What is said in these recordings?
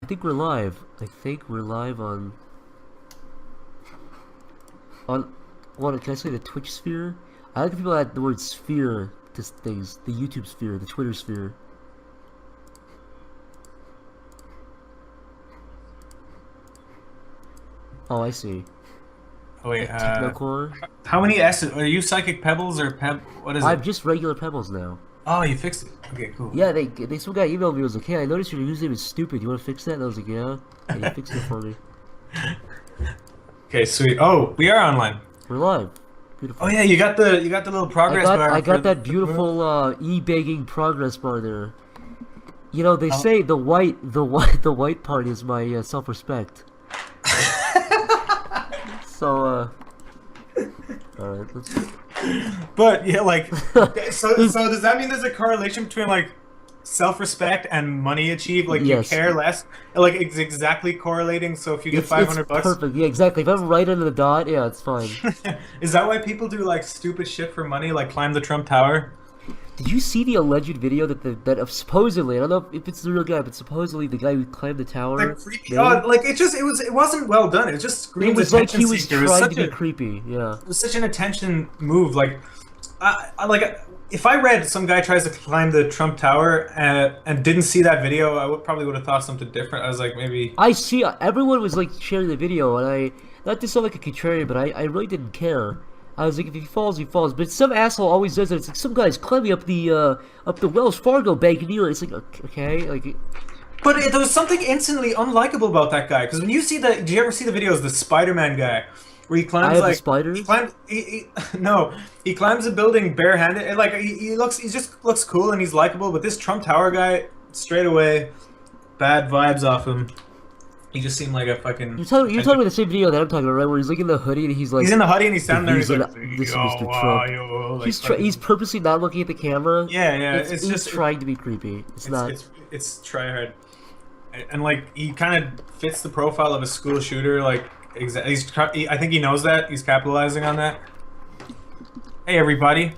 I think we're live. I think we're live on what can I say, the Twitch sphere? I like the people that add the word sphere to things. The YouTube sphere, the Twitter sphere. Oh, I see. Oh wait, Technocore. how many S's? Are you Psychicpebbles or what is it? I'm just regular Pebbles now. Oh, you fixed it. Okay, cool. Yeah, some guy emailed me. Was like, "Hey, I noticed your username is stupid. You want to fix that?" And I was like, "Yeah." And he fixed it for me. Okay, sweet. Oh, we are online. We're live. Beautiful. Oh yeah, you got the little progress bar. I got that beautiful e-begging progress bar there. You know, they say the white part is my self-respect. So alright, let's. But yeah, like, so does that mean there's a correlation between like self-respect and money achieved? Like, yes. You care less? Like, it's exactly correlating. So if you get 500 bucks, perfect. Yeah, exactly. If I'm right under the dot, yeah, it's fine. Is that why people do like stupid shit for money, like climb the Trump Tower? Did you see the alleged video that supposedly, I don't know if it's the real guy, but supposedly the guy who climbed the tower? Like, creepy. Oh, like it wasn't well done. It just screams it was attention like he was seeker. trying to be creepy. Yeah. It was such an attention move. Like, if I read some guy tries to climb the Trump Tower and didn't see that video, I probably would have thought something different. I was like, maybe. I see. Everyone was like sharing the video, and not to sound like a contrarian, but I really didn't care. I was like, if he falls, he falls. But some asshole always does it. It's like some guy's climbing up the Wells Fargo bank in New York. It's like, okay, like. But there was something instantly unlikable about that guy. Because when you see do you ever see the videos, the Spider-Man guy, where he climbs like spiders? He climbs a building barehanded. And, like he just looks cool and he's likable. But this Trump Tower guy, straight away, bad vibes off him. He just seemed like a fucking. You're talking about the same video that I'm talking about, right? Where he's like in the hoodie and he's like. He's in the hoodie and he's standing there. He's like, "This is Mr. Trump." Like, he's purposely not looking at the camera. Yeah. It's just trying to be creepy. It's not. It's try hard, and like he kind of fits the profile of a school shooter. Like I think he knows that. He's capitalizing on that. Hey everybody.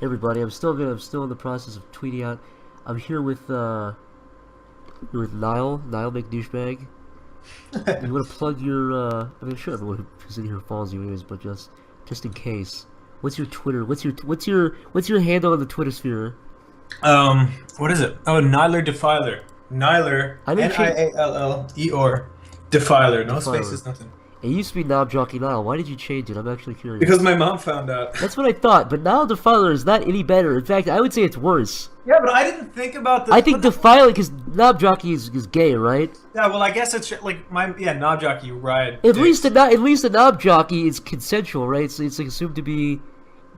Everybody, I'm still in the process of tweeting out. I'm here with Niall McDouchebag. You want to plug your? I mean, sure, everyone who's in here follows you anyways, but just in case, what's your Twitter? What's your handle on the Twitter sphere? What is it? Oh, NiallerDefiler. Nialler. N-I-A-L-L-E-R. Defiler. No spaces, nothing. It used to be Knob Jockey Niall. Why did you change it? I'm actually curious. Because my mom found out. That's what I thought, but NiallerDefiler is not any better. In fact, I would say it's worse. Yeah, but I didn't think about this. I think Defiler, because Knob Jockey is gay, right? Yeah, well, I guess it's like Knob Jockey, you ride. At least the Knob Jockey is consensual, right? So it's like assumed to be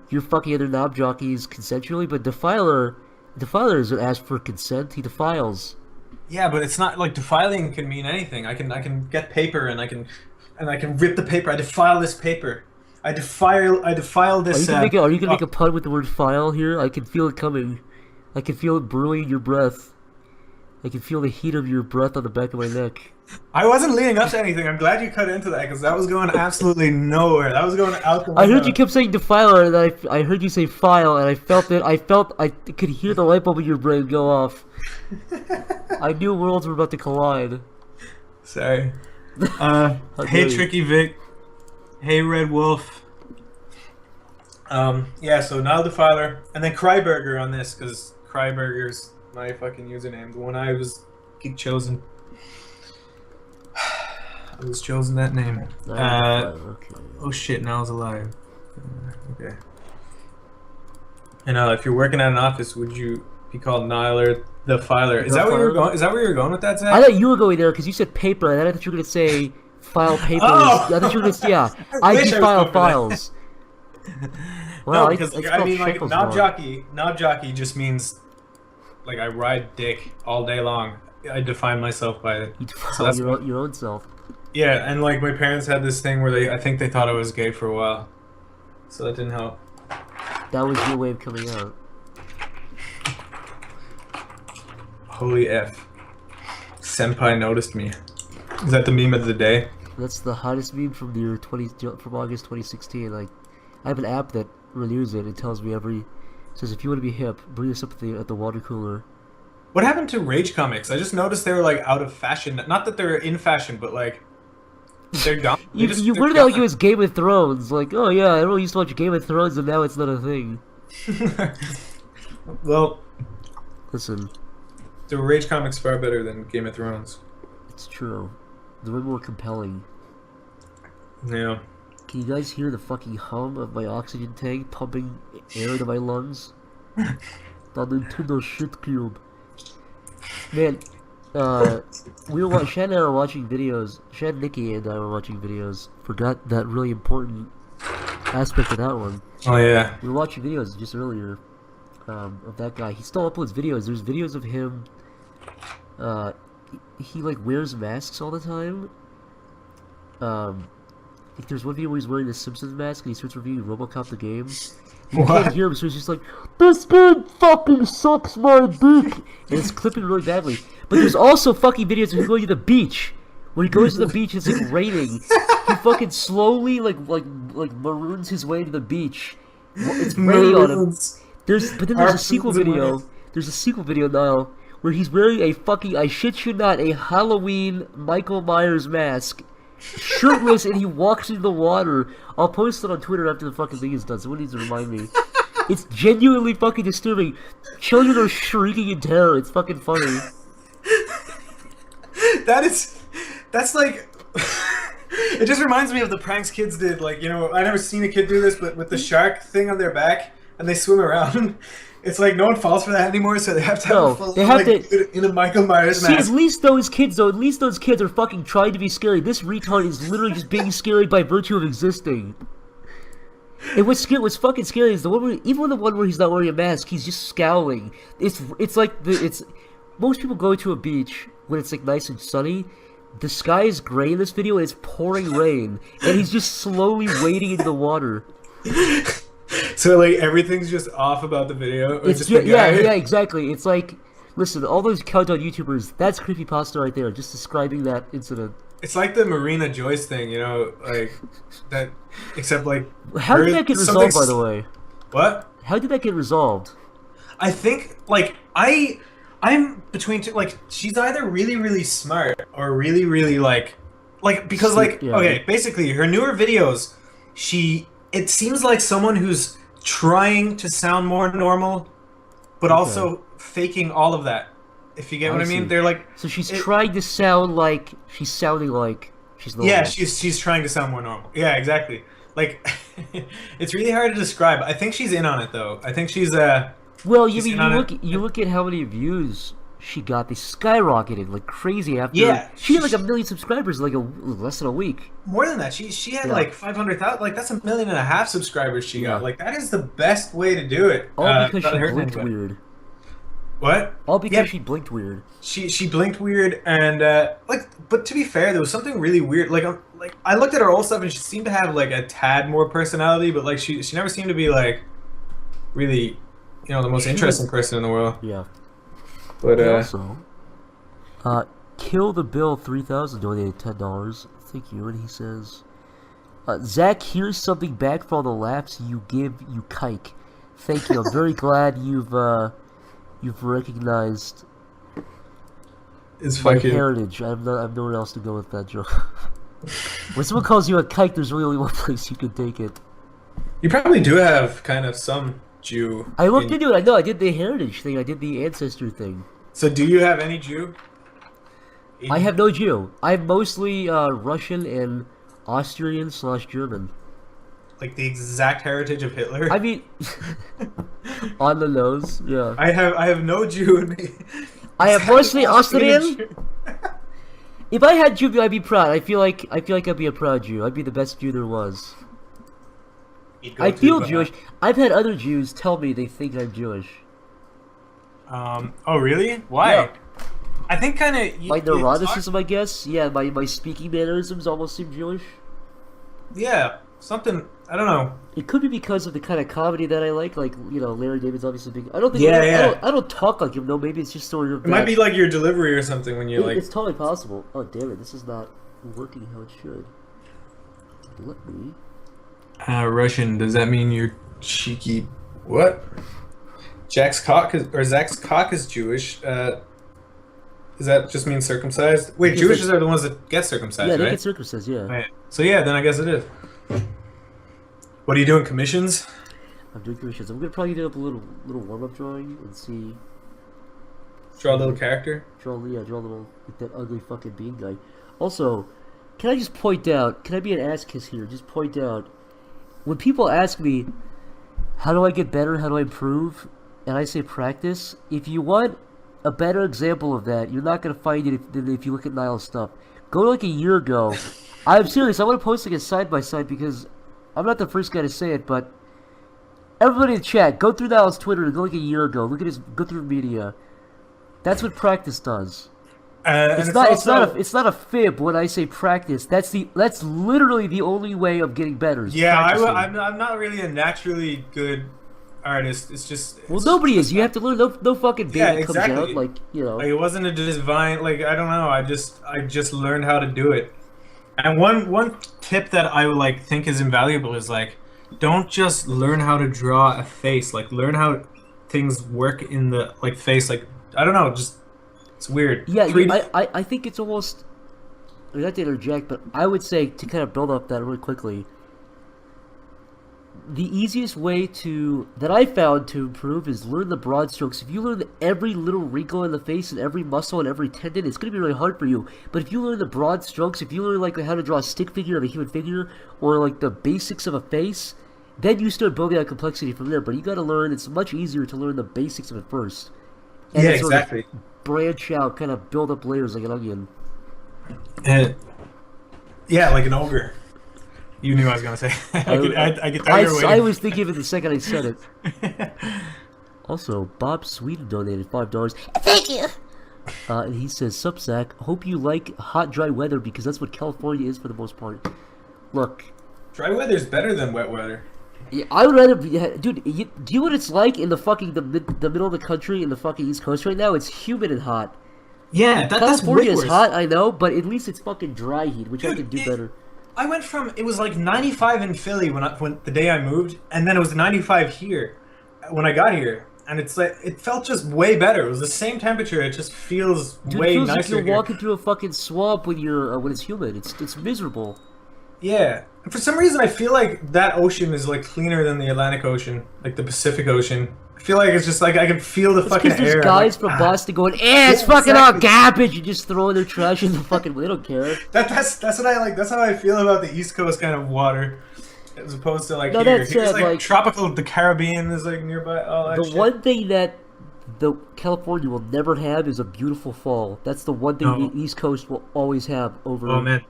you're fucking other Knob Jockeys consensually, but Defiler doesn't ask for consent. He defiles. Yeah, but it's not like defiling can mean anything. I can get paper and I can rip the paper. I defile this paper. I defile this. Are you gonna make a pun with the word file here? I can feel it coming. I can feel it brewing in your breath. I can feel the heat of your breath on the back of my neck. I wasn't leading up to anything. I'm glad you cut into that because that was going absolutely nowhere. That was going out the window. I heard you kept saying defiler, and I heard you say file, and I could hear the light bulb in your brain go off. I knew worlds were about to collide. Sorry. Hey Tricky Vic. Hey Red Wolf. Yeah, so NiallerDefiler, and then Cryburger on this, because Cryburger's my fucking username. The one I was chosen. I was chosen that name. Okay. Oh shit, Niall's alive. Okay. And if you're working at an office, would you be called NiallerDefiler? Is that where you're going? Is that where you're going with that, Zach? I thought you were going there because you said paper, and then I thought you were going to say file papers. Oh! I thought you were going to say, yeah, I defile files. Well, no, because I mean, like knob jockey just means like I ride dick all day long. I define myself by it. You define your own self. Yeah, and like my parents had this thing where I think they thought I was gay for a while, so that didn't help. That was your way of coming out. Holy F. Senpai noticed me. Is that the meme of the day? That's the hottest meme from from August 2016. Like, I have an app that renews it. It tells me says if you want to be hip, bring us up at the water cooler. What happened to Rage comics? I just noticed they were like out of fashion. Not that they're in fashion, but like they're gone. You They're worded it like it gone. was Game of Thrones. Like, oh yeah, I really used to watch Game of Thrones, and now it's not a thing. Well, Listen, the Rage comics far better than Game of Thrones. it's true. They're way more compelling. Yeah. Can you guys hear the fucking hum of my oxygen tank pumping air into my lungs? That Nintendo shit cube. Man, Shad and I were watching videos. Shad, Nikki, and I were watching videos. Forgot that really important aspect of that one. Oh yeah. We were watching videos just earlier of that guy. He still uploads videos. There's videos of him. He like wears masks all the time. Like there's one video where he's wearing the Simpsons mask and he starts reviewing RoboCop the game. You can't hear him, so he's just like, "This game fucking sucks my dick," and it's clipping really badly. But there's also fucking videos of him going to the beach. When he goes to the beach, it's like raining. He fucking slowly like maroons his way to the beach. It's raining on him. But then there's a sequel video. There's a sequel video now where he's wearing a fucking, I shit you not, a Halloween Michael Myers mask, shirtless, and he walks into the water. I'll post it on Twitter after the fucking thing is done. Someone needs to remind me. It's genuinely fucking disturbing. Children are shrieking in terror. It's fucking funny. That's like it just reminds me of the pranks kids did. Like, you know, I never seen a kid do this, but with the shark thing on their back and they swim around. It's like no one falls for that anymore, so they have to have a full, they have like, to in a Michael Myers see. mask. At least those kids are fucking trying to be scary. This retard is literally just being scary by virtue of existing. And what's fucking scary is the one where, even the one where he's not wearing a mask, he's just scowling. It's like most people go to a beach when it's like nice and sunny. The sky is gray in this video and it's pouring rain, and he's just slowly wading into the water. So like everything's just off about the video. Or It's just the guy? yeah, exactly. It's like, listen, all those countdown YouTubers, that's creepypasta right there, just describing that incident. It's like the Marina Joyce thing, you know, like that. Except like, How did that get resolved, by the way? What? How did that get resolved? I think like I'm between two. Like she's either really really smart or really really like because like Yeah. okay, basically her newer videos, it seems like someone who's trying to sound more normal, but also faking all of that. If you get what I mean, see. they're like. So she's trying to sound like she's sounding like she's normal. Yeah, she's trying to sound more normal. Yeah, exactly. Like, it's really hard to describe. I think she's in on it though. I think she's Well, she's you in on look at how many views she got. They skyrocketed like crazy after. Yeah, she had like 1 million subscribers in like less than a week. more than that. She had like 500,000. Like that's 1.5 million subscribers she got. Like that is the best way to do it. All because without she hurting blinked anybody. weird. What? All because she blinked weird. She blinked weird and but to be fair, there was something really weird. Like I looked at her old stuff and she seemed to have like a tad more personality, but like she never seemed to be like really, you know, the most interesting person in the world. Yeah. But Also, Kill the Bill 3000 donated $10. Thank you. And he says, Zach, here's something back for all the laughs you give, you kike. Thank you. I'm very glad you've recognized it's my fucking heritage. I have nowhere else to go with that joke. When someone calls you a kike, there's really only one place you can take it. You probably do have kind of some Jew. I looked into it. I know. I did the heritage thing. I did the ancestor thing. So do you have any Jew? I have no Jew. I'm mostly Russian and Austrian/German. Like the exact heritage of Hitler? I mean, on the nose, yeah. I have no Jew in me. I have mostly Austrian Austrian. Jew. If I had Jew, I'd be proud. I feel like I'd be a proud Jew. I'd be the best Jew there was. I feel Jewish. I've had other Jews tell me they think I'm Jewish. Oh really? Why? Yeah. I think kind of My neuroticism, I guess. Yeah, my speaking mannerisms almost seem Jewish. Yeah, something. I don't know. It could be because of the kind of comedy that I like. Like, you know, Larry David's obviously big. I don't think. Yeah. I don't talk like him. No, maybe it's just sort of. It might be like your delivery or something when you like. It's totally possible. Oh damn it! This is not working how it should. Let me. Russian. Does that mean you're cheeky? What? Zach's cock is Jewish. Does that just mean circumcised? Wait, Because Jewishes are the ones that get circumcised, Yeah, right? they get circumcised. Yeah. Right. So yeah, then I guess it is. What are you doing? Commissions? I'm doing commissions. I'm gonna probably do up a little warm up drawing and see. Draw a little character. Draw a little like that ugly fucking bean guy. Also, can I just point out? Can I be an ass kiss here? Just point out when people ask me, how do I get better? How do I improve? And I say practice. If you want a better example of that, you're not gonna find it if you look at Niall's stuff. Go to like a year ago. I'm serious. I want to post like a side by side because I'm not the first guy to say it, but everybody in the chat, go through Niall's Twitter and go like a year ago. Look at go through media. That's what practice does. It's not a fib when I say practice. That's literally the only way of getting better. Yeah, I'm not really a naturally good artist. It's just nobody is. You have to learn. No fucking baby comes out like Like it wasn't a divine. Like I don't know. I just learned how to do it. And one tip that I would like think is invaluable is like, don't just learn how to draw a face. Like learn how things work in the like face. Like I don't know. Just it's weird. Yeah, I think it's almost. Not to interject, but I would say to kind of build up that really quickly. The easiest way that I found to improve is learn the broad strokes. If you learn every little wrinkle in the face and every muscle and every tendon, it's going to be really hard for you. But if you learn the broad strokes, if you learn like how to draw a stick figure of a human figure or like the basics of a face, then you start building out complexity from there. But you got to learn. It's much easier to learn the basics of it first. And yeah, exactly. Sort of branch out, kind of build up layers like an onion. Yeah, like an ogre. You knew I was gonna say. I could tell you were waiting. I was thinking of it the second I said it. Also, Bob Sweden donated $5. Thank you. And he says, "Sup, Zach? Hope you like hot, dry weather because that's what California is for the most part." Look, dry weather's better than wet weather. Yeah, I would rather, dude. Do you know what it's like in the fucking the middle of the country in the fucking East Coast right now? It's humid and hot. Yeah, California that's is hot, I know, but at least it's fucking dry heat, which I can do better. I went from it was like 95 in Philly when the day I moved, and then it was 95 here when I got here, and it's like it felt just way better. It was the same temperature. It just feels way it feels nicer. Like you're here. walking through a fucking swamp when it's humid. It's miserable. Yeah, and for some reason I feel like that ocean is like cleaner than the Atlantic Ocean, like the Pacific Ocean. I feel like it's just like I can feel the fucking air. There's guys from Boston going, it's fucking all garbage, and just throwing their trash in the fucking. They don't care. That's what I like. That's how I feel about the East Coast kind of water, as opposed to like no, here. That's Here's like tropical. The Caribbean is like nearby. All that shit. One thing that the California will never have is a beautiful fall. That's the one thing the East Coast will always have over. Oh man,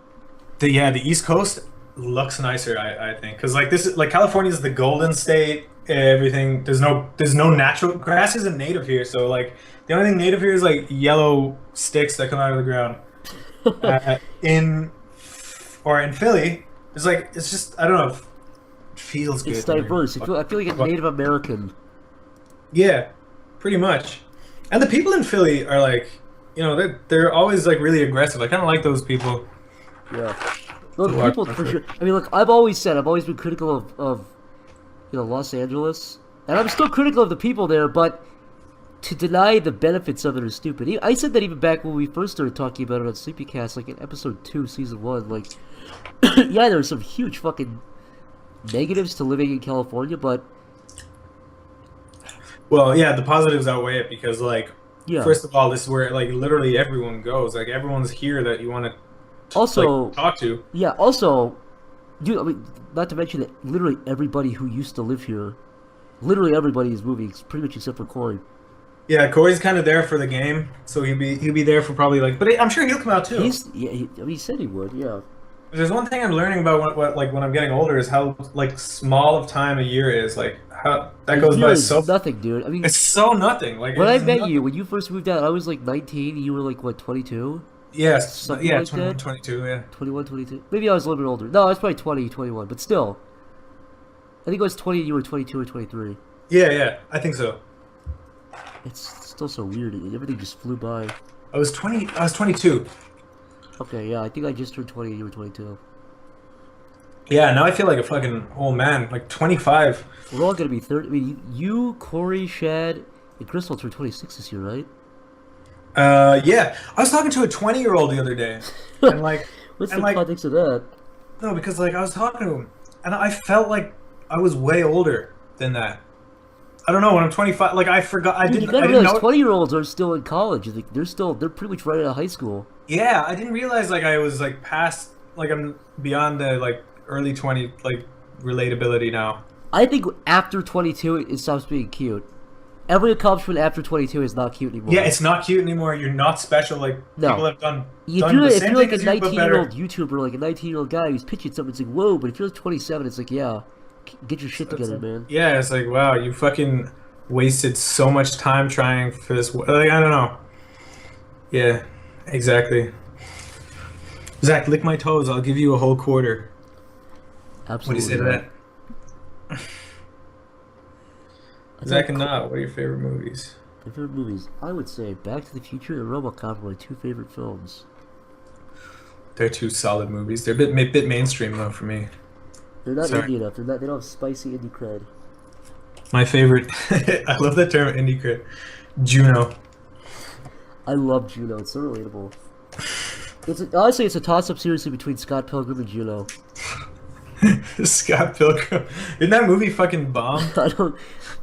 the East Coast looks nicer. I think because like this is like California is the Golden State. Everything there's no natural grass isn't native here, so like the only thing native here is like yellow sticks that come out of the ground. In Philly, it's like it's just I don't know. It feels good. It's diverse. I feel like a Native American. Yeah, pretty much. And the people in Philly are like, they're always like really aggressive. I kind of like those people. Yeah. Well, the people for sure. I mean, look, I've always been critical of Los Angeles, and I'm still critical of the people there, but to deny the benefits of it is stupid. I said that even back when we first started talking about it on Sleepycast, like in episode 2, season 1, like, yeah, there were some huge fucking negatives to living in California, but... Well, yeah, the positives outweigh it, because, like, first of all, this is where, like, literally everyone goes. Like, everyone's here that you want to talk to. Yeah, also... Dude, I mean, not to mention that literally everybody who used to live here, literally everybody is moving, pretty much except for Corey. Yeah, Corey's kind of there for the game, so he'll be there for probably like. But I'm sure he'll come out too. He said he would. Yeah. There's one thing I'm learning about what like when I'm getting older is how like small of time a year is. Like how that goes by so nothing, dude. I mean, it's so nothing. Like when I met you, when you first moved out, I was like 19. You were like what, 22? Yes, yeah, like 21, 22, yeah. 21, 22. Maybe I was a little bit older. No, I was probably 20, 21, but still. I think I was 20 and you were 22 or 23. Yeah, I think so. It's still so weird. Everything just flew by. I was 22. Okay, yeah, I think I just turned 20 and you were 22. Yeah, now I feel like a fucking old man, like 25. We're all gonna be 30. I mean, you, Corey, Shad, And Crystal turned 26 this year, right? Yeah. I was talking to a 20-year-old the other day, and like, What's and the like, context of that? no, because like I was talking to him, and I felt like I was way older than that. I don't know. When I'm 25, like I forgot. I Dude, didn't. you gotta I didn't realize know. 20-year-olds are still in college. Like, they're pretty much right out of high school. Yeah, I didn't realize like I was like past, like I'm beyond the like early 20 like relatability now. I think after 22, it stops being cute. Every accomplishment after 22 is not cute anymore. Yeah, it's not cute anymore. You're not special. Like No. people have done If done you're, the if same you're like thing a as you, but better. 19-year-old YouTuber, like a 19-year-old guy who's pitching something, it's like, whoa, but if you're 27, it's like, yeah, get your shit together, man. Yeah, it's like wow, you fucking wasted so much time trying for this. Like I don't know. Yeah, exactly. Zach, lick my toes. I'll give you a whole quarter. Absolutely. What do you say to that? Zach and Nah, what are your favorite movies? My favorite movies, I would say Back to the Future and RoboCop are my two favorite films. They're two solid movies. They're a bit mainstream though for me. They're not Sorry. indie enough. They don't have spicy indie cred. My favorite, I love that term, indie crit. Juno. I love Juno. It's so relatable. Honestly, it's a toss-up seriously between Scott Pilgrim and Juno. Scott Pilgrim. Isn't that movie fucking bomb?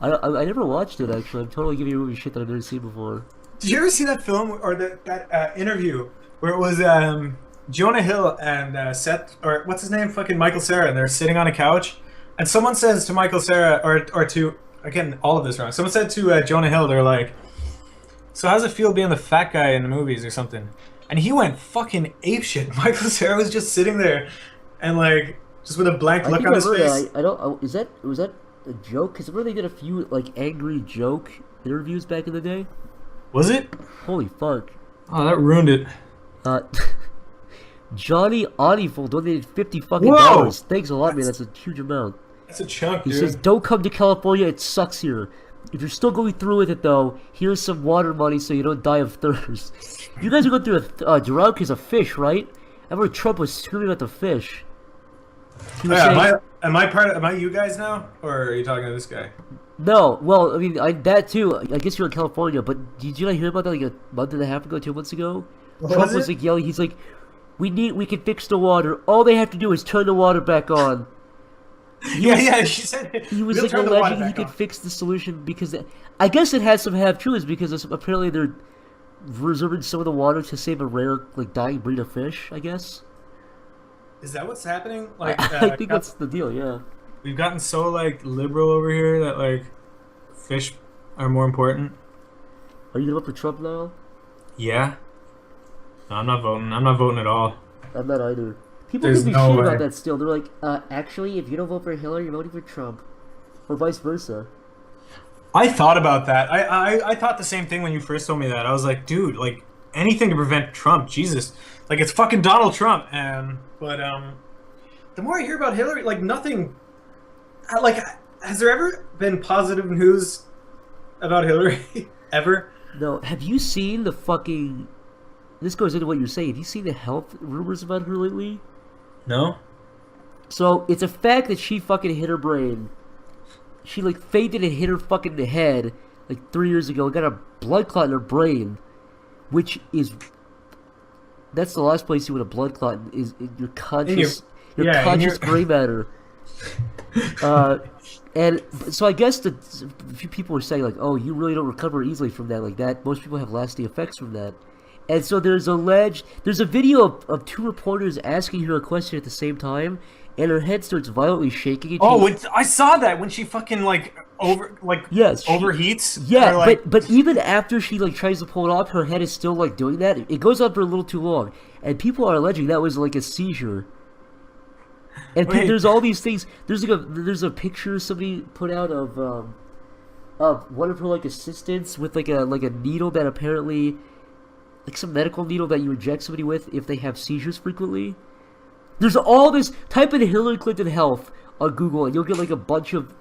I never watched it actually. I'm totally giving you movie shit that I've never seen before. Did you ever see that film or that interview where it was Jonah Hill and Seth, or what's his name, fucking Michael Cera, and they're sitting on a couch, and someone says to Michael Cera, or to, again, all of this wrong. Someone said to Jonah Hill, they're like, "So how's it feel being the fat guy in the movies or something?" And he went fucking apeshit. Michael Cera was just sitting there, and like just with a blank look on his face. I don't. Was that a joke? Because remember they did a few like angry joke interviews back in the day. Was it? Holy fuck! Oh, that ruined it. Johnny Oniful donated $50 fucking Whoa! dollars. Thanks a lot, man. That's a huge amount. That's a chunk, He dude. says, "Don't come to California. It sucks here. If you're still going through with it, though, here's some water money so you don't die of thirst." You guys are going through a drought because of fish, right? I remember Trump was screaming at the fish. He was saying, am I you guys now, or are you talking to this guy? no, well, I mean, that too. I guess you're in California, but did you not hear about that like a month and a half ago, 2 months ago? Trump was like yelling. He's like, we can fix the water. All they have to do is turn the water back on." Yeah, she said He was we'll like turn the water alleging he back could on. fix the solution because I guess it has some half truths because apparently they're reserving some of the water to save a rare like dying breed of fish. I guess. Is that what's happening? Like, I think that's the deal. Yeah. we've gotten so like liberal over here that like fish are more important. Are you gonna vote for Trump now? Yeah. No, I'm not voting. I'm not voting at all. I'm not either. People There's give me no shit way. about that still. They're like, actually, if you don't vote for Hillary, you're voting for Trump, or vice versa. I thought about that. I thought the same thing when you first told me that. I was like, dude, like anything to prevent Trump. Jesus, like it's fucking Donald Trump. But the more I hear about Hillary, like nothing. Like, has there ever been positive news about Hillary ever? No, have you seen the fucking? This goes into what you're saying. Have you seen the health rumors about her lately? No. So it's a fact that she fucking hit her brain. She like fainted and hit her fucking head like 3 years ago and got a blood clot in her brain, which is that's the last place you want a blood clot is in your conscious conscious gray matter. And so I guess a few people are saying like, oh, you really don't recover easily from that like that. Most people have lasting effects from that. And so there's a video of two reporters asking her a question at the same time, and her head starts violently shaking. And I saw that when she fucking overheats. Yeah, or, like, but even after she like tries to pull it off, her head is still like doing that. It goes on for a little too long, and people are alleging that was like a seizure. And there's all these things. There's a picture somebody put out of one of her like assistants with like a needle that apparently. Like some medical needle that you inject somebody with if they have seizures frequently. There's all this. Type in Hillary Clinton health on Google and you'll get like a bunch of.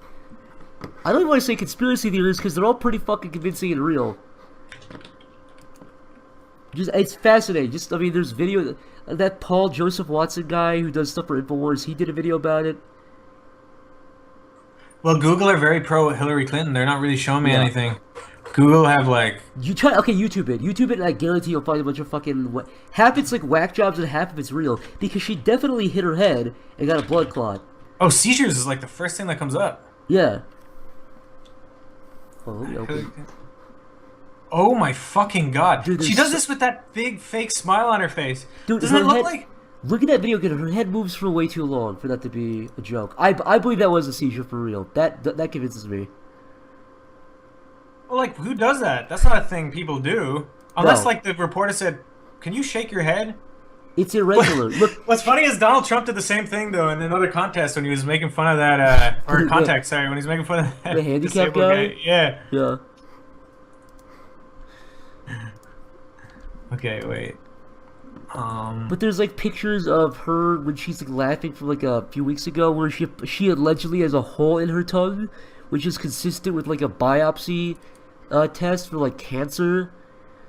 I don't even want to say conspiracy theories because they're all pretty fucking convincing and real. It's fascinating. There's video that Paul Joseph Watson guy who does stuff for Infowars. He did a video about it. Well, Google are very pro Hillary Clinton. They're not really showing me anything. Google have like. You try, okay, YouTube it. YouTube it, and I guarantee you'll find a bunch of fucking half it's like whack jobs and half of it's real. Because she definitely hit her head and got a blood clot. Oh, seizures is like the first thing that comes up. Yeah. Oh, let me open. Oh my fucking god! Dude, she does this with that big fake smile on her face. Dude, doesn't it look like? Look at that video again. Her head moves for way too long for that to be a joke. I believe that was a seizure for real. That convinces me. Well, like, who does that? That's not a thing people do. Unless, No. like, the reporter said, "Can you shake your head?" It's irregular. Look. What's funny is Donald Trump did the same thing though in another contest when he was making fun of that or context. Sorry, when he's making fun of that The handicapped guy. Yeah. Yeah. Okay, wait. But there's like pictures of her when she's like laughing from like a few weeks ago, where she allegedly has a hole in her tongue, which is consistent with like a biopsy test for like cancer.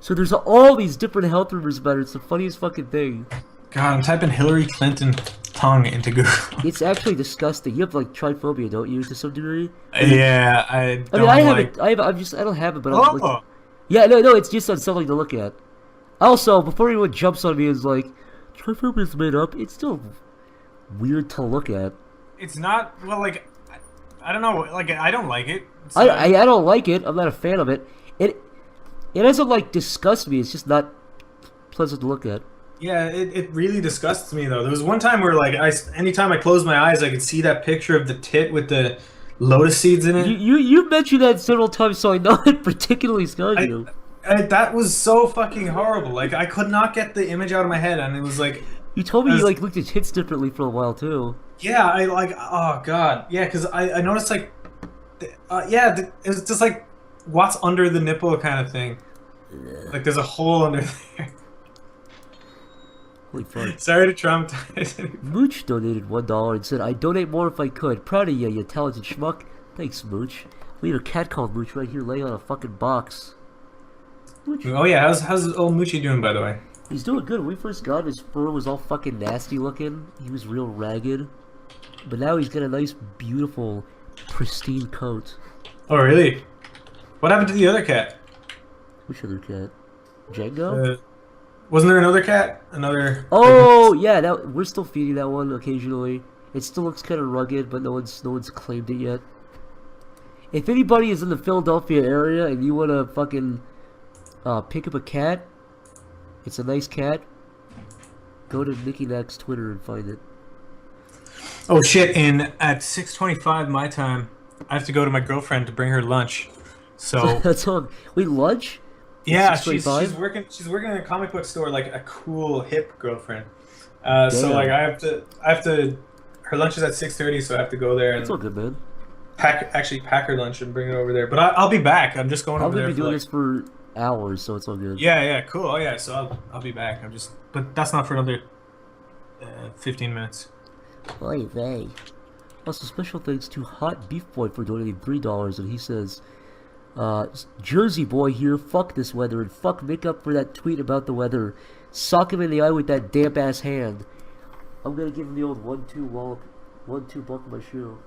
So there's all these different health rumors about her. It's the funniest fucking thing. God, I'm typing Hillary Clinton tongue into Google. It's actually disgusting. You have like triphobia, don't you, to some degree? Yeah, I don't I have like... it. I don't have it, but Oh! I'm like, yeah, no, it's just something to look at. Also, before anyone jumps on me is like, triphobia is made up. It's still weird to look at. It's not... Well, like... I don't know. Like, I don't like it. I don't like it. I'm not a fan of it. It doesn't like disgust me. It's just not pleasant to look at. Yeah, it really disgusts me though. There was one time where like anytime I closed my eyes, I could see that picture of the tit with the lotus seeds in it. You mentioned that several times, so I know it particularly scared you. That was so fucking horrible. Like I could not get the image out of my head, and it was like. You told me you like looked at tits differently for a while too. Yeah, I like. Oh god, yeah, because I noticed like, it was just like what's under the nipple kind of thing. Like there's a hole under there. Holy fuck. Sorry to traumatize anybody. Mooch donated $1 and said, "I'd donate more if I could. Proud of you talented schmuck." Thanks, Mooch. We have a cat called Mooch right here laying on a fucking box. Mooch. Oh yeah, how's old Moochie doing, by the way? He's doing good. When we first got him, his fur was all fucking nasty looking. He was real ragged. But now he's got a nice, beautiful, pristine coat. Oh really? What happened to the other cat? Which other cat? Django? Wasn't there another cat? Another... Oh, yeah, we're still feeding that one occasionally. It still looks kind of rugged, but no one's claimed it yet. If anybody is in the Philadelphia area and you want to fucking pick up a cat, it's a nice cat, go to Nicky Nack's Twitter and find it. Oh shit, at 6:25 my time, I have to go to my girlfriend to bring her lunch. So... That's on. Wait, lunch? Yeah, she's working in a comic book store, like a cool hip girlfriend. So like I have to her lunch is at 6:30, so I have to go there and That's all good, man. pack her lunch and bring it over there. But I'll be back. I'm just going over there. I'll be doing this for hours, so it's all good. Yeah, cool. Oh yeah, so I'll be back. But that's not for another 15 minutes. Oy vey. Also, special thanks to Hot Beef Boy for donating $3, and he says, Jersey boy here, fuck this weather, and fuck make up for that tweet about the weather. Sock him in the eye with that damp ass hand. I'm gonna give him the old 1-2 wallop, 1-2 buck of my shoe.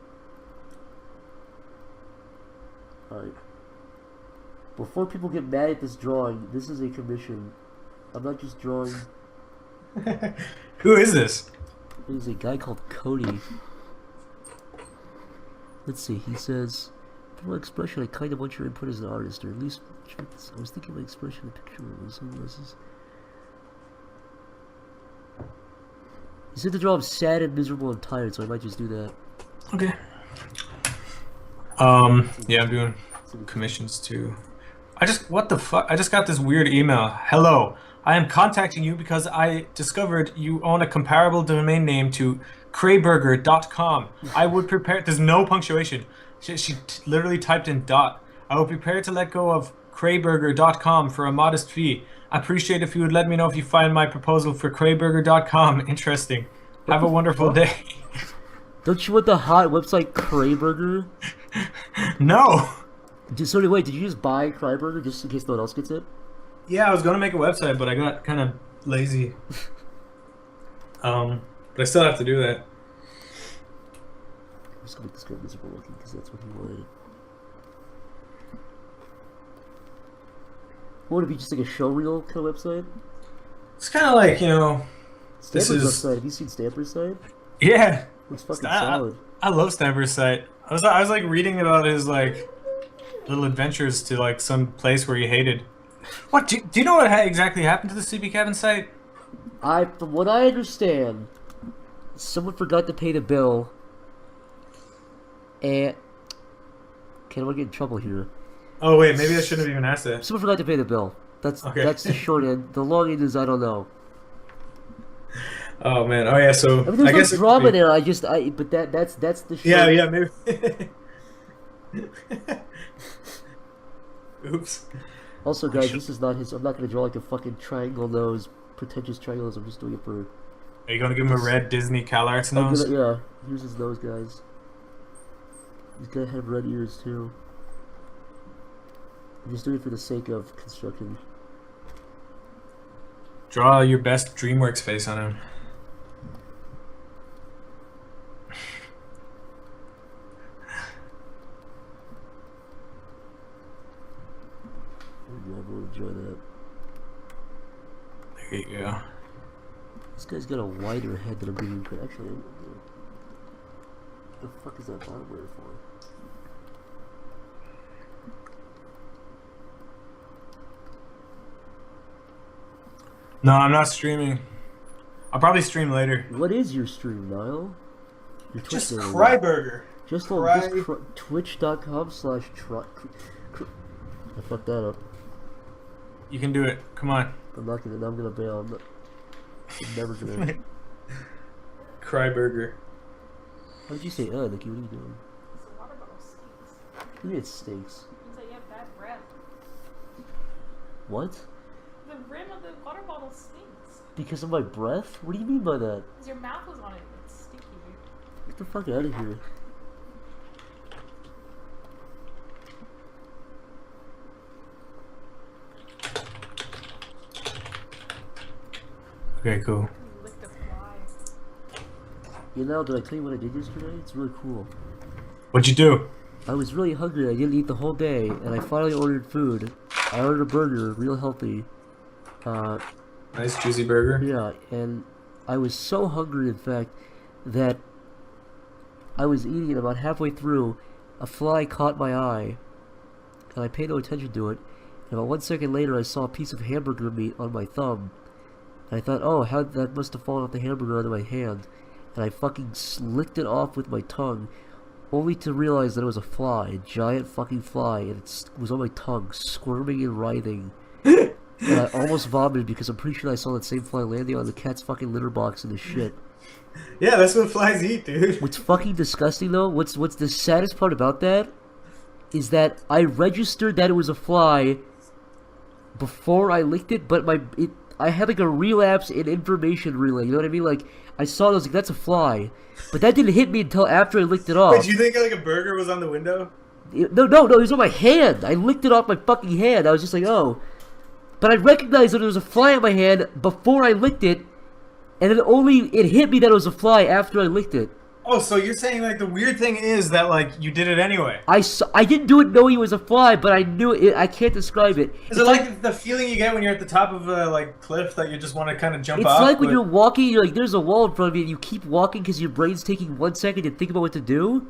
Alright. Before people get mad at this drawing, this is a commission. I'm not just drawing. Who is this? There's a guy called Cody. Let's see, he says, "For my expression, I kind of want your input as an artist, or at least, I was thinking my expression in the picture was He said to draw him sad and miserable and tired, so I might just do that." Okay. Yeah, I'm doing commissions too. What the fuck? I just got this weird email. Hello, I am contacting you because I discovered you own a comparable domain name to crayburger.com. I would prepare... There's no punctuation. She literally typed in dot. I would prepare to let go of crayburger.com for a modest fee. I appreciate if you would let me know if you find my proposal for crayburger.com interesting. Have a wonderful day. Don't you want the hot website Crayburger? No. So wait, did you just buy Crayburger just in case no one else gets it? Yeah, I was gonna make a website, but I got kind of lazy. But I still have to do that. I'm just gonna make this guy miserable looking because that's what he wanted. What would it be, just like a showreel kind of website? It's kind of like, you know, Stamper's this is website. Have you seen Stamper's site? yeah. It's fucking I, solid. I love Stamper's site. I was like reading about his like little adventures to like some place where he hated. What do you know what exactly happened to the Sleepy Cabin site? From what I understand, someone forgot to pay the bill, and okay, I want to get in trouble here. Oh wait, maybe I shouldn't have even asked that. Someone forgot to pay the bill. That's Okay. that's the short end. The long end is I don't know. Oh man. Oh yeah. So I mean, there's I no guess it could drama be- there. But that's the short. Yeah, maybe. Oops. Also, guys, this is not his. I'm not gonna draw like a fucking triangle nose, pretentious triangle nose. I'm just doing it for. Are you gonna give him a red Disney CalArts nose? Yeah, here's his nose, guys. He's gonna have red ears too. I'm just doing it for the sake of construction. Draw your best DreamWorks face on him. I will enjoy that. There you go. This guy's got a wider head than I'm giving credit. Actually, the fuck is that bottom layer for? No, I'm not streaming. I'll probably stream later. What is your stream, Niall? Your Just Twitch name. Cryburger. Just Cry- on twitch.com/try. I fucked that up. You can do it. Come on. I'm gonna bail. I'm never gonna. Cryburger. How did you say, Nikki? What are you doing? The water bottle stinks. What do you mean it stinks? Means that you have bad breath. What? The rim of the water bottle stinks. Because of my breath? What do you mean by that? Because your mouth was on it. It's sticky. Get the fuck out of here. Okay, cool. You licked a fly. You know, did I tell you what I did yesterday? It's really cool. What'd you do? I was really hungry. I didn't eat the whole day, and I finally ordered food. I ordered a burger, real healthy. Nice juicy burger. Yeah, and I was so hungry, in fact, that I was eating it. About halfway through, a fly caught my eye, and I paid no attention to it. And about 1 second later, I saw a piece of hamburger meat on my thumb. And I thought, oh, how that must have fallen off the hamburger onto my hand. And I fucking licked it off with my tongue, only to realize that it was a fly, a giant fucking fly, and it was on my tongue, squirming and writhing. And I almost vomited because I'm pretty sure I saw that same fly landing on the cat's fucking litter box in the shit. Yeah, that's what flies eat, dude. What's fucking disgusting though, what's the saddest part about that, is that I registered that it was a fly before I licked it, but I had like a relapse in information relay, you know what I mean? Like, I saw it, I was like, that's a fly. But that didn't hit me until after I licked it off. Wait, do you think like a burger was on the window? No, it was on my hand. I licked it off my fucking hand. I was just like, oh. But I recognized that there was a fly on my hand before I licked it, and it hit me that it was a fly after I licked it. Oh, so you're saying like the weird thing is that like you did it anyway? I didn't do it knowing it was a fly, but I knew it. I can't describe it. Is it like the feeling you get when you're at the top of a like cliff that you just want to kind of jump It's off? like when but- you're walking, you're like, there's a wall in front of you, and you keep walking because your brain's taking 1 second to think about what to do.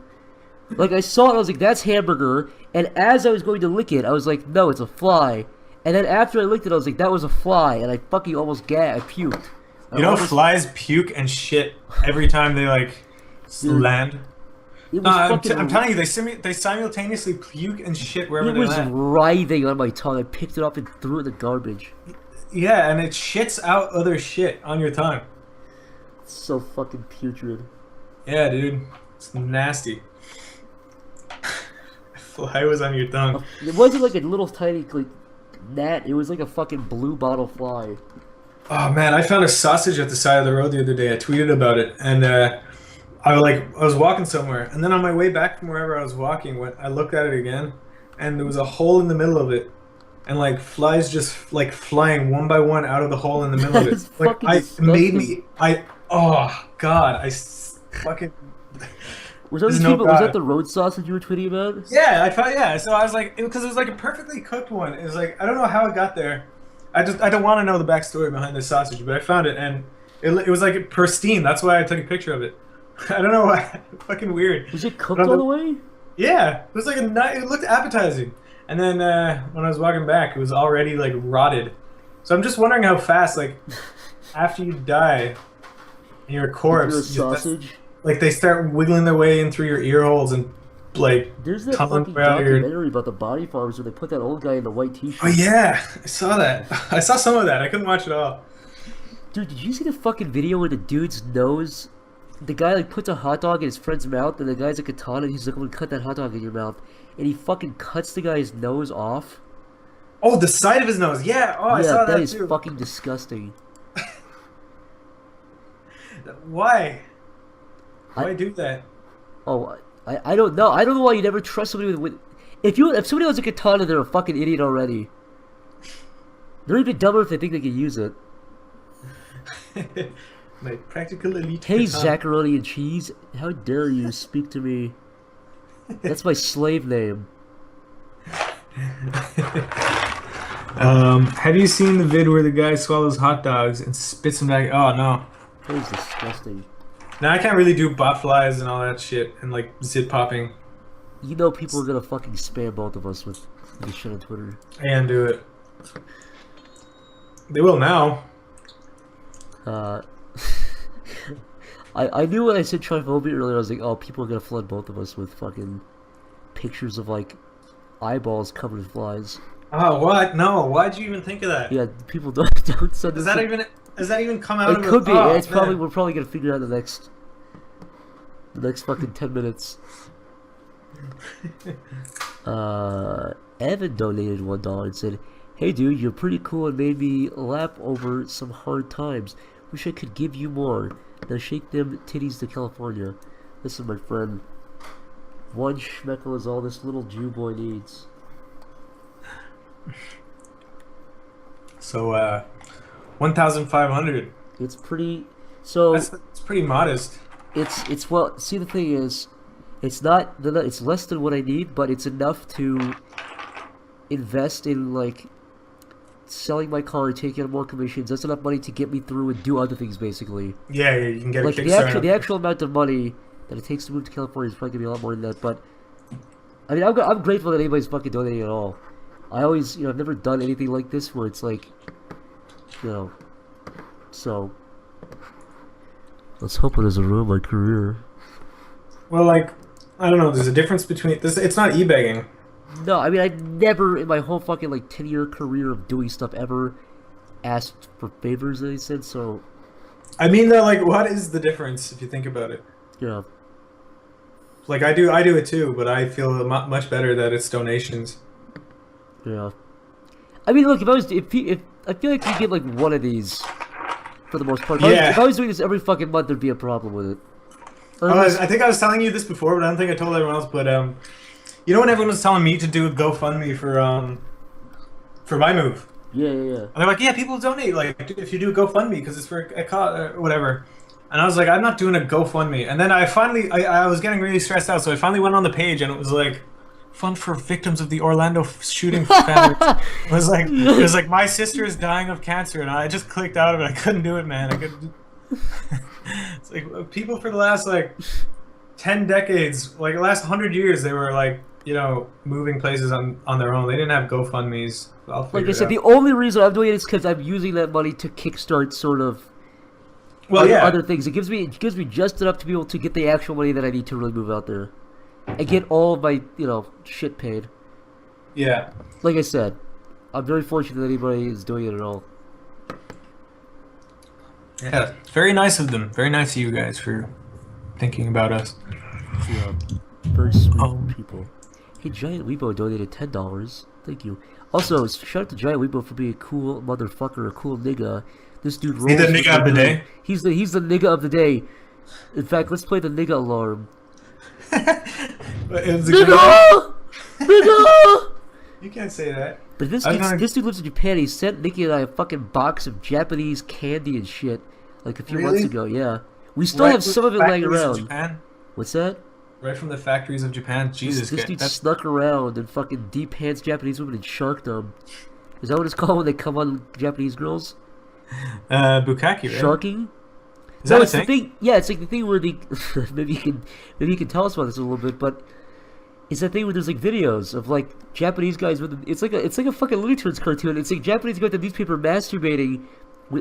Like, I saw it, I was like, that's hamburger, and as I was going to lick it, I was like, no, it's a fly. And then after I licked it, I was like, that was a fly, and I fucking almost I puked. You know, flies puke and shit every time they like land. It was No, I'm fucking... telling you, they simultaneously puke and shit wherever It they was land. writhing on my tongue. I picked it up and threw it in the garbage. Yeah, and it shits out other shit on your tongue. It's so fucking putrid. Yeah, dude, it's nasty. Fly was on your tongue. It wasn't like a little tiny like gnat. It was like a fucking blue bottle fly. Oh man, I found a sausage at the side of the road the other day. I tweeted about it, and I was walking somewhere, and then on my way back from wherever I was walking, I looked at it again, and there was a hole in the middle of it, and like flies just like flying one by one out of the hole in the middle of That's it. Like fucking I disgusting. made me, oh god, fucking. Was that, There's the no was that God. the road sausage you were tweeting about? Yeah, I found, yeah. So I was like, because it was like a perfectly cooked one. It was like, I don't know how it got there. I don't want to know the backstory behind this sausage, but I found it and it was like pristine. That's why I took a picture of it. I don't know why. Fucking weird. Was it cooked all the way? Yeah, it was like it looked appetizing. And then when I was walking back, it was already like rotted. So I'm just wondering how fast, like, after you die, and you're a corpse, Sausage. like they start wiggling their way in through your ear holes and like. There's that tunneling fucking around your- documentary about the body farmers where they put that old guy in the white t-shirt. Oh yeah, I saw that. I saw some of that. I couldn't watch it all. Dude, did you see the fucking video where the dude's nose, the guy like puts a hot dog in his friend's mouth, and the guy's like a katana, and he's like, I'm gonna cut that hot dog in your mouth, and he fucking cuts the guy's nose off. Oh, the side of his nose. Yeah. Oh, I saw that that is too. fucking disgusting. Why? Why do that? Oh, I don't know. I don't know why you never trust somebody with if somebody has a katana, they're a fucking idiot already. They're even dumber if they think they can use it. My practical elite. Hey, katana. Zacharoni and Cheese, how dare you speak to me? That's my slave name. Have you seen the vid where the guy swallows hot dogs and spits them back? Oh no. That is disgusting. Now I can't really do bot flies and all that shit and like zip popping. You know people are gonna fucking spam both of us with this shit on Twitter. And do it. They will now. I knew when I said tryphobia earlier, I was like, oh, people are gonna flood both of us with fucking pictures of like eyeballs covered in flies. Oh what? No. Why'd you even think of that? Yeah, people don't send Does this. that even come out? It of could be. Oh, It's man. probably we're probably gonna figure out the next fucking 10 minutes. Evan donated $1 and said, "Hey dude, you're pretty cool and made me laugh over some hard times. Wish I could give you more. Now shake them titties to California." Listen, my friend. One schmeckel is all this little Jew boy needs. So 1,500. It's pretty. So That's pretty modest. it's well. See, the thing is, it's not. It's less than what I need, but it's enough to invest in like selling my car and taking on more commissions. That's enough money to get me through and do other things, basically. Yeah, you can get Like a the actual amount of money that it takes to move to California is probably gonna be a lot more than that. But I mean, I'm grateful that anybody's fucking donating at all. I always, I've never done anything like this where it's like, so let's hope it doesn't ruin my career. Well, like, I don't know. There's a difference between this. It's not e-begging. No, I mean, I never in my whole fucking like 10-year career of doing stuff ever asked for favors in any sense. So I mean, though, like, what is the difference if you think about it? yeah, Like, I do it too, but I feel much better that it's donations. yeah. I mean, look, if I feel like you get like one of these for the most part. If I was doing this every fucking month, there'd be a problem with it. I think I was telling you this before, but I don't think I told everyone else. But you know when everyone was telling me to do a GoFundMe for my move, Yeah. and they're like, yeah, people donate like if you do a GoFundMe because it's for a cause or whatever. And I was like, I'm not doing a GoFundMe. And then I was getting really stressed out, so I finally went on the page and it was like, fund for victims of the Orlando shooting families. it was like my sister is dying of cancer, and I just clicked out of it. I couldn't do it, man. I couldn't. It's like people for the last like 10 decades, like the last 100 years, they were like, moving places on their own. They didn't have GoFundMes. Like I said, the only reason I'm doing it is because I'm using that money to kickstart sort of other things. It gives me just enough to be able to get the actual money that I need to really move out there and get all of my shit paid. Yeah. Like I said, I'm very fortunate that anybody is doing it at all. Yeah, it's very nice of them. Very nice of you guys for thinking about us. Yeah, very sweet people. Hey, Giant Weibo donated $10. Thank you. Also, shout out to Giant Weibo for being a cool motherfucker, a cool nigga. This dude rolls. He's the nigga of the day? He's the nigga of the day. In fact, let's play the nigga alarm. Nigga! Nigga! You can't say that. But this dude lives in Japan. He sent Nikki and I a fucking box of Japanese candy and shit like a few months ago. Yeah, we still have some of it laying around. Japan? What's that? Right from the factories of Japan. Jesus, This dude that's snuck around and fucking deep pants Japanese women and sharked them. Is that what it's called when they come on Japanese girls? bukkake, right? Sharking? Is that a it's the thing? thing. Yeah, it's like the thing where the maybe you can tell us about this a little bit, but it's that thing where there's like videos of like Japanese guys with it's like a fucking Looney Tunes cartoon. It's like Japanese guy at the newspaper masturbating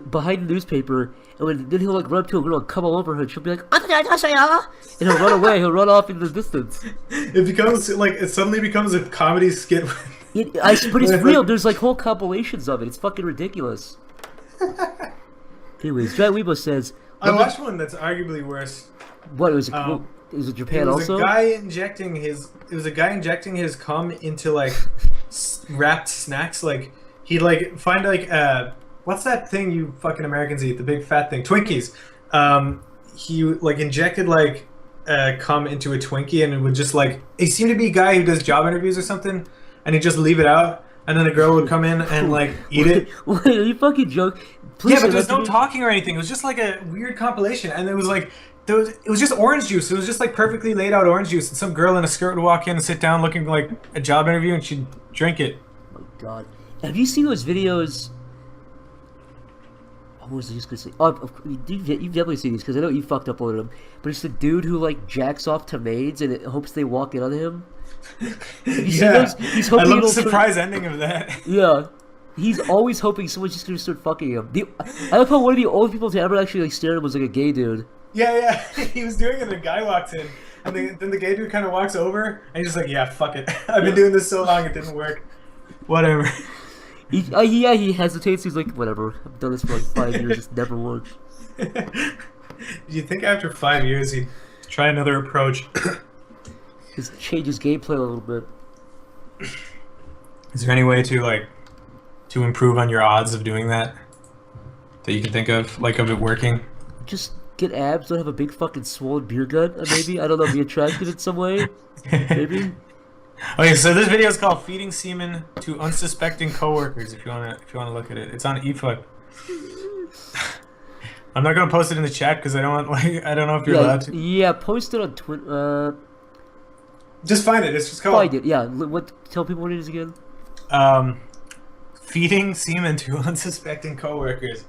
behind the newspaper, and then he'll like run up to a girl and come all over her, and she'll be like, and he'll run away. He'll run off into the distance. It becomes like it suddenly becomes a comedy skit. But it's real. There's like whole compilations of it. It's fucking ridiculous. Anyways, Giant Weibo says, I watched one that's arguably worse. what was it? Was it Japan It was also? a guy injecting his. It was a guy injecting his cum into like wrapped snacks. Like he'd like find like what's that thing you fucking Americans eat? The big fat thing, Twinkies. He like injected like cum into a Twinkie, and it would just like he seemed to be a guy who does job interviews or something, and he'd just leave it out, and then a girl would come in and like eat it. Wait, are you fucking joking? Please Yeah, but say there's that to no me. talking or anything. It was just like a weird compilation, and it was like it was just orange juice. It was just like perfectly laid out orange juice, and some girl in a skirt would walk in and sit down looking like a job interview, and she'd drink it. Oh my god. Have you seen those videos? What was I just gonna say? Oh, you've definitely seen these because I know you fucked up on them. But it's the dude who like jacks off to maids and it hopes they walk in on him. Have you seen those? He's I hoping love the it'll surprise ending of that. Yeah. He's always hoping someone's just gonna start fucking him. I love how one of the only people to ever actually like stare at him was like a gay dude. Yeah, he was doing it, and a guy walks in, and then the gay dude kind of walks over, and he's just like, "Yeah, fuck it. I've been doing this so long, it didn't work. Whatever." He hesitates. He's like, whatever. I've done this for like 5 years. It's never worked. Do you think after 5 years he'd try another approach? Just change his gameplay a little bit. Is there any way to improve on your odds of doing that you can think of, like of it working? Just get abs. Don't have a big fucking swollen beer gut. Maybe I don't know. Be attractive in some way. Maybe. Okay, so this video is called "Feeding Semen to Unsuspecting Coworkers." If you wanna look at it, it's on eFoot. I'm not gonna post it in the chat because I don't know if you're allowed to. Yeah, post it on Twitter. Just find it. It's just called. Find it. Yeah. Tell people what it is again. Feeding semen to unsuspecting coworkers.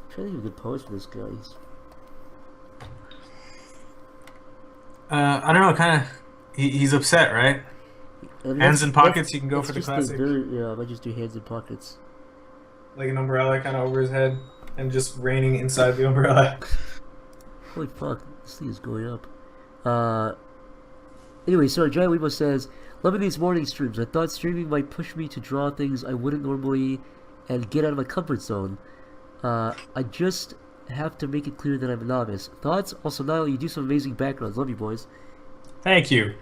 I'm trying to think of a good post for this guy. I don't know. Kind of. He's upset, right? Hands in pockets. You can go for the classic. Yeah, I might just do hands in pockets. Like an umbrella kind of over his head and just raining inside the umbrella. Holy fuck, this thing is going up. Anyway, sorry, Giant Weibo says, loving these morning streams. I thought streaming might push me to draw things I wouldn't normally and get out of my comfort zone. I just have to make it clear that I'm a novice. Thoughts? Also, Niall, you do some amazing backgrounds. Love you, boys. Thank you.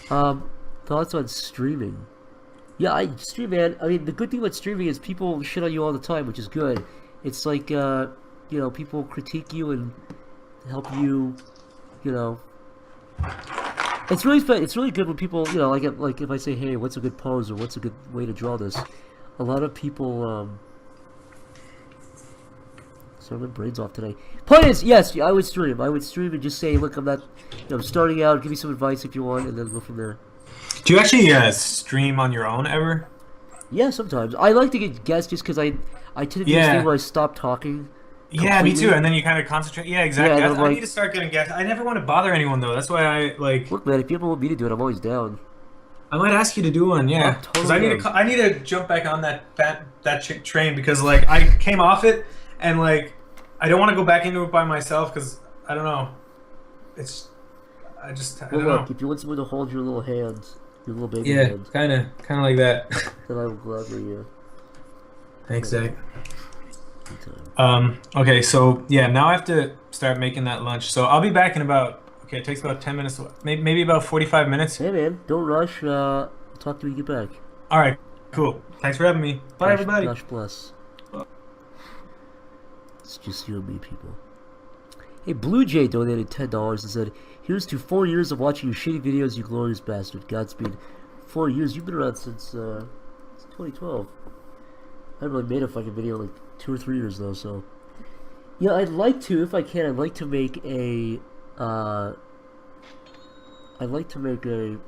Thoughts on streaming? Yeah, I stream, man. I mean, the good thing about streaming is people shit on you all the time, which is good. It's like, people critique you and help you, It's really fun. It's really good when people, like if I say, hey, what's a good pose or what's a good way to draw this? A lot of people, sorry, my brain's off today. Point is, yes, I would stream. I would stream and just say, look, I'm not, I'm starting out. Give me some advice if you want, and then go from there. Do you actually stream on your own ever? Yeah, sometimes. I like to get guests just because I tend to do this thing where I stop talking. Yeah, me too. And then you kind of concentrate. Yeah, exactly. Yeah, I need to start getting guests. I never want to bother anyone though. That's why I like. Look, man, if you ever want me to do it, I'm always down. I might ask you to do one. Yeah, because I need to jump back on that train because like I came off it and like I don't want to go back into it by myself because I don't know. I don't know. If you want someone to hold your little hands, your little baby hands. kind of like that. Then I will gladly. Thanks, Zach. Okay, so yeah, now I have to start making that lunch. So I'll be back in about. Okay, it takes about 10 minutes. Maybe about 45 minutes. Hey man, don't rush. Talk to me when you get back. All right, cool. Thanks for having me. Bye, everybody. Gosh bless. It's just you and me, people. Hey, Blue Jay donated $10 and said, "Here's to 4 years of watching your shitty videos, you glorious bastard. Godspeed." 4 years? You've been around since 2012. I haven't really made a fucking video in like 2 or 3 years though, so. Yeah, I'd like to, if I can, I'd like to make a I'd like to make an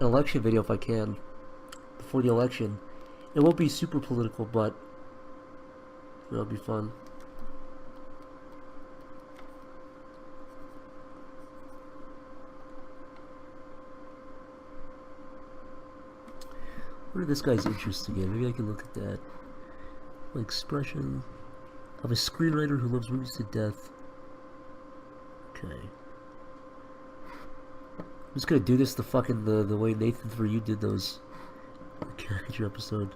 election video if I can before the election. It won't be super political, but it'll be fun. What are this guy's interests again? Maybe I can look at that. My expression. I'm a screenwriter who loves movies to death. Okay. I'm just gonna do this the way Nathan For You did those caricature episode.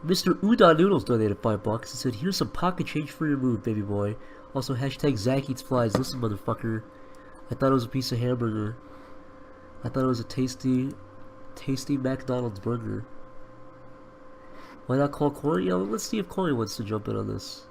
Mr. Udon Noodles donated $5 and said, "Here's some pocket change for your mood, baby boy." Also, hashtag Zach eats flies. Listen, motherfucker. I thought it was a piece of hamburger. I thought it was a tasty McDonald's burger. Why not call Corey? Yeah, let's see if Corey wants to jump in on this.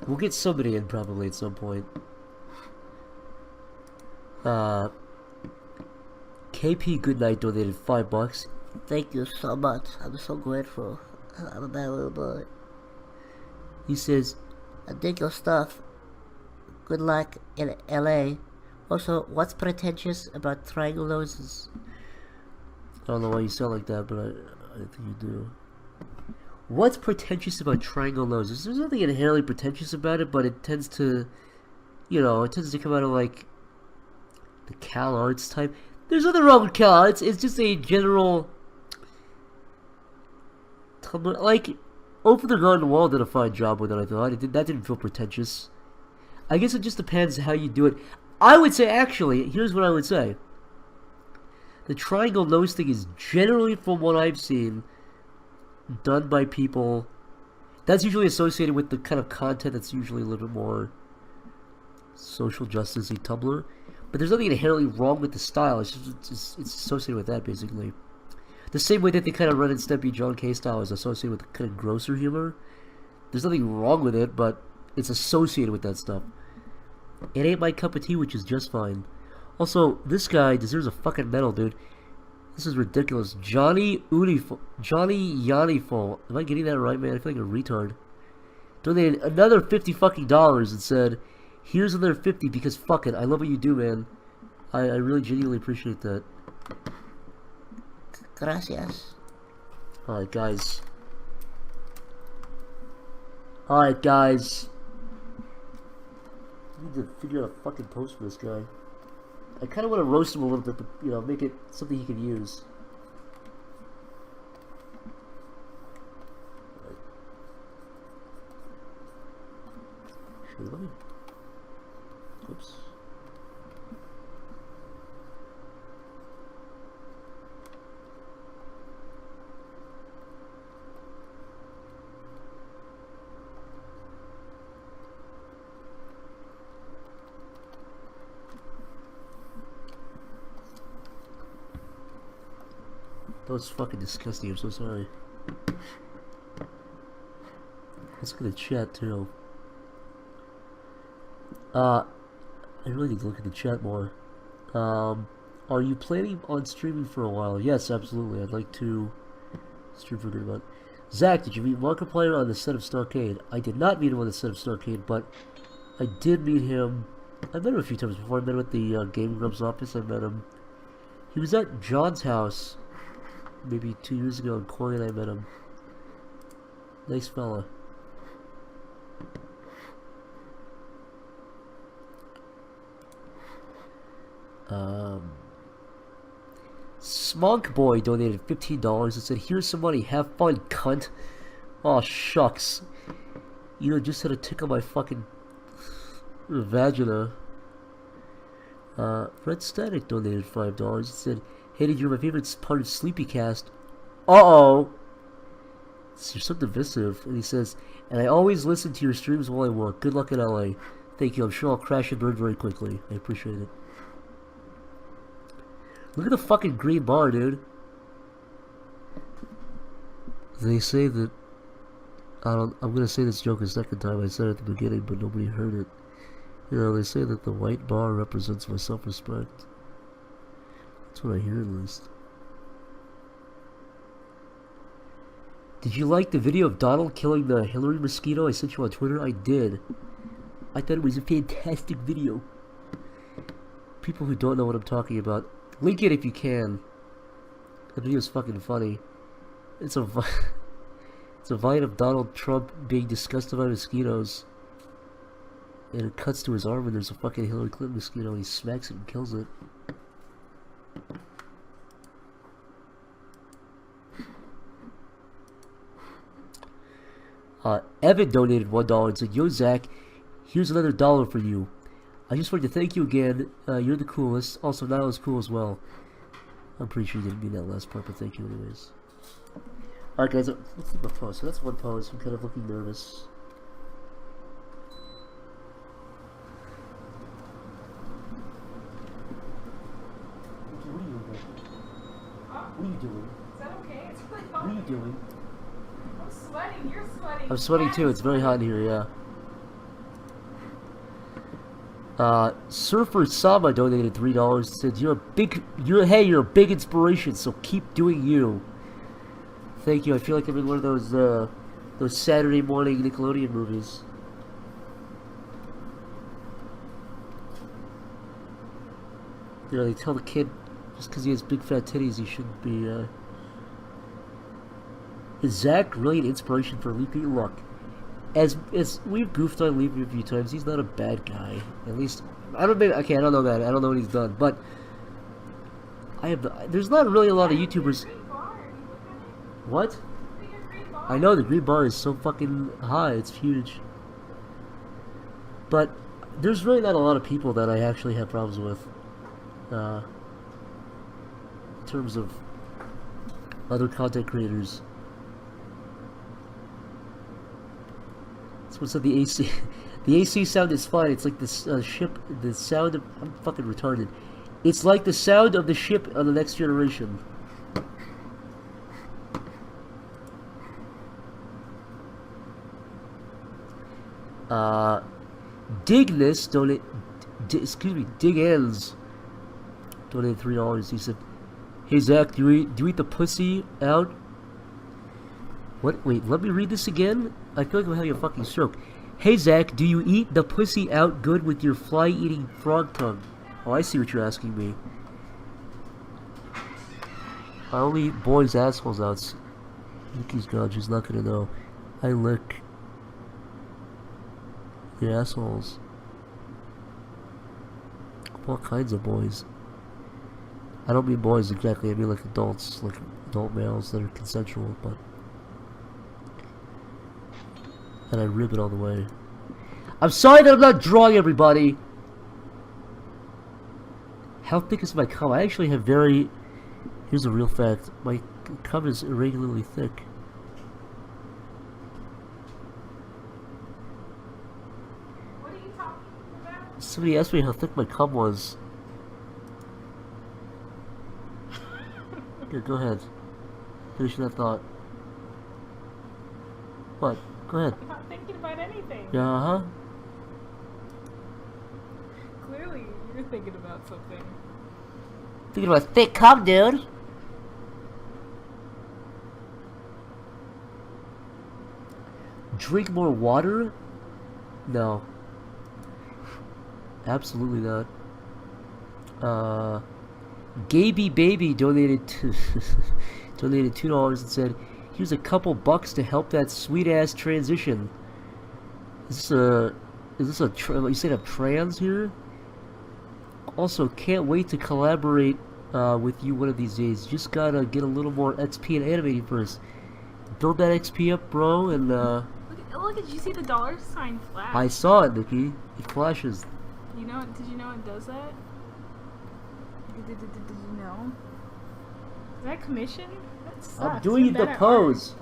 We'll get somebody in probably at some point. KP Goodnight donated $5. Thank you so much. I'm so grateful. I'm a bad little boy. He says, I dig your stuff. Good luck in LA. Also, what's pretentious about triangle noses? I don't know why you sound like that, but I think you do. What's pretentious about triangle noses? There's nothing inherently pretentious about it, but it tends to, you know, it tends to come out of like the Cal Arts type. There's nothing wrong with Cal Arts. It's just a general, like, Open the Garden Wall did a fine job with it. I thought that didn't feel pretentious. I guess it just depends how you do it. I would say, actually, here's what I would say. The triangle nose thing is generally, from what I've seen, done by people that's usually associated with the kind of content that's usually a little bit more social justice-y Tumblr. But there's nothing inherently wrong with the style. It's just it's associated with that, basically. The same way that the kind of Ren and Stimpy John K style is associated with kind of grosser humor. There's nothing wrong with it, but it's associated with that stuff. It ain't my cup of tea, which is just fine. Also, this guy deserves a fucking medal, dude. This is ridiculous. Johnny Yaniful. Am I getting that right, man? I feel like a retard. Donated another $50 and said, "Here's another 50 because fuck it. I love what you do, man." I really genuinely appreciate that. Gracias. Alright, guys. Alright, guys. I need to figure out a fucking post for this guy. I kind of want to roast him a little bit, but, you know, make it something he can use. Right. Actually, let me... Oops. That was fucking disgusting, I'm so sorry. Let's go to chat too. I really need to look at the chat more. Are you planning on streaming for a while? Yes, absolutely. I'd like to stream for a good amount. Zach, did you meet Markiplier on the set of Starcade? I did not meet him on the set of Starcade, but I did meet him. I met him a few times before. I met him at the Game Grumps office. I met him. He was at John's house maybe 2 years ago, and Corey and I met him. Nice fella. Smunk Boy donated $15 and said, "Here's some money, have fun, cunt." Aw, shucks. You know, just had a tick on my fucking vagina. Red Static donated $5 and said, "Hey, did you hear my favorite part of Sleepycast? Uh-oh. You're so divisive. And he says, and I always listen to your streams while I work. Good luck in LA. Thank you. I'm sure I'll crash and burn very quickly. I appreciate it. Look at the fucking green bar, dude. They say that... I'm gonna say this joke a second time. I said it at the beginning, but nobody heard it. You know, they say that the white bar represents my self-respect. That's what I hear, at least. Did you like the video of Donald killing the Hillary mosquito I sent you on Twitter? I did. I thought it was a fantastic video. People who don't know what I'm talking about, link it if you can. The video's fucking funny. It's a vine of Donald Trump being disgusted by mosquitoes. And it cuts to his arm and there's a fucking Hillary Clinton mosquito and he smacks it and kills it. Evan donated $1 and said, "Yo Zach, here's another $1 for you. I just wanted to thank you again. You're the coolest. Also, Niall is cool as well." I'm pretty sure you didn't mean that last part, but thank you anyways. Alright guys, let's leave a pose. So that's one pose. I'm kind of looking nervous. What are you doing? What are you doing? Is that okay? It's really What hot. are you doing? I'm sweating. You're sweating. I'm sweating Dad's too. It's very hot in here, yeah. Surfer Sama donated $3. Said, "You're a big inspiration. So keep doing you." Thank you. I feel like I'm in one of those Saturday morning Nickelodeon movies. You know, they tell the kid just because he has big fat titties, he shouldn't be. Is Zach really an inspiration for Leafy? Look, as we've goofed on Leafy a few times, he's not a bad guy. At least I don't know that. I don't know what he's done, but there's not really a lot of YouTubers. green bar. You look at it. What? Look at your green bar. I know the green bar is so fucking high, it's huge. But there's really not a lot of people that I actually have problems with. In terms of other content creators. What's up, the AC? The AC sound is fine. It's like this ship. The sound of... I'm fucking retarded. It's like the sound of the ship on the Next Generation. Digness donate. Dig Ends donated $3. He said, "Hey Zach, do you eat the pussy out?" What? Wait, let me read this again. I feel like I'm having a fucking stroke. "Hey Zach, do you eat the pussy out good with your fly-eating frog tongue?" Oh, I see what you're asking me. I only eat boys' assholes out. Nikki's gone, she's not gonna know. I lick the assholes. All kinds of boys. I don't mean boys exactly, I mean like adults, like adult males that are consensual, but... And I rib it all the way. I'm sorry that I'm not drawing, everybody! How thick is my cum? I actually have very... Here's a real fact. My cum is irregularly thick. What are you talking about? Somebody asked me how thick my cum was. Yeah, go ahead. Finish that thought. What? Go ahead. I'm not thinking about anything. Yeah, uh-huh. Clearly, you're thinking about something. Thinking about thick cum, dude. Drink more water? No. Absolutely not. Gaby Baby donated donated $2 and said, "Here's a couple bucks to help that sweet ass transition." Is this a you said I'm trans here? Also, can't wait to collaborate with you one of these days. Just gotta get a little more XP in animating first. Build that XP up, bro, and Look, did you see the $sign flash? I saw it, Nikki. It flashes. You know? Did you know it does that? Did you know? Is that commission? That sucks. I'm doing You're the bad at pose. art.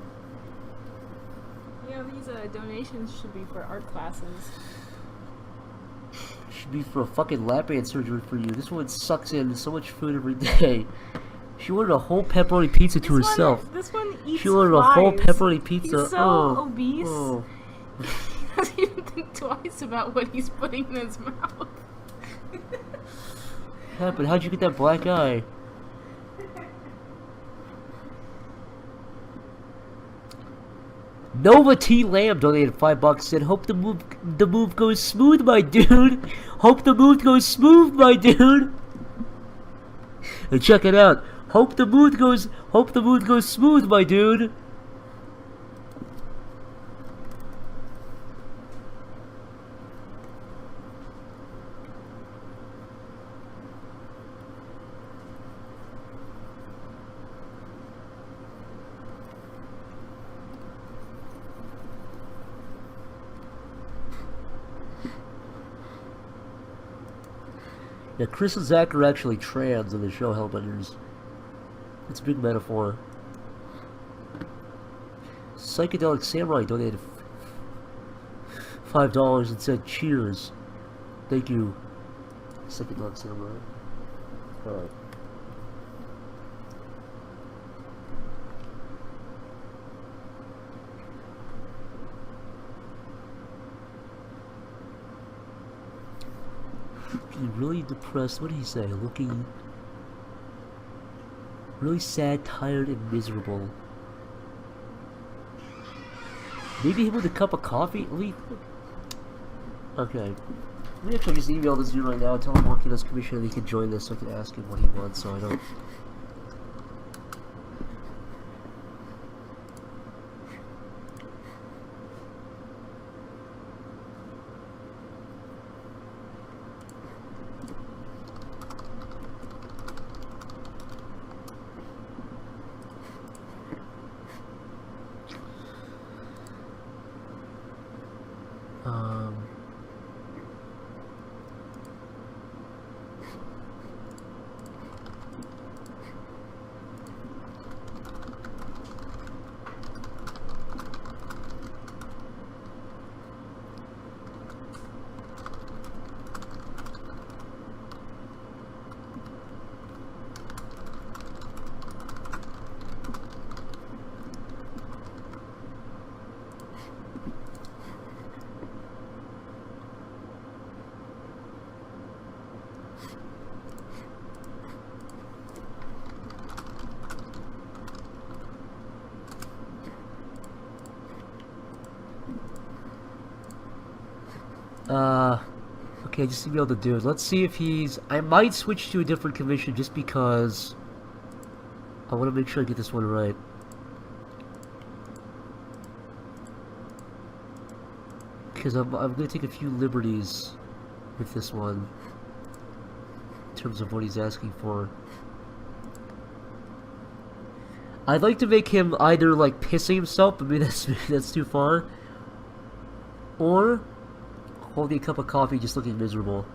You know, these donations should be for art classes. Should be for a fucking lap band surgery for you. This woman sucks in so much food every day. She ordered a whole pepperoni pizza to herself. This one eats She ordered a whole flies. pepperoni pizza. He's so obese. Oh. He doesn't even think twice about what he's putting in his mouth. What happened? How'd you get that black eye? Nova T Lamb donated $5. Said, "Hope the move goes smooth, my dude. Hope the move goes smooth, my dude." And check it out. Hope the mood goes smooth, my dude. Yeah, Chris and Zach are actually trans in the show Hellbenders. It's a big metaphor. Psychedelic Samurai donated $5 and said, "Cheers." Thank you, Psychedelic Samurai. Alright. Really depressed. What did he say? Looking really sad, tired, and miserable. Maybe him with a cup of coffee? Okay. Let me actually just email this dude right now and tell him I'm working as commission and he can join this so I can ask him what he wants so I don't... Okay, just email the dude. Let's see if he's... I might switch to a different commission just because I want to make sure I get this one right. Because I'm going to take a few liberties with this one in terms of what he's asking for. I'd like to make him either like pissing himself, but maybe that's too far, or holding a cup of coffee just looking miserable.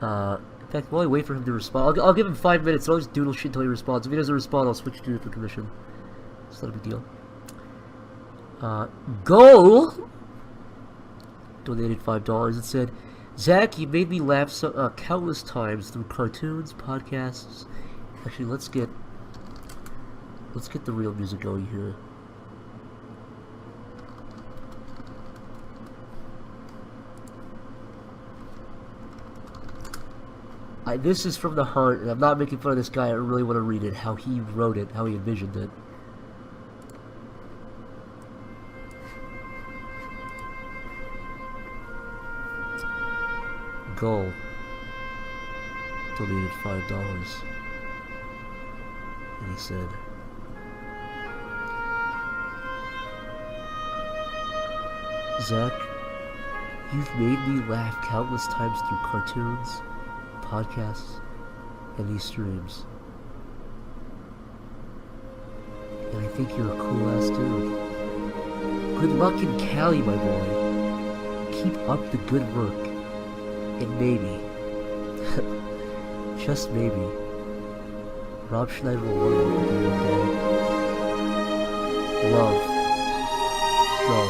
In fact, while I wait for him to respond, I'll give him 5 minutes, I'll just doodle shit until he responds. If he doesn't respond, I'll switch to a different commission. It's not a big deal. Goal donated $5 and said, "Zach, you made me laugh countless times through cartoons, podcasts." Actually, let's get the real music going here. This is from the heart, and I'm not making fun of this guy. I really want to read it, how he wrote it, how he envisioned it. Goal donated $5 and he said, "Zach, you've made me laugh countless times through cartoons, podcasts, and these streams. And I think you're a cool ass dude. Good luck in Cali, my boy. Keep up the good work. And maybe, just maybe, Rob Schneider will work with you one day. Love. Joe.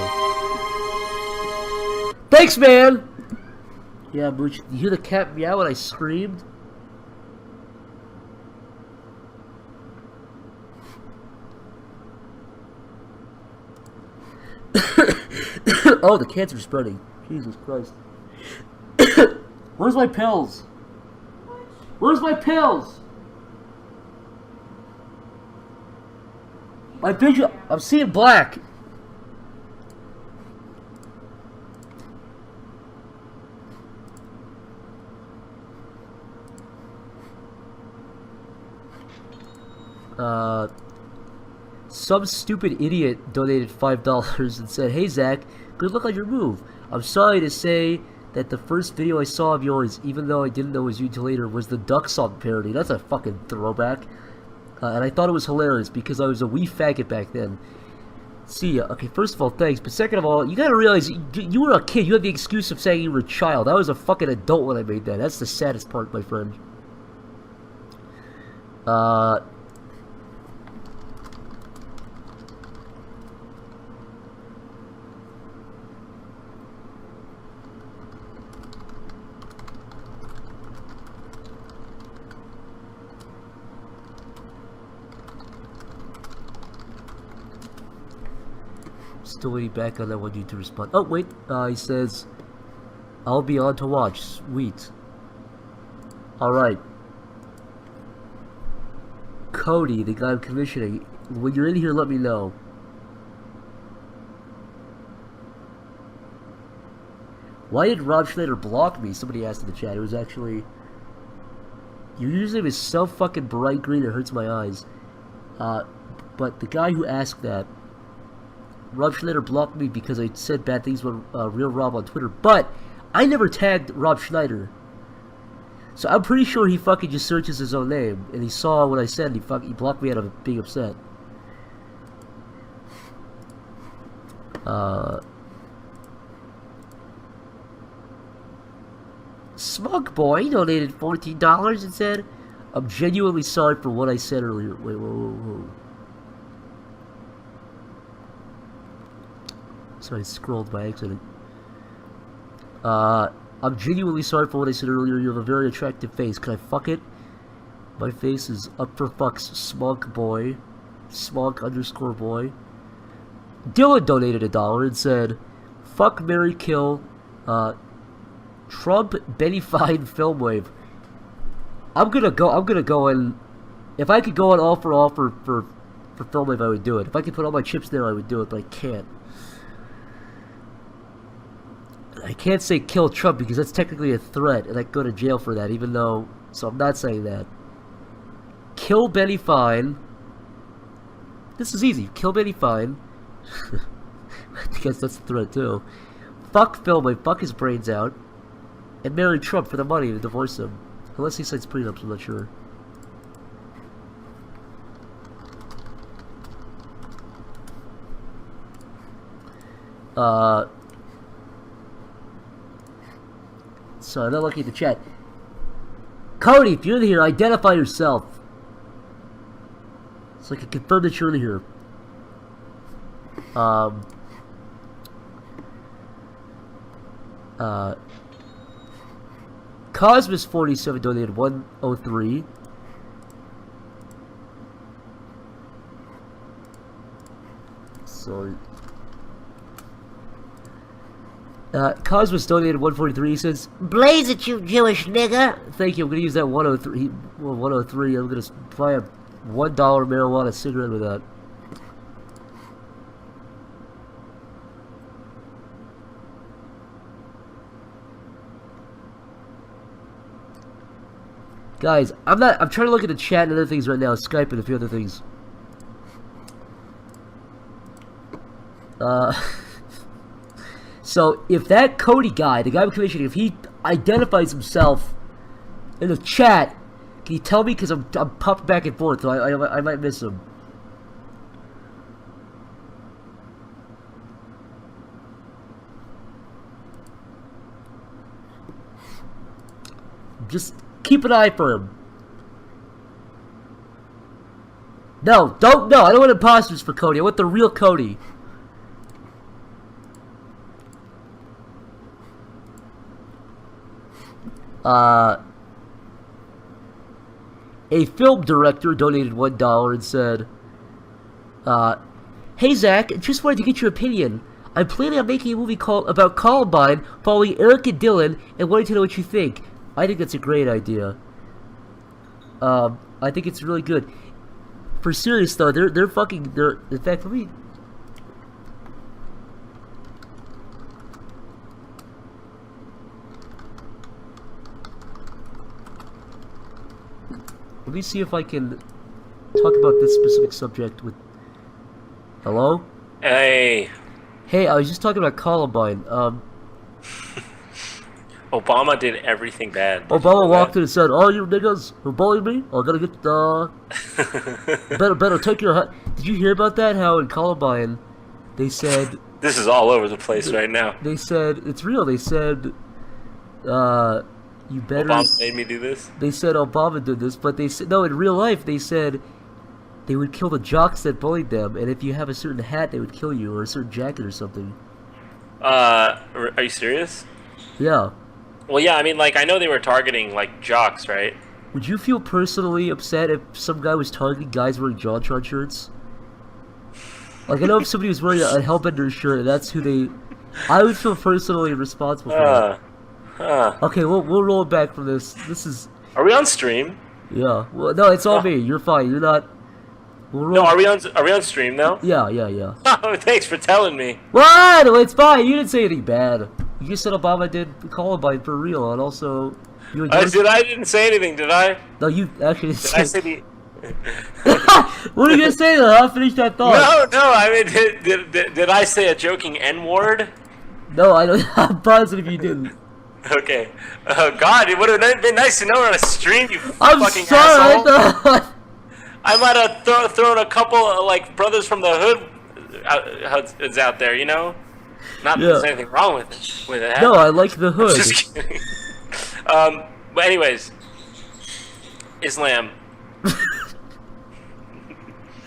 Thanks, man! Yeah, Mooch, you hear the cat meow when I screamed? Oh, the cancer's spreading. Jesus Christ. Where's my pills? Where's my pills? My vision. I'm seeing black. Some stupid idiot donated $5 and said, "Hey Zach, good luck on your move. I'm sorry to say that the first video I saw of yours, even though I didn't know it was you till later, was the Duck Song parody." That's a fucking throwback. And I thought it was hilarious because I was a wee faggot back then. See ya. Okay, first of all, thanks. But second of all, you gotta realize, you were a kid. You had the excuse of saying you were a child. I was a fucking adult when I made that. That's the saddest part, my friend. Still waiting back on that one dude to respond. Oh, wait. He says, "I'll be on to watch." Sweet. Alright. Cody, the guy I'm commissioning. When you're in here, let me know. Why did Rob Schneider block me? Somebody asked in the chat. It was actually... Your username is so fucking bright green it hurts my eyes. But the guy who asked that, Rob Schneider blocked me because I said bad things about Real Rob on Twitter, but I never tagged Rob Schneider. So I'm pretty sure he fucking just searches his own name, and he saw what I said, and he blocked me out of being upset. Smug Boy donated $14 and said, "I'm genuinely sorry for what I said earlier." Wait, whoa. Sorry, I scrolled by accident. I'm genuinely sorry for what I said earlier. You have a very attractive face. Can I fuck it? My face is up for fucks. Smug Boy. Smug _ boy. Dylan donated $1 and said, "Fuck, marry, kill, Trump, Benny Fine, Film Wave." I'm gonna go in. If I could go on all for Film Wave, I would do it. If I could put all my chips there, I would do it, but I can't. I can't say kill Trump because that's technically a threat, and I go to jail for that, even though... So I'm not saying that. Kill Benny Fine. This is easy. Kill Benny Fine. I guess that's a threat, too. Fuck Philway, fuck his brains out. And marry Trump for the money and divorce him. Unless he signs prenups, I'm not sure. So I'm not looking at the chat. Cody, if you're in here, identify yourself. So I can confirm that you're in here. Cosmos47 donated $103. So Cosmos donated $143. He says, "Blaze it, you Jewish nigger!" "Thank you. I'm gonna use that 103. Well, 103. I'm gonna buy a $1 marijuana cigarette with that." Guys, I'm trying to look at the chat and other things right now, Skype and a few other things. So if that Cody guy, the guy I'm commissioning, if he identifies himself in the chat, can you tell me? Because I'm popping back and forth, so I might miss him. Just keep an eye for him. No, don't. No, I don't want imposters for Cody. I want the real Cody. A film director donated $1 and said, "Hey Zach, just wanted to get your opinion. I'm planning on making a movie about Columbine, following Eric and Dylan, and wanted to know what you think. I think that's a great idea. I think it's really good. For serious though, they're in fact, let me." Let me see if I can talk about this specific subject with... Hello? Hey. Hey, I was just talking about Columbine. Obama did everything bad. Obama walked in and said, "Oh, you niggas who bullied me, I'm gonna get, better take your... Did you hear about that? How in Columbine, they said... This is all over the place right now. They said, it's real, they said, you better... Obama made me do this? They said Obama did this, but they said, no, in real life, they said they would kill the jocks that bullied them, and if you have a certain hat, they would kill you, or a certain jacket or something. Are you serious? Yeah. Well, yeah, I mean, like, I know they were targeting, like, jocks, right? Would you feel personally upset if some guy was targeting guys wearing Jontron shirts? Like, I know if somebody was wearing a Hellbender shirt, and that's who they... I would feel personally responsible for that. Okay, we'll roll it back from this. This is... Are we on stream? Yeah. Well, no, it's all me. You're fine. You're not... No, are we on stream now? Yeah. Oh, thanks for telling me. What? Well, it's fine. You didn't say anything bad. You just said Obama did Columbine for real, and also... I didn't say anything, did I? No, you actually did I say the... What are you gonna say though? I'll finish that thought. No, I mean, did I say a joking N-word? No, I don't. I'm positive you didn't. Okay. Oh God, it would have been nice to know on a stream, you I'm fucking sorry, asshole. I might have thrown a couple of, like, brothers from the hood out there, you know? Not that there's anything wrong with it. No, I like the hood. Just kidding. But anyways, Islam.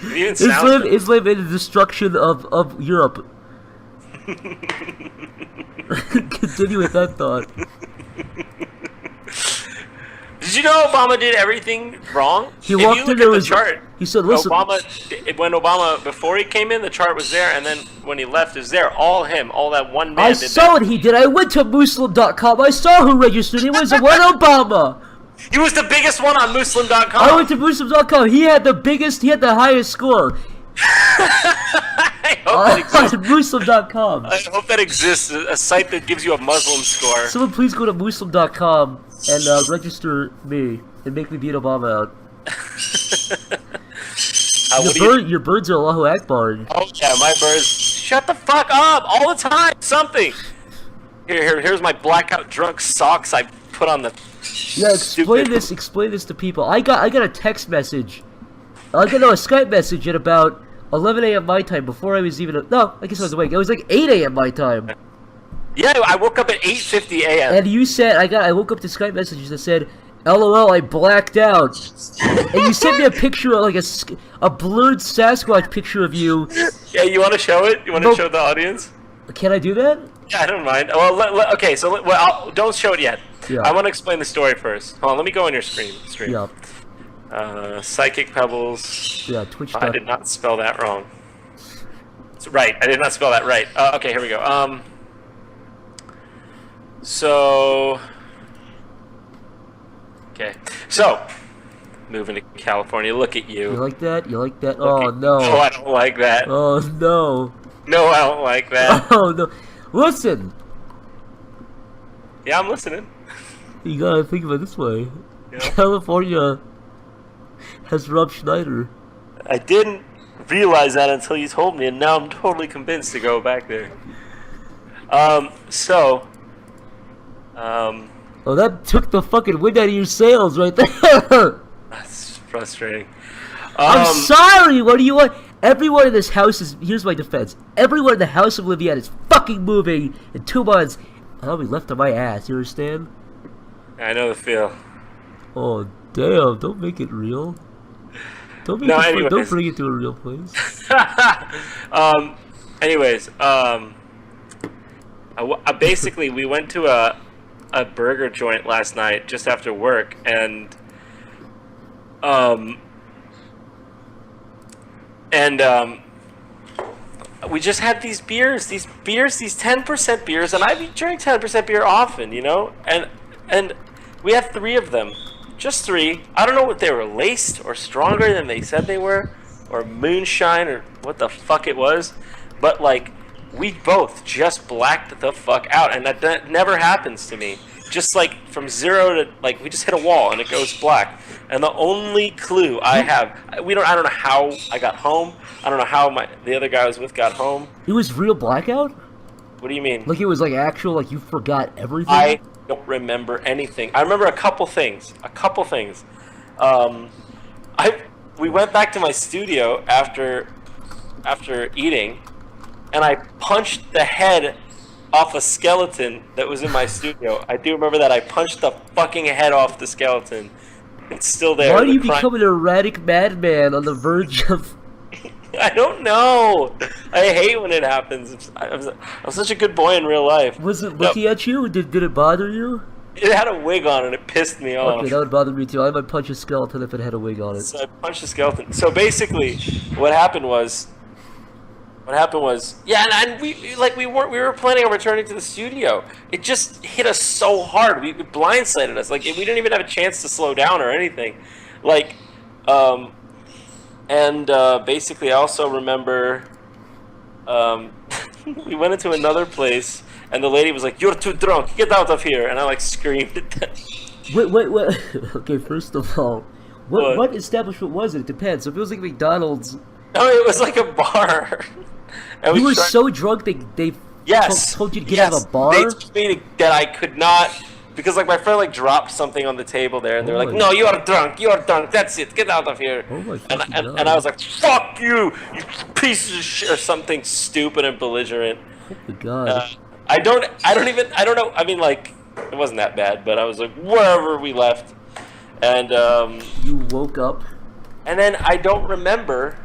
Islam in the destruction of Europe. Continue with that thought. Did you know Obama did everything wrong? He walked in, there was the chart. He said, "Listen." When Obama, before he came in, the chart was there, and then when he left, it was there. All him, all that one man. I saw what he did. I went to Muslim.com. I saw who registered. It was one Obama. He was the biggest one on Muslim.com. I went to Muslim.com. He had the biggest. He had the highest score. I hope that exists. On Muslim.com. I hope that exists. A site that gives you a Muslim score. Someone please go to Muslim.com and register me and make me beat Obama out. Your birds are Allahu Akbar. Oh yeah, my birds. Shut the fuck up all the time. Something. Here's my blackout drunk socks I put on the. Yeah, explain this to people. I got a text message. I got a Skype message at about 11 a.m. my time before I was even... No, I guess I was awake. It was like 8 a.m. my time. Yeah, I woke up at 8:50 a.m. And you said, I woke up to Skype messages that said, "LOL, I blacked out." And you sent me a picture of like a blurred Sasquatch picture of you. Yeah, you want to show it? You want to show the audience? Can I do that? Yeah, I don't mind. Well, okay, so don't show it yet. Yeah. I want to explain the story first. Hold on, let me go on your stream. Yeah. Psychicpebbles. Yeah, Twitch. I did not spell that wrong. It's right, I did not spell that right. Okay, here we go. Okay, so moving to California. Look at you. You like that? You like that? Oh no. Oh, I don't like that. Oh no. No, I don't like that. Oh no. Listen. Yeah, I'm listening. You gotta think of it this way. Yeah. California has Rob Schneider. I didn't realize that until you told me, and now I'm totally convinced to go back there. Oh, that took the fucking wind out of your sails right there. That's frustrating. I'm sorry. What do you want? Everyone in this house is... Here's my defense. Everyone in the house of Olivia is fucking moving in 2 months. I'll be left on my ass. You understand? I know the feel. Oh damn! Don't make it real. Don't make No, it, don't anyways. bring it to a real place. Anyways, basically we went to a burger joint last night just after work, and we just had these 10% beers, and I drink 10% beer often, you know, and we had 3 of them, just 3. I don't know what they were, laced or stronger than they said they were, or moonshine or what the fuck it was, but like we both just blacked the fuck out, and that never happens to me. Just like from 0 to like we just hit a wall and it goes black. And the only clue I have, I don't know how I got home. I don't know how the other guy I was with got home. It was real blackout? What do you mean? Like it was like actual, like you forgot everything? I don't remember anything. I remember a couple things. We went back to my studio after eating, and I punched the head off a skeleton that was in my studio. I do remember that. I punched the fucking head off the skeleton. It's still there. Why do you become an erratic madman on the verge of... I don't know. I hate when it happens. I'm such a good boy in real life. Was it looking at you? Did it bother you? It had a wig on and it pissed me off. Okay, that would bother me too. I might punch a skeleton if it had a wig on it. So I punched the skeleton. So basically, what happened was, yeah, and we were planning on returning to the studio. It just hit us so hard. It blindsided us. Like we didn't even have a chance to slow down or anything. Like, basically, I also remember, we went into another place, and the lady was like, "You're too drunk. Get out of here!" And I like screamed at them. Wait. Okay, first of all, what establishment was it? It depends. So if it was like McDonald's... No, it was like a bar. And You were so drunk they told you to get out of a bar? They told me that I could not, because like my friend like dropped something on the table there, and they were like, "No, you are drunk. That's it. Get out of here." Oh my and I was like, "Fuck you, you piece of shit," or something stupid and belligerent. Oh my god. I don't know. I mean, like, it wasn't that bad, but I was like, wherever we left, and You woke up? and then I don't remember.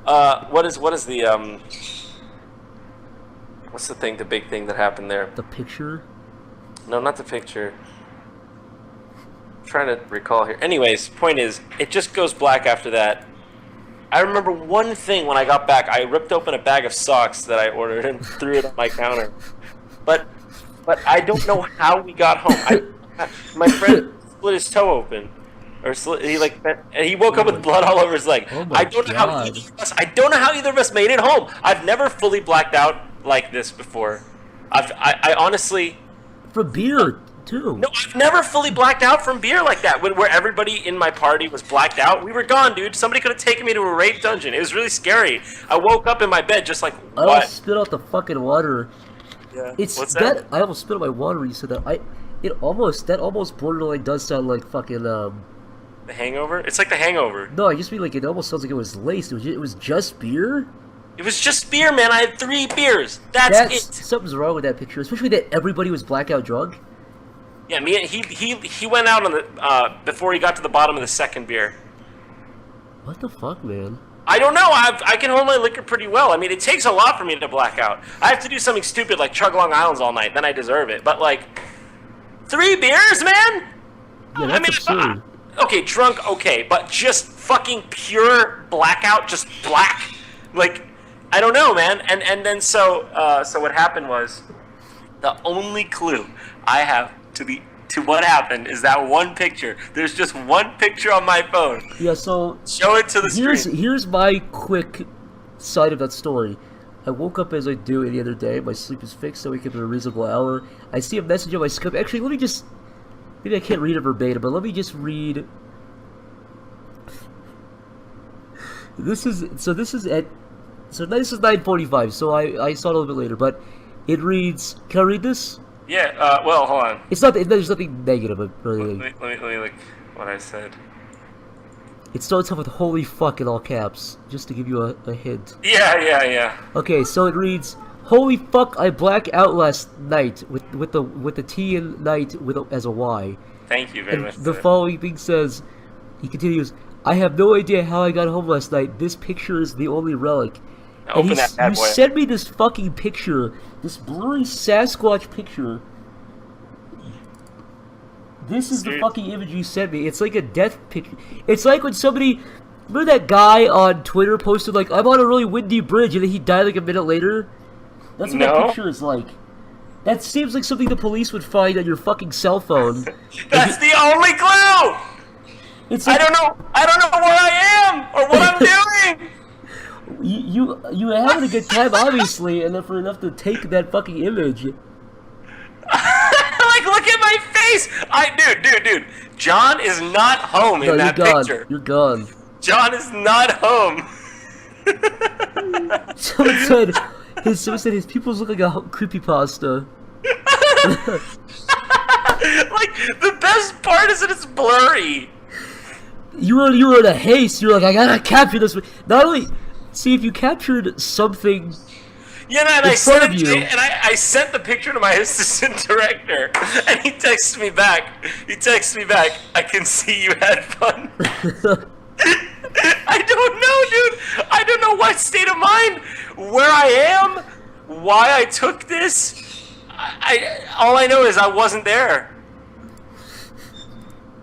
What is the what's the thing, the big thing that happened there? The picture? No, not the picture. I'm trying to recall here. Anyways, point is, it just goes black after that. I remember one thing when I got back. I ripped open a bag of socks that I ordered and threw it on my counter. But I don't know how we got home. My friend split his toe open. And he woke up with blood all over his leg. Oh my I don't know how God. either of us made it home. I've never fully blacked out like this before. I honestly, From beer, too. no, I've never fully blacked out from beer like that. Where everybody in my party was blacked out, we were gone, dude. Somebody could have taken me to a rape dungeon. It was really scary. I woke up in my bed just like, I what? almost spit out the fucking water. Yeah. It's What's that? I almost spit out my water. You said that. That almost borderline does sound like fucking The Hangover? It's like The Hangover. No, I just mean like it almost sounds like it was laced. It was just beer. It was just beer, man. I had 3 beers. That's it. Something's wrong with that picture, especially that everybody was blackout drunk. Yeah, he went out on the before he got to the bottom of the second beer. What the fuck, man? I don't know. I can hold my liquor pretty well. I mean, it takes a lot for me to black out. I have to do something stupid like chug Long Islands all night, then I deserve it. But like, 3 beers, man? Yeah, that's absurd. Okay, drunk, okay, but just fucking pure blackout, just black. Like, I don't know, man. And then so what happened was, the only clue I have to what happened is that one picture. There's just one picture on my phone. Yeah, so Show it to the screen. Here's my quick side of that story. I woke up as I do any other day. My sleep is fixed. I wake up at a reasonable hour. I see a message on my Skype. Actually, let me just... Maybe I can't read it verbatim, but let me just read... This is 9:45, so I saw it a little bit later, but it reads... Can I read this? Yeah, well, hold on. It's not... There's nothing negative or anything. Let me look what I said. It starts off with "holy fuck" in all caps, just to give you a hint. Yeah. Okay, so it reads, Holy fuck! I blacked out last night with the T in night as a Y. Thank you very And much. the sir. following thing says, he continues, I have no idea how I got home last night. This picture is the only relic. Now And open that bad you boy. sent me this fucking picture, this blurry Sasquatch picture. This is the Dude. fucking image you sent me. It's like a death picture. It's like when somebody, remember that guy on Twitter posted like, I'm on a really windy bridge, and then he died like a minute later? That's what that No. picture is like. That seems like something the police would find on your fucking cell phone. That's the only clue. It's I like, don't know where I am or what I'm doing. you were having a good time, obviously, and then for enough to take that fucking image. Like, look at my face. Dude. John is not home No, in that you're gone. picture. You're gone. John is not home. Someone said his pupils look like a creepypasta. Like, the best part is that it's blurry. You were in a haste. You're like, I gotta capture this. Not only, see if you captured something. Yeah, and In I front sent of it to you. and I sent the picture to my assistant director, and he texted me back. I can see you had fun. I don't know, dude. I don't know what state of mind, where I am, why I took this. All I know is I wasn't there.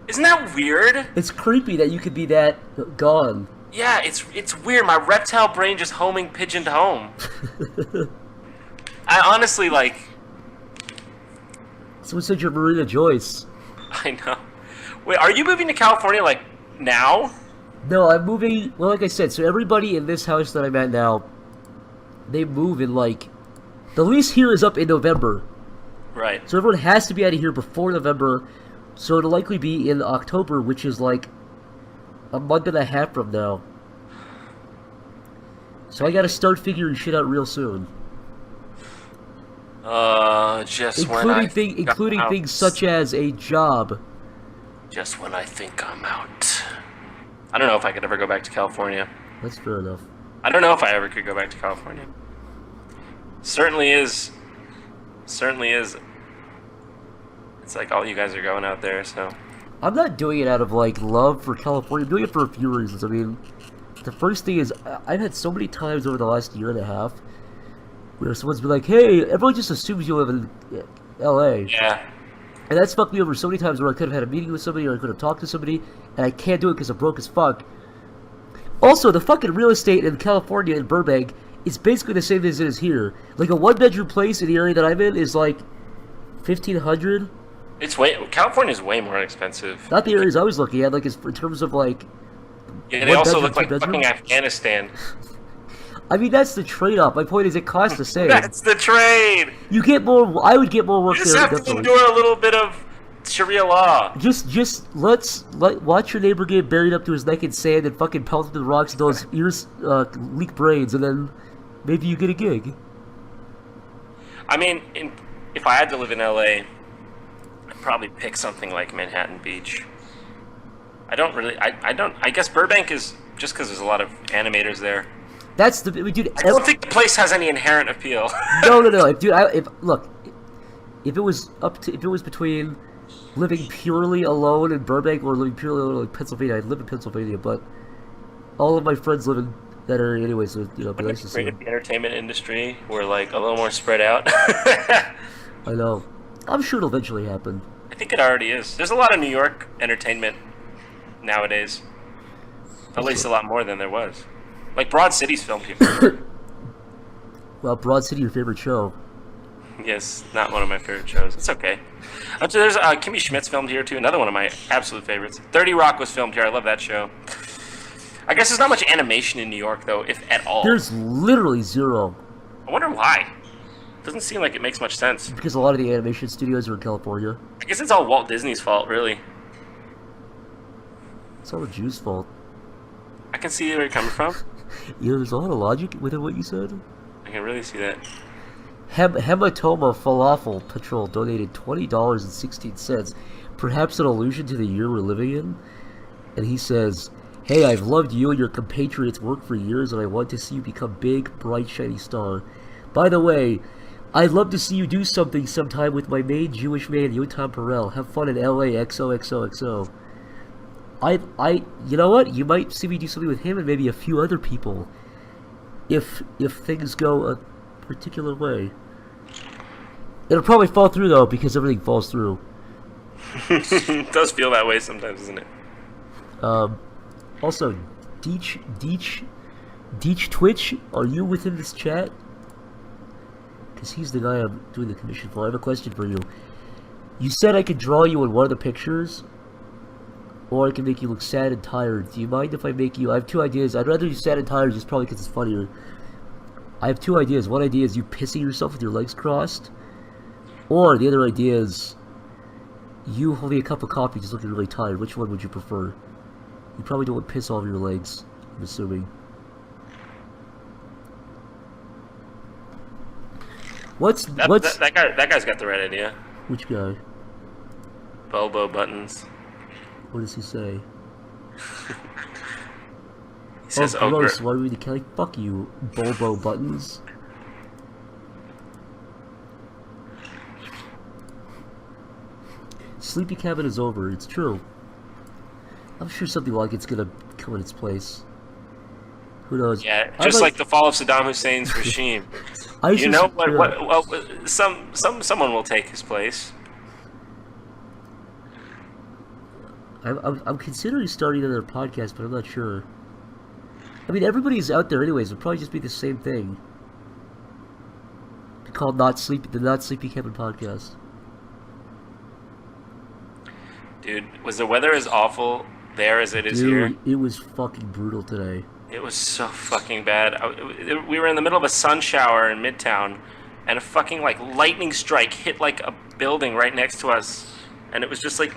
Isn't that weird? It's creepy that you could be that gone. Yeah, it's weird. My reptile brain just homing pigeoned home. I honestly like. Someone said you're Marina Joyce. I know. Wait, are you moving to California like now? No, I'm moving. Well, like I said, so everybody in this house that I'm at now, they move in like. The lease here is up in November. Right. So everyone has to be out of here before November. So it'll likely be in October, which is like a month and a half from now. So I gotta start figuring shit out real soon. Just when I think Including I'm things out. such as a job. Just when I think I'm out. I don't know if I could ever go back to California. That's fair enough. I don't know if I ever could go back to California. Certainly is. It's like all you guys are going out there, so. I'm not doing it out of like love for California. I'm doing it for a few reasons. I mean, the first thing is I've had so many times over the last year and a half where someone's been like, "Hey, everyone just assumes you live in L.A." Yeah. And that's fucked me over so many times where I could have had a meeting with somebody or I could have talked to somebody, and I can't do it because I'm broke as fuck. Also, the fucking real estate in California in Burbank is basically the same as it is here. Like a one-bedroom place in the area that I'm in is like $1,500. California's way more expensive. Not the areas I was looking at, like in terms of like. Yeah, they one also bedroom, look like two bedroom? fucking Afghanistan. I mean, that's the trade-off. My point is, it costs the same. That's the trade. You get more. I would get more work You just there. have to Definitely. endure a little bit of Sharia law. Just watch your neighbor get buried up to his neck in sand and fucking pelt into the rocks until his ears leak brains, and then maybe you get a gig. I mean, if I had to live in LA, I'd probably pick something like Manhattan Beach. I guess Burbank is just because there's a lot of animators there. That's the dude. I don't think the place has any inherent appeal. No. Dude, if it was between living purely alone in Burbank or living purely alone in Pennsylvania, I'd live in Pennsylvania. But all of my friends live in that area anyway, so it'd be nice to see Great if them. the entertainment industry were like a little more spread out. I know. I'm sure it'll eventually happen. I think it already is. There's a lot of New York entertainment nowadays. At least a lot more than there was. Like Broad City's filmed here. Well, Broad City, your favorite show. Yes, not one of my favorite shows. It's okay. There's Kimmy Schmidt's filmed here too. Another one of my absolute favorites. 30 Rock was filmed here. I love that show. I guess there's not much animation in New York though, if at all. There's literally zero. I wonder why. Doesn't seem like it makes much sense. Because a lot of the animation studios are in California. I guess it's all Walt Disney's fault, really. It's all the Jews' fault. I can see where you're coming from. You know, there's a lot of logic within what you said. I can really see that. Hematoma Falafel Patrol donated $20.16, perhaps an allusion to the year we're living in. And he says, "Hey, I've loved you and your compatriots' work for years, and I want to see you become big, bright, shiny star. By the way, I'd love to see you do something sometime with my main Jewish man, Yotam Perel. Have fun in LA, XOXOXO. You know what? You might see me do something with him and maybe a few other people. If things go a particular way. It'll probably fall through, though, because everything falls through. It does feel that way sometimes, doesn't it? Also, Deech Twitch, are you within this chat? Because he's the guy I'm doing the commission for. I have a question for you. You said I could draw you in one of the pictures, or I can make you look sad and tired. Do you mind if I make you... I have two ideas. I'd rather you sad and tired just probably because it's funnier. I have two ideas. One idea is you pissing yourself with your legs crossed. Or the other idea is you holding a cup of coffee just looking really tired. Which one would you prefer? You probably don't want piss all over your legs, I'm assuming. That guy's got the right idea. Which guy? Bobo buttons. What does he say? He says, oh, gross. Why do we read the Kelly? Fuck you, Bobo buttons. Sleepy Cabin is over. It's true. I'm sure something like it's gonna come in its place. Who knows? Yeah, just like the fall of Saddam Hussein's regime. You know what? Well, someone will take his place. I'm considering starting another podcast, but I'm not sure. I mean, everybody's out there anyways. It'll probably just be the same thing. It's called the Not Sleepy Cabin podcast. Dude, was the weather as awful there as it is here? It was fucking brutal today. It was so fucking bad. We were in the middle of a sun shower in Midtown, and a fucking like lightning strike hit like a building right next to us, and it was just like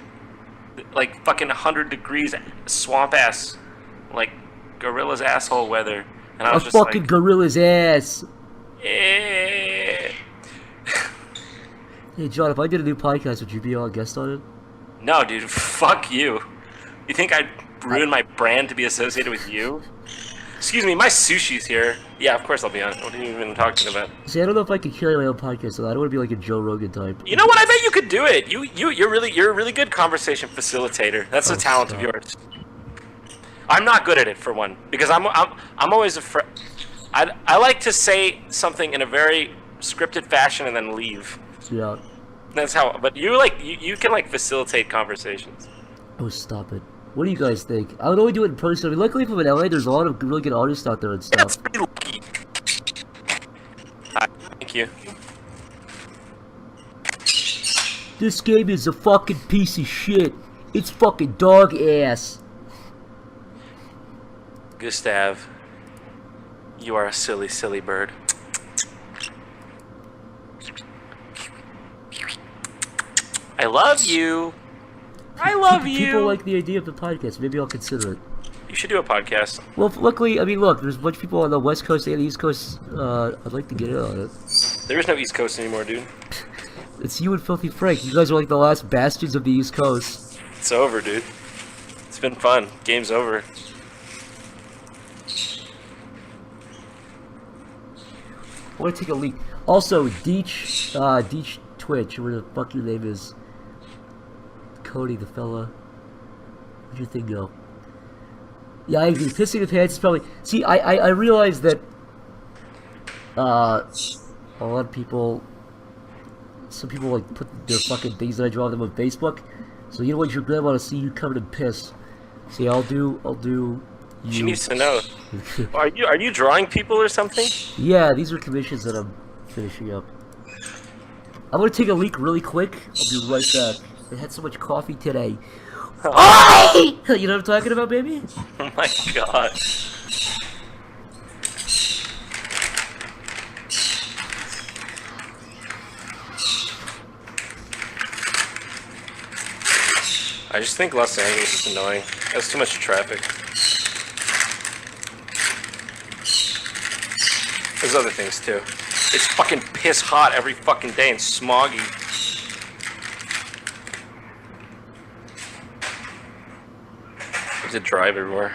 fucking 100 degrees swamp ass, like gorilla's asshole weather. And I was just fucking gorilla's ass. Eh. Hey John, if I did a new podcast, would you be a guest on it? No, dude, fuck you. You think I'd ruin my brand to be associated with you? Excuse me, my sushi's here. Yeah, of course I'll be on. What are you even talking about? See, I don't know if I could carry my own podcast, so I don't want to be like a Joe Rogan type. You know what? I bet you could do it. You're a really good conversation facilitator. That's a talent of yours. I'm not good at it, for one, because I'm always afraid. I like to say something in a very scripted fashion and then leave. Yeah. That's how. But you can like facilitate conversations. Oh, stop it. What do you guys think? I would only do it in person. I mean, luckily if I'm in LA, there's a lot of really good artists out there and stuff. That's pretty lucky. Hi, thank you. This game is a fucking piece of shit. It's fucking dog ass. Gustav, you are a silly, silly bird. I love you. I love you. People like the idea of the podcast. Maybe I'll consider it. You should do a podcast. Well, luckily, I mean, look, there's a bunch of people on the West Coast and the East Coast. I'd like to get in on it. There is no East Coast anymore, dude. It's you and Filthy Frank. You guys are like the last bastards of the East Coast. It's over, dude. It's been fun. Game's over. I want to take a leak. Also, Deech Twitch, where the fuck your name is. Cody, the fella. Where'd your thing go? Yeah, I agree. Pissing the pants is probably... See, I realize that a lot of people... Some people like put their fucking things that I draw them on Facebook. So you know what? Your grandma want to see you covered in piss. See, I'll do you. She needs to know. Are you drawing people or something? Yeah, these are commissions that I'm finishing up. I'm gonna take a leak really quick. I'll be right back. I had so much coffee today. Oh. You know what I'm talking about, baby? Oh my god. I just think Los Angeles is annoying. There's too much traffic. There's other things too. It's fucking piss hot every fucking day and smoggy. There's a drive everywhere.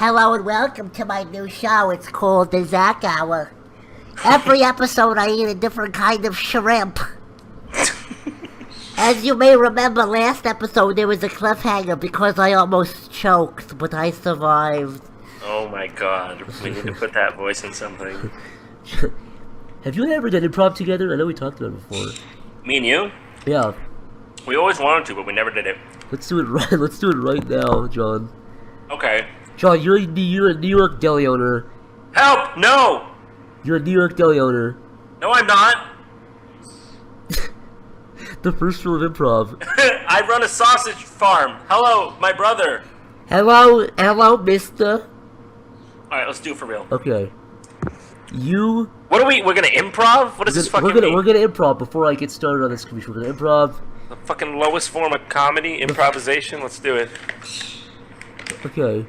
Hello and welcome to my new show. It's called The Zach Hour. Every episode I eat a different kind of shrimp. As you may remember, last episode there was a cliffhanger because I almost choked, but I survived. Oh my god, we need to put that voice in something. Have you ever done improv together? I know we talked about it before. Me and you? Yeah. We always wanted to, but we never did it. Let's do it right. Let's do it right now, John. Okay. John, you're a New York deli owner. Help! No! You're a New York deli owner. No, I'm not. The first rule of improv. I run a sausage farm. Hello, my brother. Hello, mister. Alright, let's do it for real. Okay. What are we? We're gonna improv? What does this fucking mean? We're gonna improv before I get started on this commission. We're gonna improv. The fucking lowest form of comedy, improvisation. Let's do it. Okay.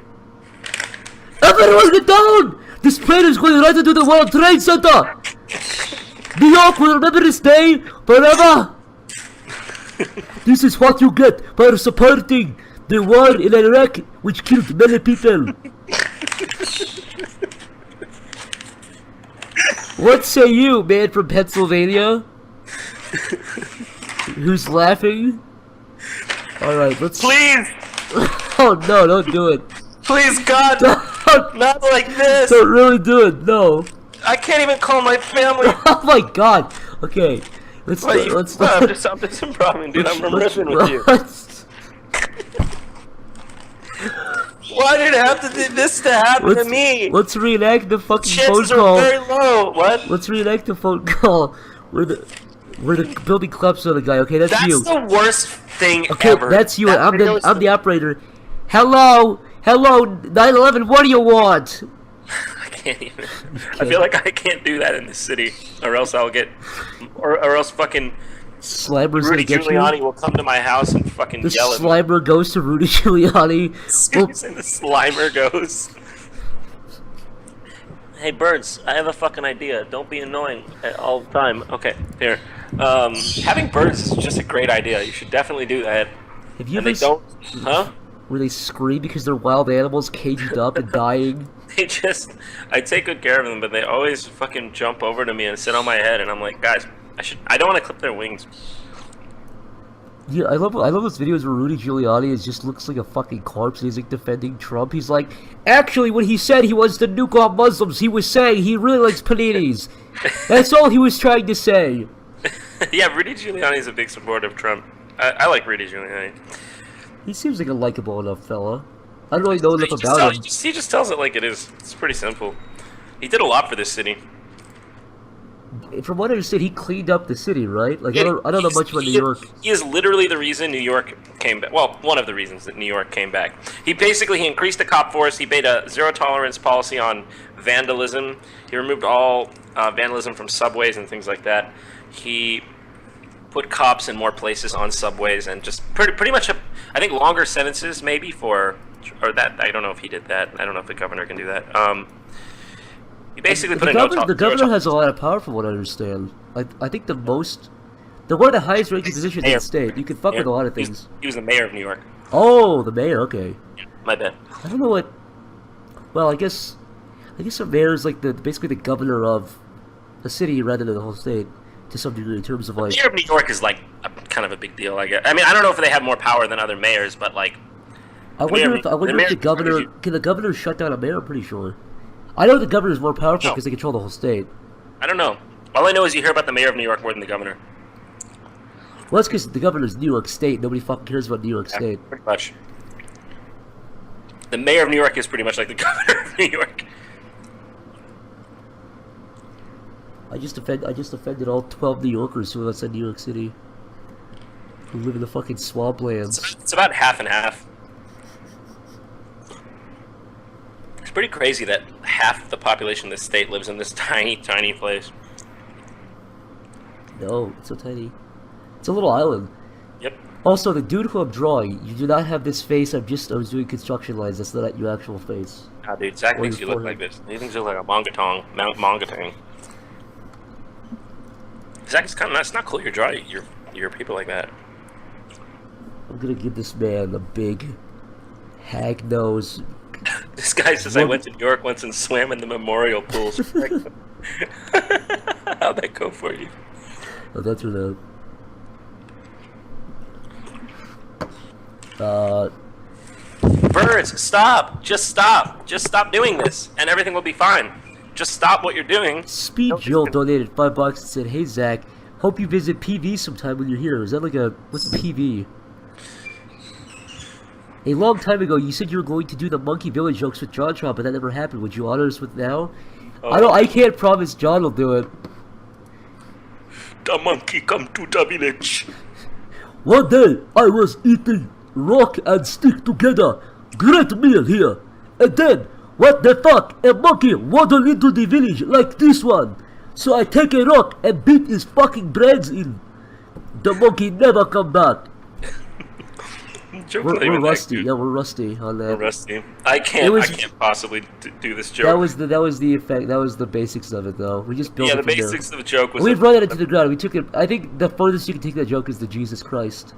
Everyone get down! This plane is going right into the World Trade Center! New York will remember this day forever! This is what you get for supporting the war in Iraq, which killed many people. What say you, man from Pennsylvania? Who's laughing? Alright, let's... Please! Oh no, don't do it. Please, God! Not like this! Don't really do it, no. I can't even call my family! Oh my god! Okay, let's I'm just improvising, dude. I'm riffing with you. Why did it have to do this to happen to me? Let's reenact the fucking Chances phone call. are very low. What? Let's reenact the phone call. We're the building claps on the guy. Okay, that's you. That's the worst thing Okay, ever. that's you. I'm the operator. Hello, 911. What do you want? I can't even. I feel like I can't do that in this city, or else I'll get, or else fucking Slimer's Rudy gonna get Giuliani you. will come to my house and fucking The yell at me. Slimer goes to Rudy Giuliani. Well, The Slimer goes. Hey birds, I have a fucking idea. Don't be annoying all the time. Okay, here. Having birds is just a great idea. You should definitely do that. have you And ever they don't, huh? where they scream because they're wild animals caged up and dying? I take good care of them, but they always fucking jump over to me and sit on my head, and I'm like, guys, I don't want to clip their wings. Yeah, I love those videos where Rudy Giuliani just looks like a fucking corpse. He's like defending Trump. He's like, actually, when he said he wants to nuke all Muslims, he was saying he really likes paninis. That's all he was trying to say. Yeah, Rudy Giuliani's a big supporter of Trump. I like Rudy Giuliani. He seems like a likable enough fella. I don't really know enough about him. He just tells it like it is. It's pretty simple. He did a lot for this city. From what I understand, he cleaned up the city, right? Like, I don't know much about New York. He is literally the reason New York came back. Well, one of the reasons that New York came back. He increased the cop force. He made a zero-tolerance policy on vandalism. He removed all vandalism from subways and things like that. He put cops in more places on subways and just pretty much, I think, longer sentences maybe for, or that, I don't know if he did that. I don't know if the governor can do that. He basically put the governor has a lot of power, from what I understand. I think they're one of the highest ranking positions in the state. You can fuck with a lot of things. He was the mayor of New York. Oh, the mayor. Okay. Yeah, my bad. I don't know what. Well, I guess a mayor is like basically the governor of a city rather than the whole state, to some degree, in terms of like. The mayor of New York is like kind of a big deal, I guess. I mean, I don't know if they have more power than other mayors, but like. I wonder if the governor can the governor shut down a mayor. I'm pretty sure. I know the governor is more powerful because they control the whole state. I don't know. All I know is you hear about the mayor of New York more than the governor. Well, that's because the governor is New York State. Nobody fucking cares about New York State. Pretty much. The mayor of New York is pretty much like the governor of New York. I just offended all 12 New Yorkers who live outside New York City, who live in the fucking swamplands. It's about half and half. It's pretty crazy that half the population of this state lives in this tiny, tiny place. No, it's so tiny. It's a little island. Yep. Also, the dude who I'm drawing, you do not have this face. I was doing construction lines. That's not your actual face. Ah, dude, Zach Or thinks your you look forehead. like this. He thinks you look like a mangatong. Zach, it's not cool. You're drawing. You're people like that. I'm gonna give this man a big hag nose, This guy says I went to New York once and swam in the memorial pools. How'd that go for you? Oh, that's what Birds, stop! Just stop! Just stop doing this, and everything will be fine. Just stop what you're doing. Speed Jill donated $5 and said, "Hey Zach, hope you visit PV sometime when you're here." Is that like a what's a PV? A long time ago, you said you were going to do the Monkey Village jokes with Jontron, but that never happened. Would you honor us with now? Oh. I can't promise John will do it. The monkey come to the village. One day, I was eating rock and stick together. Great meal here. And then, what the fuck? A monkey waddled into the village like this one. So I take a rock and beat his fucking brains in. The monkey never come back. We're rusty. Yeah, we're rusty on that. We're rusty. I can't possibly do this joke. That was the effect. That was the basics of it, though. We just built it. Yeah, the basics of the joke was. We've run it into the ground. We took it. I think the furthest you can take that joke is the Jesus Christ.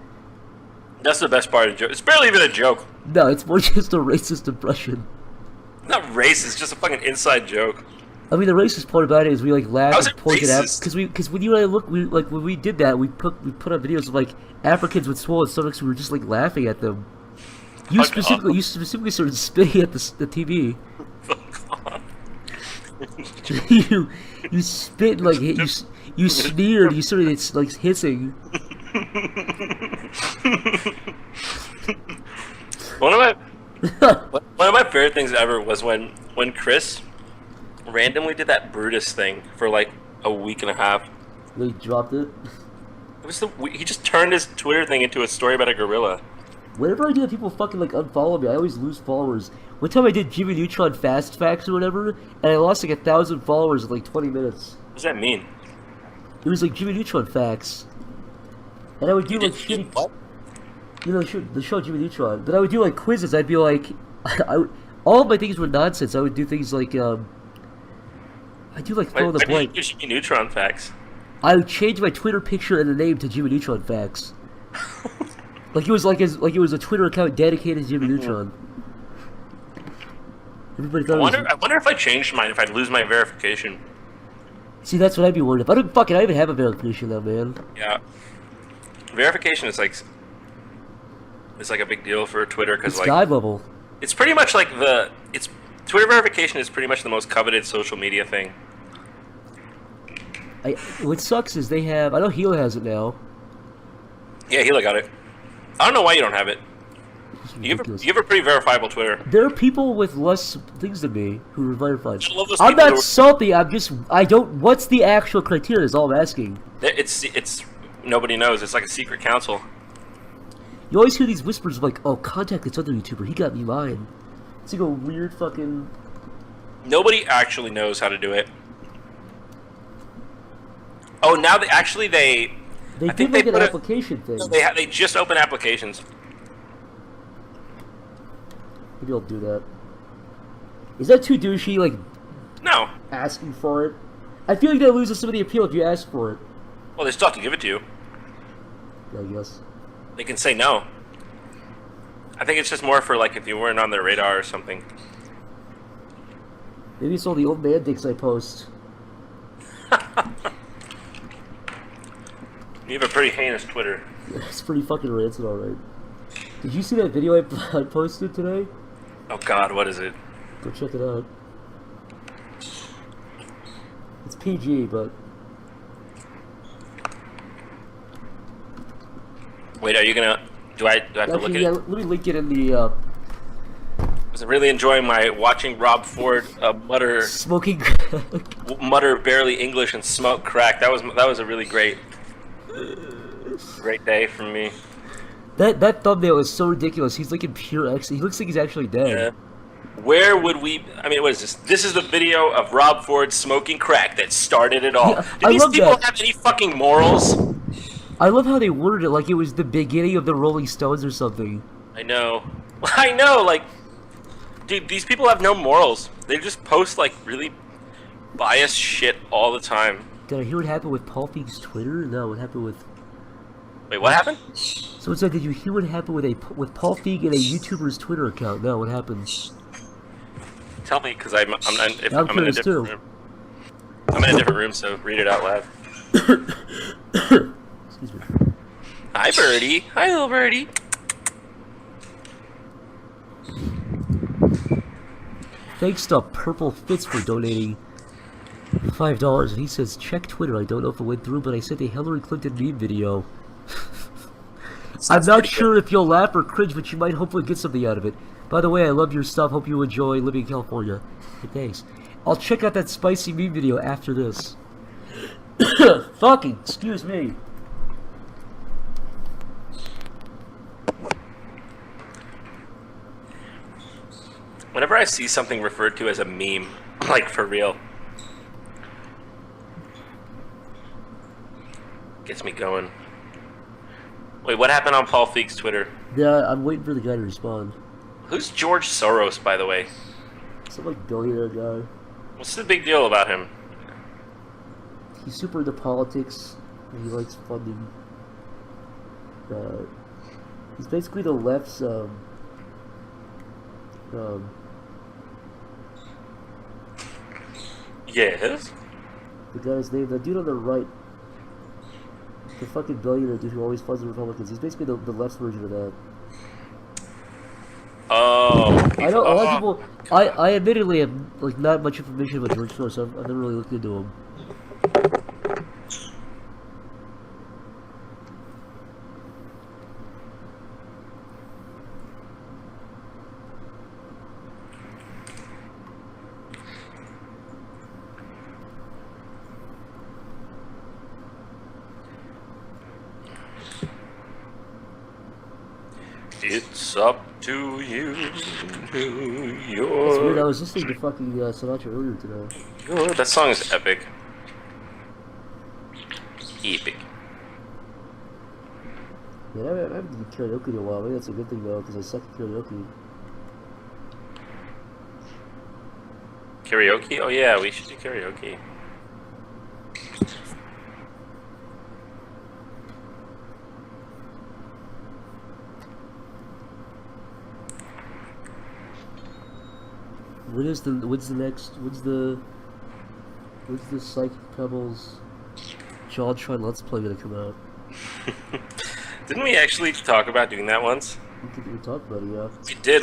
That's the best part of the joke. It's barely even a joke. No, it's more just a racist impression. Not racist, it's just a fucking inside joke. I mean, the racist part about it is we like laugh How's and it point it out racist? because when you and I look, when we did that, we put on videos of like Africans with swollen stomachs. We were just like laughing at them. You Fuck specifically started spitting at the TV. Fuck off. you spit like you sneered. You started like hissing. One of my favorite things ever was when Chris randomly did that Brutus thing for like a week and a half. They dropped it. It was he just turned his Twitter thing into a story about a gorilla. Whenever I do that, people fucking like unfollow me. I always lose followers. One time I did Jimmy Neutron fast facts or whatever, and I lost like 1,000 followers in like 20 minutes. What does that mean? It was like Jimmy Neutron facts, and I would do like shitty. What? You know, the show Jimmy Neutron. But I would do like quizzes. I'd be like, all of my things were nonsense. I would do things like I do like fill in the blank. You Jimmy Neutron facts. I would change my Twitter picture and the name to Jimmy Neutron facts. Like it was like it was a Twitter account dedicated to Jimmy Neutron. Everybody thought I wonder if I changed mine, if I'd lose my verification. See, that's what I'd be worried about. I even have a verification now, man. Yeah. Verification is like a big deal for Twitter because It's like god level. it's pretty much like Twitter verification is pretty much the most coveted social media thing. What sucks is they have. I know Hilo has it now. Yeah, Hila got it. I don't know why you don't have it. It's You ridiculous. have a pretty verifiable Twitter. There are people with less things than me who are verified. I love those I'm people not who- salty. I don't. What's the actual criteria? Is all I'm asking. It's nobody knows. It's like a secret council. You always hear these whispers of like, "Oh, contact this other YouTuber. He got me mine." It's like a weird fucking. Nobody actually knows how to do it. Oh, now they I They think did they like an put application thing. they just open applications. Maybe I'll do that. Is that too douchey? Like No. asking for it? I feel like that loses some of the appeal if you ask for it. Well, they still have to give it to you. I guess. They can say no. I think it's just more for like if you weren't on their radar or something. Maybe it's all the old man dicks I post. You have a pretty heinous Twitter. It's pretty fucking rancid, alright. Did you see that video I posted today? Oh God, what is it? Go check it out. It's PG, but Wait, are you gonna? Do I have to look actually, at yeah. it? Let me link it in the Was really enjoying my watching Rob Ford mutter smoking. barely English and smoke crack. That was a really great day for me. That thumbnail is so ridiculous. He's like in pure ecstasy. He looks like he's actually dead. Yeah. Where would we? I mean, what is this? This is the video of Rob Ford smoking crack that started it all. Yeah, Do I these love people that. have any fucking morals? I love how they worded it like it was the beginning of the Rolling Stones or something. I know. Like, dude, these people have no morals. They just post like really biased shit all the time. Did I hear what happened with Paul Feig's Twitter? No, what happened with... Wait, what happened? So it's like, did you hear what happened with Paul Feig and a YouTuber's Twitter account? No, what happened? Tell me, because I'm in a curious different too. room. I'm in a different room, so read it out loud. Excuse me. Hi, Birdie. Hi, little Birdie. Thanks to Purple Fits for donating $5, and he says, check Twitter. I don't know if it went through, but I sent a Hillary Clinton meme video. I'm not sure if you'll laugh or cringe, but you might hopefully get something out of it. By the way, I love your stuff. Hope you enjoy living in California. Hey, thanks. I'll check out that spicy meme video after this. Fucking, excuse me. Whenever I see something referred to as a meme, like for real, gets me going. Wait, what happened on Paul Feig's Twitter? Yeah, I'm waiting for the guy to respond. Who's George Soros, by the way? Some like billionaire guy. What's the big deal about him? He's super into politics, and he likes funding. He's basically the left's, Yes? the guy's name, the dude on the right, the fucking billionaire dude who always funds the Republicans. He's basically the left's version of that. Oh. I know a lot of people. I admittedly have like not much information about George Soros. So I've never really looked into him. It's up to you. It's weird. I was listening to fucking Sinatra earlier today. That song is epic. Epic. Yeah, I haven't done karaoke in a while. Maybe that's a good thing though, because I suck at karaoke. Karaoke? Oh yeah, we should do karaoke. When's the Psychicpebbles Jontron Let's Play gonna come out? Didn't we actually talk about doing that once? We talked about it, yeah.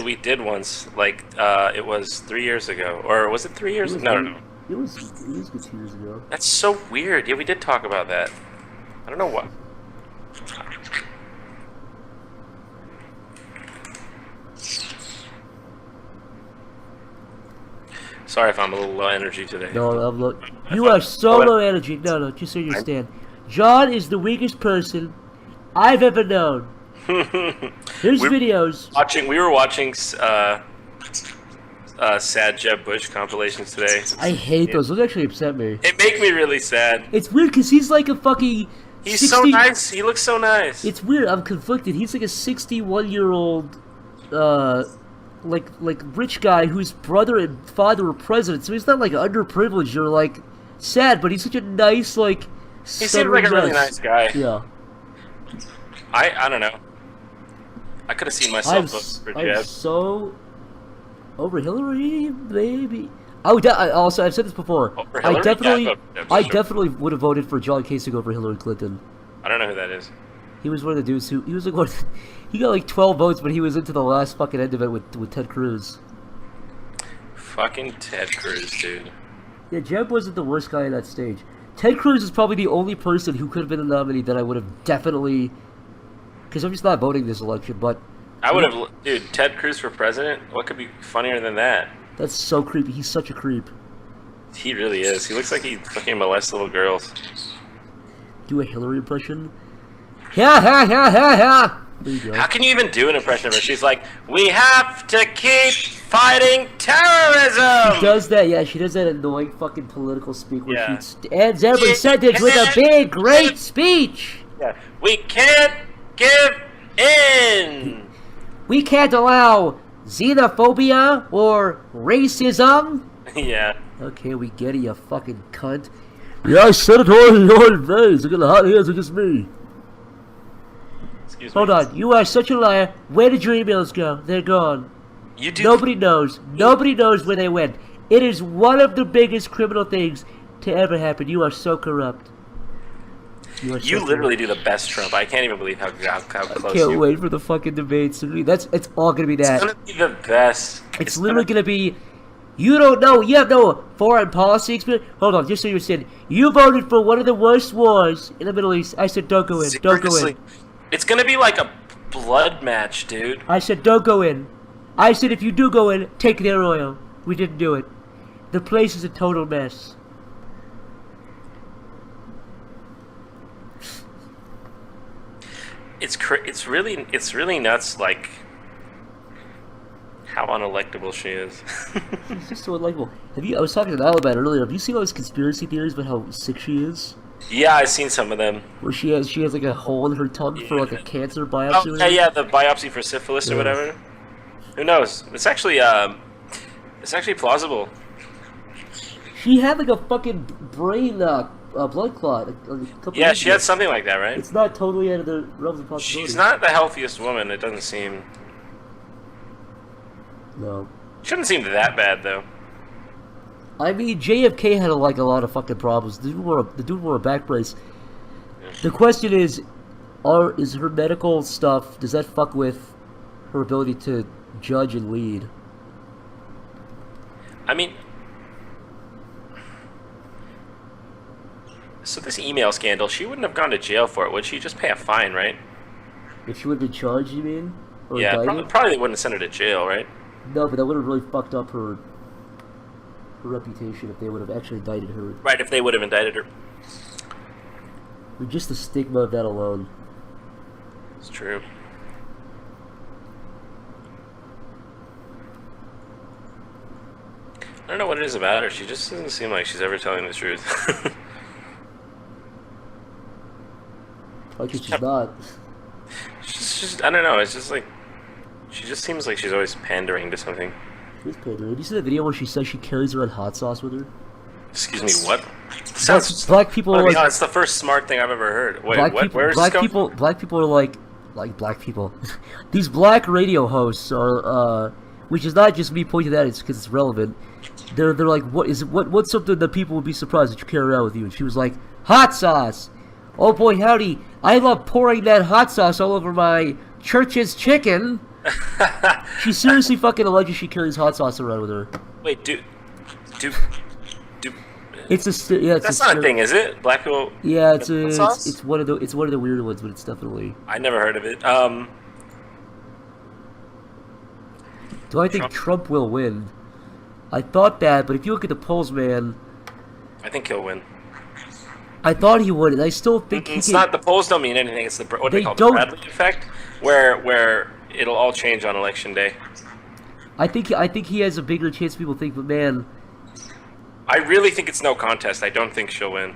We did once. Like, it was 3 years ago. Or was it 3 years? No. It was good 2 years ago. That's so weird. Yeah, we did talk about that. I don't know what. Sorry if I'm a little low energy today. No, I'm look. You are so low energy. No, just so you understand. John is the weakest person I've ever known. Here's videos. We were watching sad Jeb Bush compilations today. I hate those. Those actually upset me. It make me really sad. It's weird because he's like a fucking. He's so nice. He looks so nice. It's weird. I'm conflicted. He's like a 61-year-old, like rich guy whose brother and father were presidents. So he's not like underprivileged or like sad, but he's such a nice like. He seemed like a really nice guy. Yeah. I don't know. I could have seen myself for Jeb. I'm so over Hillary, baby. Also, I've said this before. Over Hillary? I definitely would have voted for John Kasich over Hillary Clinton. I don't know who that is. He was one of the dudes who he was like he got like 12 votes, but he was into the last fucking end of it with Ted Cruz. Fucking Ted Cruz, dude. Yeah, Jeb wasn't the worst guy on that stage. Ted Cruz is probably the only person who could have been the nominee that I would have definitely. Because I'm just not voting this election, but... I would have... Dude, Ted Cruz for president? What could be funnier than that? That's so creepy. He's such a creep. He really is. He looks like he fucking molests little girls. Do a Hillary impression? Ha ha ha ha ha! There you go. How can you even do an impression of her? She's like, we have to keep fighting terrorism! She does that, yeah. She does that annoying fucking political speak where Yeah. she ends every sentence with a big, great speech! Yeah. We can't give in! We can't allow xenophobia or racism. Yeah. Okay, we get it, you fucking cunt. Yeah, I said it all in your face. Look at the hot hands, it's just me. Excuse me. Hold on, you are such a liar. Where did your emails go? They're gone. You do. Nobody knows. Nobody knows where they went. It is one of the biggest criminal things to ever happen. You are so corrupt. You literally do the best Trump. I can't even believe how close I you. can't wait for the fucking debates. It's all gonna be that. It's gonna be the best. It's literally gonna be. You don't know. You have no foreign policy experience. Hold on, just so you're saying, you voted for one of the worst wars in the Middle East. I said don't go in. Don't go in. It's gonna be like a blood match, dude. I said don't go in. I said if you do go in, take their oil. We didn't do it. The place is a total mess. It's really nuts, like how unelectable she is. She's just so unlikable. I was talking to Niall about it earlier. Have you seen all those conspiracy theories about how sick she is? Yeah, I've seen some of them. Where she has like a hole in her tongue for like a cancer Oh biopsy. yeah, the biopsy for syphilis or whatever. Who knows? It's actually plausible. She had like a fucking brain blood clot. A couple Yeah, years she ago. had something like that, right? It's not totally out of the realms of possibility. She's not the healthiest woman. It doesn't seem. No. Shouldn't seem that bad though. I mean, JFK had a lot of fucking problems. The dude wore a back brace. The question is her medical stuff, does that fuck with her ability to judge and lead? I mean, so this email scandal, she wouldn't have gone to jail for it, would she? Just pay a fine, right? If she would have been charged, you mean? Or Yeah, indicted? probably they wouldn't have sent her to jail, right? No, but that would have really fucked up her reputation if they would have actually indicted her. Right, if they would have indicted her. With just the stigma of that alone. It's true. I don't know what it is about her. She just doesn't seem like she's ever telling the truth. Like she's not. She's just, I don't know. It's just like she just seems like she's always pandering to something. She's pandering. Have you seen the video where she says she carries around hot sauce with her? Excuse me, what? Sounds. Black people are Oh, like. yeah, it's the first smart thing I've ever heard. Wait, Black what? people, Where is black this people, black people are like black people. These black radio hosts are, which is not just me pointing that; it's because it's relevant. They're like, what's something that people would be surprised that you carry around with you? And she was like, hot sauce. Oh boy, howdy! I love pouring that hot sauce all over my church's chicken. She seriously fucking alleges she carries hot sauce around with her. Wait, do. It's That's not a thing, is it? Black people. Yeah, hot sauce? it's one of the weird ones, but it's definitely. I never heard of it. Do I think Trump will win? I thought that, but if you look at the polls, man, I think he'll win. I thought he would, and I still think It's he not the polls don't mean anything. It's the what They they call the don't- Bradley effect, where it'll all change on election day. I think he has a bigger chance than people think, but man, I really think it's no contest. I don't think she'll win.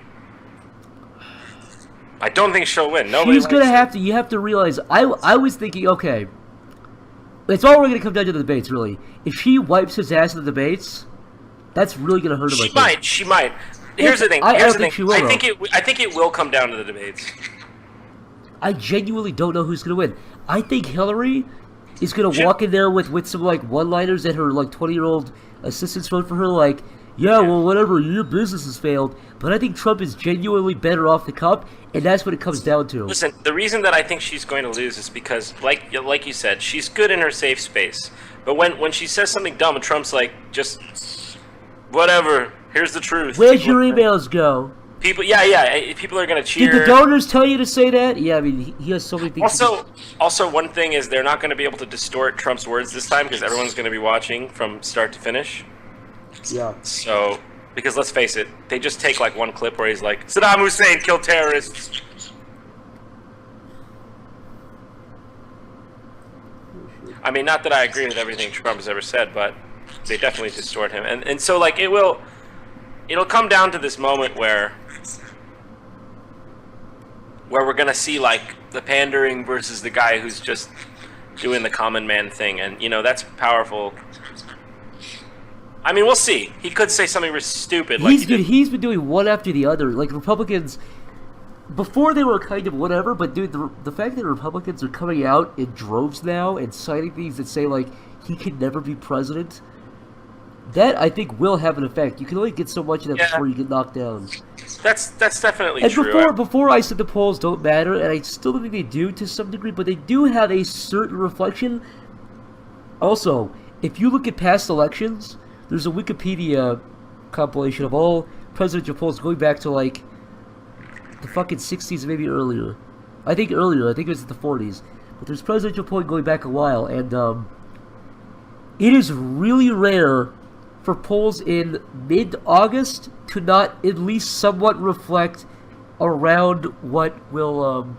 I don't think she'll win. Nobody. she's gonna likes her. have to. You have to realize. I was thinking, okay, it's all really gonna come down to the debates, really. If she wipes his ass in the debates, that's really gonna hurt him. She might. She might. Here's the thing. I Here's don't the think thing. she will, I think it will come down to the debates. I genuinely don't know who's gonna win. I think Hillary is gonna walk in there with some like one-liners that her like 20-year-old assistants wrote for her, like, yeah, well, whatever, your business has failed. But I think Trump is genuinely better off the cup, and that's what it comes down to. Listen, the reason that I think she's going to lose is because, like you said, she's good in her safe space. But when she says something dumb, and Trump's like, just whatever. Here's the truth. Where'd your emails go? People, yeah. People are gonna cheer. Did the donors tell you to say that? Yeah, I mean, he has so many things. Also, one thing is they're not going to be able to distort Trump's words this time because everyone's going to be watching from start to finish. Yeah. So, because let's face it, they just take like one clip where he's like, Saddam Hussein killed terrorists. I mean, not that I agree with everything Trump has ever said, but they definitely distort him. And so, like, it'll come down to this moment where we're going to see, like, the pandering versus the guy who's just doing the common man thing. And, you know, that's powerful. I mean, we'll see. He could say something stupid. He's been doing one after the other. Like, Republicans, before they were kind of whatever, but dude, the fact that Republicans are coming out in droves now and citing things that say, like, he can never be president, that I think will have an effect. You can only get so much of that before you get knocked down. That's definitely And true. before I said the polls don't matter, and I still think they do to some degree, but they do have a certain reflection. Also, if you look at past elections, there's a Wikipedia compilation of all presidential polls going back to like the fucking 60s, maybe earlier. I think earlier. I think it was the 40s. But there's presidential polling going back a while, and it is really rare for polls in mid-August to not at least somewhat reflect around what will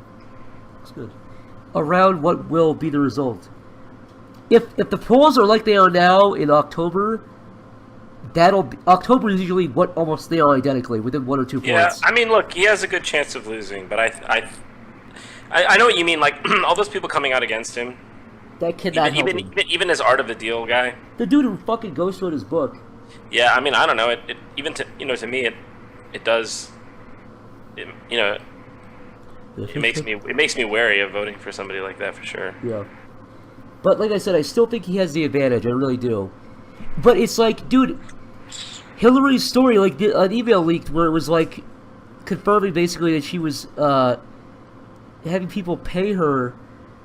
around what will be the result. If the polls are like they are now in October, October is usually what almost they are identically within 1 or 2 points. Yeah, I mean, look, he has a good chance of losing, but I know what you mean. Like all those people coming out against him. That cannot help him. Even as Art of the Deal guy. The dude who fucking ghost wrote his book. Yeah, I mean, I don't know. It even to to me it does. It makes me wary of voting for somebody like that for sure. Yeah. But like I said, I still think he has the advantage. I really do. But it's like, dude, Hillary's story, like an email leaked where it was like confirming basically that she was having people pay her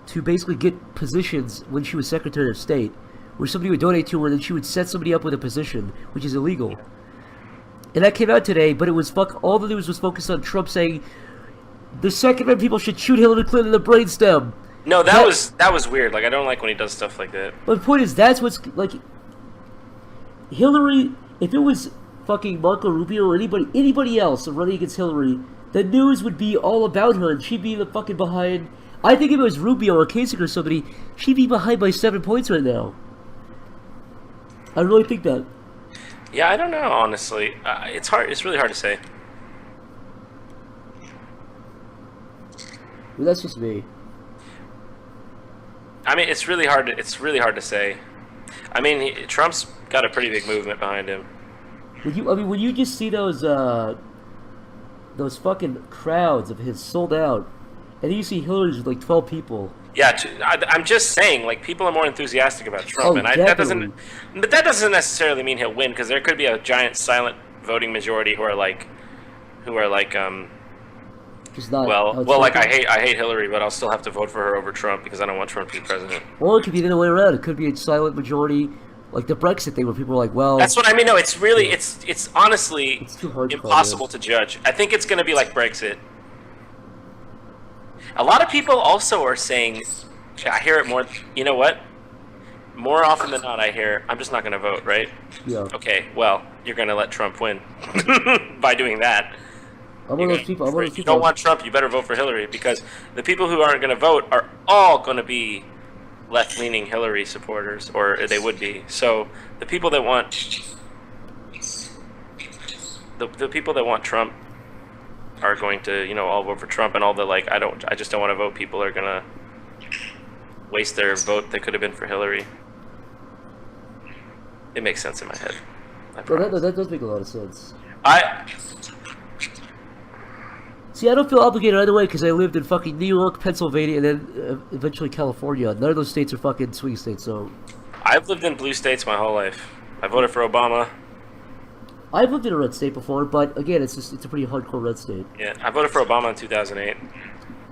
to basically get positions when she was Secretary of State, where somebody would donate to her and then she would set somebody up with a position, which is illegal. And that came out today, but it was all the news was focused on Trump saying the Second Amendment people should shoot Hillary Clinton in the brainstem. No, that was weird. Like, I don't like when he does stuff like that. But the point is, that's what's like. Hillary, if it was fucking Marco Rubio or anybody else running against Hillary, the news would be all about her, and she'd be the fucking behind. I think if it was Rubio or Kasich or somebody, she'd be behind by 7 points right now. I really think that. Yeah, I don't know. Honestly, it's hard. It's really hard to say. Well, that's just me. I mean, it's really hard to say. I mean, Trump's got a pretty big movement behind him. When you just see those fucking crowds of his sold out, and then you see Hillary's with like 12 people. Yeah, I'm just saying, like, people are more enthusiastic about Trump, Oh, and definitely. that doesn't necessarily mean he'll win, because there could be a giant silent voting majority who are like, Just not like I hate Hillary, but I'll still have to vote for her over Trump because I don't want Trump to be president. Or it could be the other way around. It could be a silent majority, like the Brexit thing, where people are like, well... That's what I mean. No, it's really, it's honestly It's too hard to call impossible to judge. I think it's going to be like Brexit. A lot of people also are saying, I hear it more, you know what? More often than not, I hear, I'm just not going to vote, right? Yeah. Okay, well, you're going to let Trump win by doing that. I'm one of those people. If you don't want Trump, you better vote for Hillary, because the people who aren't going to vote are all going to be left-leaning Hillary supporters, or they would be. So the people that want the people that want Trump are going to, all vote for Trump, and all the I just don't want to vote people are going to waste their vote that could have been for Hillary. It makes sense in my head. Well, that does make a lot of sense. See, I don't feel obligated either way because I lived in fucking New York, Pennsylvania, and then eventually California. None of those states are fucking swing states, so... I've lived in blue states my whole life. I voted for Obama. I've lived in a red state before, but again, it's a pretty hardcore red state. Yeah, I voted for Obama in 2008.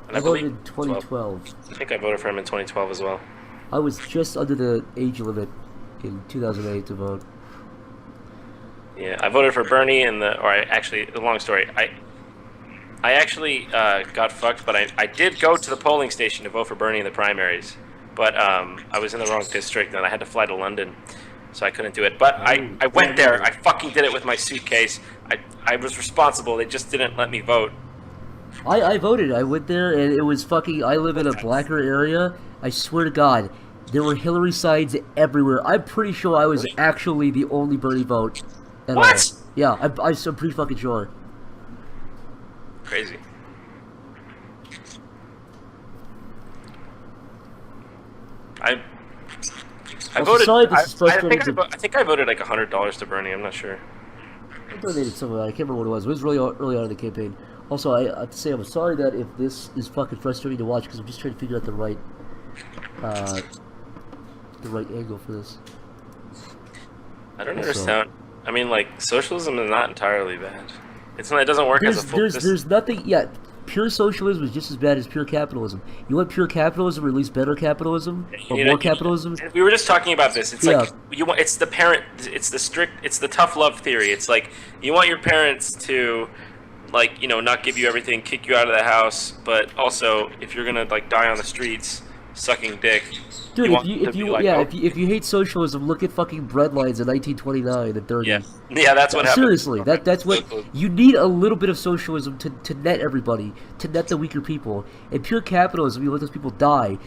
And I voted in 2012. I think I voted for him in 2012 as well. I was just under the age limit in 2008 to vote. Yeah, I voted for Bernie a long story. I actually got fucked, but I did go to the polling station to vote for Bernie in the primaries. But I was in the wrong district, and I had to fly to London, so I couldn't do it. But I went there. I fucking did it with my suitcase. I was responsible. They just didn't let me vote. I voted. I went there, and it was fucking... I live in a blacker area. I swear to God, there were Hillary signs everywhere. I'm pretty sure I was actually the only Bernie vote at What? all. Yeah, I'm pretty fucking sure. Crazy. I voted. Sorry, this is frustrating. I think I voted like $100 to Bernie. I'm not sure. I donated some of that. I can't remember what it was. It was really early on in the campaign. Also, I have to say I'm sorry that if this is fucking frustrating to watch because I'm just trying to figure out the right the right angle for this. I don't understand. I mean, like, socialism is not entirely bad. It's not. It doesn't work as a full. There's nothing. Yeah, pure socialism is just as bad as pure capitalism. You want pure capitalism, or at least better capitalism, or more capitalism? We were just talking about this. It's Yeah. like you want. It's the parent. It's the strict. It's the tough love theory. It's like you want your parents to, like, you know, not give you everything, kick you out of the house, but also if you're gonna like die on the streets sucking dick. Dude, If if you hate socialism, look at fucking bread lines in 1929 and 30. yeah, that's what happened. Seriously, that's what you need. A little bit of socialism to net everybody, to net the weaker people. And pure capitalism, you let those people die.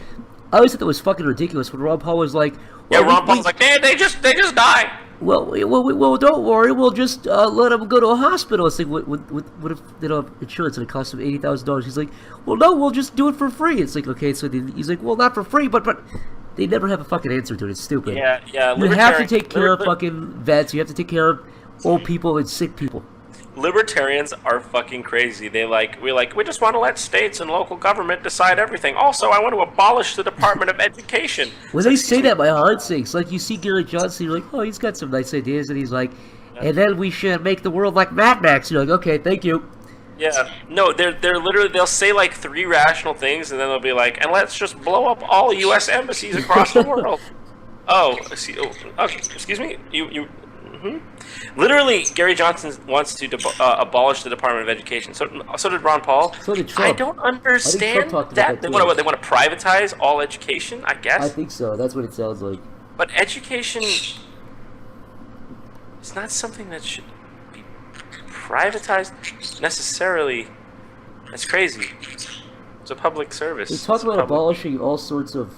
I always thought that was fucking ridiculous when Ron Paul was like, well, Ron Paul's like, they just die. well, don't worry, we'll just let them go to a hospital. It's like, what if they don't have insurance and it costs them $80,000? He's like, well, no, we'll just do it for free. It's like, okay, so he's like, well, not for free, but they never have a fucking answer to it. It's stupid. Yeah. You have to take care of fucking vets. You have to take care of old people and sick people. Libertarians are fucking crazy. We just want to let states and local government decide everything. Also, I want to abolish the Department of Education. When they say that, my heart sinks. Like, you see Gary Johnson, you're like, oh, he's got some nice ideas, and he's like, and then we should make the world like Mad Max. You're like, okay, thank you. Yeah, no, they're literally, they'll say like 3 rational things, and then they'll be like, and let's just blow up all U.S. embassies across the world. Okay, excuse me, you. Literally, Gary Johnson wants to abolish the Department of Education. So did Ron Paul. So did Trump. I don't understand Trump talked that. about that They want to privatize all education, I guess. I think so. That's what it sounds like. But education is not something that should be privatized necessarily. That's crazy. It's a public service. They talk about abolishing all sorts of.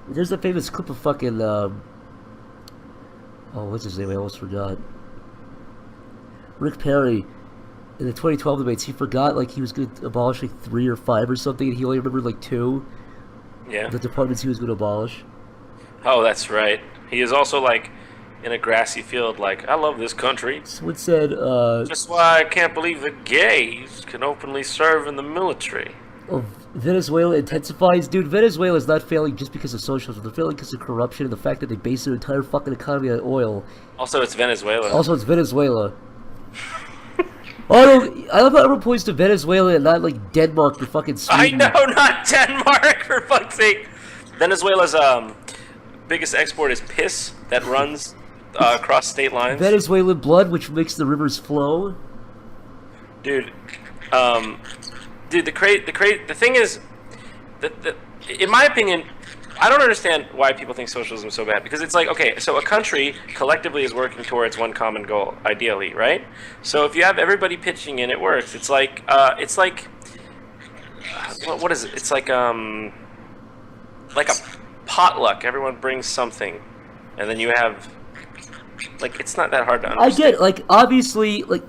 There's a famous clip of fucking. Oh, what's his name? I almost forgot. Rick Perry, in the 2012 debates, he forgot like he was going to abolish like 3 or 5 or something, and he only remembered like 2. Yeah. The departments he was going to abolish. Oh, that's right. He is also like in a grassy field, like, I love this country. Someone said, Just why I can't believe that gays can openly serve in the military. oh, Venezuela intensifies. Dude, Venezuela is not failing just because of socialism. They're failing because of corruption and the fact that they base their entire fucking economy on oil. Also, it's Venezuela. Also, it's Venezuela. I love how everyone points to Venezuela and not like Denmark or fucking Sweden. I know, not Denmark, for fuck's sake. Venezuela's biggest export is piss that runs across state lines. Venezuelan blood, which makes the rivers flow. Dude, the thing is, in my opinion, I don't understand why people think socialism is so bad. Because it's like, okay, so a country collectively is working towards one common goal, ideally, right? So if you have everybody pitching in, it works. It's like, what is it? It's like a potluck. Everyone brings something, and then you have, like, it's not that hard to understand. I get, like, obviously, like.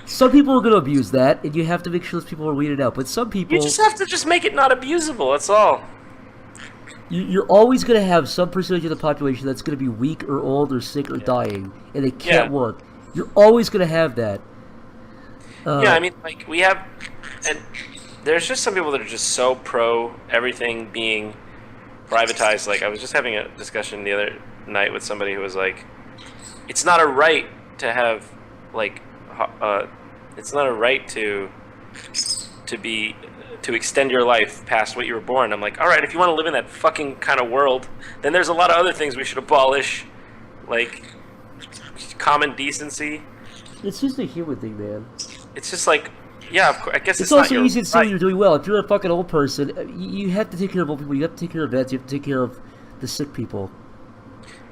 Some people are going to abuse that, and you have to make sure those people are weeded out. But some people... You just have to just make it not abusable, that's all. You're always going to have some percentage of the population that's going to be weak or old or sick or dying, and they can't work. You're always going to have that. Yeah, I mean, like, we have... And there's just some people that are just so pro everything being privatized. Like, I was just having a discussion the other night with somebody who was like, it's not a right to have, like... it's not a right to extend your life past what you were born. I'm like, all right, if you want to live in that fucking kind of world, then there's a lot of other things we should abolish, like common decency. It's just a human thing, man. It's just like, yeah, of course, I guess it's not also your easy to say right. you're doing well. If you're a fucking old person, you have to take care of old people. You have to take care of vets. You have to take care of the sick people.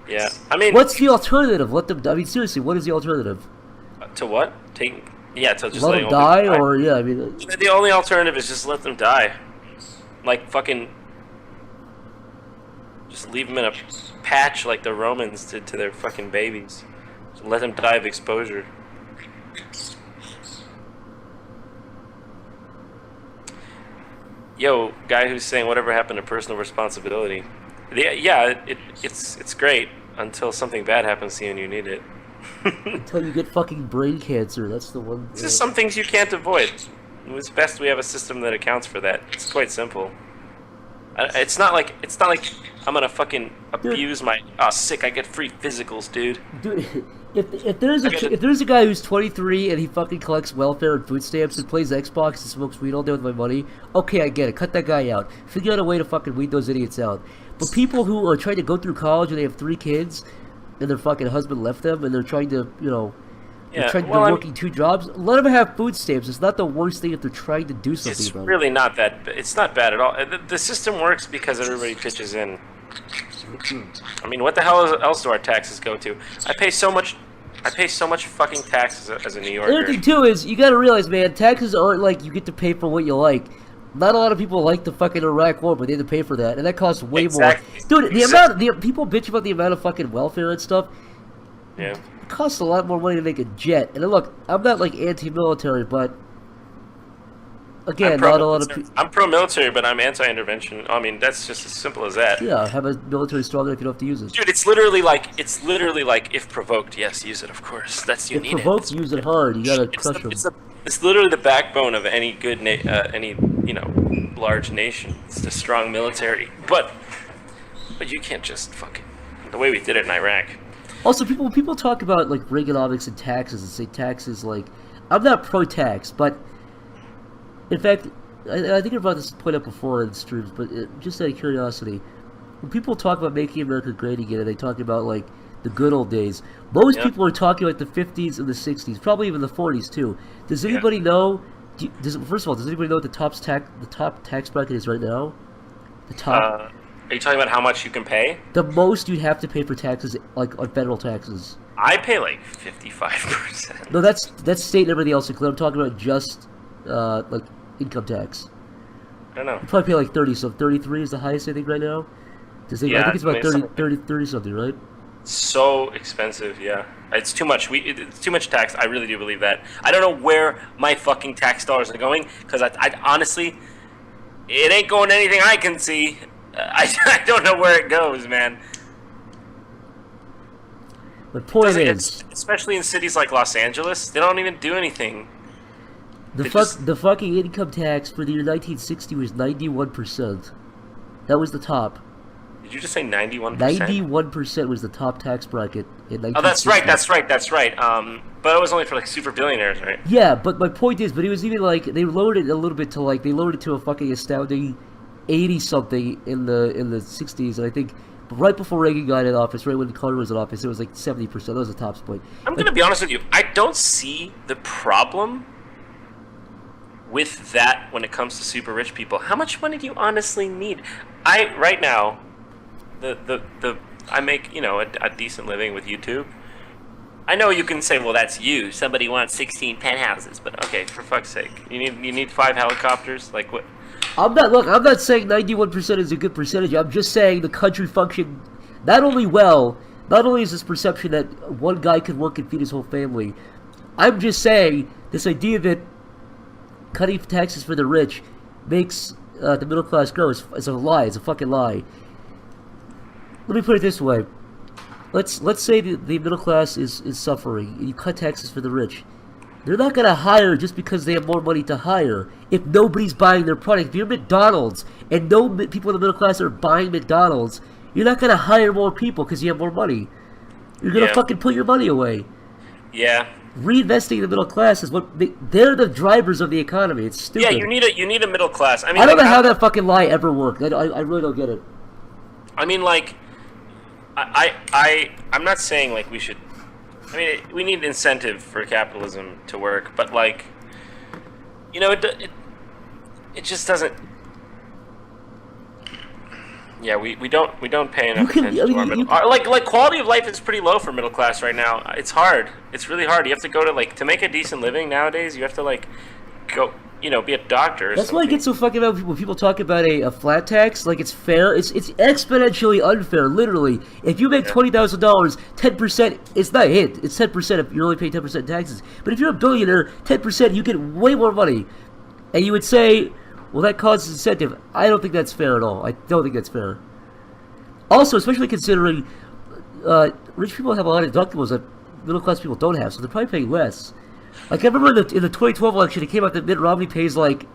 Yeah, I mean, what's the alternative? Let them. I mean, seriously, what is the alternative? To what? To just let them die, or yeah, I mean, the only alternative is just let them die, like fucking, just leave them in a patch like the Romans did to their fucking babies. Just let them die of exposure. Yo, guy who's saying whatever happened to personal responsibility? Yeah, it's great until something bad happens to you and you need it. Until you get fucking brain cancer, that's the one. There's just some things you can't avoid. It's best we have a system that accounts for that. It's quite simple. It's not like fucking abuse my. Oh, sick! I get free physicals, dude. Dude, if there's a guy who's 23 and he fucking collects welfare and food stamps and plays Xbox and smokes weed all day with my money, okay, I get it. Cut that guy out. Figure out a way to fucking weed those idiots out. But people who are trying to go through college and they have 3 kids and their fucking husband left them and they're trying to, they're working 2 jobs, let them have food stamps. It's not the worst thing if they're trying to do something It's about it. really not that. It's not bad at all. The system works because everybody pitches in. I mean, what the hell else do our taxes go to? I pay so much fucking taxes as a New Yorker. The other thing too is you gotta realize, man, taxes aren't like you get to pay for what you like. Not a lot of people like the fucking Iraq war, but they had to pay for that, and that costs way more. Dude, the people bitch about the amount of fucking welfare and stuff. Yeah. It costs a lot more money to make a jet. And then look, I'm not like anti-military, but again, not a lot of people. I'm pro-military, but I'm anti-intervention. I mean, that's just as simple as that. Yeah, have a military strong enough you don't have to use it. Dude, it's literally like if provoked, yes, use it, of course. That's you if need it. If provoked, use it hard. You gotta crush them. It's literally the backbone of any good, large nation. It's the strong military. But you can't just fucking the way we did it in Iraq. Also, people talk about like Reaganomics and taxes and say taxes like I'm not pro-tax, but in fact, I think I brought this point up before in streams, but just out of curiosity, when people talk about making America great again, they talk about like the good old days. Most people are talking like the 50s and the 60s, probably even the 40s too. Does anybody know? First of all, does anybody know what the top tax bracket is right now? The top. Are you talking about how much you can pay? The most you'd have to pay for taxes, like on federal taxes. I pay like 55%. No, that's state and everything else included. I'm talking about just like income tax. I don't know. You probably pay like 30, so 33 is the highest I think right now. I think it's about 30 something, right? So expensive, yeah. It's too much. It's too much tax. I really do believe that. I don't know where my fucking tax dollars are going because I honestly, it ain't going to anything I can see. I don't know where it goes, man. The point is, especially in cities like Los Angeles, they don't even do anything. The fucking income tax for the year 1960 was 91%. That was the top. Did you just say 91%? 91% was the top tax bracket in 1960. Oh, that's right. But it was only for like super billionaires, right? Yeah, but my point is, it was even like they lowered it a little bit to like a fucking astounding 80 something in the 60s, and I think right before Reagan got in office, right when Carter was in office, it was like 70%. That was the top point. I'm gonna be honest with you. I don't see the problem with that when it comes to super rich people. How much money do you honestly need? Right now, I make a decent living with YouTube. I know you can say, well, that's you. Somebody wants 16 penthouses, but okay, for fuck's sake, you need 5 helicopters. Like what? I'm not saying 91% is a good percentage. I'm just saying the country functioned not only is this perception that one guy could work and feed his whole family. I'm just saying this idea that cutting taxes for the rich makes the middle class grow is a lie. It's a fucking lie. Let me put it this way. Let's say the middle class is suffering, and you cut taxes for the rich. They're not going to hire just because they have more money to hire. If nobody's buying their product, if you're McDonald's and no people in the middle class are buying McDonald's, you're not going to hire more people because you have more money. You're going to fucking put your money away. Yeah. Reinvesting in the middle class is they're the drivers of the economy. It's stupid. Yeah, you need a middle class. I mean, I don't know how that fucking lie ever worked. I really don't get it. I mean, like, I'm not saying like we should. I mean, we need incentive for capitalism to work, but like, it just doesn't. Yeah, we don't pay enough attention to our middle. Like quality of life is pretty low for middle class right now. It's hard. It's really hard. You have to go to make a decent living nowadays. You have to go. Be a doctor. That's why I get so fucking mad when people talk about a flat tax. Like it's fair. It's exponentially unfair. Literally, if you make $20,000, 10%. It's not a hit. It's 10% if you're only paying 10% taxes. But if you're a billionaire, 10% you get way more money. And you would say, well, that causes incentive. I don't think that's fair at all. I don't think that's fair. Also, especially considering rich people have a lot of deductibles that middle class people don't have, so they're probably paying less. Like I remember in the 2012 election, it came out that Mitt Romney pays like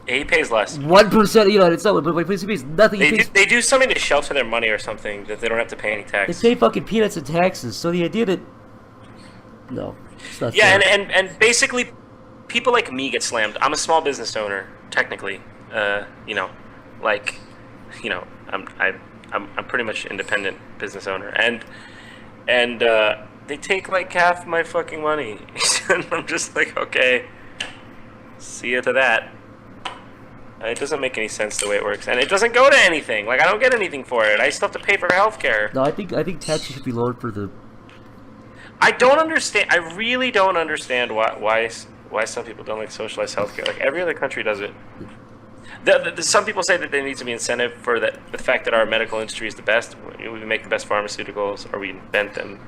He pays less. 1%, you know, it's not, but he pays nothing. They do something to shelter their money or something that they don't have to pay any tax. They pay fucking peanuts and taxes, so the idea that... No, it's not Yeah, fair. and basically, people like me get slammed. I'm a small business owner, technically. You know, like, you know, I'm pretty much independent business owner, and they take like half my fucking money, and I'm just like, okay, see you to that. It doesn't make any sense the way it works, and it doesn't go to anything. Like, I don't get anything for it. I still have to pay for healthcare. No, I think taxes should be lowered for the... I don't understand. I really don't understand why some people don't like socialized healthcare. Like, every other country does it. Some people say that there needs to be incentive for the fact that our medical industry is the best. We make the best pharmaceuticals, or we invent them.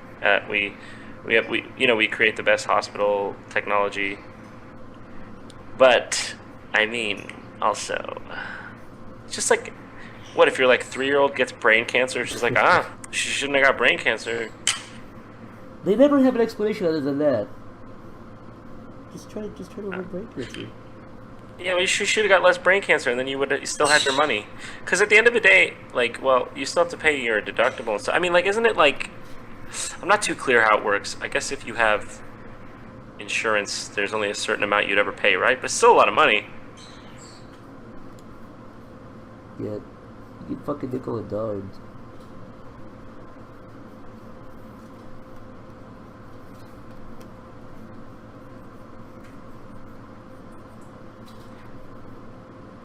We create the best hospital technology. But I mean, also, it's just like, what if your like 3-year-old gets brain cancer? She's like, she shouldn't have got brain cancer. They never have an explanation other than that. Just try to avoid brain cancer. Yeah, well, she should have got less brain cancer, and then you still had your money. Because at the end of the day, like, well, you still have to pay your deductible and stuff. I mean, like, isn't it like, I'm not too clear how it works. I guess if you have insurance, there's only a certain amount you'd ever pay, right? But still a lot of money. Yeah, you get fucking nickel and dimes.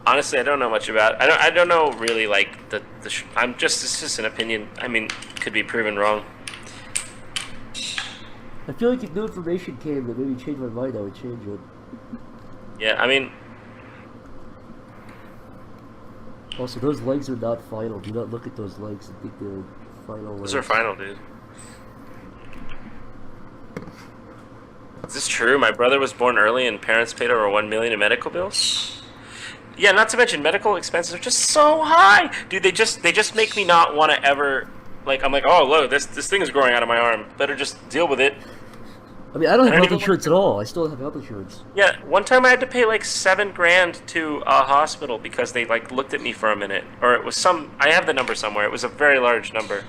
Honestly, I don't know much about. I don't know really like it's just an opinion. I mean, could be proven wrong. I feel like if new information came that maybe changed my mind, I would change it. Yeah, I mean, Also, those legs are not final. Do not look at those legs and think they're final legs. those are final, dude. Is this true? My brother was born early and parents paid over $1 million in medical bills. Yeah, not to mention medical expenses are just so high, dude. They just make me not want to ever, like, I'm like, oh look, this thing is growing out of my arm. Better just deal with it. I mean, I don't have health insurance at all. I still have health insurance. Yeah, one time I had to pay like $7 grand to a hospital because they like looked at me for a minute, or it was I have the number somewhere. It was a very large number,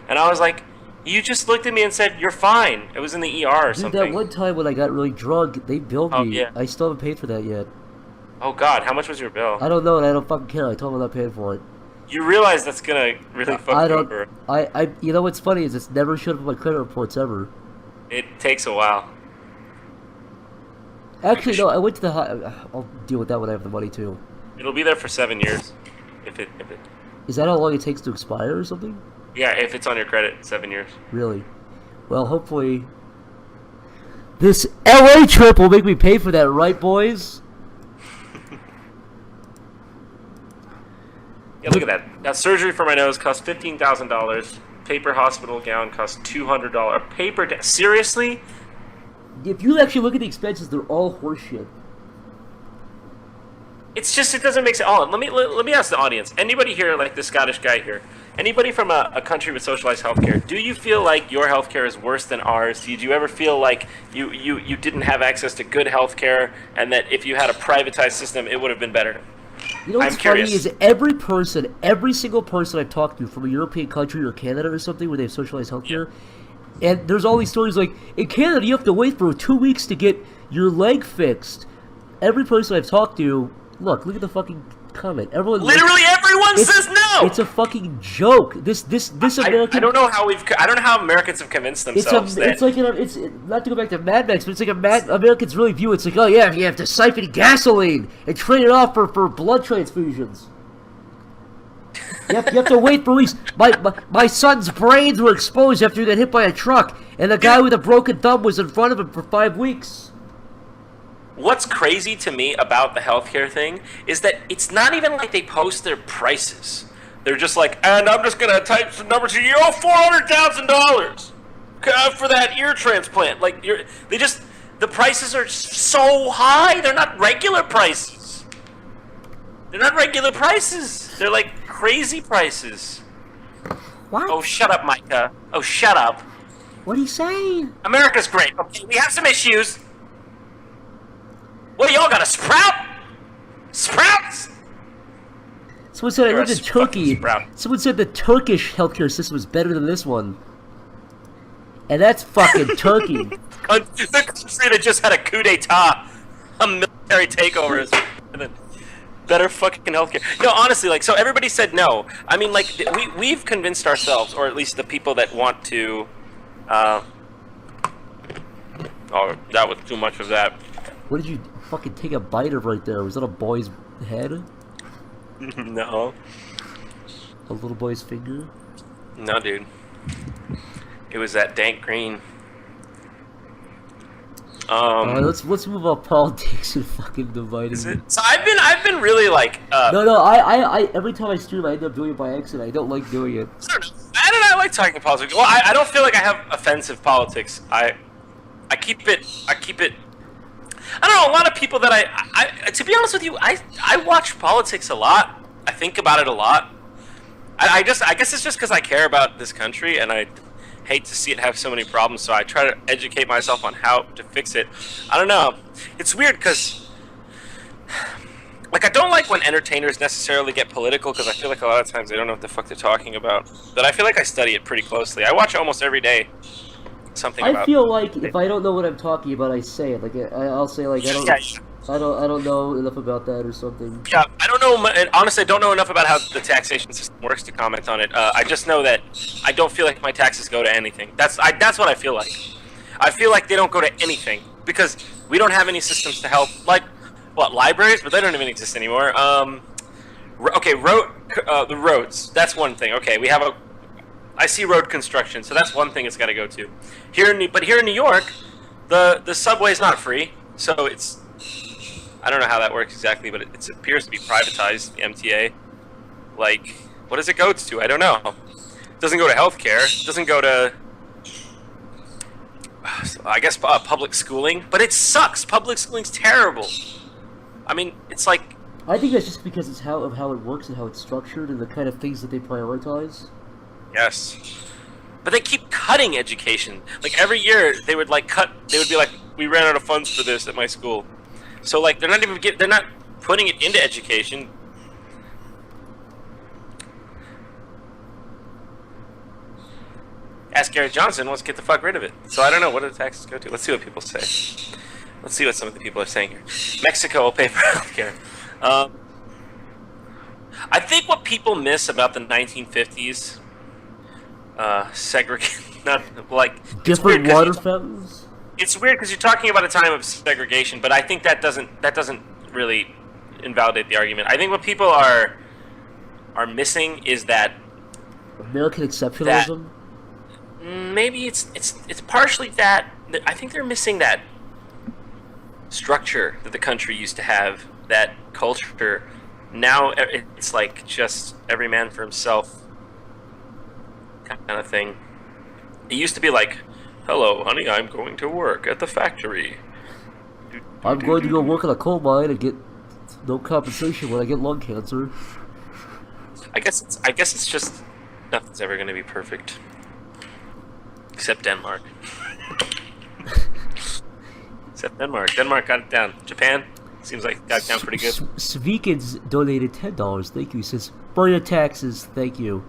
and I was like, you just looked at me and said you're fine. It was in the ER or Dude, something. that one time when I got really drunk, they billed me. Yeah. I still haven't paid for that yet. Oh God, how much was your bill? I don't know, and I don't fucking care. I told them I'm not paying for it. You realize that's gonna really fuck you over. You know what's funny is it's never showed up in my credit reports ever. It takes a while. Actually, no, I went to the I'll deal with that when I have the money too. It'll be there for 7 years, if it. Is that how long it takes to expire or something? Yeah, if it's on your credit, 7 years. Really? Well, hopefully this LA trip will make me pay for that, right, boys? Yeah, look at that. That surgery for my nose cost $15,000. Paper hospital gown cost $200. Seriously? If you actually look at the expenses, they're all horseshit. It's just, it doesn't make sense. Oh, let me ask the audience. Anybody here, like the Scottish guy here, anybody from a country with socialized healthcare, do you feel like your healthcare is worse than ours? Did you ever feel like you didn't have access to good healthcare, and that if you had a privatized system, it would have been better? You know what's I'm funny curious. is every single person I've talked to from a European country or Canada or something where they have socialized healthcare, and there's all these stories like, in Canada you have to wait for 2 weeks to get your leg fixed. Every person I've talked to, look at the fucking comment. Literally everyone says no. It's a fucking joke. This American. I don't know how Americans have convinced themselves that. It's like it's not to go back to Mad Max, but it's like Americans really view it. It's like, oh yeah, you have to siphon gasoline and trade it off for blood transfusions. You have to wait for weeks. My son's brains were exposed after he got hit by a truck, and the guy with a broken thumb was in front of him for 5 weeks. What's crazy to me about the healthcare thing is that it's not even like they post their prices. They're just like, and I'm just gonna type some numbers to you. Oh, $400,000 for that ear transplant. Like the prices are so high. They're not regular prices. They're not regular prices. They're like crazy prices. What? Oh, shut up, Micah. Oh, shut up. What are you saying? America's great. Okay, we have some issues. What, y'all got a sprout? Sprouts! Someone said I You're lived a in fucking Turkey. sprout. Someone said the Turkish healthcare system is better than this one. And that's fucking Turkey. The country that just had a coup d'etat, a military takeover, is better fucking healthcare. No, honestly, like, so everybody said no. I mean, like, we've convinced ourselves, or at least the people that want to. Oh, that was too much of that. What did you fucking take a bite of right there? Was that a boy's head? No. A little boy's finger? No, dude. It was that dank green. Let's move on politics and fucking dividing. Is it? So I've been really like. No. I every time I stream, I end up doing it by accident. I don't like doing it. I don't know. I like talking politics. Well, I don't feel like I have offensive politics. I keep it. I don't know. A lot of people that I to be honest with you, I watch politics a lot. I think about it a lot. I guess it's just because I care about this country and I hate to see it have so many problems. So I try to educate myself on how to fix it. I don't know. It's weird because, like, I don't like when entertainers necessarily get political because I feel like a lot of times they don't know what the fuck they're talking about. But I feel like I study it pretty closely. I watch almost every day something about. I feel like if I don't know what I'm talking about, I say it. Like I'll say like I don't know enough about that or something. Yeah, I don't know. And honestly, I don't know enough about how the taxation system works to comment on it. I just know that I don't feel like my taxes go to anything. That's what I feel like. I feel like they don't go to anything because we don't have any systems to help. Like, what, libraries? But they don't even exist anymore. Okay, the roads. That's one thing. Okay, I see road construction, so that's one thing it's got to go to. But here in New York, the subway is not free, so it's. I don't know how that works exactly, but it appears to be privatized, the MTA. Like, what does it go to? I don't know. It doesn't go to healthcare. It doesn't go to, I guess, public schooling. But it sucks. Public schooling's terrible. I mean, it's like... I think that's just because it's how it works and how it's structured and the kind of things that they prioritize. Yes. But they keep cutting education. Like, every year, they would be like, we ran out of funds for this at my school. So, like, they're not putting it into education. Ask Gary Johnson wants to get the fuck rid of it. So I don't know, what do the taxes go to? Let's see what people say. Let's see what some of the people are saying here. Mexico will pay for healthcare. I think what people miss about the 1950s, not like Different water fountains? It's weird because you're talking about a time of segregation, but I think that doesn't really invalidate the argument. I think what people are missing is that American exceptionalism. Maybe it's partially that. I think they're missing that structure that the country used to have. That culture. Now it's like just every man for himself kind of thing. It used to be like, hello, honey, I'm going to work at the factory. I'm going to go work in a coal mine and get no compensation when I get lung cancer. I guess it's just nothing's ever going to be perfect, except Denmark. Except Denmark. Denmark got it down. Japan seems like it got it down pretty good. Svikins donated $10. Thank you. He says, for your taxes, thank you.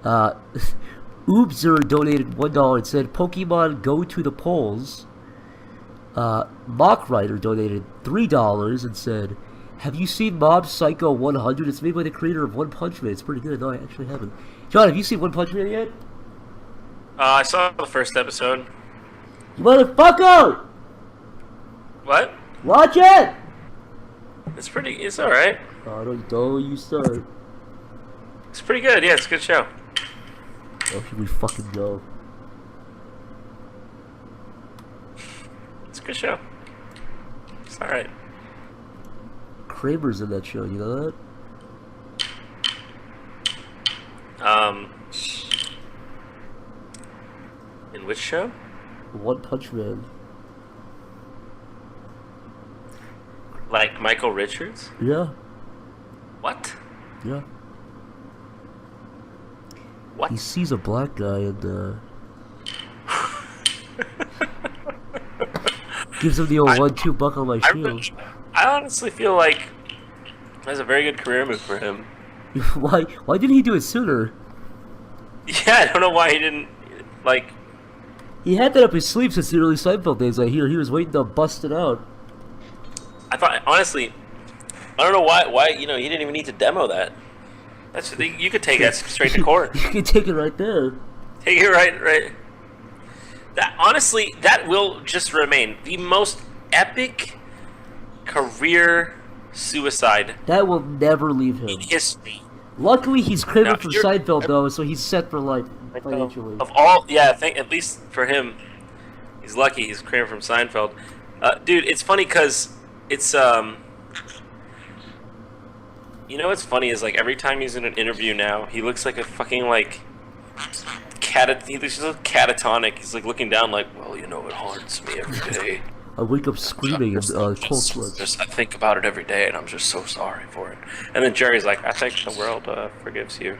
Oobzer donated $1 and said, Pokemon go to the polls. Mock Rider donated $3 and said, have you seen Mob Psycho 100? It's made by the creator of One Punch Man. It's pretty good. No, I actually haven't. John, have you seen One Punch Man yet? I saw the first episode. You motherfucker! What? Watch it! It's alright. Oh, don't you start. It's pretty good, yeah, it's a good show. Oh, here we fucking go. It's a good show. It's alright. Kramer's in that show, you know that? In which show? One Punch Man. Like Michael Richards? Yeah. What? Yeah. What? He sees a black guy and gives him the old 1-2 buck on my shield. I honestly feel like That's a very good career move for him. Why didn't he do it sooner? Yeah, I don't know why he didn't, like... He had that up his sleeve since the early Seinfeld days. I hear he was waiting to bust it out. I thought, honestly, I don't know why he didn't even need to demo that. You could take that straight to court. You can take it right there. Take it right. That honestly, that will just remain the most epic career suicide That will never leave him. in history. Luckily, he's Kramer No, from you're- Seinfeld, though, so he's set for life financially. Of all, yeah, I think at least for him, he's lucky. He's Kramer from Seinfeld. Dude, it's funny because it's you know what's funny is like every time he's in an interview now, he looks like a fucking like he looks so catatonic. He's like looking down like, well, it haunts me every day. I wake up screaming in cold sweats. I think about it every day, and I'm just so sorry for it. And then Jerry's like, I think the world forgives you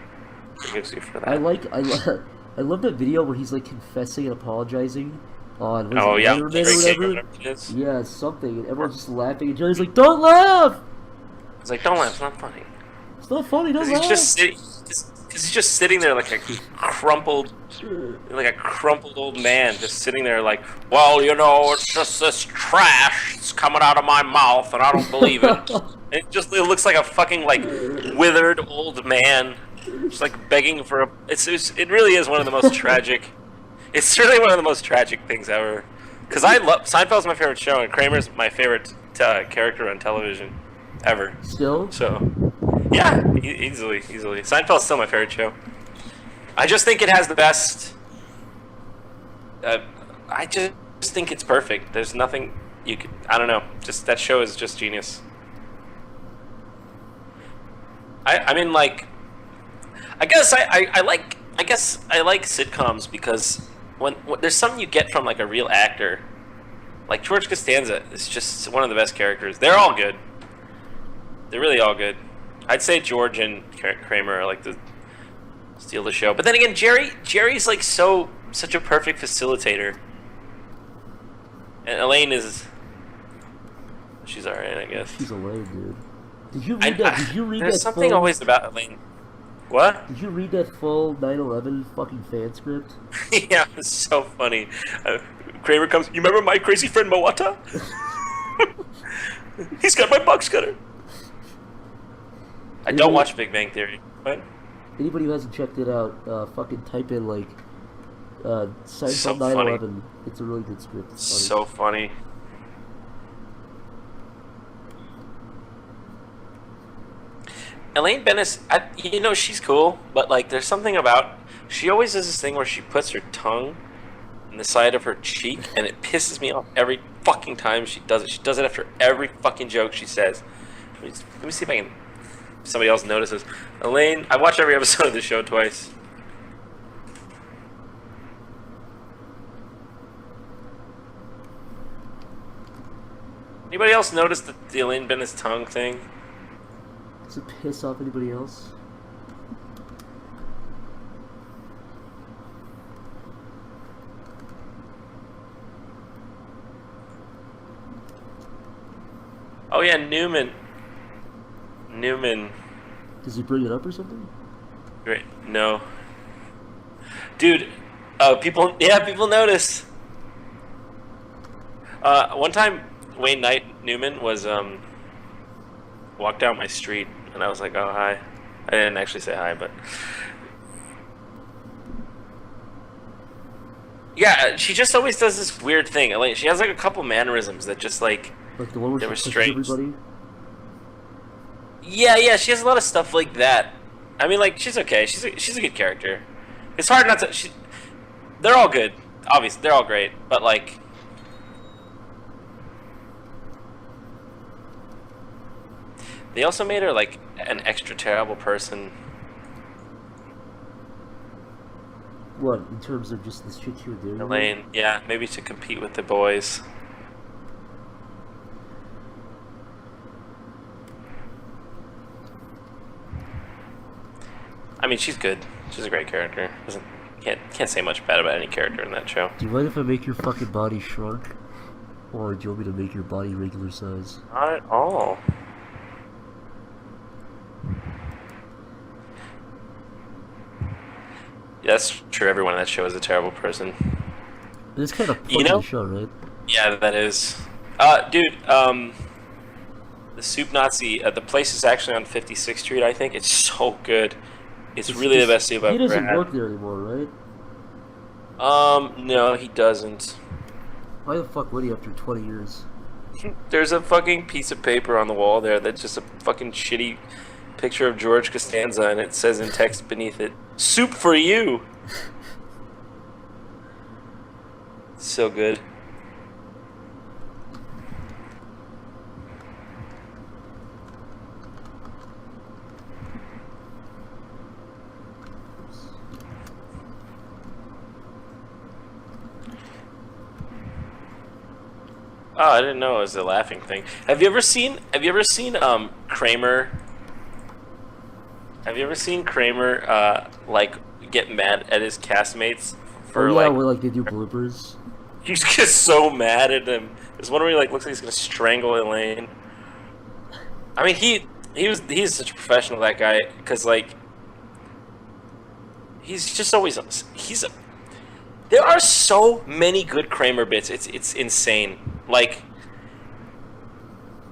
for that. I love that video where he's like confessing and apologizing on Jerry Iron Man or King or whatever. whatever it is. Yeah, something, and everyone's just laughing, and Jerry's like, "Don't laugh! He's like, don't laugh, it's not funny. It's not funny. Don't Because laugh." he's just sitting there like a crumpled old man, just sitting there like, well, it's just this trash. It's coming out of my mouth, and I don't believe it. It looks like a fucking like withered old man, just like begging for a. It really is one of the most tragic. It's really one of the most tragic things ever. Because I love Seinfeld's my favorite show, and Kramer's my favorite character on television ever. Still, So, yeah, easily. Seinfeld's still my favorite show. I just think it has the best. I just think it's perfect. There's nothing you could. I don't know. Just that show is just genius. I mean, like, I guess I like sitcoms because when there's something you get from like a real actor, like George Costanza is just one of the best characters. They're all good. They're really all good. I'd say George and Kramer are like the steal the show. But then again, Jerry's like such a perfect facilitator. And Elaine she's alright, I guess. she's a lame dude. Did you read that? Did you read There's that? something full, always about Elaine. What? Did you read that full 9/11 fucking fan script? Yeah, it's so funny. Kramer comes. You remember my crazy friend Mawata? He's got my box cutter. I don't watch Big Bang Theory. What? Anybody who hasn't checked it out, fucking type in like Seinfeld So 9/11. It's a really good script. It's funny. So funny. Elaine Bennis, she's cool, but like, there's something about she always does this thing where she puts her tongue in the side of her cheek, and it pisses me off every fucking time she does it. She does it after every fucking joke she says. Let me see if somebody else notices. Elaine, I watch every episode of the show twice. Anybody else notice the Elaine Bennis tongue thing? Does it piss off anybody else? Oh yeah, Newman. Does he bring it up or something? Great. No. Dude, people notice. One time, Wayne Knight Newman was walked down my street, and I was like, "Oh, hi." I didn't actually say hi, but yeah, she just always does this weird thing. Like, she has like a couple mannerisms that just like The one where they she were pushes strange. everybody? Yeah, she has a lot of stuff like that. I mean, like, she's okay. She's a good character. It's hard not to. They're all good. Obviously, they're all great. But like, they also made her like an extra terrible person. What, in terms of just the shit she was doing? Elaine, yeah, maybe to compete with the boys. I mean, she's good. She's a great character. Can't say much bad about any character in that show. Do you mind if I make your fucking body shrunk? Or do you want me to make your body regular size? Not at all. That's true. Everyone in that show is a terrible person. But it's kind of You funny know? show, right? Yeah, that is. Dude, the Soup Nazi, the place is actually on 56th Street, I think. It's so good. It's really the best soup I've He ever doesn't had. work there anymore, right? No, he doesn't. Why the fuck would he after 20 years? There's a fucking piece of paper on the wall there that's just a fucking shitty picture of George Costanza, and it says in text beneath it, "Soup for you." So good. Oh, I didn't know it was a laughing thing. Have you ever seen Kramer? Have you ever seen Kramer like get mad at his castmates for Oh yeah, like where like they do bloopers. he just gets so mad at him. There's one where he like looks like he's gonna strangle Elaine. I mean he's such a professional, that guy, because like he's just always there are so many good Kramer bits. It's insane. Like,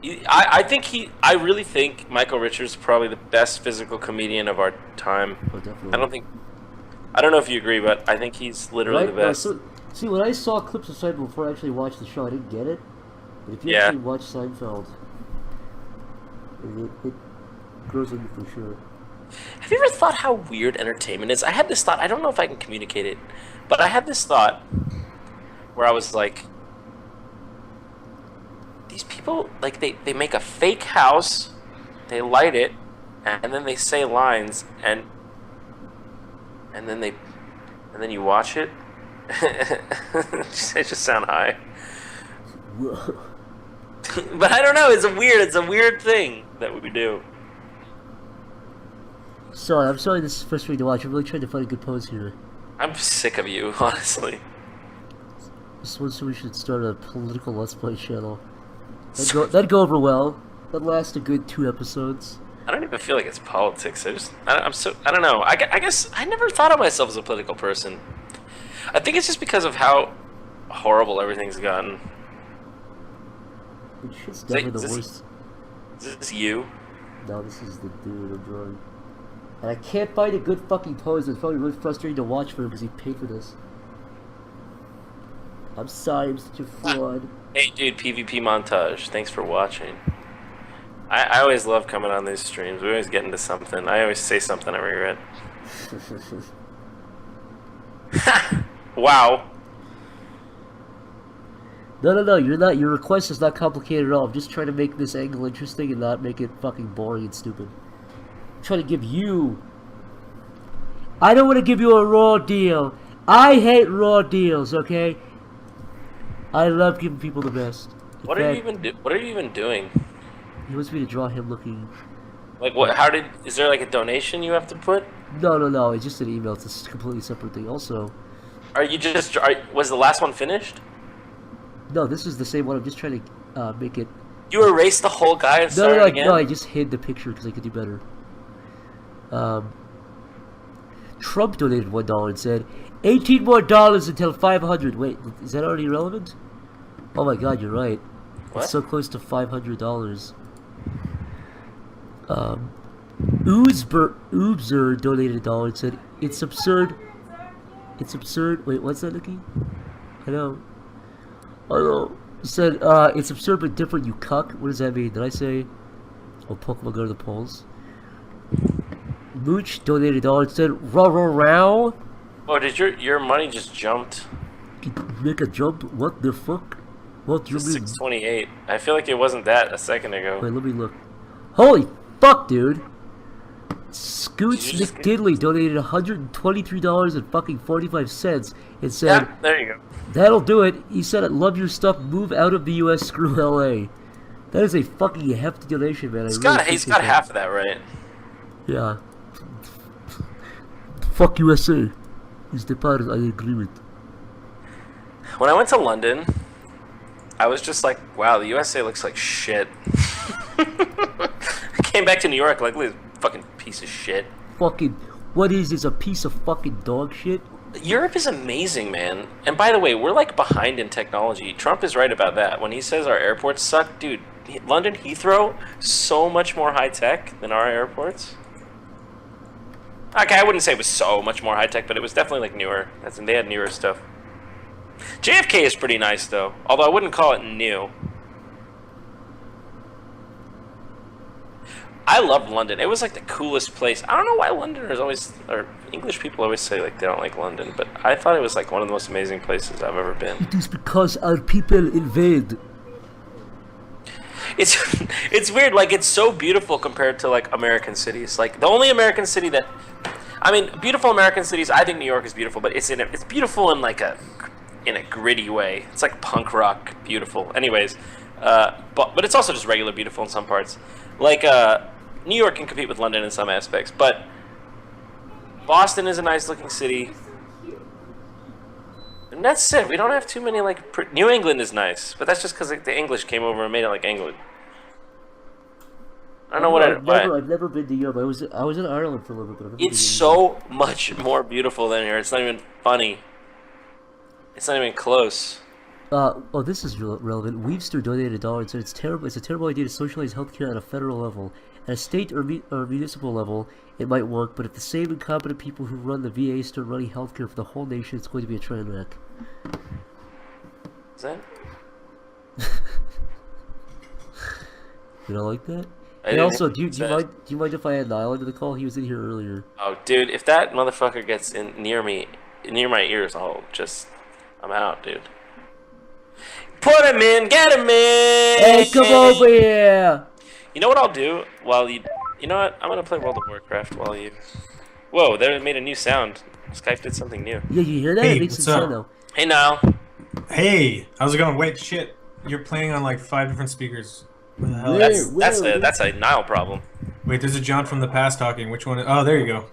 I really think Michael Richards is probably the best physical comedian of our time. Oh, definitely. I don't know if you agree, but I think he's literally the best. See, when I saw clips of Seinfeld before I actually watched the show, I didn't get it. But if you Yeah. actually watch Seinfeld, it grows on you for sure. Have you ever thought how weird entertainment is? I had this thought. I don't know if I can communicate it, but I had this thought where I was like, these people, like, they make a fake house, they light it, and then they say lines, and then you watch it. They just sound high. Whoa. But I don't know. It's a weird thing that we do. Sorry, I'm sorry this is frustrating to watch. I'm really trying to find a good pose here. I'm sick of you, honestly. This one, so we should start a political Let's Play channel. That'd go over well. That'd last a good 2 episodes. I don't even feel like it's politics. I don't know. I guess I never thought of myself as a political person. I think it's just because of how horrible everything's gotten. It's just definitely the worst. Is this you? No, this is the dude I'm drawing. And I can't find a good fucking pose. It's probably really frustrating to watch for him because he paid for this. I'm sorry, I'm such a fraud. Hey dude, PvP montage. Thanks for watching. I always love coming on these streams. We always get into something. I always say something I regret. Wow. No, you're not. Your request is not complicated at all. I'm just trying to make this angle interesting and not make it fucking boring and stupid. I'm trying to give you. I don't want to give you a raw deal. I hate raw deals. Okay. I love giving people the best. What are you even doing? He wants me to draw him looking. Like what? Is there like a donation you have to put? No. It's just an email. It's a completely separate thing. Also. Was the last one finished? No, this is the same one. I'm just trying to make it. You erased the whole guy and started again? No, I just hid the picture because I could do better. Trump donated $1 and said, $18 more until 500. Wait, is that already relevant? Oh my god, you're right. What? It's so close to $500. Oobzer donated $1 and said, it's absurd. It's absurd. Wait, what's that, Nikki? I know. He said, it's absurd but different, you cuck. What does that mean? Did I say, oh, Pokemon go to the polls? Mooch donated $1 and said, raw. Oh, did your money just jumped? Make a jump? What the fuck? What do you mean? 628. I feel like it wasn't that a second ago. Wait, let me look. Holy fuck, dude! Scoots McDiddley donated $123 and fucking 45 cents and said, Yeah, there you go. that'll do it. He said, I love your stuff. Move out of the U.S. Screw L.A. That is a fucking hefty donation, man. He's got half of that, right? Yeah. Fuck USA. He's the part I agree with. When I went to London, I was just like, wow, the USA looks like shit. I came back to New York like, look at this fucking piece of shit. Fucking What is this, a piece of fucking dog shit? Europe is amazing, man. And by the way, we're like behind in technology. Trump is right about that. When he says our airports suck, dude, London Heathrow, so much more high tech than our airports. Okay, I wouldn't say it was so much more high tech, but it was definitely like newer. As in, they had newer stuff. JFK is pretty nice though, although I wouldn't call it new. I loved London. It was like the coolest place. I don't know why Londoners always, or English people always say like they don't like London, but I thought it was like one of the most amazing places I've ever been. It is because our people invade. It's weird. Like it's so beautiful compared to like American cities. Like the only American city that, I mean, beautiful American cities. I think New York is beautiful, but it's beautiful in like a gritty way. It's like punk rock beautiful. Anyways, but it's also just regular beautiful in some parts. Like New York can compete with London in some aspects, but Boston is a nice looking city. And that's it. We don't have too many like New England is nice, but that's just because like, the English came over and made it like England. I don't know I've never been to Europe. I was in Ireland for a little bit, but I've never been It's to so much more beautiful than here. It's not even funny. It's not even close. Oh, this is relevant. Weebster donated $1 and said it's terrible. It's a terrible idea to socialize healthcare at a federal level. At a state or municipal level, it might work, but if the same incompetent people who run the VA start running healthcare for the whole nation, it's going to be a train wreck. Is that? You don't like that? I And didn't also, do hear you mind if I add Niall into the call? He was in here earlier. Oh, dude, if that motherfucker gets in near me, near my ears, I'm out, dude. Put him in, get him in! Hey, come over here! You know what I'll do while you... You know what? I'm gonna play World of Warcraft while you... Whoa, they made a new sound. Skype did something new. Yeah, you hear that? Hey, It makes what's it up? sound though. Hey, now. Hey, how's it going? Wait, shit. You're playing on like 5 different speakers. What the hell? That's a Nile problem. Wait, there's a John from the past talking. Which one? Oh, there you go.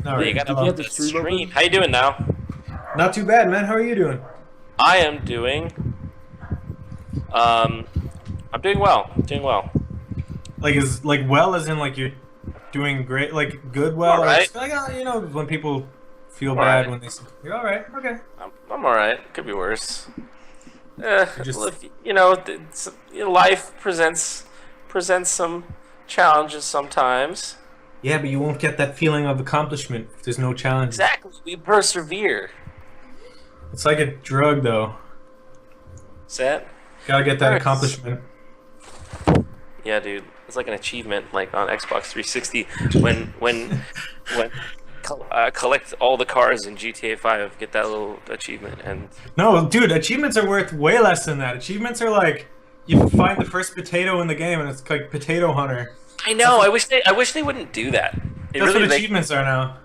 All You right. got Did you to have the the stream stream. open? How you doing now? Not too bad, man. How are you doing? I am doing... I'm doing well. Doing well. Like well as in like you're doing great, like good well. All right. Like, you know, when people feel All bad right. when they say, you're all right, okay. I'm all right. Could be worse. Just- Look, you know, life presents some challenges sometimes. Yeah, but you won't get that feeling of accomplishment if there's no challenge. Exactly. We persevere. It's like a drug, though. Set. Gotta get that Nice. accomplishment. Yeah, dude. It's like an achievement, like on Xbox 360, when collect all the cars in GTA 5, get that little achievement, and No, dude, achievements are worth way less than that. Achievements are like you find the first potato in the game, and it's like Potato Hunter. I know. I wish they wouldn't do that. That's what achievements are now.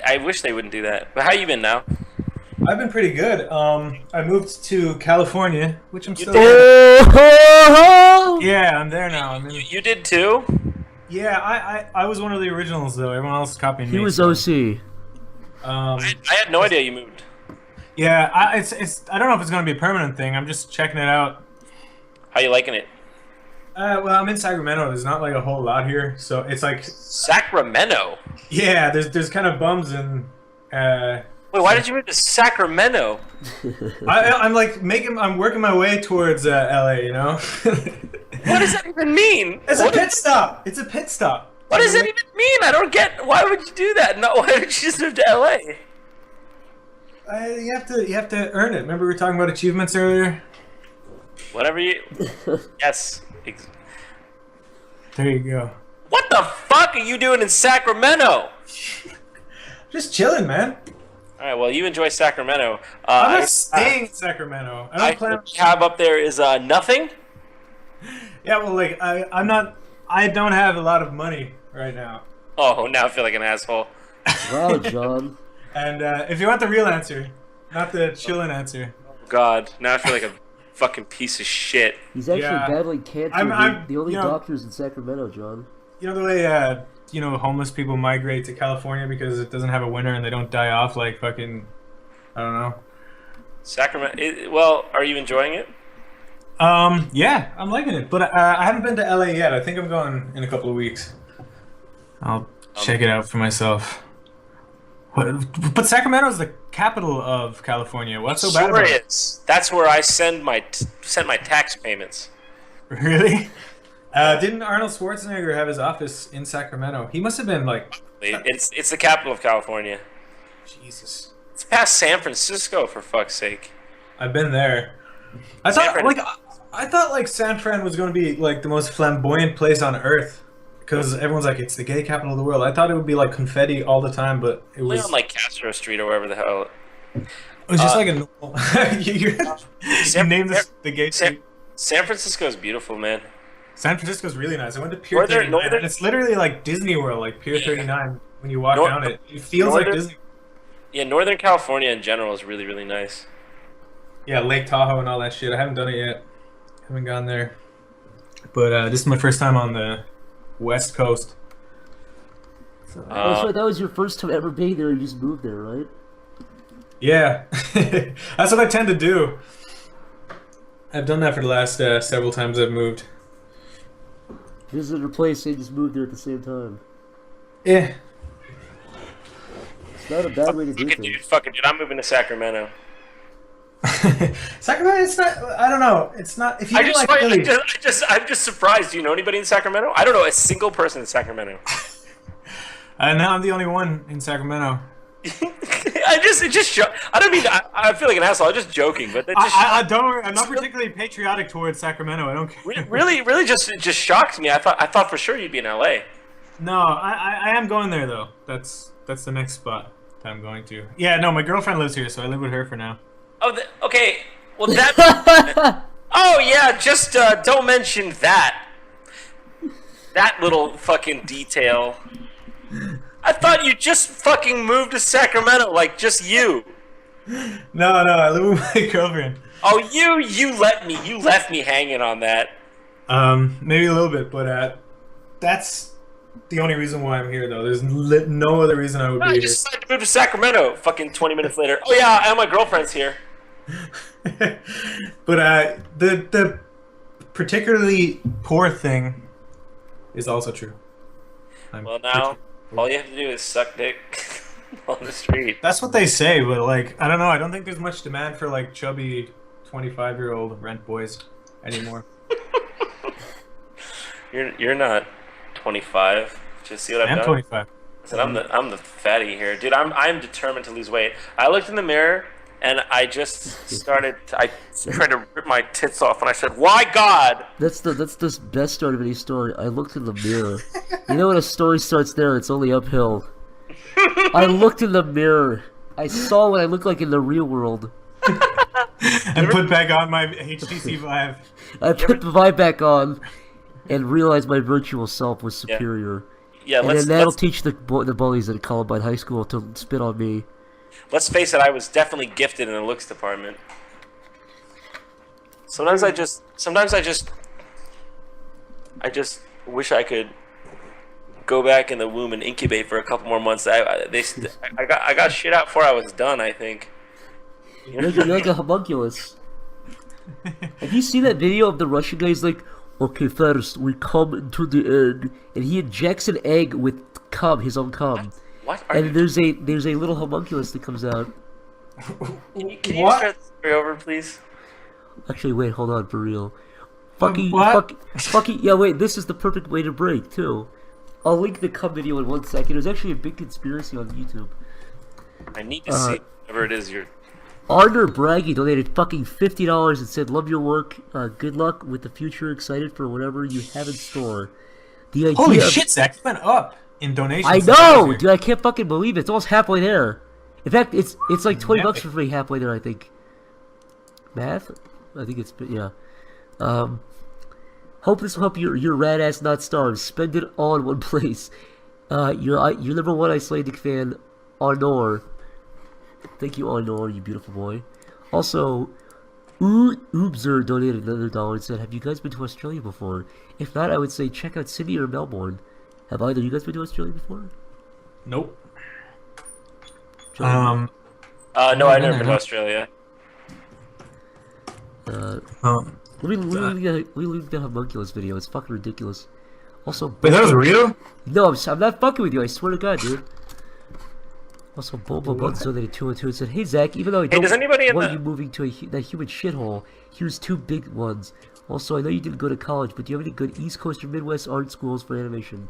I wish they wouldn't do that. But how you been now? I've been pretty good. I moved to California, which I'm still. Oh! Yeah, I'm there now. I'm in... You did too? Yeah, I was one of the originals though. Everyone else copied me. He was so, OC. I had no idea you moved. Yeah, it's I don't know if it's gonna be a permanent thing. I'm just checking it out. How you liking it? Well, I'm in Sacramento. There's not like a whole lot here, so it's like Sacramento. yeah. There's kind of bums and. Wait, why did you move to Sacramento? I'm like I'm working my way towards LA, you know. What does that even mean? It's a pit stop. It's a pit stop. What does that even mean? I don't get. Why would you do that? No, why would you just move to LA? You have to earn it. Remember we were talking about achievements earlier. Whatever you. Yes. There you go. What the fuck are you doing in Sacramento? Just chilling, man. All right. Well, you enjoy Sacramento. I'm not staying in Sacramento. I don't plan. What we have up there is nothing. Yeah, well, like I don't have a lot of money right now. Oh, now I feel like an asshole. Wow, John. And if you want the real answer, not the chillin' answer. God, now I feel like a fucking piece of shit. He's actually Yeah. battling cancer. I'm- the only you know- doctors in Sacramento, John. You know the way homeless people migrate to California because it doesn't have a winter and they don't die off like fucking I don't know. Sacramento. Well, are you enjoying it? Yeah, I'm liking it, but I haven't been to LA yet. I think I'm going in a couple of weeks. I'll check it out for myself. But Sacramento's the capital of California. What's so bad Sure about it? is. That's where I send my tax payments. Really? Didn't Arnold Schwarzenegger have his office in Sacramento? He must have been like... It's the capital of California. Jesus. It's past San Francisco, for fuck's sake. I've been there. I thought like San Fran was going to be like the most flamboyant place on earth because everyone's like it's the gay capital of the world. I thought it would be like confetti all the time, but it was on like Castro Street or wherever the hell. it was just like a normal. you named this the gay street. San Francisco is beautiful, man. San Francisco's really nice. I went to Pier 39, and it's literally like Disney World, like Pier 39. When you walk down it, it feels like Disney. Yeah, Northern California in general is really, really nice. Yeah, Lake Tahoe and all that shit. I haven't done it yet. Haven't gone there. But this is my first time on the West Coast. So, that's right, that was your first time ever being there. You just moved there, right? Yeah, that's what I tend to do. I've done that for the last several times I've moved. Visited a place and just moved there at the same time. Yeah. It's not a bad way to do things. Fucking dude, I'm moving to Sacramento. Sacramento, it's not. I don't know. It's not. If you I'm like just surprised. Do you know anybody in Sacramento? I don't know a single person in Sacramento. now I'm the only one in Sacramento. I don't mean. I feel like an asshole. I'm just joking, but I don't worry. I'm not particularly patriotic towards Sacramento. I don't care. Really, just shocked me. I thought for sure you'd be in LA. No, I am going there though. That's the next spot that I'm going to. Yeah, no, my girlfriend lives here, so I live with her for now. Oh, okay. Well, that. Oh yeah, just don't mention that. That little fucking detail. I thought you just fucking moved to Sacramento, like just you. No, I live with my girlfriend. Oh, you left me hanging on that. Maybe a little bit, but that's the only reason why I'm here, though. There's no other reason I would be here. I just decided to move to Sacramento. Fucking 20 minutes later. Oh yeah, and my girlfriend's here. But the particularly poor thing is also true. Well, now all you have to do is suck dick on the street. That's what they say, but like I don't know. I don't think there's much demand for like chubby 25-year-old rent boys anymore. You're not 25. Just see what I've done. I'm 25. So I'm the fatty here, dude. I'm determined to lose weight. I looked in the mirror and I just started. I tried to rip my tits off, and I said, "Why God?" That's the best start of any story. I looked in the mirror. You know when a story starts there, it's only uphill. I looked in the mirror. I saw what I looked like in the real world. And put back on my HTC Vive. I put the Vive back on and realized my virtual self was superior. Yeah, and then that'll teach the bullies at Columbine High School to spit on me. Let's face it, I was definitely gifted in the looks department. Sometimes I just wish I could go back in the womb and incubate for a couple more months. I got shit out before I was done, I think. You're like a homunculus. Have you seen that video of the Russian guy? He's like, okay, first we come to the egg, and he injects an egg with cum, his own cum. What? And there's a little homunculus that comes out. Can you start the story over, please? Actually, wait, hold on, for real. Fucking, yeah, wait, this is the perfect way to break, too. I'll link the cum video in 1 second. There's actually a big conspiracy on YouTube. I need to see whatever it is you're... Arner Braggy donated fucking $50 and said, love your work, good luck with the future, excited for whatever you have in store. The idea Holy shit, Zach, it went up in donations. I know, dude, I can't fucking believe it. It's almost halfway there. In fact, it's like $20 for free halfway there, I think. Math? I think it's, yeah. Hope this will help your rad ass not starve. Spend it all in one place. Your number one Icelandic fan, Arnor. Thank you, Arnor, you beautiful boy. Also, Oobzer donated another $1 and said, have you guys been to Australia before? If not, I would say check out Sydney or Melbourne. Have either of you guys been to Australia before? Nope. No, I've never been to Australia. Let me leave the homunculus video. It's fucking ridiculous. Also, wait, that was real? No, I'm not fucking with you. I swear to God, dude. Also, Boba Buns donated 212 and said, "Hey Zach, even though I don't does anybody in want the- you moving to that human shithole, here's 2 big ones. Also, I know you didn't go to college, but do you have any good East Coast or Midwest art schools for animation?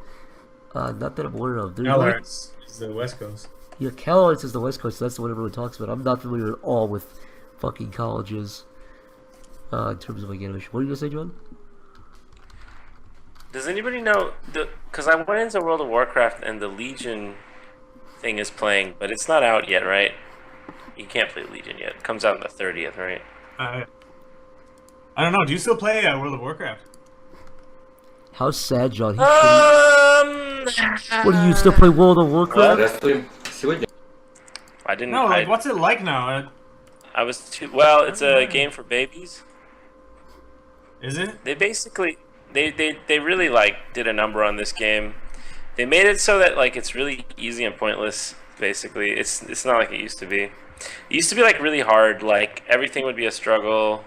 Not that I'm aware of. There's Cal Arts is the West Coast. Yeah, Cal Arts is the West Coast. So that's the one everyone talks about. I'm not familiar at all with fucking colleges in terms of like animation. What are you gonna say, John? Does anybody know? Because I went into World of Warcraft and the Legion thing is playing, but it's not out yet, right? You can't play Legion yet. It comes out on the 30th, right? I don't know. Do you still play World of Warcraft? How sad, John. What What do you still play World of Warcraft? I didn't. No, like what's it like now? I was too. Well, it's a game for babies. Is it? They basically they really like did a number on this game. They made it so that like it's really easy and pointless. Basically, it's not like it used to be. It used to be like really hard. Like everything would be a struggle.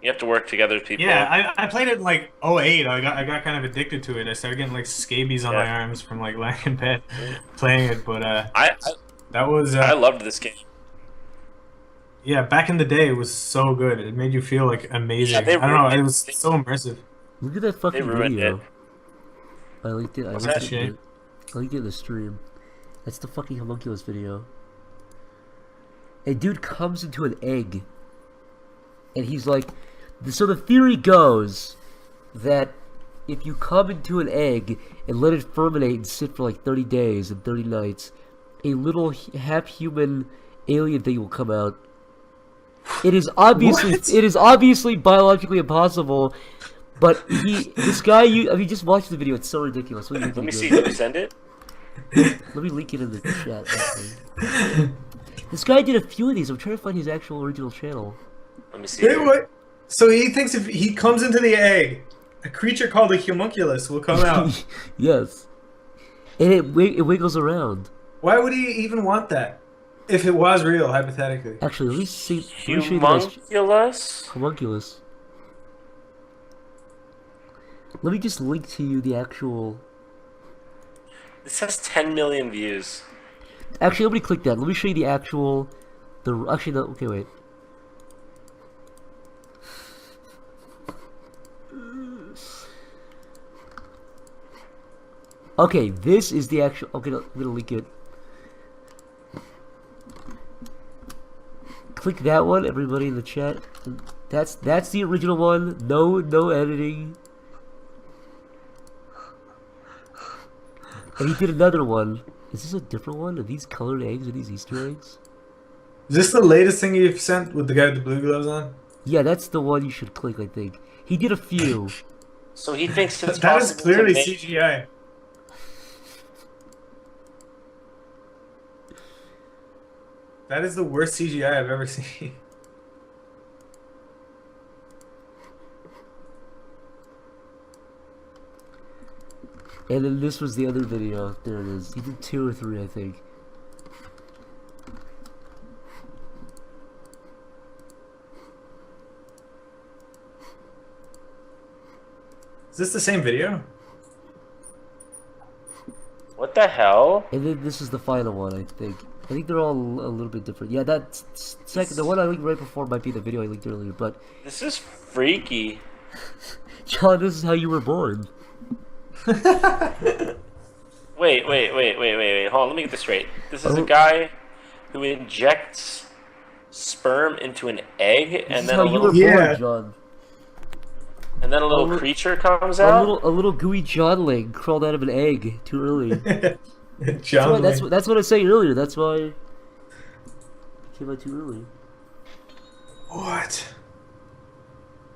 You have to work together with people. Yeah, I played it in like '08. I got kind of addicted to it. I started getting like scabies on my arms from like lying in bed playing it. But that was I loved this game. yeah, back in the day it was so good. It made you feel like amazing. Yeah, they I don't know, ruined it was so immersive. Look at that fucking ruined video. it. I liked it. I What's liked that it. shit? I liked it in the stream. That's the fucking homunculus video. A dude comes into an egg, and he's like, so the theory goes that if you come into an egg and let it fermentate and sit for like 30 days and 30 nights, a little half-human alien thing will come out. It is obviously biologically impossible, but this guy, I mean, just watch the video. It's so ridiculous. What do you Let me think? see. Did you send it? Let me link it in the chat. Actually. This guy did a few of these. I'm trying to find his actual original channel. Let me see. Wait, what? So he thinks if he comes into the egg, a creature called a homunculus will come out. Yes. And it wiggles around. Why would he even want that? If it was real, hypothetically. Actually, let me see. Let me show you the guys- Homunculus? Homunculus. Let me just link to you the actual. This has 10 million views. Actually, nobody click that. Let me show you the actual. Actually, no. Okay, wait. Okay, this is the actual. Okay, I'm gonna link it. Click that one, everybody in the chat. That's the original one. No editing. And he did another one. Is this a different one? Are these colored eggs? Are these Easter eggs? Is this the latest thing you've sent with the guy with the blue gloves on? Yeah, that's the one you should click, I think. He did a few. So he thinks it's That is possible clearly to make... CGI. That is the worst CGI I've ever seen. And then this was the other video. There it is. He did 2 or 3, I think. Is this the same video? What the hell? And then this is the final one, I think. I think they're all a little bit different. Yeah, that second, the one I linked right before might be the video I linked earlier. But This is freaky. John, this is how you were born. Wait. Hold on, let me get this straight. This is a guy who injects sperm into an egg, This and is then how a you little, were Yeah. born, John. and then a little little- creature comes out. A little gooey Johnling crawled out of an egg too early. John. That's what I was saying earlier. That's why it came out too early. What?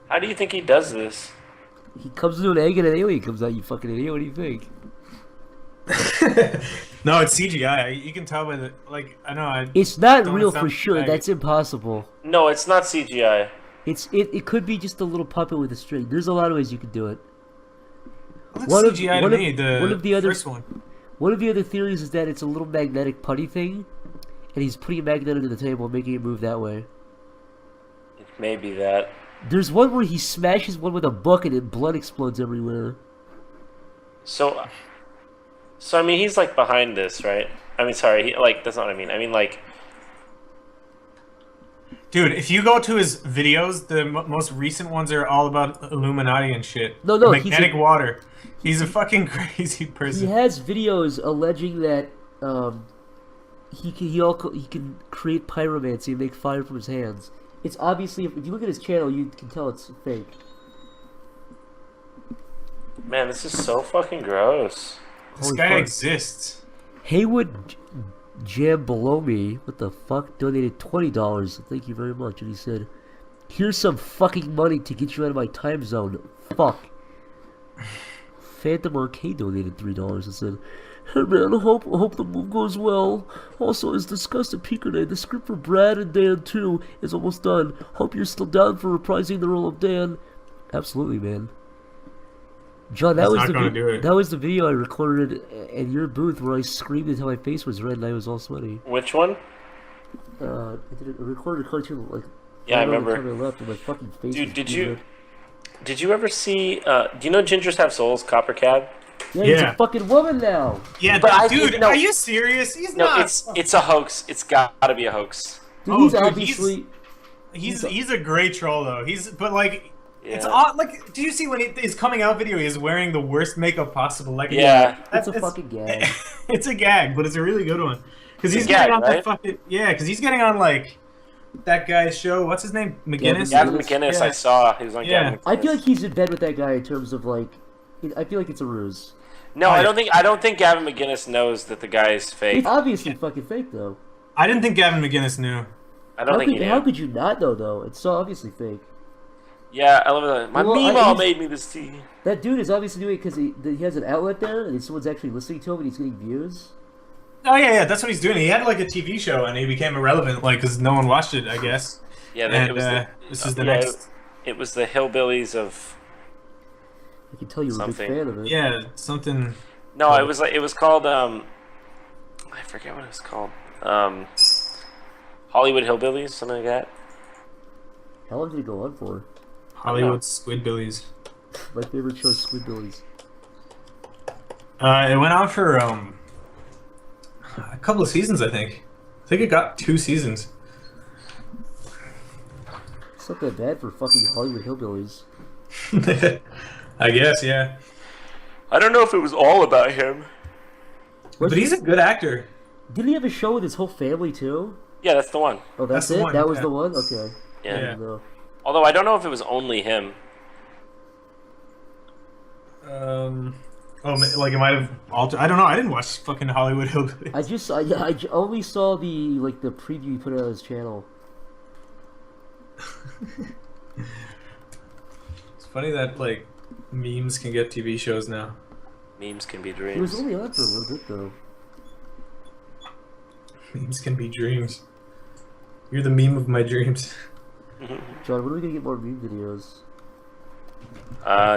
How do you think he does this? He comes into an egg and an alien comes out. You fucking idiot! What do you think? No, it's CGI. You can tell by the I know. It's not Don't real sound for sure. like- That's impossible. No, it's not CGI. It could be just a little puppet with a string. There's a lot of ways you could do it. It looks One of- CGI one to of- me. The one of the other- first one. One of the other theories is that it's a little magnetic putty thing, and he's putting a magnet under the table and making it move that way. It may be that. There's one where he smashes one with a bucket and blood explodes everywhere. So I mean, he's like behind this, right? I mean, sorry, like that's not what I mean. I mean, like, Dude, if you go to his videos, the most recent ones are all about Illuminati and shit. No, Magnetic water. He's a fucking crazy He person. has videos alleging that he can create pyromancy and make fire from his hands. It's obviously, if you look at his channel, you can tell it's fake. man, this is so fucking gross. This Holy guy fuck. exists. Haywood Jam Below Me, what the fuck, donated $20. Thank you very much. And he said, "Here's some fucking money to get you out of my time zone. Fuck." Phantom Arcade donated $3 and said, "Hey man, I hope the move goes well. Also, as discussed at Peaker Day, the script for Brad and Dan 2 is almost done. Hope you're still down for reprising the role of Dan." Absolutely, man. John, that He's was not the gonna do it. that was the video I recorded in your booth where I screamed until my face was red and I was all sweaty. Which one? I recorded a cartoon like Yeah, I right on the remember. time I left and my fucking face. Dude, was did blue you red. did you ever see? Do you know Gingers Have Souls? Copper Cab. Yeah, he's Yeah. a fucking woman now. Yeah, But I dude, didn't know- are you serious? He's No, not. it's a hox. It's gotta be a hoax. Dude, Oh, he's dude, obviously. He's a great troll though. But like. It's Yeah. odd. Like, do you see when his coming out video? He's wearing the worst makeup possible. Like, Yeah. It's a fucking gag. It's a gag, but it's a really good one. Because he's It's a gag, getting on right? that fucking because he's getting on like that guy's show. What's his name? McGinnis. Gavin McInnes, Yeah. I saw. He was on Yeah. Gavin McInnes. I feel like he's in bed with that guy in terms of like. I feel like it's a ruse. No, I don't think Gavin McInnes knows that the guy is fake. It's obviously fucking fake though. I didn't think Gavin McGinnis knew. I don't think he How knew. could you not know though? It's so obviously fake. Yeah, I love that. My Well, Meemaw he's- made me this tea. That dude is obviously doing it because he has an outlet there and someone's actually listening to him and he's getting views. Oh yeah, that's what he's doing. He had like a TV show and he became irrelevant, like because no one watched it, I guess. Yeah, And it was the, this is the yeah, next. It was the hillbillies of. I can tell you were a big Something. fan of it. Yeah, something. No, it was called I forget what it was called. Hollywood Hillbillies, something like that. How long did it go on for? Hollywood Squidbillies. My favorite show is Squidbillies. It went on for a couple of seasons, I think. I think it got 2 seasons. It's not that bad for fucking Hollywood hillbillies. I guess, yeah. I don't know if it was all about him. But he's a good actor. Didn't he have a show with his whole family too? Yeah, that's the one. Oh, that's That's the it? one, That was yeah. the one? Okay. Yeah. I didn't know. Although I don't know if it was only him. Like it might have altered. I don't know. I didn't watch fucking Hollywood Hillbillies. I only saw the preview he put out on his channel. It's funny that like memes can get TV shows now. Memes can be He was dreams. only on for a little bit though. Memes can be dreams. You're the meme of my dreams. John, when are we gonna get more meme videos?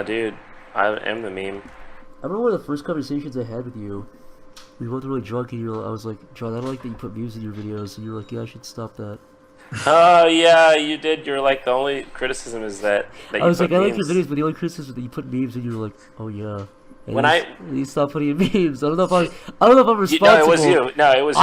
Dude, I am the meme. I remember one of the first conversations I had with you. We went really drunk and I was like, John, I don't like that you put memes in your videos. And you were like, yeah, I should stop that. Oh yeah, you did. You're like the only criticism is that you I was put like, I like your memes. videos, but the only criticism is that you put memes and you were like, oh yeah. And When you stopped putting in memes. I don't know if I'm responsible. No, it was you. No, it was you.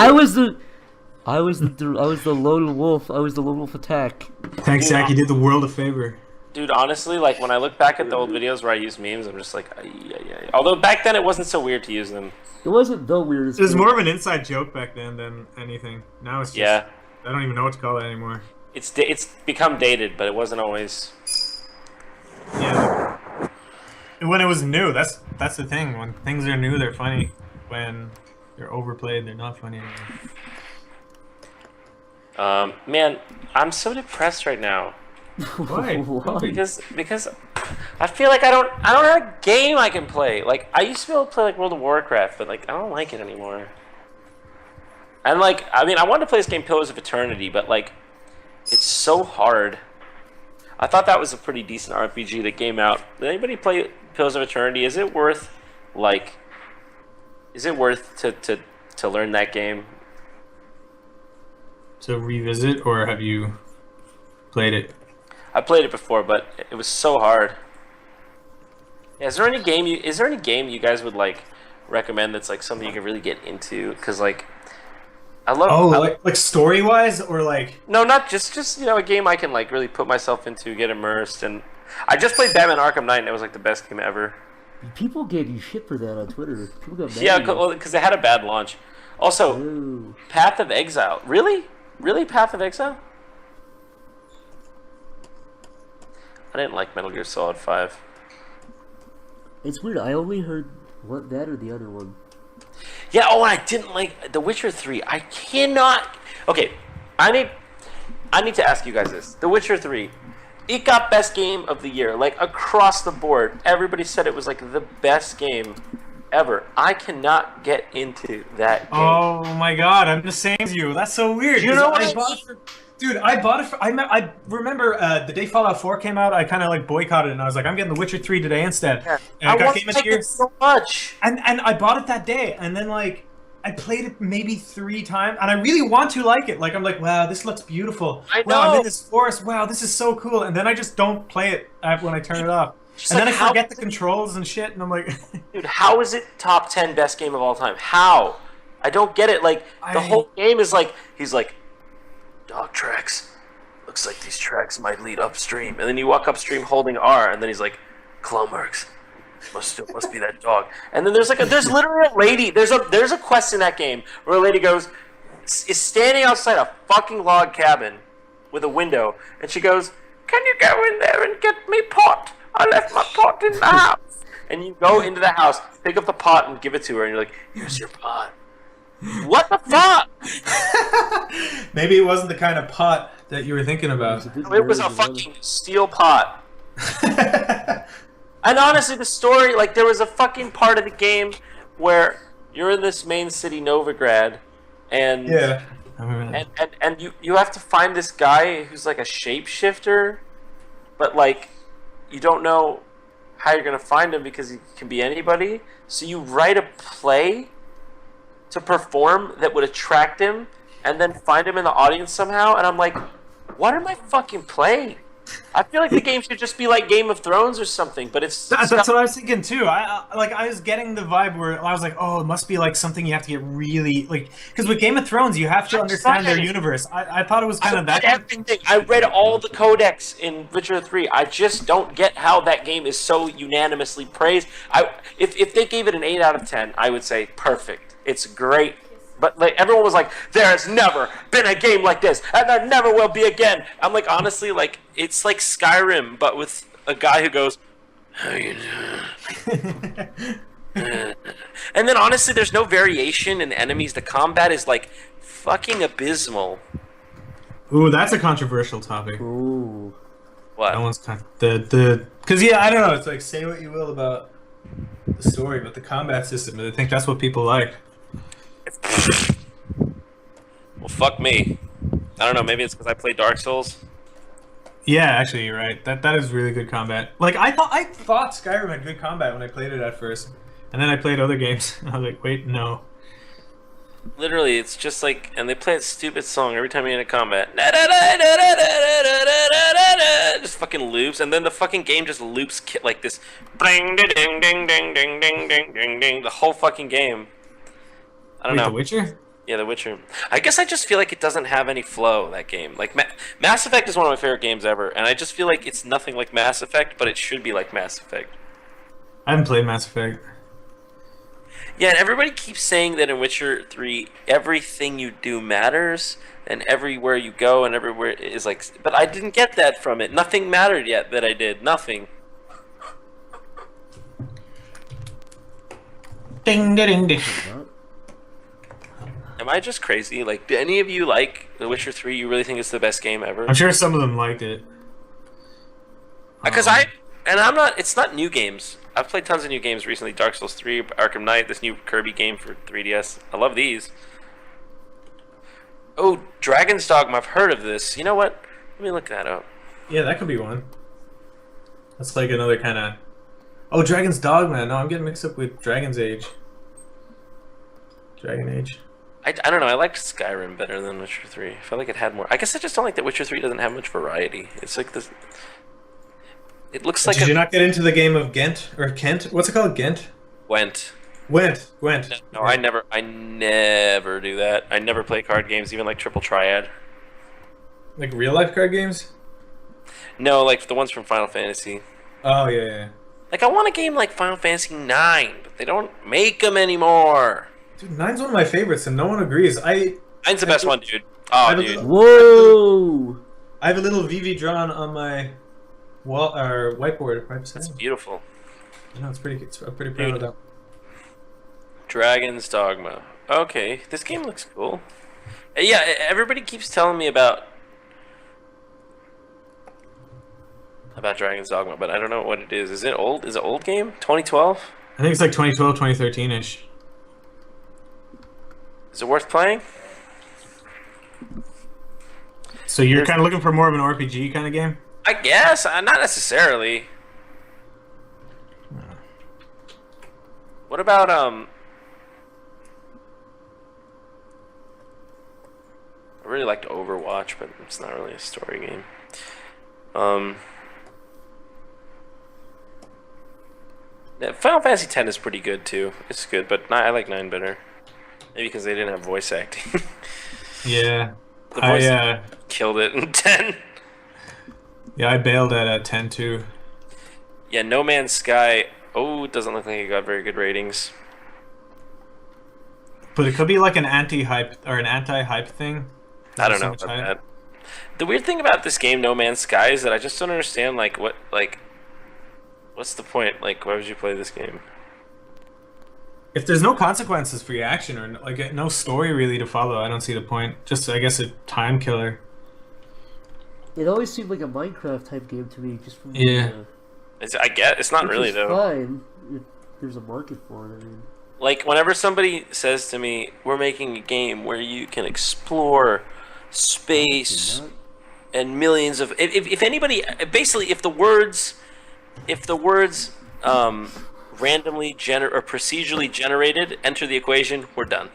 I was the lone wolf. I was the lone wolf attack. Thanks, Zach. You did the world a favor. Dude, honestly, like when I look back at the old videos where I use memes, I'm just like, ay, ay, ay. Although back then it wasn't so weird to use them. It wasn't the weirdest. It was thing. more of an inside joke back then than anything. Now it's just, Yeah, I don't even know what to call it anymore. it's become dated, but it wasn't always. Yeah. When it was new, that's the thing. When things are new, they're funny. When they're overplayed, they're not funny anymore. Man, I'm so depressed right now Why? Why? because I feel like I don't have a game I can play. Like I used to be able to play like World of Warcraft, but like I don't like it anymore. And like I mean, I wanted to play this game Pillars of Eternity, but like it's so hard. I thought that was a pretty decent RPG that came out. Did anybody play Pillars of Eternity? Is it worth to learn that game? To revisit, or have you played it? I played it before, but it was so hard. Yeah, is there any game you guys would like recommend that's like something you can really get into? Because like Oh, like story wise, or like No, not just you know, a game I can like really put myself into, get immersed, and I just played Batman Arkham Knight, and it was like the best game ever. People gave you shit for that on Twitter. People got mad. Yeah, at you. because it had a bad launch. Also, Ooh. Path of Exile. Really? Really, Path of Exile? I didn't like Metal Gear Solid 5. It's weird. I only heard that or the other one. Yeah, oh, and I didn't like The Witcher 3. I cannot... Okay, I need to ask you guys this. The Witcher 3. It got best game of the year, like across the board. Everybody said it was like the best game ever. I cannot get into that game. Oh my god, I'm the same as you. That's so weird. You know what I bought it for, dude, I bought it for, I remember the day Fallout 4 came out, I kind of like boycotted it and I was like, I'm getting The Witcher 3 today instead. Yeah. And I got want Game of to the Year. it so much. And I bought it that day and then like I played it maybe 3 times and I really want to like it. Like I'm like, wow, this looks beautiful. I Wow, I'm know. in this forest. Wow, this is so cool. And then I just don't play it when I turn it off. Just And like, then I how- forget the controls and shit and I'm like Dude, how is it top 10 best game of all time? How? I don't get it. Like, the whole game is like, he's like, dog tracks. Looks like these tracks might lead upstream. And then you walk upstream holding R, and then he's like, claw marks. Must be that dog. And then there's literally a lady. There's a quest in that game where a lady is standing outside a fucking log cabin with a window, and she goes, "Can you go in there and get me pot? I left my pot in the house." And you go into the house, pick up the pot, and give it to her, and you're like, "Here's your pot." What the fuck? maybe it wasn't the kind of pot that you were thinking about. It was a fucking steel pot. And honestly, the story, like, there was a fucking part of the game where you're in this main city, Novigrad, and Yeah. I remember that. and you have to find this guy who's like a shapeshifter, but like you don't know how you're gonna find him because he can be anybody. So you write a play to perform that would attract him, and then find him in the audience somehow. And I'm like, what am I fucking playing? I feel like the game should just be like Game of Thrones or something, but it's That's what I was thinking too. I was getting the vibe where I was like, oh, it must be like something you have to get really like, because with Game of Thrones you have to understand their universe. I thought it was kind of that. Everything. I read all the codex in Witcher 3. I just don't get how that game is so unanimously praised. If they gave it an 8 out of 10, I would say perfect. It's great. But like everyone was like, there has never been a game like this, and there never will be again. I'm like, honestly, like it's like Skyrim, but with a guy who goes, how you doing? And then honestly, there's no variation in enemies. The combat is like fucking abysmal. Ooh, that's a controversial topic. Ooh. What? That one's kind of because yeah, I don't know. It's like say what you will about the story, but the combat system, I think that's what people like. Well, fuck me. I don't know. Maybe it's because I play Dark Souls. Yeah, actually, you're right. That is really good combat. Like I thought Skyrim had good combat when I played it at first, and then I played other games. I was like, wait, no. Literally, it's just like, and they play a stupid song every time you're in a combat. Just fucking loops, and then the fucking game just loops like this. Ding ding ding ding ding ding ding ding ding. The whole fucking game. I don't Wait, know. The Witcher? Yeah, The Witcher. I guess I just feel like it doesn't have any flow, that game. Like, Mass Effect is one of my favorite games ever, and I just feel like it's nothing like Mass Effect, but it should be like Mass Effect. I haven't played Mass Effect. Yeah, and everybody keeps saying that in Witcher 3, everything you do matters, and everywhere you go and everywhere is like... But I didn't get that from it. Nothing mattered yet that I did. Nothing. Ding ding ding. Am I just crazy? Like, do any of you like The Witcher 3? You really think it's the best game ever? I'm sure some of them liked it. Because it's not new games. I've played tons of new games recently. Dark Souls 3, Arkham Knight, this new Kirby game for 3DS. I love these. Oh, Dragon's Dogma. I've heard of this. You know what? Let me look that up. Yeah, that could be one. That's like another kind of... Oh, Dragon's Dogma. No, I'm getting mixed up with Dragon's Age. Dragon Age. I don't know. I liked Skyrim better than Witcher 3. I felt like it had more. I guess I just don't like that Witcher 3 doesn't have much variety. It's like this... It looks like Did you not get into the game of Ghent? Or Kent? What's it called? Ghent? Went. Gwent. No, I never do that. I never play card games, even like Triple Triad. Like real life card games? No, like the ones from Final Fantasy. Oh yeah. Like I want a game like Final Fantasy 9, but they don't make them anymore. Dude, 9's one of my favorites, and no one agrees. 9's the best one, dude. Oh, dude. Whoa! I have a little VV drawn on my wall or whiteboard right beside It's me. beautiful. You know, it's pretty good. I'm pretty proud of that. Dragon's Dogma. Okay, this game looks cool. Yeah, everybody keeps telling me about Dragon's Dogma, but I don't know what it is. Is it old? Is it old game? 2012? I think it's like 2012, 2013-ish. Is it worth playing? So you're kind of looking for more of an RPG kind of game? I guess. Not necessarily. What about I really liked Overwatch, but it's not really a story game. Yeah, Final Fantasy X is pretty good too. It's good, but I like 9 better. Maybe because they didn't have voice acting. Yeah. The voice killed it in 10. Yeah, I bailed at 10 too. Yeah, No Man's Sky. Oh, it doesn't look like it got very good ratings. But it could be like an anti-hype or an anti-hype thing. I don't So know much about hype. that. The weird thing about this game, No Man's Sky, is that I just don't understand, like, what's the point? Like, why would you play this game? If there's no consequences for your action or like no story really to follow, I don't see the point. Just I guess a time killer. It always seemed like a Minecraft type game to me, just from Yeah. I guess it's not which really is though. Fine. There's a market for it. I mean, Like, whenever somebody says to me, "We're making a game where you can explore space not- and millions of," if anybody, basically, if the words randomly or procedurally generated enter the equation, we're done.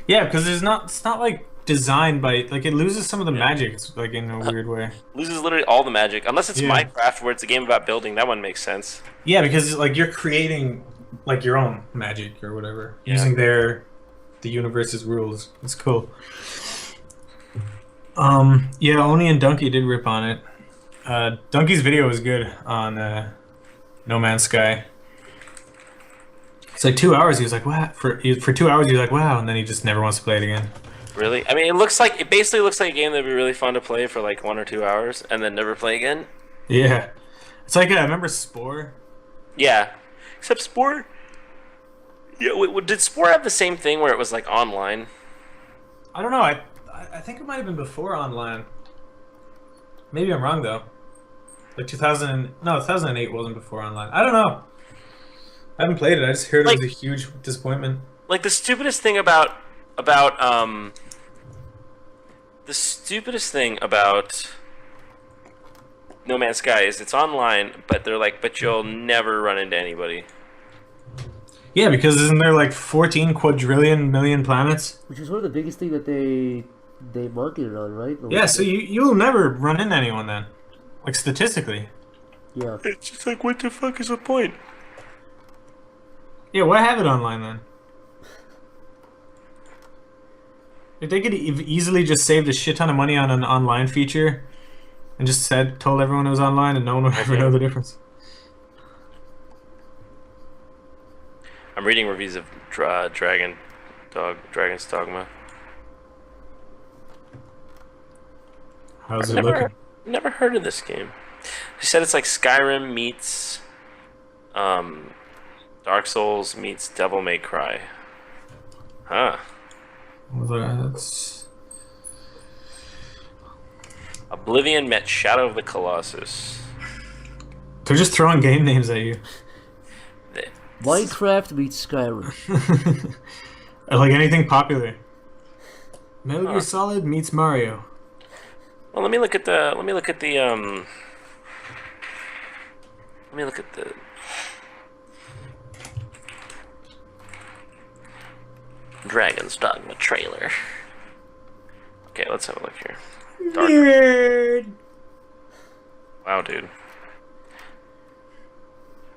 Yeah, because it's not like designed by like it loses some of the magic. It's like in a weird way. Loses literally all the magic, unless it's Yeah. Minecraft, where it's a game about building. That one makes sense. Yeah, because like you're creating like your own magic or whatever Yeah. using the universe's rules. It's cool. Yeah, Oni and Donkey did rip on it. Donkey's video was good on No Man's Sky. It's like 2 hours. He was like, "Wow!" For 2 hours, he was like, "Wow!" And then he just never wants to play it again. Really? I mean, it basically looks like a game that'd be really fun to play for like 1 or 2 hours and then never play again. Yeah, it's like remember Spore? Yeah. Except Spore. Yeah. Did Spore have the same thing where it was like online? I don't know. I think it might have been before online. Maybe I'm wrong though. Like 2008 wasn't before online. I don't know. I haven't played it. I just heard it was a huge disappointment. Like the stupidest thing about the stupidest thing about No Man's Sky is it's online, but they're like, but you'll never run into anybody. Yeah, because isn't there like 14 quadrillion million planets? which is one of the biggest thing that they marketed on, right? Yeah, so you'll never run into anyone then. Like statistically. Yeah. It's just like, what the fuck is the point? Yeah, why have it online then? If they could easily just saved a shit ton of money on an online feature and just told everyone it was online and no one would ever know the difference. I'm reading reviews of Dragon's Dogma. How's it looking? Never heard of this game. She said it's like Skyrim meets Dark Souls meets Devil May Cry. Huh. That's... Oblivion met Shadow of the Colossus. They're just throwing game names at you. Minecraft meets Skyrim. Like anything popular. Metal Gear Solid meets Mario. Well, let me look at the Dragon's Dogma trailer. Okay, let's have a look here. Dark. Wow, dude.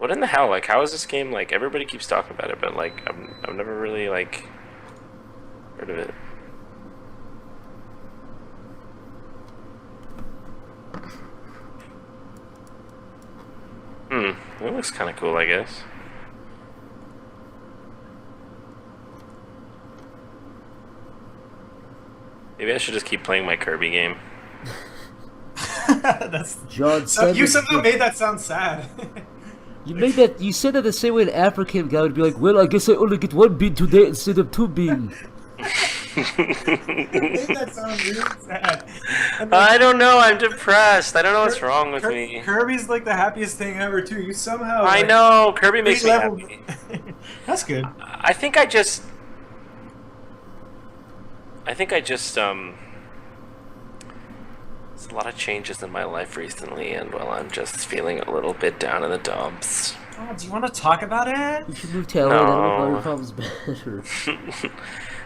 What in the hell? Like, how is this game, like, everybody keeps talking about it, but, like, I've never really, like, heard of it. It looks kind of cool, I guess. Maybe I should just keep playing my Kirby game. That's John so said you that- somehow made that sound sad. You made that. You said that the same way an African guy would be like, "Well, I guess I only get 1 bean today instead of 2 bean." You made that sound really sad. And I don't know, I'm depressed. I don't know what's wrong with me. Kirby's like the happiest thing ever too. You somehow. I like, know, Kirby makes me re-leveled- happy. That's good. I think I just there's a lot of changes in my life recently, and well, I'm just feeling a little bit down in the dumps. Oh, do you want to talk about it? You should move to LA. That'll make all your problems better.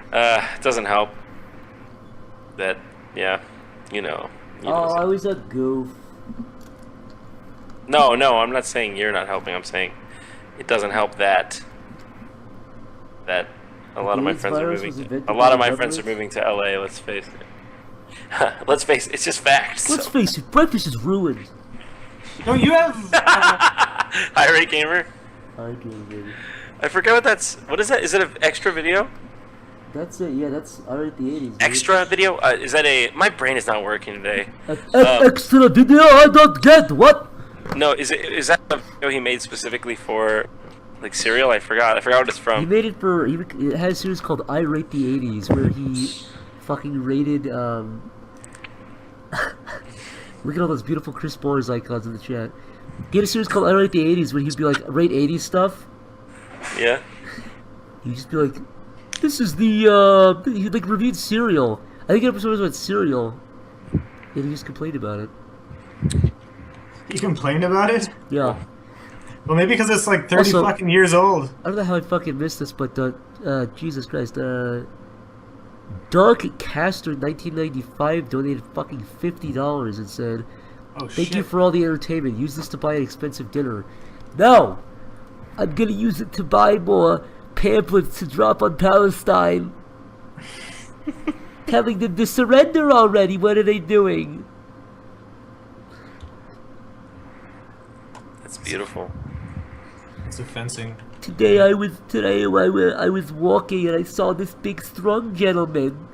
It doesn't help. That, yeah, you know. Oh, I was a goof. No, I'm not saying you're not helping. I'm saying it doesn't help that a lot of my AIDS friends are virus moving. was invented A lot of by my the friends are government? moving to LA. Let's face it. Let's face it. It's just facts. Let's face it, breakfast is ruined. Don't you have? Irate gamer. I do, baby. I forget what that's. What is that? Is it an extra video? That's it. Yeah, that's alright. The 80s. dude. Extra video? Is that a? My brain is not working today. Extra video? I don't get what. No, is that a video he made specifically for, like, cereal? I forgot what it's He from. made it for. It had a series called I Rate the 80s, where he fucking rated. Look at all those beautiful Chris Borders icons in the chat. He had a series called I Rate the 80s, where he'd be like, rate 80s stuff. Yeah. He'd just be like, this is the, he like reviewed cereal. I think episode was about cereal. And he just complained about it. You complained about it? Yeah. Well, maybe because it's like 30 Also- fucking years old. I don't know how I fucking missed this, but, Jesus Christ, Dark Caster 1995 donated fucking $50 and said, Oh thank shit. you for all the entertainment. Use this to buy an expensive dinner. No! I'm gonna use it to buy more pamphlets to drop on Palestine. Telling them to surrender already. What are they doing? That's beautiful. It's offensing. Today I was walking and I saw this big strong gentleman.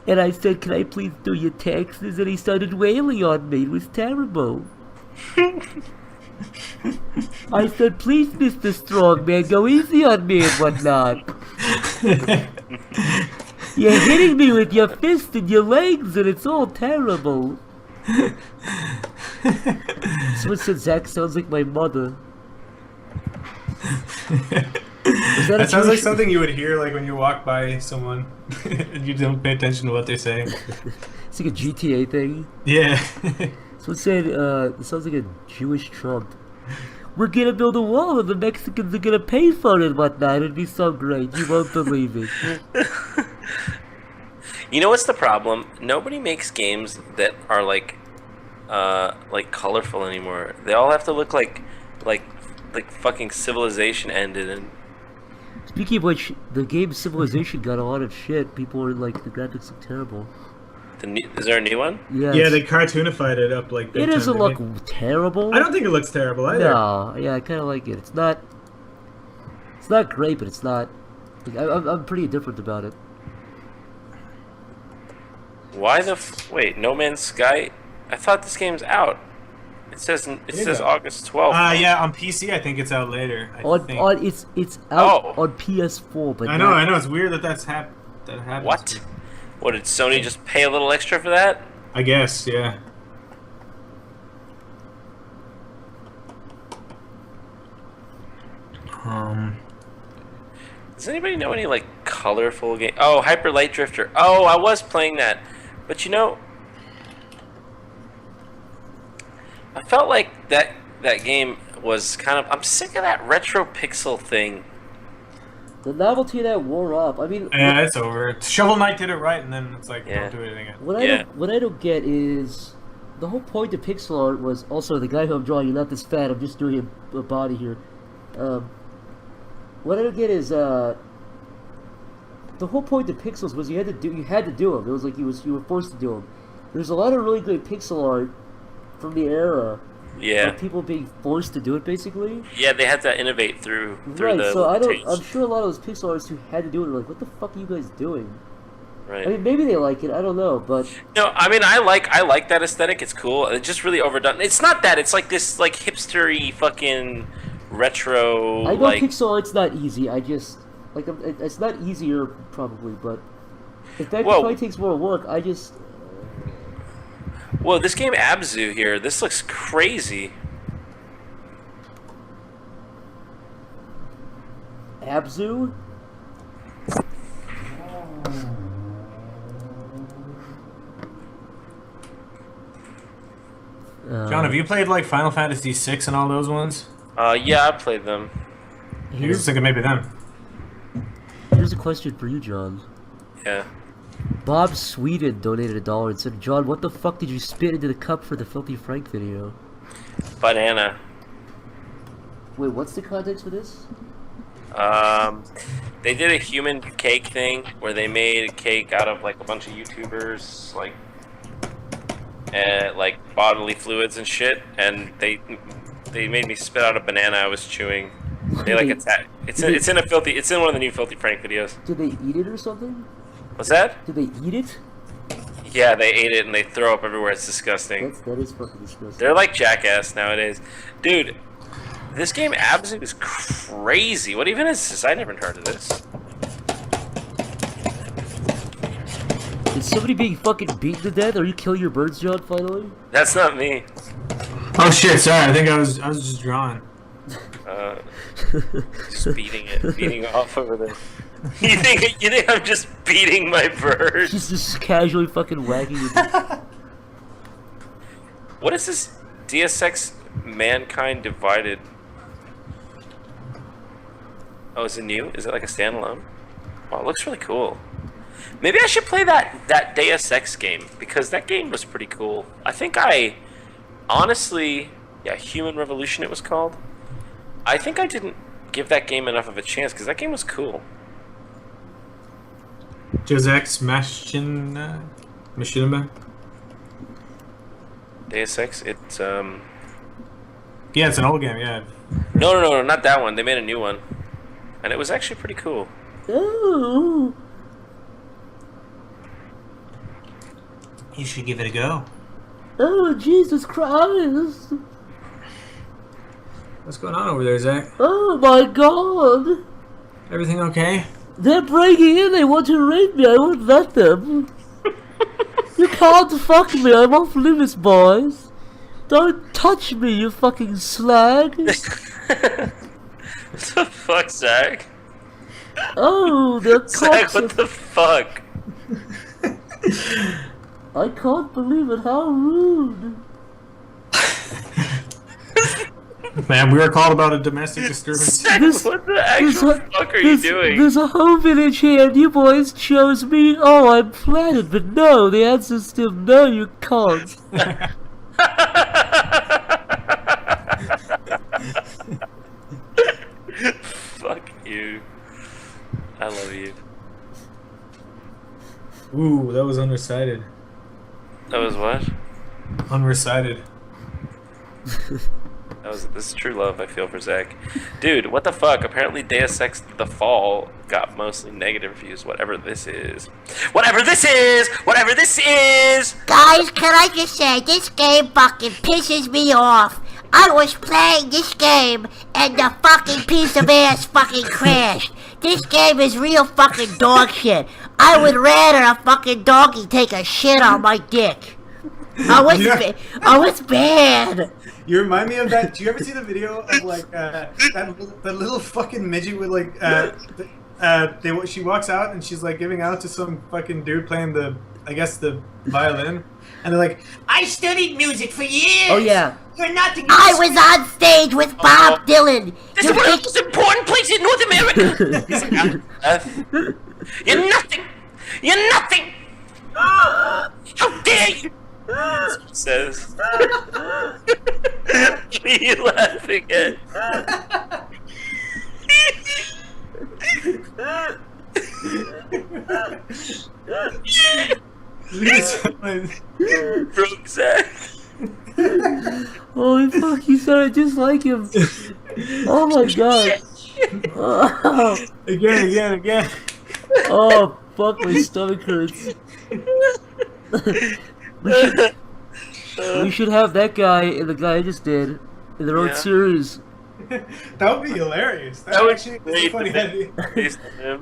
And I said, can I please do your taxes? And he started wailing on me. It was terrible. I said, please, Mr. Strongman, go easy on me and whatnot. You're hitting me with your fist and your legs and it's all terrible. Someone said Zach sounds like my mother. Is that a That sounds like Jewish- something you would hear like when you walk by someone and you don't pay attention to what they're saying. It's like a GTA thing. Yeah. Someone said, it sounds like a Jewish Trump. We're gonna build a wall and the Mexicans are gonna pay for it and whatnot. It'd be so great. You won't believe it. You know what's the problem? Nobody makes games that are like colorful anymore. They all have to look like fucking Civilization ended and. Speaking of which, the game Civilization got a lot of shit. People were like, the graphics look terrible. Is there a new one? Yeah, Yeah, they cartoonified it up like. big it doesn't time, look didn't terrible. they? I don't think it looks terrible either. No, yeah, I kind of like it. It's not great, but it's not. Like, I'm pretty indifferent about it. Why the wait? No Man's Sky? I thought this game's out. It says is out. August 12th. Yeah, on PC I think it's out later. I think. It's out Oh. on PS4, but I know, it's weird that that happens. What? What did Sony just pay a little extra for that? I guess, yeah. Does anybody know any like colorful game? Oh, Hyper Light Drifter. Oh, I was playing that, but you know, I felt like that game was kind of. I'm sick of that retro pixel thing. the novelty of that wore off. I mean, Yeah, it's over. Shovel Knight did it right, and then it's like, Yeah. don't do it again. what I don't get is the whole point of pixel art was also the guy who I'm drawing. You're not this fat. I'm just doing a body here. What I don't get is the whole point of pixels was you had to do them. It was like you were forced to do them. There's a lot of really good pixel art from the era. Yeah. Of people being forced to do it, basically. Yeah, they had to innovate through right, the so limitations. I'm sure a lot of those pixel artists who had to do it are like, what the fuck are you guys doing? Right. I mean, maybe they like it. I don't know, but No, I mean, I like that aesthetic. It's cool. It's just really overdone. It's not that. It's like this, like hipstery fucking retro. I know like, pixel art's not easy. I just like it's not easier probably, but in fact, it probably takes more work. I just Whoa, this game Abzu here. This looks crazy. Abzu. John, have you played like Final Fantasy VI and all those ones? Yeah, I played them. I was thinking maybe them. Here's a question for you, John. Yeah. Bob Sweden donated $1 and said, "John, what the fuck did you spit into the cup for the Filthy Frank video?" Banana. Wait, what's the context for this? They did a human cake thing where they made a cake out of like a bunch of YouTubers, like bodily fluids and shit, and they made me spit out a banana I was chewing. They like attack. It's in one of the new Filthy Frank videos. Did they eat it or something? What's that? Did they eat it? Yeah, they ate it and they throw up everywhere. It's disgusting. That is fucking disgusting. They're like Jackass nowadays, dude. This game Abzu is crazy. What even is this? I never heard of this. Is somebody being fucking beaten to death? Are you killing your birds, John? Finally? That's not me. Oh shit! Sorry, I think I was just drawing. Just beating off over there. You think I'm just beating my bird? Just casually fucking wagging it. What is this? DSX Mankind Divided. Oh, is it new? Is it like a standalone? Oh, it looks really cool. Maybe I should play that Deus Ex game, because that game was pretty cool. I think honestly, yeah, Human Revolution it was called. I think I didn't give that game enough of a chance, because that game was cool. Deus Machinima. Deus Ex, it's Yeah, it's an old game. Yeah. No, not that one. They made a new one, and it was actually pretty cool. Ooh. You should give it a go. Oh, Jesus Christ. What's going on over there, Zach? Oh my God. Everything okay? They're breaking in. They want to rape me. I won't let them. You can't fuck me. I'm off limits, boys. Don't touch me, you fucking slag. What the fuck, Zach? Oh, they're Zach, cocks. what the fuck? I can't believe it. How rude. Man, we were called about a domestic disturbance. Zach, what the actual fuck are you doing? There's a whole village here, and you boys chose me. Oh, I'm flattered, but no, the answer's still no, you can't. Fuck you. I love you. Ooh, that was unrecited. That was what? Unrecited. This is true love I feel for Zach. Dude, what the fuck? Apparently Deus Ex The Fall got mostly negative reviews. Whatever this is. Whatever this is! Whatever this is! Guys, can I just say, this game fucking pisses me off. I was playing this game, and the fucking piece of ass fucking crashed. This game is real fucking dog shit. I would rather a fucking donkey take a shit on my dick. Oh, it's bad. You remind me of that. Do you ever see the video of like that little fucking midget with like she walks out and she's like giving out to some fucking dude playing the violin, and they're like, "I studied music for years." Oh yeah. You're not the. I was on stage with Bob Dylan. This is one of the most important places in North America! You're nothing! You're nothing! How dare you! Says. What are you laughing at? Broke Zach. Holy fuck, he sounded just like him. Oh my god. Oh, Again. oh fuck, my stomach hurts. We should have that guy and the guy I just did in their own series. That would be hilarious. That That would actually be be a funny idea.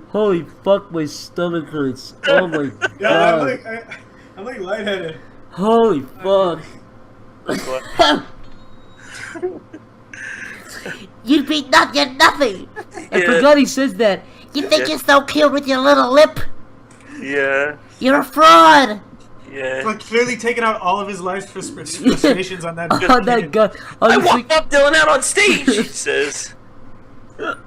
Holy fuck, my stomach hurts. Oh my Yeah, god. I'm like lightheaded. Holy fuck. You be nothing. I forgot he says that. You think you're so cute with your little lip? Yeah. You're a fraud. Yeah. Like clearly taking out all of his life's frustrations on that. On that guy. I walked up Dylan out on stage, he says. You're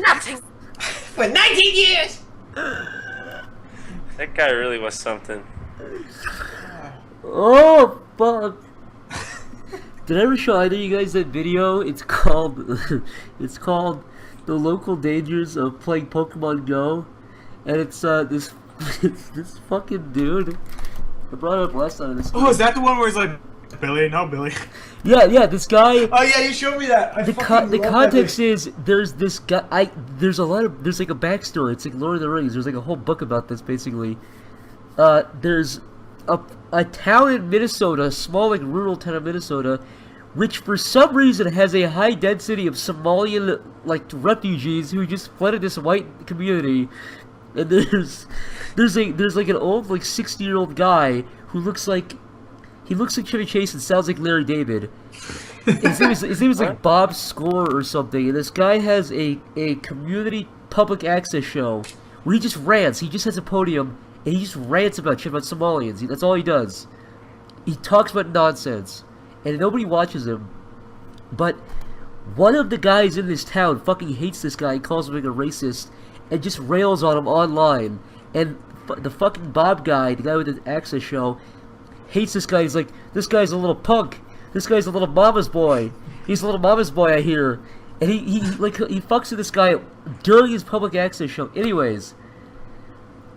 nothing. For 19 years. That guy really was something. Oh fuck. Did I ever show either of you guys that video? It's called it's called The Local Dangers of Playing Pokemon Go. And it's this this fucking dude. I brought it up last time. Oh, is that the one where he's like, Billy? No, Billy. Yeah, this guy. Oh yeah, you showed me that. The context is there's this guy. There's like a backstory. It's like Lord of the Rings. There's like a whole book about this basically. There's a town in Minnesota, a small like rural town in Minnesota, which for some reason has a high density of Somalian like refugees who just flooded this white community. And there's like an old like 60-year-old guy who looks like Chevy Chase and sounds like Larry David. His name is like Bob Score or something. And this guy has a community public access show where he just rants. He just has a podium and he just rants about shit about Somalians. That's all he does. He talks about nonsense, and nobody watches him. But one of the guys in this town fucking hates this guy, calls him like a racist, and just rails on him online. And the fucking Bob guy, the guy with the access show, hates this guy. He's like, this guy's a little punk. This guy's a little mama's boy. He's a little mama's boy, I hear. And he fucks with this guy during his public access show. Anyways,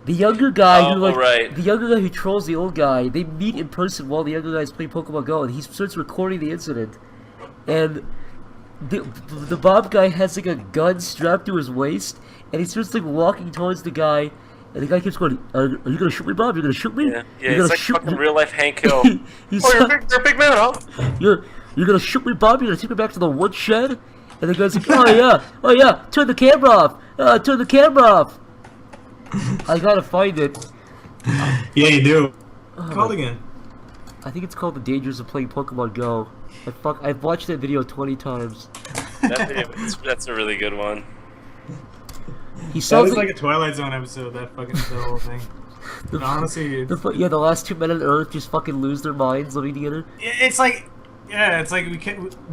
the younger guy the younger guy who trolls the old guy, they meet in person while the younger guy's playing Pokemon Go, and he starts recording the incident. And the Bob guy has like a gun strapped to his waist, and he starts like walking towards the guy, and the guy keeps going, are you gonna shoot me, Bob? You're gonna shoot me? Yeah, You're it's like fucking real life Hank Hill. He's you're a big man, huh? You're gonna shoot me, Bob? You're gonna take me back to the woodshed? And the guy's like, oh yeah, turn the camera off. Turn the camera off. I gotta find it. Yeah, you do. Call again. I think it's called The Dangers of Playing Pokemon Go. I've watched that video 20 times. That video, that's a really good one. He That sounds was like a Twilight Zone episode. That fucking the whole thing. No, honestly, the last 2 men on Earth just fucking lose their minds living together. it's like,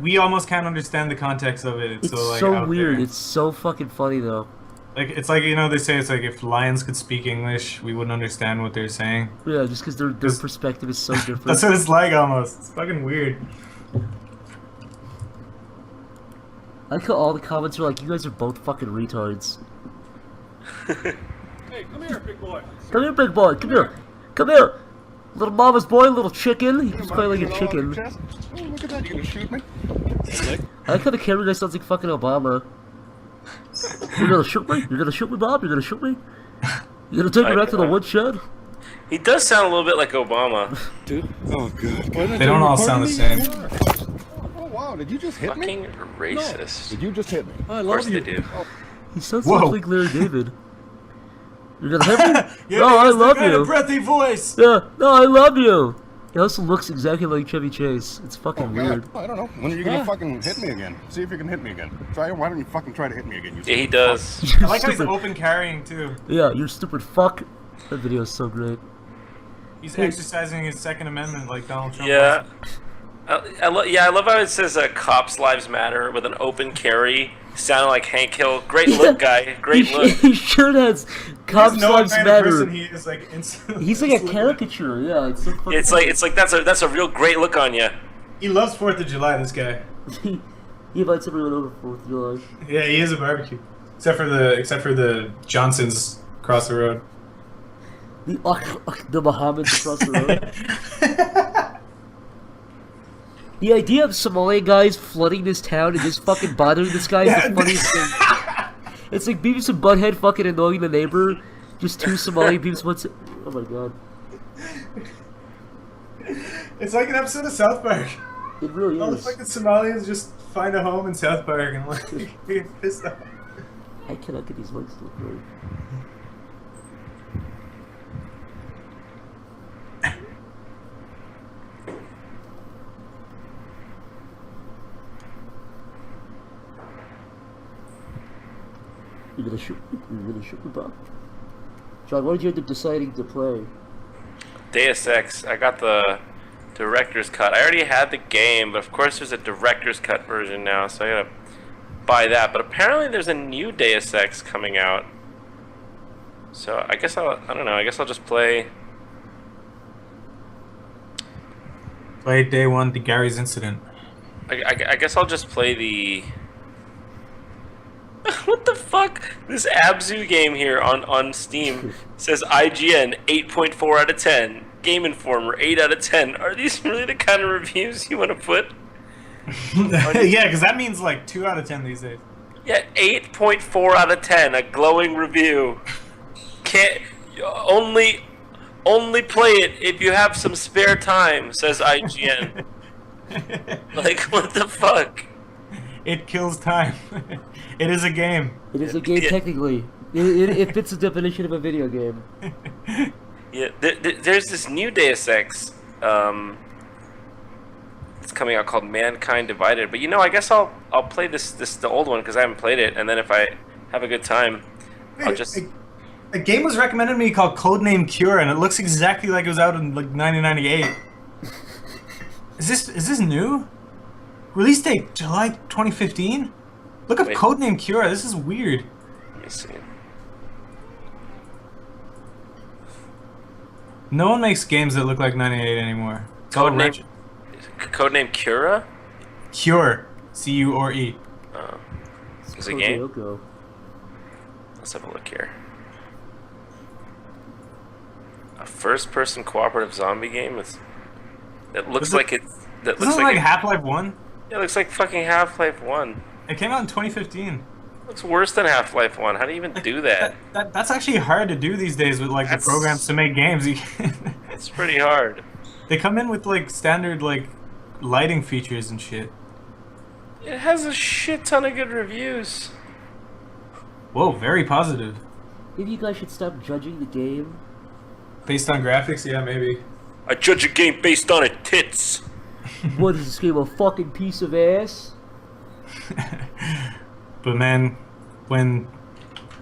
we almost can't understand the context of it. It's so like so out weird. there. It's so fucking funny though. Like it's like, you know, they say it's like if lions could speak English, we wouldn't understand what they're saying. Yeah, just because their perspective is so different. That's what it's like almost. It's fucking weird. I like how all the comments are like, you guys are both fucking retards. Hey, come here, big boy. Come here, big boy. Come here. Come here. Little mama's boy, little chicken. He keeps calling like a chicken. Oh, look at that. You gonna shoot me? I like how the camera guy sounds like fucking Obama. You're gonna shoot me? You're gonna shoot me, Bob? You're gonna shoot me? You're gonna take me back to the woodshed? He does sound a little bit like Obama. Dude. Oh, God. They don't all sound the same. Oh, wow. Did you just hit me? Fucking racist. Did you just hit me? Of course they do. He sounds Whoa. like Larry David. You're gonna hit me? Yeah, No, I love kind you. of breathy voice. Yeah, no, I love you. He also looks exactly like Chevy Chase. It's fucking Oh, weird. God. I don't know. When are you gonna fucking hit me again? See if you can hit me again. Why don't you fucking try to hit me again? You Yeah, he stupid does. I like how he's Stupid. open carrying too. Yeah, you're stupid fuck. That video is so great. He's exercising his Second Amendment like Donald Trump. Yeah. I love how it says cops lives matter with an open carry, sounding like Hank Hill. Great look, guy. Great look. He sure does. Cops He's no lives kind of person matter. he is like instantly. He's like a caricature. Yeah, it's so fucking. It's like that's a real great look on you. He loves 4th of July. This guy. He invites everyone over for 4th of July. Yeah, he is a barbecue. Except for the Johnsons across the road. The Mohammeds across the road. The idea of Somali guys flooding this town and just fucking bothering this guy is the funniest thing. It's like Beavis and Butthead fucking annoying the neighbor. Just two Somali Beavis once. Oh my god. It's like an episode of South Park. It really All the is. fucking Somalians just find a home in South Park and like being pissed off. I cannot get these legs to look right. You're gonna shoot me, Bob? John, what did you end up deciding to play? Deus Ex. I got the director's cut. I already had the game, but of course there's a director's cut version now, so I gotta buy that. But apparently there's a new Deus Ex coming out. So I guess I don't know. I guess I'll just play. Play day one, the Gary's incident. I guess I'll just play the. What the fuck? This Abzu game here on Steam says IGN 8.4 out of 10. Game Informer 8 out of 10. Are these really the kind of reviews you want to put? Yeah, because that means like 2 out of 10 these days. Yeah, 8.4 out of 10. A glowing review. Can't only play it if you have some spare time, says IGN. Like, what the fuck? It kills time. It is a game. It is a game technically. It fits the definition of a video game. Yeah, there's this new Deus Ex. It's coming out called Mankind Divided. But I guess I'll play the old one because I haven't played it, and then if I have a good time, I'll just. A game was recommended to me called Codename Cure, and it looks exactly like it was out in like 1998. Is this new? Release date July 2015. Look up Wait. Codename Cure. This is weird. Let me see. No one makes games that look like 98 anymore. It's all Codename Cura? Cure. C-U-R-E. Oh. Is it a game? Yoko. Let's have a look here. A first-person cooperative zombie game. That looks like it. That looks Isn't it like like Half-Life 1? it looks like fucking Half-Life 1. It came out in 2015. Looks worse than Half-Life 1. How do you even do that? That's actually hard to do these days with like That's- the programs to make games. It's pretty hard. They come in with like standard like lighting features and shit. It has a shit ton of good reviews. Whoa, very positive. Maybe you guys should stop judging the game. Based on graphics, yeah, maybe. I judge a game based on its tits. What is this game, a fucking piece of ass? But man, when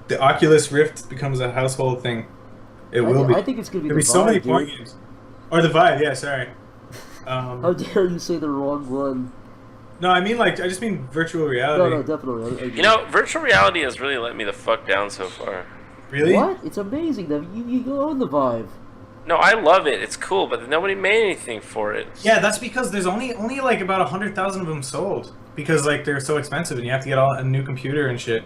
the Oculus Rift becomes a household thing, it will be. I think it's gonna be There'll the be so many Vive, porn dude. games. Or the Vive, yeah, sorry. How dare you say the wrong one? No, I just mean virtual reality. No, definitely. You know, virtual reality has really let me the fuck down so far. Really? What? It's amazing though. You own the Vive. No, I love it. It's cool, but nobody made anything for it. Yeah, that's because there's only like about 100,000 of them sold because like they're so expensive and you have to get a new computer and shit.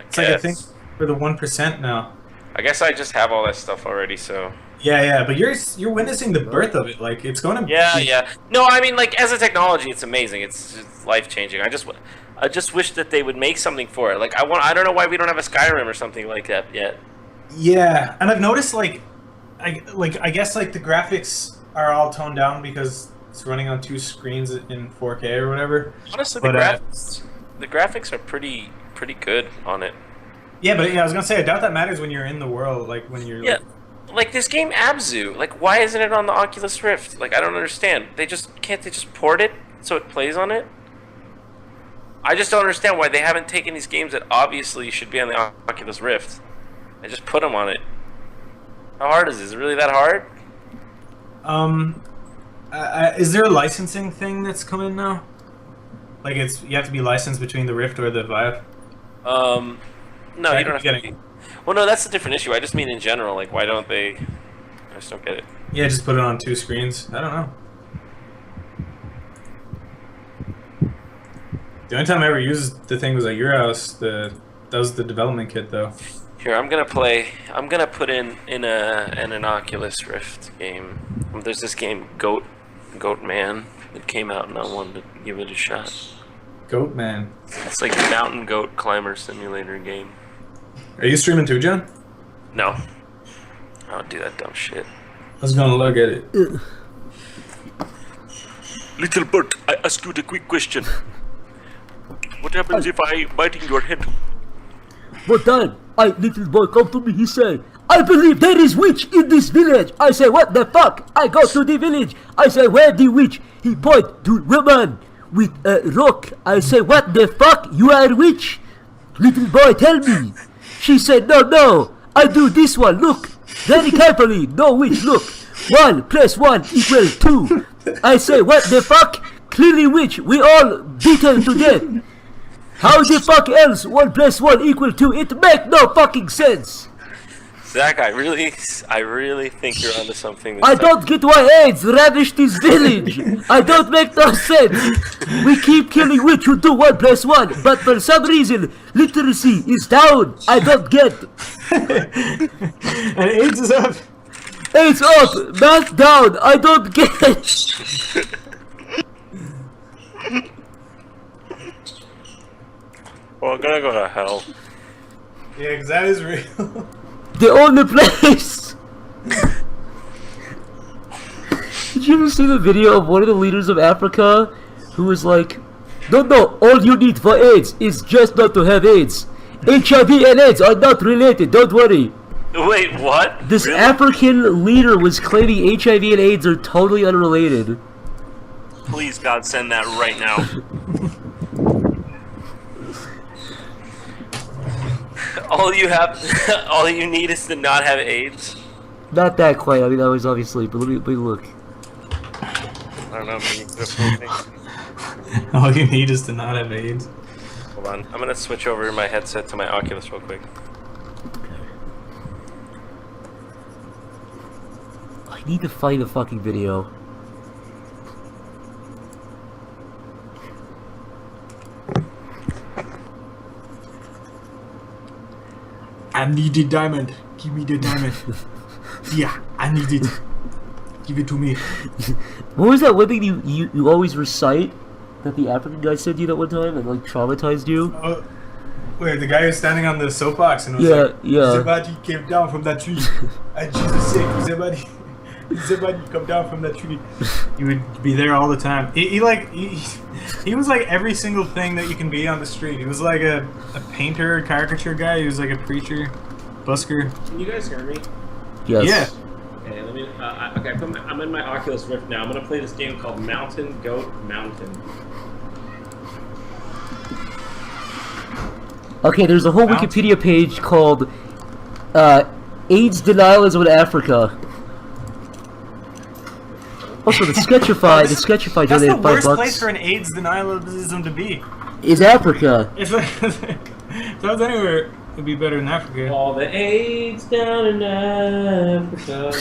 It's like I think for the 1% now. I guess I just have all that stuff already, so. Yeah, but you're witnessing the birth of it. Like it's going to. Yeah. No, I mean, like as a technology, it's amazing. It's life changing. I just wish that they would make something for it. Like I don't know why we don't have a Skyrim or something like that yet. Yeah, and I've noticed I guess like the graphics are all toned down because it's running on 2 screens in 4K or whatever. Honestly, But, the graphics are pretty good on it. Yeah, but I was gonna say I doubt that matters when you're in the world, like when you're. Yeah, like this game Abzu. Like, why isn't it on the Oculus Rift? Like, I don't understand. Can't they just port it so it plays on it? I just don't understand why they haven't taken these games that obviously should be on the Oculus Rift and just put them on it. How hard is this? Is it really that hard? Is there a licensing thing that's coming now? Like you have to be licensed between the Rift or the Vive. No, you don't have to be. Well, no, that's a different issue. I just mean in general. Like, why don't they? I just don't get it. Yeah, just put it on 2 screens. I don't know. The only time I ever used the thing was at your house. That was the development kit, though. Here, I'm gonna put in an Oculus Rift game. There's this game, Goat Man, that came out, and I wanted to give it a shot. Goat man. It's like a mountain goat climber simulator game. Are you streaming too, John? No. I don't do that dumb shit. I was gonna look at it. Little bird, I ask you the quick question. What happens if I biting your head? One time, little boy come to me, he say, I believe there is witch in this village. I say, what the fuck? I go to the village. I say, where the witch? He point to woman with a rock. I say, what the fuck? You are a witch? Little boy, tell me. She said, no, I do this one, look. Very carefully, no witch, look. 1 + 1 = 2. I say, what the fuck? Clearly witch, we all beaten to death. How the fuck else 1 + 1 = 2? It make no fucking sense. Zach, I really think you're onto something. I don't get why AIDS ravished this village. I don't make no sense. We keep killing witch who do 1 + 1, but for some reason, literacy is down. I don't get. And AIDS is up. AIDS up, math down. I don't get. Well, I'm gonna go to hell. Yeah, because that is real. The only place. Did you ever see the video of one of the leaders of Africa who was like, no, all you need for AIDS is just not to have AIDS. HIV and AIDS are not related, don't worry. Wait, what? This Really? African leader was claiming HIV and AIDS are totally unrelated. Please, God, send that right now. all you need is to not have AIDS. Not that quite, I mean that was obviously, but let me look. I don't know, maybe the full thing. All you need is to not have AIDS. Hold on, I'm gonna switch over my headset to my Oculus real quick. I need to find a fucking video. I need the diamond. Give me the diamond. Yeah, I need it. Give it to me. What was that one thing you always recite that the African guy said to you that one time and like traumatized you? Wait, the guy who's standing on the soapbox and was Yeah. somebody came down from that tree. And Jesus sake, somebody come down from that tree. He would be there all the time. He was like every single thing that you can be on the street. He was like a painter, caricature guy. He was like a preacher, busker. Can you guys hear me? Yes. Yeah. Okay, let me. Okay, I'm in my Oculus Rift now. I'm gonna play this game called Mountain Goat Mountain. Okay, there's a whole Wikipedia page called AIDS Denialism in Africa. Also, the Sketchify That's donated the $5 worst place for an AIDS denialism to be. is Africa. If that was anywhere, it'd be better in Africa. All the AIDS down in Africa.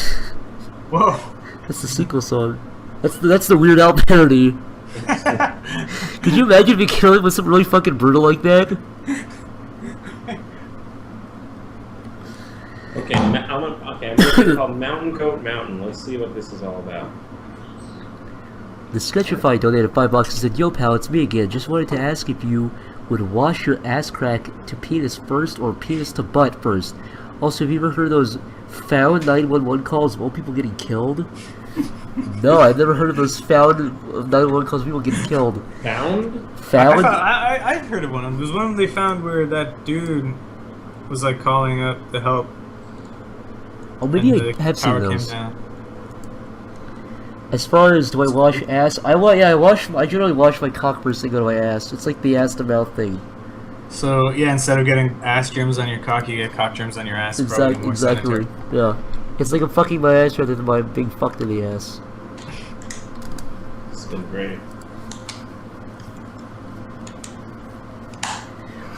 Whoa. That's the sequel song. That's the Weird Al parody. Could you imagine being killing with something really fucking brutal like that? Okay, I'm gonna call Mountain Goat Mountain. Let's see what this is all about. The Sketchify donated $5 and said, "Yo pal, it's me again. Just wanted to ask if you would wash your ass crack to penis first or penis to butt first. Also, have you ever heard of those found 911 calls of old people getting killed?" No, I've never heard of those found 911 calls of people getting killed. Found? Found? I've heard of one of them. There's one of them they found where that dude was like calling up to help. Oh, maybe and I the have seen power came those. down. As far as do I wash ass, I generally wash my cock first thing out of my ass. It's like the ass to mouth thing. So yeah, instead of getting ass germs on your cock, you get cock germs on your ass. Probably more Exactly. sanitary. Yeah. It's like I'm fucking my ass rather than my being fucked in the ass. It's been great.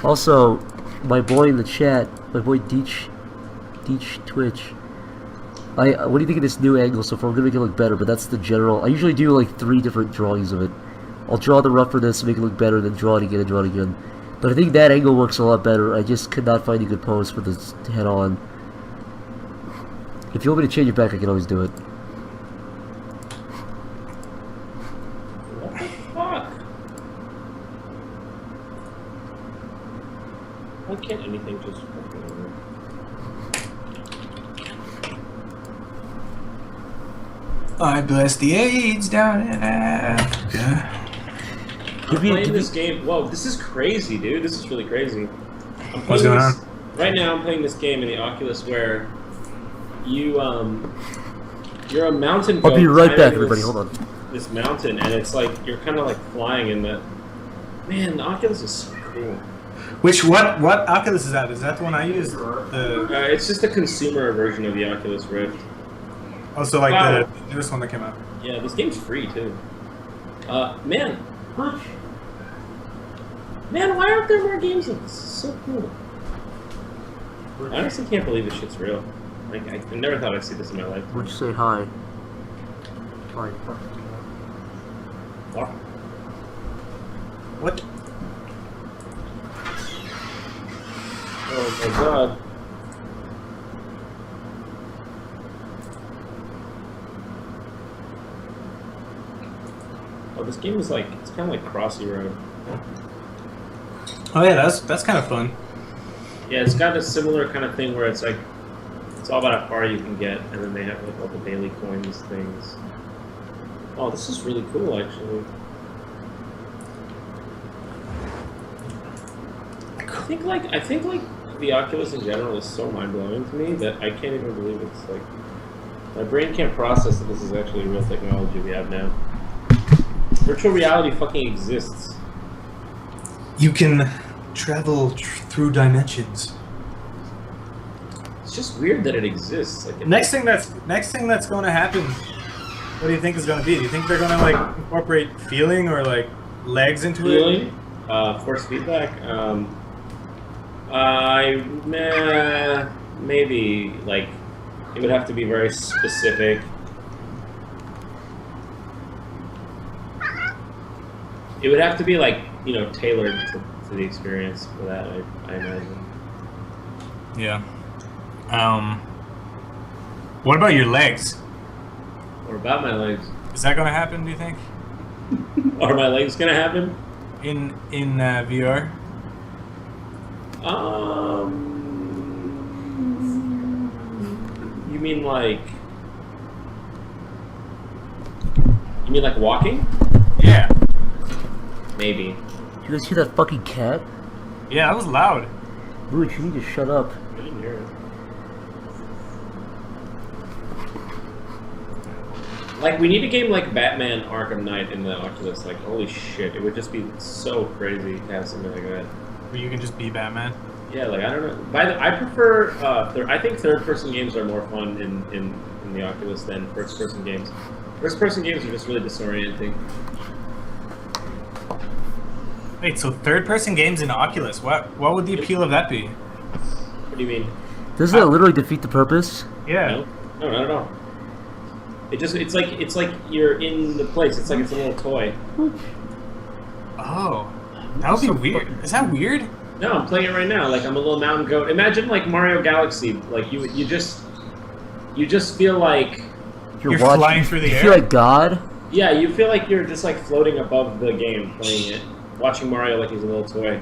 Also, my boy in the chat, my boy Deech Twitch. What do you think of this new angle so far? I'm gonna make it look better, but that's the general. I usually do like 3 different drawings of it. I'll draw the roughness, make it look better, then draw it again and draw it again. But I think that angle works a lot better. I just could not find a good pose for this head on. If you want me to change it back, I can always do it. What the fuck? Why can't anything just fucking work? I bless the AIDS down in Africa. I'm playing this game. Whoa, this is crazy, dude. This is really crazy. What's going on? Right now, I'm playing this game in the Oculus where you're a mountain goat. I'll be right back, climbing everybody. Hold on. This mountain, and it's like you're kind of like flying in the. Man, the Oculus is so cool. What Oculus is that? Is that the one I use? It's just a consumer version of the Oculus Rift. Also, like Wow. the newest one that came out. Yeah, this game's free too. Man, why aren't there more games like this? This is so cool. I honestly can't believe this shit's real. Like, I never thought I'd see this in my life. Would you say hi? Fine. What? Oh my god. Oh, this game is like, it's kind of like Crossy Road. Oh yeah, that's kind of fun. Yeah, it's got a similar kind of thing where it's like, it's all about how far you can get, and then they have like all the daily coins things. Oh, this is really cool, actually. I think like the Oculus in general is so mind blowing to me that I can't even believe it's like my brain can't process that this is actually real technology we have now. Virtual reality fucking exists. You can travel through dimensions. It's just weird that it exists. Like Next thing that's going to happen. What do you think is going to be? Do you think they're going to like incorporate feeling or like legs into it? feeling, force feedback. Maybe like it would have to be very specific. It would have to be like, you know, tailored to the experience for that. I imagine. Yeah. What about your legs? What about my legs? Is that going to happen? Do you think? Are my legs gonna happen? In VR? You mean like? You mean like walking? Yeah. Maybe. You guys hear that fucking cat? Yeah, that was loud. Luke, you need to shut up. I didn't hear it. Like, we need a game like Batman Arkham Knight in the Oculus. Like, holy shit, it would just be so crazy to have something like that. Where you can just be Batman. Yeah, like, I don't know. I prefer, I think third-person games are more fun in the Oculus than first-person games. First-person games are just really disorienting. Wait, so third-person games in Oculus? What would the appeal of that be? What do you mean? Doesn't that literally defeat the purpose? Yeah. No, not at all. It's like you're in the place. It's like it's a little toy. Oh, that would be weird. Is that weird? No, I'm playing it right now. Like I'm a little mountain goat. Imagine like Mario Galaxy. Like you just feel like You're flying through the you air? feel like God? yeah, you feel like you're just like floating above the game, playing it, watching Mario like he's a little toy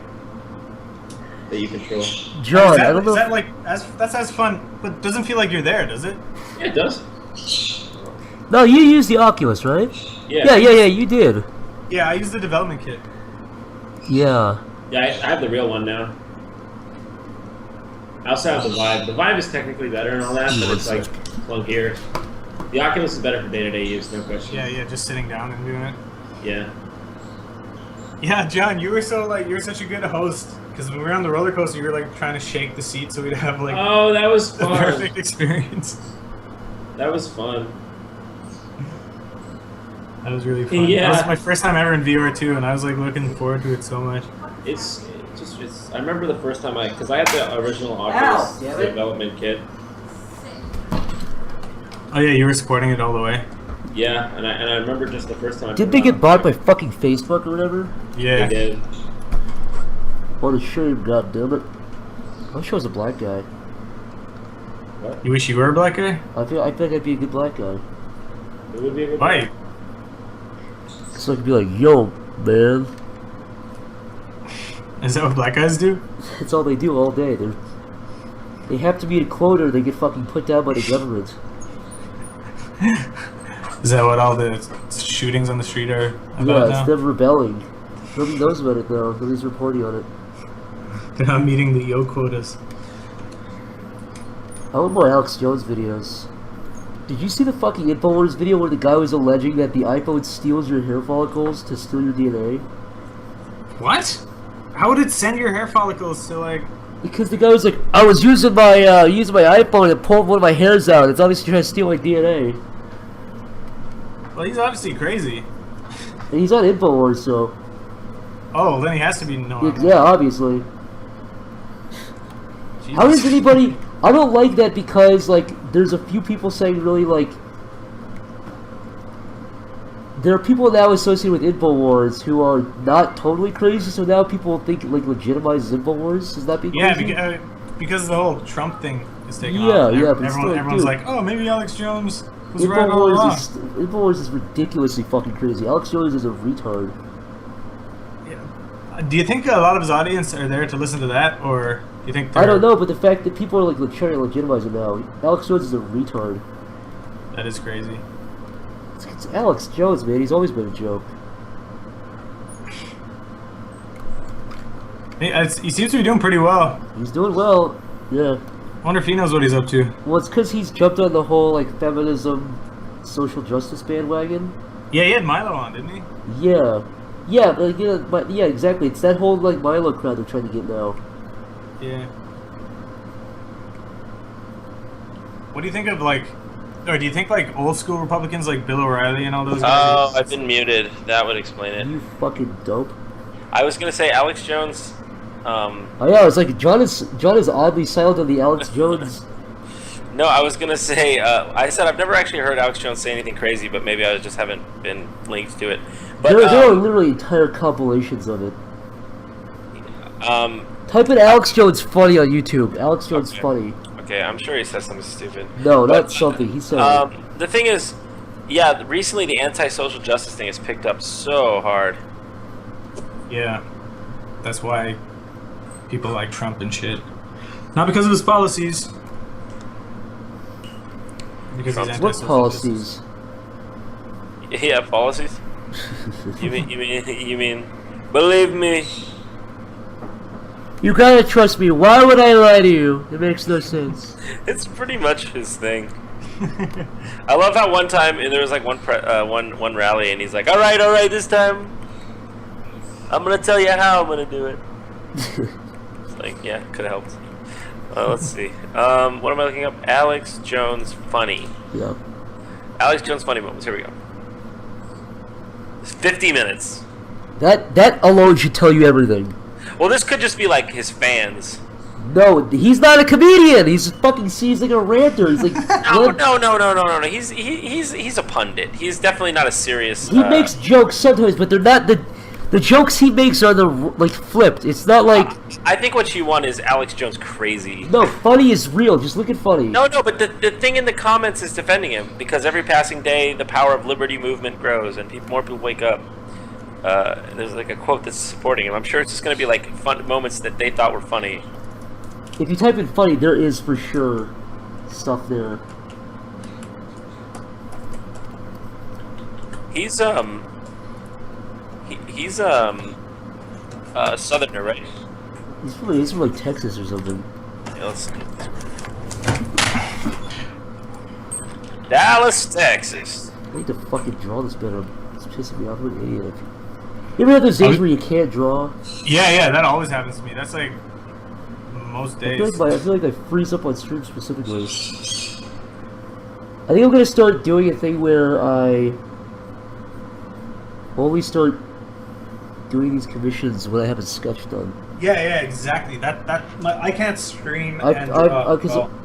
that you control. John, Is that, I don't know. is that like that's as fun, but doesn't feel like you're there, does it? Yeah, it does. No, you used the Oculus, right? Yeah. Yeah, you did. Yeah, I used the development kit. Yeah. Yeah, I have the real one now. I also have the Vive. The Vive is technically better and all that, but it's like clunkier. The Oculus is better for day-to-day use, no question. Yeah, just sitting down and doing it. Yeah. Yeah, John, you were such a good host because when we were on the roller coaster, you were like trying to shake the seat so we'd have like Oh, that was the fun. perfect experience. That was fun. That was really fun. Yeah. That was my first time ever in VR too, and I was like looking forward to it so much. It's. I remember the first time because I had the original Oculus development kit. Oh yeah, you were supporting it all the way. Yeah, and I remember just the first time. Did they get bought by fucking Facebook or whatever? Yeah. They did. What a shame, goddammit. I wish I was a black guy. You wish you were a black guy? I feel like I'd be a good black guy. It would be a good Why? So I could be like, yo, man. Is that what black guys do? That's all they do all day. They have to be a quota or they get fucking put down by the government. Is that what all the shootings on the street are Yeah, about it's now? them rebelling. Nobody knows about it though. Nobody's reporting on it. They're not meeting the yo quotas. I want more Alex Jones videos. Did you see the fucking InfoWars video where the guy was alleging that the iPhone steals your hair follicles to steal your DNA? What? How would it send your hair follicles to like? Because the guy was like, I was using my iPhone and pulled one of my hairs out. It's obviously trying to steal my DNA. Well, he's obviously crazy. And he's on InfoWars, so Oh, then he has to be normal. yeah, obviously. Jesus. How does anybody? I don't like that because like there's a few people saying really like there are people now associated with InfoWars who are not totally crazy, so now people think like legitimizes InfoWars. Is that being Yeah, crazy? because the whole Trump thing is taken Yeah, off. yeah, but still, Everyone's dude. like, oh, maybe Alex Jones was right all along. InfoWars is ridiculously fucking crazy. Alex Jones is a retard. Do you think a lot of his audience are there to listen to that, or do you think I don't know, but the fact that people are like trying to legitimize him now, Alex Jones is a retard. That is crazy. It's Alex Jones, man. He's always been a joke. He seems to be doing pretty well. He's doing well. Yeah. I wonder if he knows what he's up to. Well, it's because he's jumped on the whole like feminism, social justice bandwagon. Yeah, he had Milo on, didn't he? Yeah, yeah, like, yeah, but yeah, exactly. It's that whole like Milo crowd they're trying to get now. Yeah. What do you think of like, or do you think like old school Republicans like Bill O'Reilly and all those guys? Oh, I've been muted. That would explain it. You fucking dope. I was gonna say Alex Jones. Oh yeah, it's like John is oddly silent on the Alex Jones. No, I was gonna say. I said I've never actually heard Alex Jones say anything crazy, but maybe I just haven't been linked to it. But there are literally entire compilations of it. Type in Alex Jones funny on YouTube. Alex Jones funny. Okay, I'm sure he says something stupid. No, But, not something. He said. The thing is, yeah, recently the anti-social justice thing has picked up so hard. Yeah, that's why people like Trump and shit. Not because of his policies. Because he's What anti-social policies? Yeah, policies. You mean? Believe me. You gotta trust me. Why would I lie to you? It makes no sense. It's pretty much his thing. I love how one time there was like one rally, and he's like, "All right, this time, I'm gonna tell you how I'm gonna do it." It's like, yeah, could have helped. Let's see. What am I looking up? Alex Jones funny. Yeah. Alex Jones funny moments. Here we go. It's 50 minutes. That alone should tell you everything. Well, this could just be like his fans. No, he's not a comedian. He's like a ranter. He's like No. He's a pundit. He's definitely not a serious. He makes jokes sometimes, but they're not the jokes he makes are like flipped. It's not like I think what you want is Alex Jones crazy. no, funny is real. Just look at funny. No, but the thing in the comments is defending him because every passing day the power of liberty movement grows and more people wake up. There's like a quote that's supporting him. I'm sure it's just going to be like fun moments that they thought were funny. If you type in funny, there is for sure stuff there. He's a southerner, right? He's from like Texas or something. Yeah, let's see. Dallas, Texas. I need to fucking draw this better. It's pissing me off. What an idiot. You ever have those days where you can't draw? Yeah, that always happens to me. That's like most days. I feel like I freeze up on stream specifically. I think I'm gonna start doing a thing where I only start doing these commissions when I have a sketch done. Yeah, exactly. I can't stream and draw.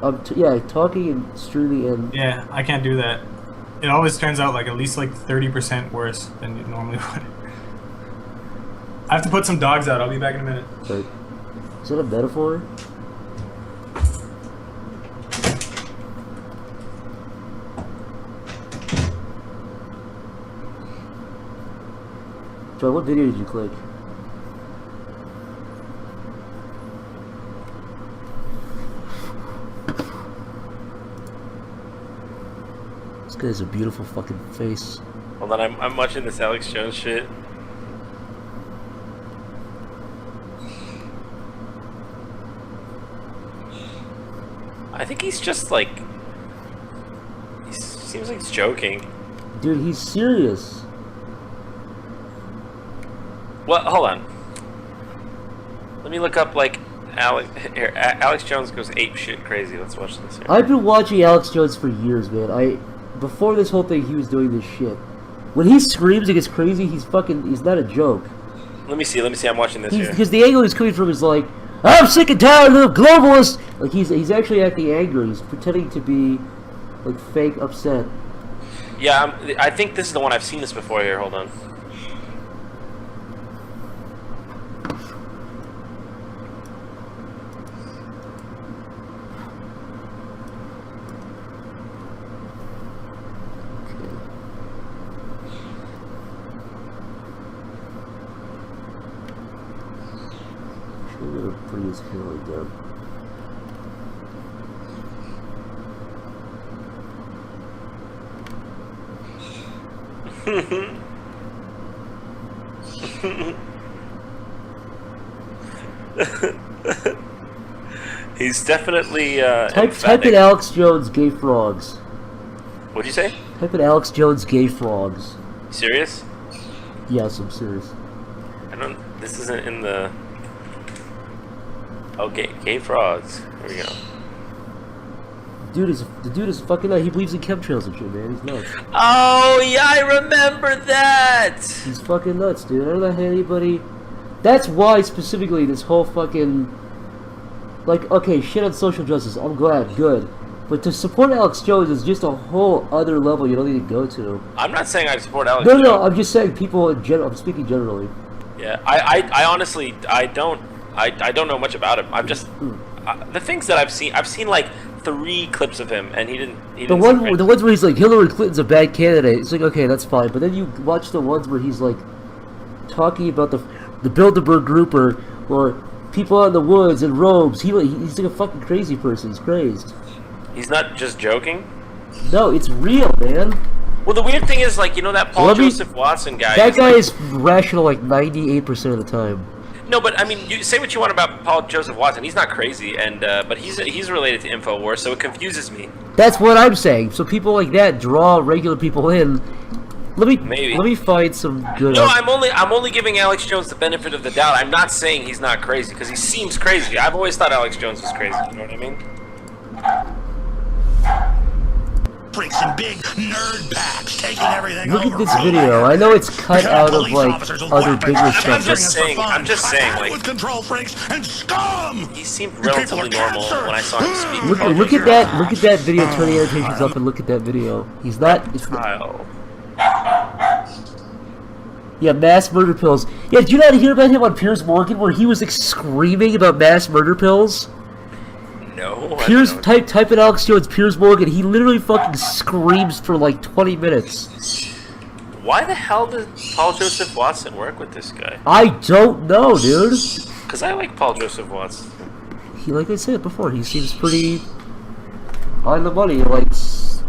I'm talking and streaming and Yeah, I can't do that. It always turns out like at least like 30% worse than you normally would. I have to put some dogs out. I'll be back in a minute. like, Is that a metaphor? Joy, what video did you click? This guy has a beautiful fucking face. Hold on, I'm watching this Alex Jones shit. I think he's just like... He seems like he's joking. Dude, he's serious. What? Hold on. Let me look up like Alex Jones goes ape shit crazy. Let's watch this here. I've been watching Alex Jones for years, man. Before this whole thing, he was doing this shit. When he screams and gets crazy, he's not a joke. Let me see. I'm watching this here. Because the angle he's coming from is like, I'm sick and tired of the globalists. Like he's actually acting angry. He's pretending to be like fake upset. Yeah, I think this is the one. I've seen this before here. Hold on. Bring his hair like that. He's definitely Type in Alex Jones gay frogs. What'd you say? Type in Alex Jones gay frogs. Serious? Yes, I'm serious. This isn't in the... Okay, gay frogs. Here we go. The dude is fucking nuts. He believes in chemtrails and shit, man. He's nuts. Oh yeah, I remember that. He's fucking nuts, dude. I don't know how anybody. That's why specifically this whole fucking, like, okay, shit on social justice. I'm glad, good, but to support Alex Jones is just a whole other level you don't need to go to. I'm not saying I support Alex. No, I'm just saying people in general. I'm speaking generally. Yeah, I honestly don't know much about him. I've just the things that I've seen like 3 clips of him, and he didn't. The ones where he's like, Hillary Clinton's a bad candidate. It's like, okay, that's fine. But then you watch the ones where he's like talking about the Bilderberg group or people out in the woods in robes. He's like a fucking crazy person. He's crazed. He's not just joking. No, it's real, man. Well, the weird thing is, like, you know that Joseph Watson guy. That guy is rational like 98% of the time. No, but I mean, you say what you want about Paul Joseph Watson. He's not crazy, and but he's related to InfoWars, so it confuses me. That's what I'm saying. So people like that draw regular people in. Let me find some good. No, I'm only giving Alex Jones the benefit of the doubt. I'm not saying he's not crazy because he seems crazy. I've always thought Alex Jones was crazy. You know what I mean? Freaks and big nerd packs taking everything Look over. at this video. I know it's cut out of like other bigger stuff. I'm just saying, like, with control freaks and scum. He seemed relatively normal when I saw him speak. Look at that video. Turn the annotations up and look at that video. He's not. Kyle. Yeah, mass murder pills. Yeah, did you not hear about him on Piers Morgan where he was like screaming about mass murder pills? No. Type in Alex Jones Piers Morgan. He literally fucking screams for like 20 minutes. Why the hell did Paul Joseph Watson work with this guy? I don't know, dude. Because I like Paul Joseph Watson. Like I said before, he seems pretty on the money. Like, he's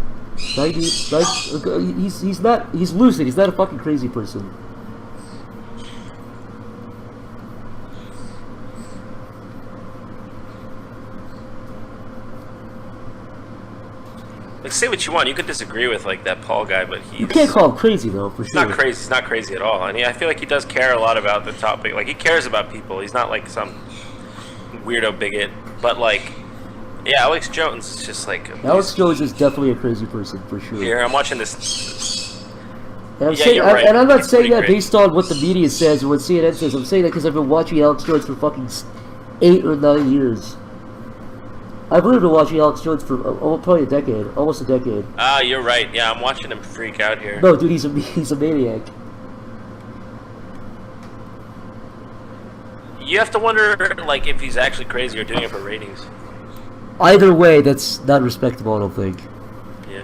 lucid. He's not a fucking crazy person. Like, say what you want. You could disagree with like that Paul guy, but you can't call him crazy though. For he's sure. not crazy. He's not crazy at all. And I feel like he does care a lot about the topic. Like, he cares about people. He's not like some weirdo bigot. But like, yeah, Alex Jones is just like. Alex Jones is definitely a crazy person for sure. Here, I'm watching this. And You're right. I'm not He's saying that pretty based on what the media says or what CNN says. I'm saying that because I've been watching Alex Jones for fucking 8 or 9 years. I've really been watching Alex Jones for probably a decade, almost a decade. Ah, you're right. Yeah, I'm watching him freak out here. No, dude, he's a maniac. You have to wonder, like, if he's actually crazy or doing it for ratings. Either way, that's not respectable, I don't think. Yeah.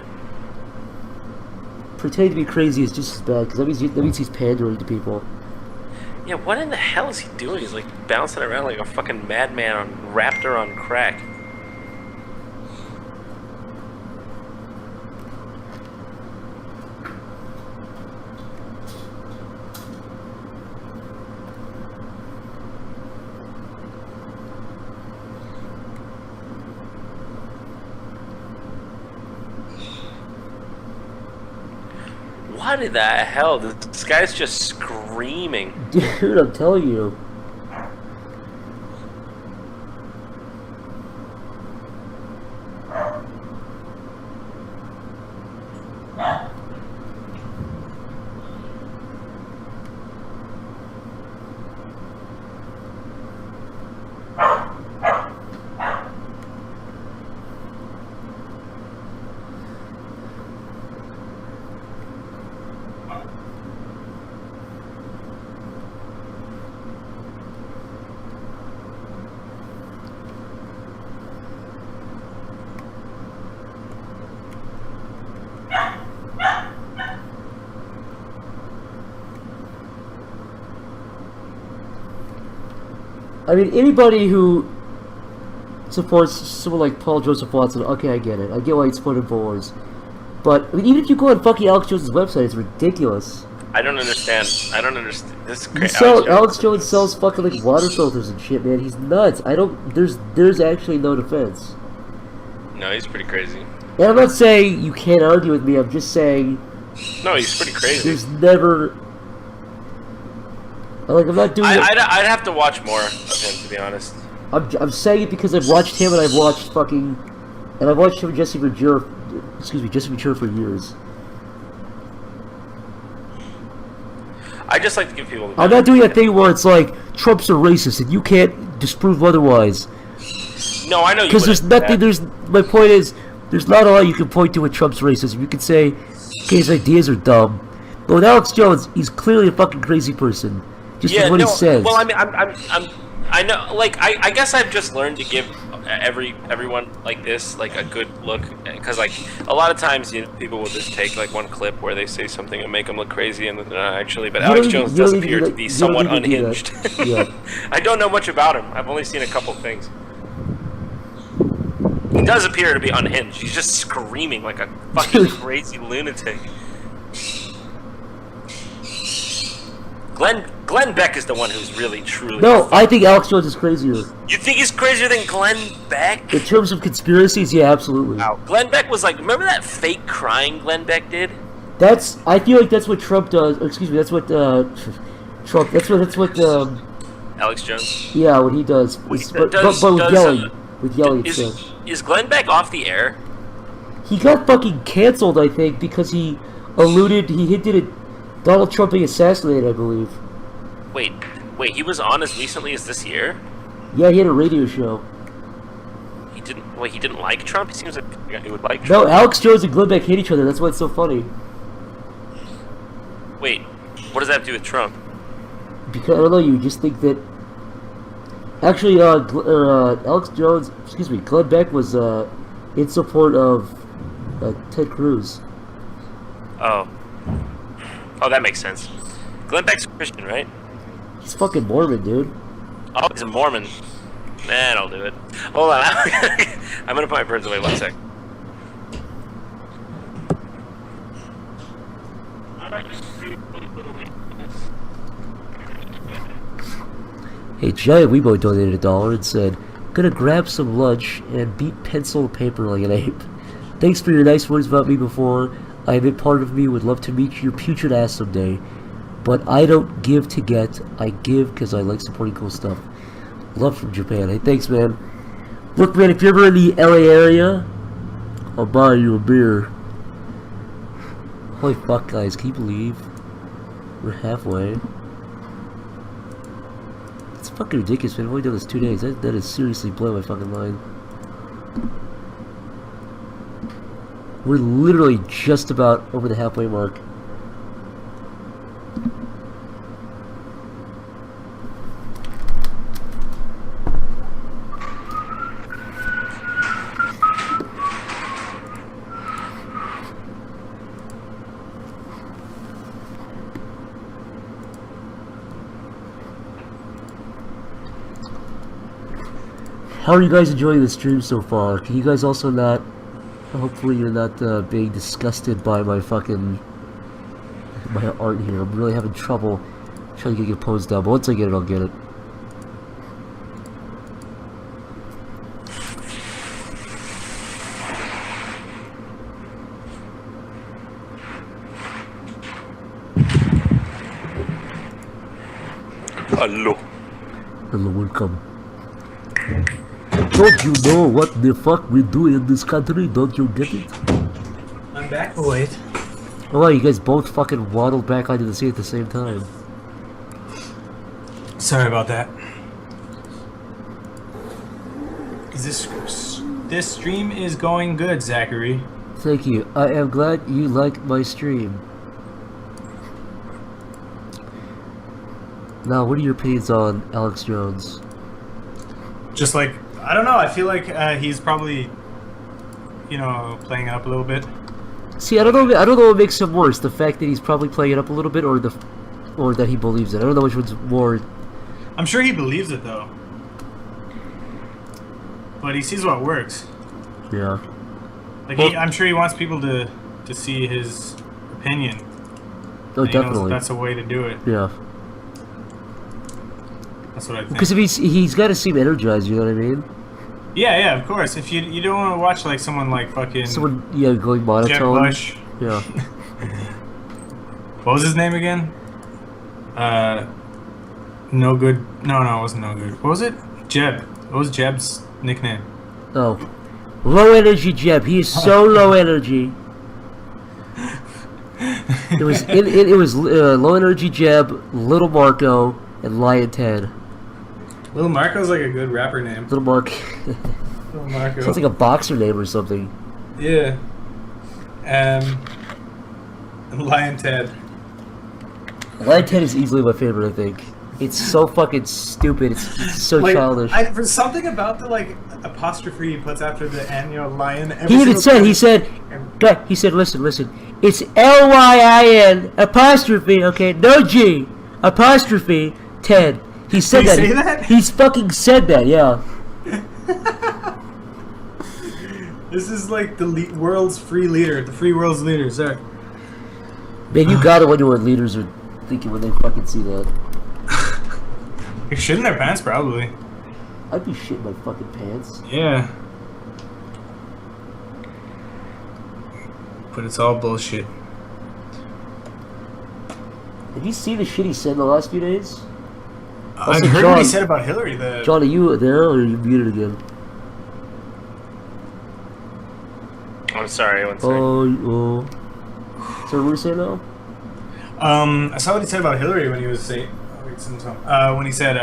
Pretending to be crazy is just as bad, because that means he's pandering to people. Yeah, what in the hell is he doing? He's like bouncing around like a fucking madman on raptor on crack. What in the hell? This guy's just screaming. Dude, I'm telling you. I mean, anybody who supports someone like Paul Joseph Watson, okay, I get it. I get why he's supporting Infowars. But, I mean, even if you go on fucking Alex Jones' website, it's ridiculous. I don't understand. I don't understand. This is crazy. Alex Jones sells fucking, like, water filters and shit, man. He's nuts. There's actually no defense. No, he's pretty crazy. And I'm not saying you can't argue with me, I'm just saying... No, he's pretty crazy. There's never... Like, I'm not doing it... I'd have to watch more of him, to be honest. I'm saying it because I've watched him and I've watched fucking... And I've watched him and Jesse Ventura... Excuse me, Jesse Ventura for years. I just like to give people... I'm not doing that thing where it's like, Trump's a racist and you can't disprove otherwise. No, I know you because there's nothing, my point is, there's not a lot you can point to with Trump's racism. You can say, okay, his ideas are dumb. But with Alex Jones, he's clearly a fucking crazy person. Just with what he says. Well, I mean, I know, like, I guess I've just learned to give everyone like this, like, a good look, because, like, a lot of times, you know, people will just take, like, one clip where they say something and make them look crazy, and actually, but Alex Jones does appear to be somewhat unhinged. Yeah. I don't know much about him. I've only seen a couple things. He does appear to be unhinged. He's just screaming like a fucking crazy lunatic. Glenn Beck is the one who's really, truly... No, I think Alex Jones is crazier. You think he's crazier than Glenn Beck? In terms of conspiracies, yeah, absolutely. Wow. Glenn Beck was like... Remember that fake crying Glenn Beck did? I feel like that's what Trump does. Or excuse me, that's what, Trump... That's what, Alex Jones? Yeah, what he does. But with yelling. With yelling stuff. Is Glenn Beck off the air? He got fucking canceled, I think, because he hinted at Donald Trump being assassinated, I believe. Wait, he was on as recently as this year? Yeah, he had a radio show. He didn't like Trump? He seems like he would like Trump. No, Alex Jones and Glenn Beck hate each other, that's why it's so funny. Wait, what does that have to do with Trump? Because, I don't know, you just think that... Actually, Alex Jones, excuse me, Glenn Beck was, in support of, Ted Cruz. Oh, that makes sense. Glenn Beck's a Christian, right? He's fucking Mormon, dude. Oh, he's a Mormon. Man, I'll do it. Hold on, I'm gonna put my birds away 1 sec. Hey, Giant Weibo donated $1 and said, "Gonna grab some lunch and beat pencil and paper like an ape. Thanks for your nice words about me before. I admit part of me would love to meet your putrid ass someday. But I don't give to get. I give because I like supporting cool stuff. Love from Japan." Hey, thanks, man. Look, man, if you're ever in the LA area, I'll buy you a beer. Holy fuck, guys, can you believe we're halfway? It's fucking ridiculous, man. I've only done this 2 days. That is seriously blowing my fucking mind. We're literally just about over the halfway mark. How are you guys enjoying the stream so far? Can you guys also not... Hopefully you're not being disgusted by my fucking... my art here. I'm really having trouble trying to get it posed down, but once I get it, I'll get it. Hello. Hello, welcome. Don't you know what the fuck we do in this country? Don't you get it? I'm back. Oh, wait. Oh wow, you guys both fucking waddled back onto the sea at the same time. Sorry about that. This stream is going good, Zachary. Thank you. I am glad you like my stream. Now, what are your opinions on Alex Jones? Just like, I don't know, I feel like he's probably, you know, playing it up a little bit. See, I don't know what makes him worse, the fact that he's probably playing it up a little bit, or that he believes it. I don't know which one's more. I'm sure he believes it though. But he sees what works. Yeah. Like I'm sure he wants people to see his opinion. Oh, and he knows definitely. that's a way to do it. Yeah. That's what I think. Because if he's got to seem energized, you know what I mean? Yeah, of course. If you don't want to watch like someone like fucking Someone, yeah, going monotone. Jeb Bush. Yeah. What was his name again? No good. No, it wasn't no good. What was it? Jeb. What was Jeb's nickname? Oh. Low energy Jeb. He is so low energy. It was low energy Jeb, Little Marco, and Lion Ted. Little Marco's like a good rapper name. Little Mark. Little Marco. Sounds like a boxer name or something. Yeah. And Lion Ted. Lion Ted is easily my favorite, I think. It's so fucking stupid. It's so Like, childish. for something about the like apostrophe he puts after the N, you know, lion. He even said, he said, listen. It's Lyin apostrophe, okay, no G, apostrophe, Ted. He said Did that. he say that? He's fucking said that, yeah. This is like the world's free leader, the free world's leader, sir. Man, you gotta wonder what leaders are thinking when they fucking see that. You're shitting their pants, probably. I'd be shitting my fucking pants. Yeah. But it's all bullshit. Have you seen the shit he said in the last few days? I've heard what he said about Hillary. John, are you there or are you muted again? I'm sorry, one second. Oh. So what were you saying now? I saw what he said about Hillary when he was saying, when he said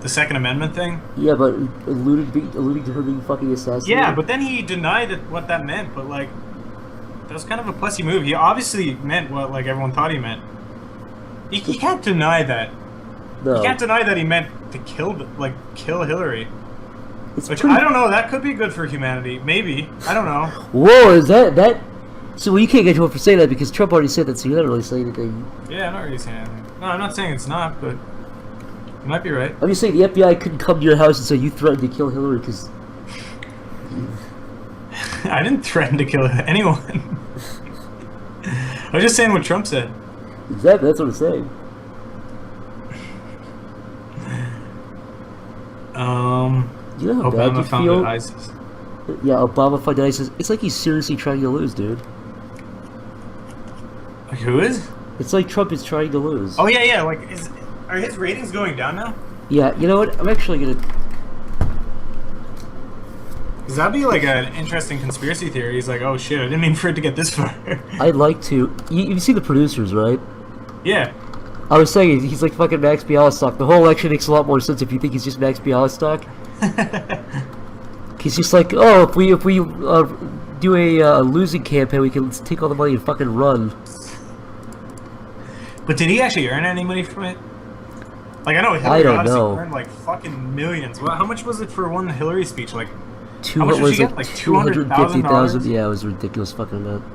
the Second Amendment thing. Yeah, but alluding to her being fucking assassinated. Yeah, but then he denied what that meant. But like, that was kind of a pussy move. He obviously meant what like everyone thought he meant. You can't deny that. No. You can't deny that he meant to kill Hillary. It's Which pretty... I don't know. That could be good for humanity. Maybe. I don't know. Whoa, is that? So well, you can't get to him for saying that because Trump already said that, so you don't really say anything. Yeah, I'm not really saying anything. No, I'm not saying it's not, but you might be right. I'm just saying the FBI couldn't come to your house and say you threatened to kill Hillary because... I didn't threaten to kill anyone. I was just saying what Trump said. Exactly, that's what I'm saying. You know how bad Obama you founded feel? ISIS. Yeah, Obama founded ISIS. It's like he's seriously trying to lose, dude. Like, who is? It's like Trump is trying to lose. Oh yeah. Like, are his ratings going down now? Yeah, you know what? I'm actually gonna... Cause that'd be like an interesting conspiracy theory. He's like, oh shit, I didn't mean for it to get this far. I'd like to... You see the producers, right? Yeah. I was saying, he's like fucking Max Bialystock. The whole election makes a lot more sense if you think he's just Max Bialystock. He's just like, oh, if we do a losing campaign, we can take all the money and fucking run. But did he actually earn any money from it? Like, I know Hillary I don't obviously know. earned like fucking millions. Well, how much was it for one Hillary speech? Like, How much much did was she it? get? Like $250,000? $250,000? Yeah, it was a ridiculous fucking amount.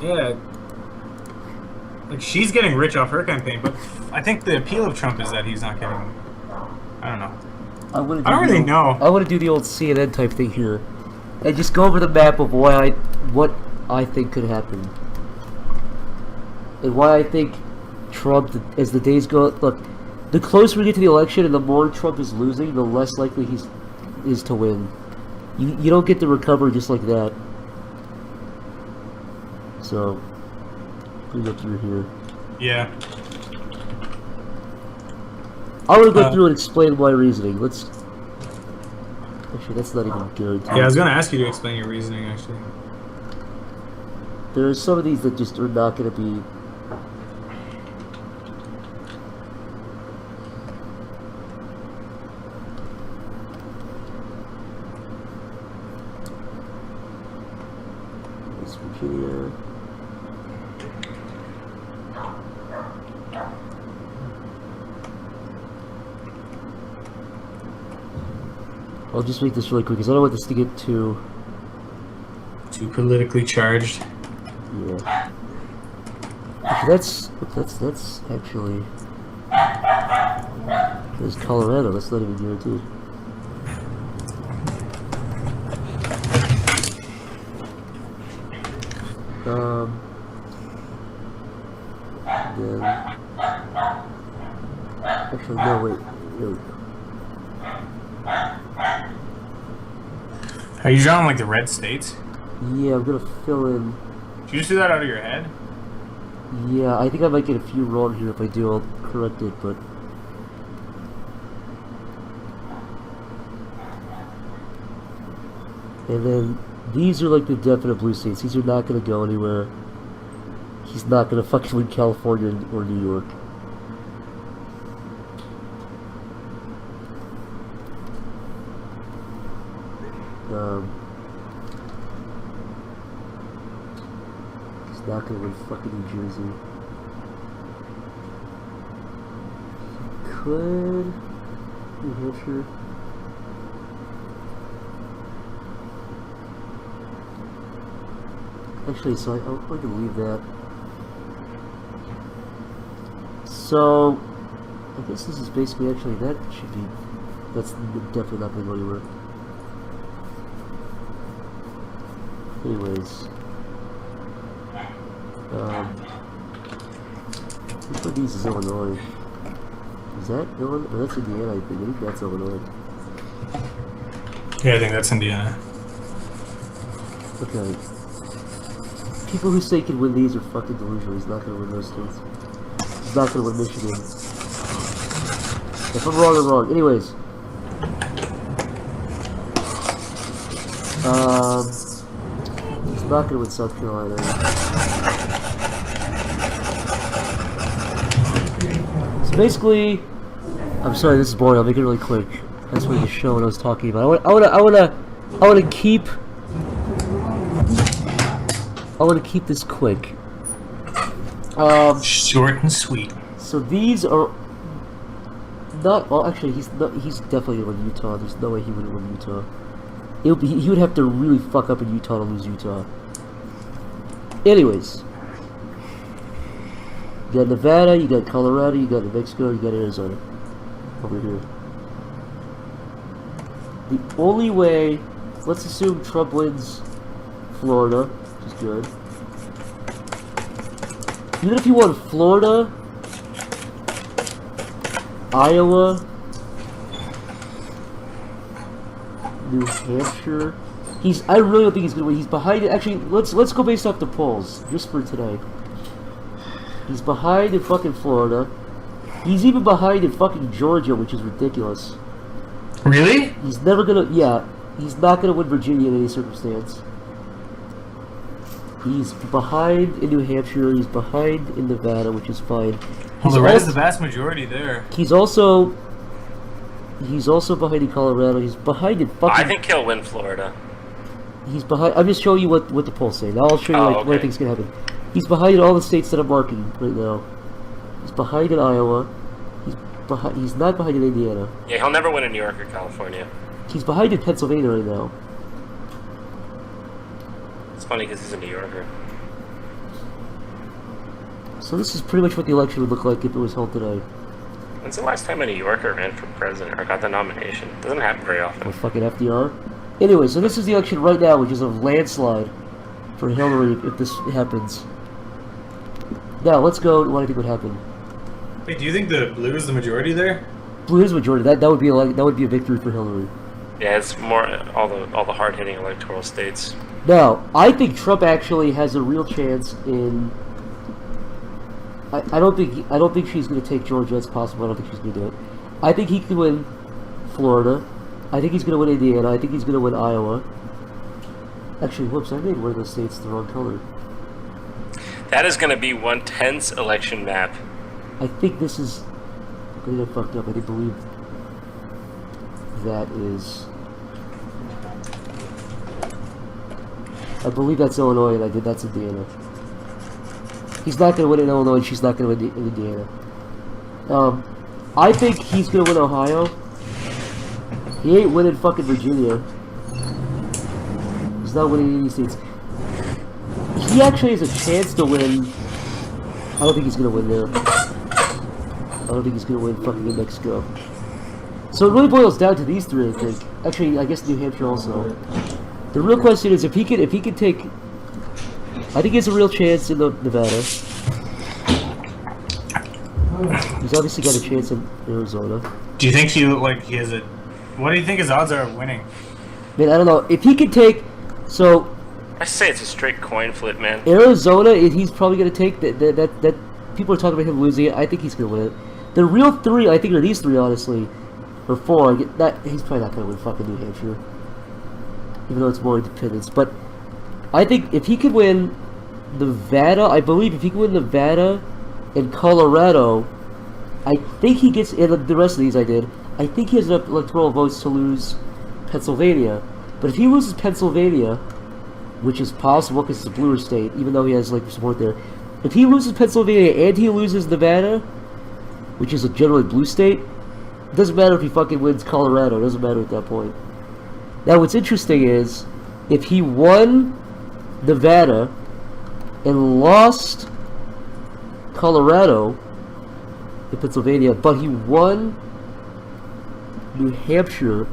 Yeah. Like, she's getting rich off her campaign, but I think the appeal of Trump is that he's not getting... I don't know. I don't really know. I want to do the old CNN type thing here, and just go over the map of what I think could happen, and why I think Trump, as the days go. Look, the closer we get to the election, and the more Trump is losing, the less likely he is to win. You don't get to recover just like that. So, pretty much you're here. Yeah. I want to go through and explain my reasoning. Let's. Actually, that's not even good. Yeah, I was gonna ask you to explain your reasoning, actually. There are some of these that just are not going to be. West Virginia. I'll just make this really quick because I don't want this to get too politically charged. Yeah. Actually, that's actually. There's Colorado. That's not even guaranteed. Then. Actually, no, wait. No. Are you drawing like the red states? Yeah, I'm gonna fill in. Did you just do that out of your head? Yeah, I think I might get a few wrong here. If I do, I'll correct it, but... And then, these are like the definite blue states. These are not gonna go anywhere. He's not gonna fucking win California or New York. He's not gonna win fucking New Jersey. He could. New Hampshire. Actually, so I'm going to leave that. So, I guess this is basically actually that should be. That's definitely not going to go anywhere. Anyways, which one of these is Illinois? Is that Illinois? Oh, that's Indiana, I think that's Illinois. Yeah, I think that's Indiana. Okay. People who say he can win these are fucking delusional. He's not gonna win those states. He's not gonna win Michigan. If I'm wrong, I'm wrong. Anyways. He's not gonna win South Carolina. So basically, I'm sorry, this is boring. I'll make it really quick. That's what the show what I was talking about. I wanna keep this quick. Short and sweet. So these are not. Well, actually, he's definitely gonna win Utah. There's no way he wouldn't win Utah. He would have to really fuck up in Utah to lose Utah. Anyways, you got Nevada, you got Colorado, you got New Mexico, you got Arizona over here. The only way, let's assume Trump wins Florida, which is good. Even if you won Florida, Iowa, New Hampshire, I really don't think he's gonna win. He's behind it. Actually, let's go based off the polls just for today. He's behind in fucking Florida. He's even behind in fucking Georgia, which is ridiculous. Really? He's never gonna. Yeah, he's not gonna win Virginia in any circumstance. He's behind in New Hampshire. He's behind in Nevada, which is fine. Well, the red is the vast majority there. He's also behind in Colorado. He's behind in fucking. I think he'll win Florida. He's behind. I'm just showing you what the polls say. Now I'll show you where I think it's gonna happen. He's behind in all the states that I'm marking right now. He's behind in Iowa. He's not behind in Indiana. Yeah, he'll never win in New York or California. He's behind in Pennsylvania right now. It's funny because he's a New Yorker. So this is pretty much what the election would look like if it was held today. When's the last time a New Yorker ran for president or got the nomination? Doesn't happen very often. With fucking FDR. Anyway, so this is the election right now, which is a landslide for Hillary if this happens. Now, let's go to what I think would happen. Wait, do you think the blue is the majority there? Blue is majority. That would be a victory for Hillary. Yeah, it's more all the hard-hitting electoral states. Now, I think Trump actually has a real chance in. I don't think she's going to take Georgia. It's possible. I don't think she's going to do it. I think he can win Florida. I think he's going to win Indiana. I think he's going to win Iowa. Actually, whoops! I made one of those states the wrong color. That is going to be one tense election map. I think this is. I'm going to get fucked up. I believe that is. I believe that's Illinois, and that's Indiana. He's not going to win in Illinois, and she's not going to win in Indiana. I think he's going to win Ohio. He ain't winning fucking Virginia. He's not winning any states. He actually has a chance to win. I don't think he's going to win there. I don't think he's going to win fucking New Mexico. So it really boils down to these three, I think. Actually, I guess New Hampshire also. The real question is if he could take. I think he has a real chance in Nevada. He's obviously got a chance in Arizona. Do you think he has a? What do you think his odds are of winning? Man, I don't know. If he could take, so I say it's a straight coin flip, man. Arizona, he's probably going to take that. People are talking about him losing it. I think he's going to win it. The real three, I think, are these three, honestly, or four. He's probably not going to win fucking New Hampshire, even though it's more independence. But I think if he could win Nevada, I believe if he could win Nevada and Colorado, I think he gets, and the rest of these I think he has enough electoral votes to lose Pennsylvania. But if he loses Pennsylvania, which is possible because it's a bluer state, even though he has support there, if he loses Pennsylvania and he loses Nevada, which is a generally blue state, it doesn't matter if he fucking wins Colorado. It doesn't matter at that point. Now what's interesting is, if he won Nevada and lost Colorado in Pennsylvania, but he won New Hampshire,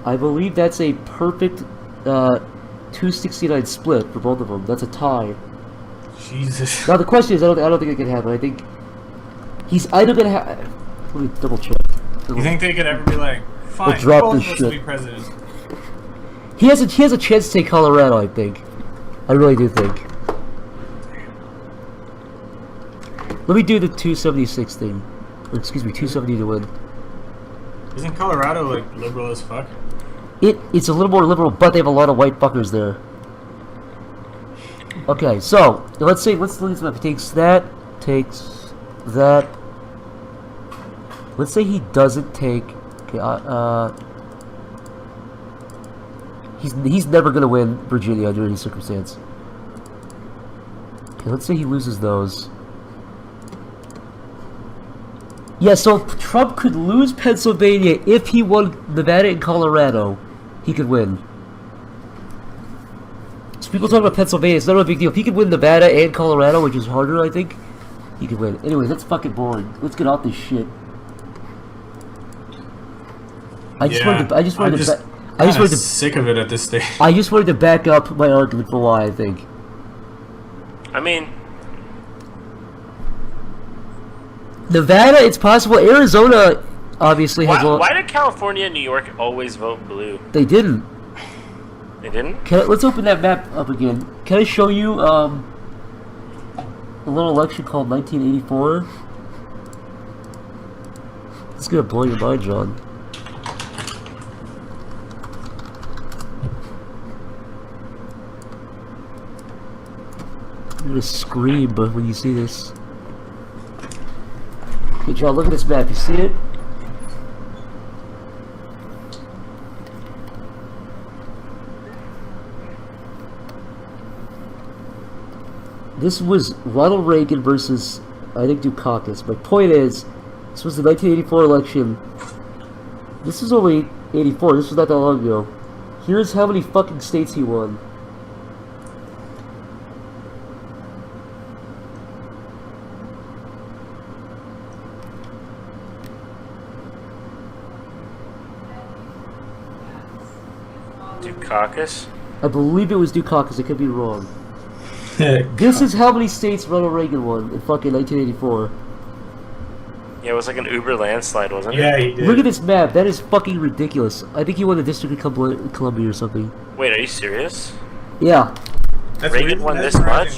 I believe that's a perfect 269 split for both of them. That's a tie. Jesus. Now the question is, I don't think it can happen. I think he's either gonna have. Let me double check. You think they could ever be like, fine, We'll drop both this of us shit. will be president? He has a chance to take Colorado. I think. I really do think. Let me do the 276 thing. Or excuse me, 270 to win. Isn't Colorado liberal as fuck? It's a little more liberal, but they have a lot of white fuckers there. Okay, so let's look at some. If he takes that. Let's say he doesn't take. Okay, he's never gonna win Virginia under any circumstance. Okay, let's say he loses those. Yeah, so Trump could lose Pennsylvania if he won Nevada and Colorado. He could win. So people talk about Pennsylvania. It's not a big deal. If he could win Nevada and Colorado, which is harder, I think, he could win. Anyway, that's fucking boring. Let's get off this shit. I just wanted to sick of it at this stage. I just wanted to back up my argument for why I think. I mean, Nevada, it's possible. Arizona, obviously, has a. Why did California and New York always vote blue? They didn't. They didn't? Let's open that map up again. Can I show you a little election called 1984? It's gonna blow your mind, John. You're gonna scream when you see this. Hey, John, look at this map. You see it? This was Ronald Reagan versus, I think, Dukakis. My point is, this was the 1984 election. This was only 84. This was not that long ago. Here's how many fucking states he won. Dukakis? I believe it was Dukakis. I could be wrong. This is how many states Ronald Reagan won in fucking 1984. Yeah, it was like an Uber landslide, wasn't it? Yeah, he did. Look at this map. That is fucking ridiculous. I think he won the District of Columbia or something. Wait, are you serious? Yeah. That's Reagan won this much?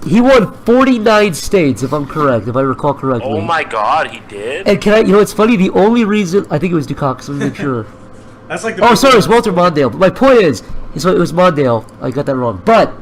He won 49 states, if I'm correct, if I recall correctly. Oh my god, he did? And can I, you know, it's funny, the only reason, I think it was Dukakis, let me make sure. That's like the Oh, sorry, it was Walter Mondale. But my point is, it was Mondale. I got that wrong. But,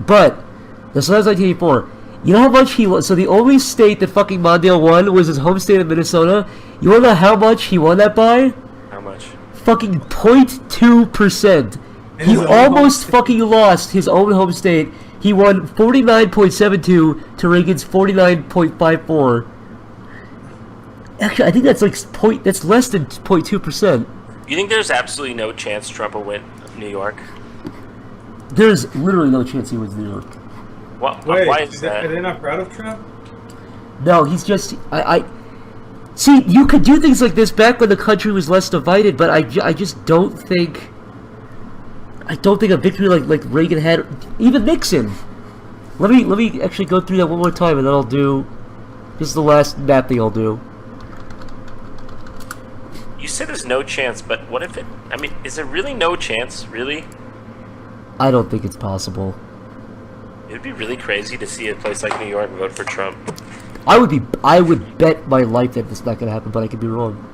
so that was 1984. You know how much he won? So the only state that fucking Mondale won was his home state of Minnesota. You wanna know how much he won that by? How much? Fucking 0.2%. In He his own almost home fucking lost his own home state. He won 49.72 to Reagan's 49.54. Actually, I think that's like that's less than 0.2%. You think there's absolutely no chance Trump will win New York? There's literally no chance he wins New York. Why is Are that? they not proud of Trump? No, he's just I see. You could do things like this back when the country was less divided, but I just don't think. I don't think a victory like Reagan had, even Nixon. Let me actually go through that one more time, and then I'll do. This is the last map thing I'll do. You said there's no chance, but what if it... I mean, is there really no chance? Really? I don't think it's possible. It'd be really crazy to see a place like New York vote for Trump. I would bet my life that it's not gonna happen, but I could be wrong.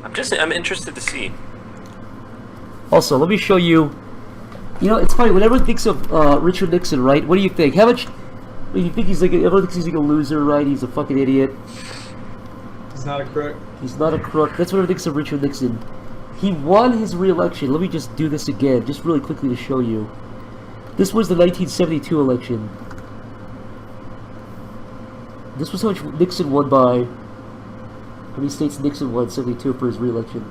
I'm interested to see. Also, let me show you. You know, it's funny. When everyone thinks of Richard Nixon, right? What do you think? How much? You think he's like? Everyone thinks he's like a loser, right? He's a fucking idiot. He's not a crook. He's not a crook. That's what everyone thinks of Richard Nixon. He won his re-election. Let me just do this again, just really quickly to show you. This was the 1972 election. This was how much Nixon won by. How many states Nixon won 72 for his re-election?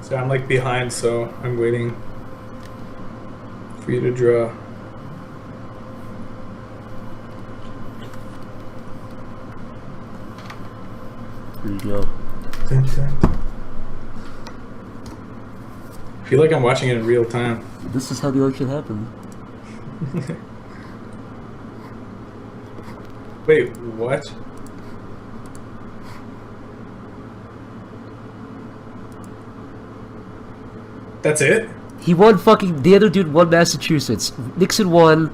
So I'm like behind, so I'm waiting for you to draw. There you go. I feel like I'm watching it in real time. This is how the election happened. Wait, what? That's it? He won fucking... The other dude won Massachusetts. Nixon won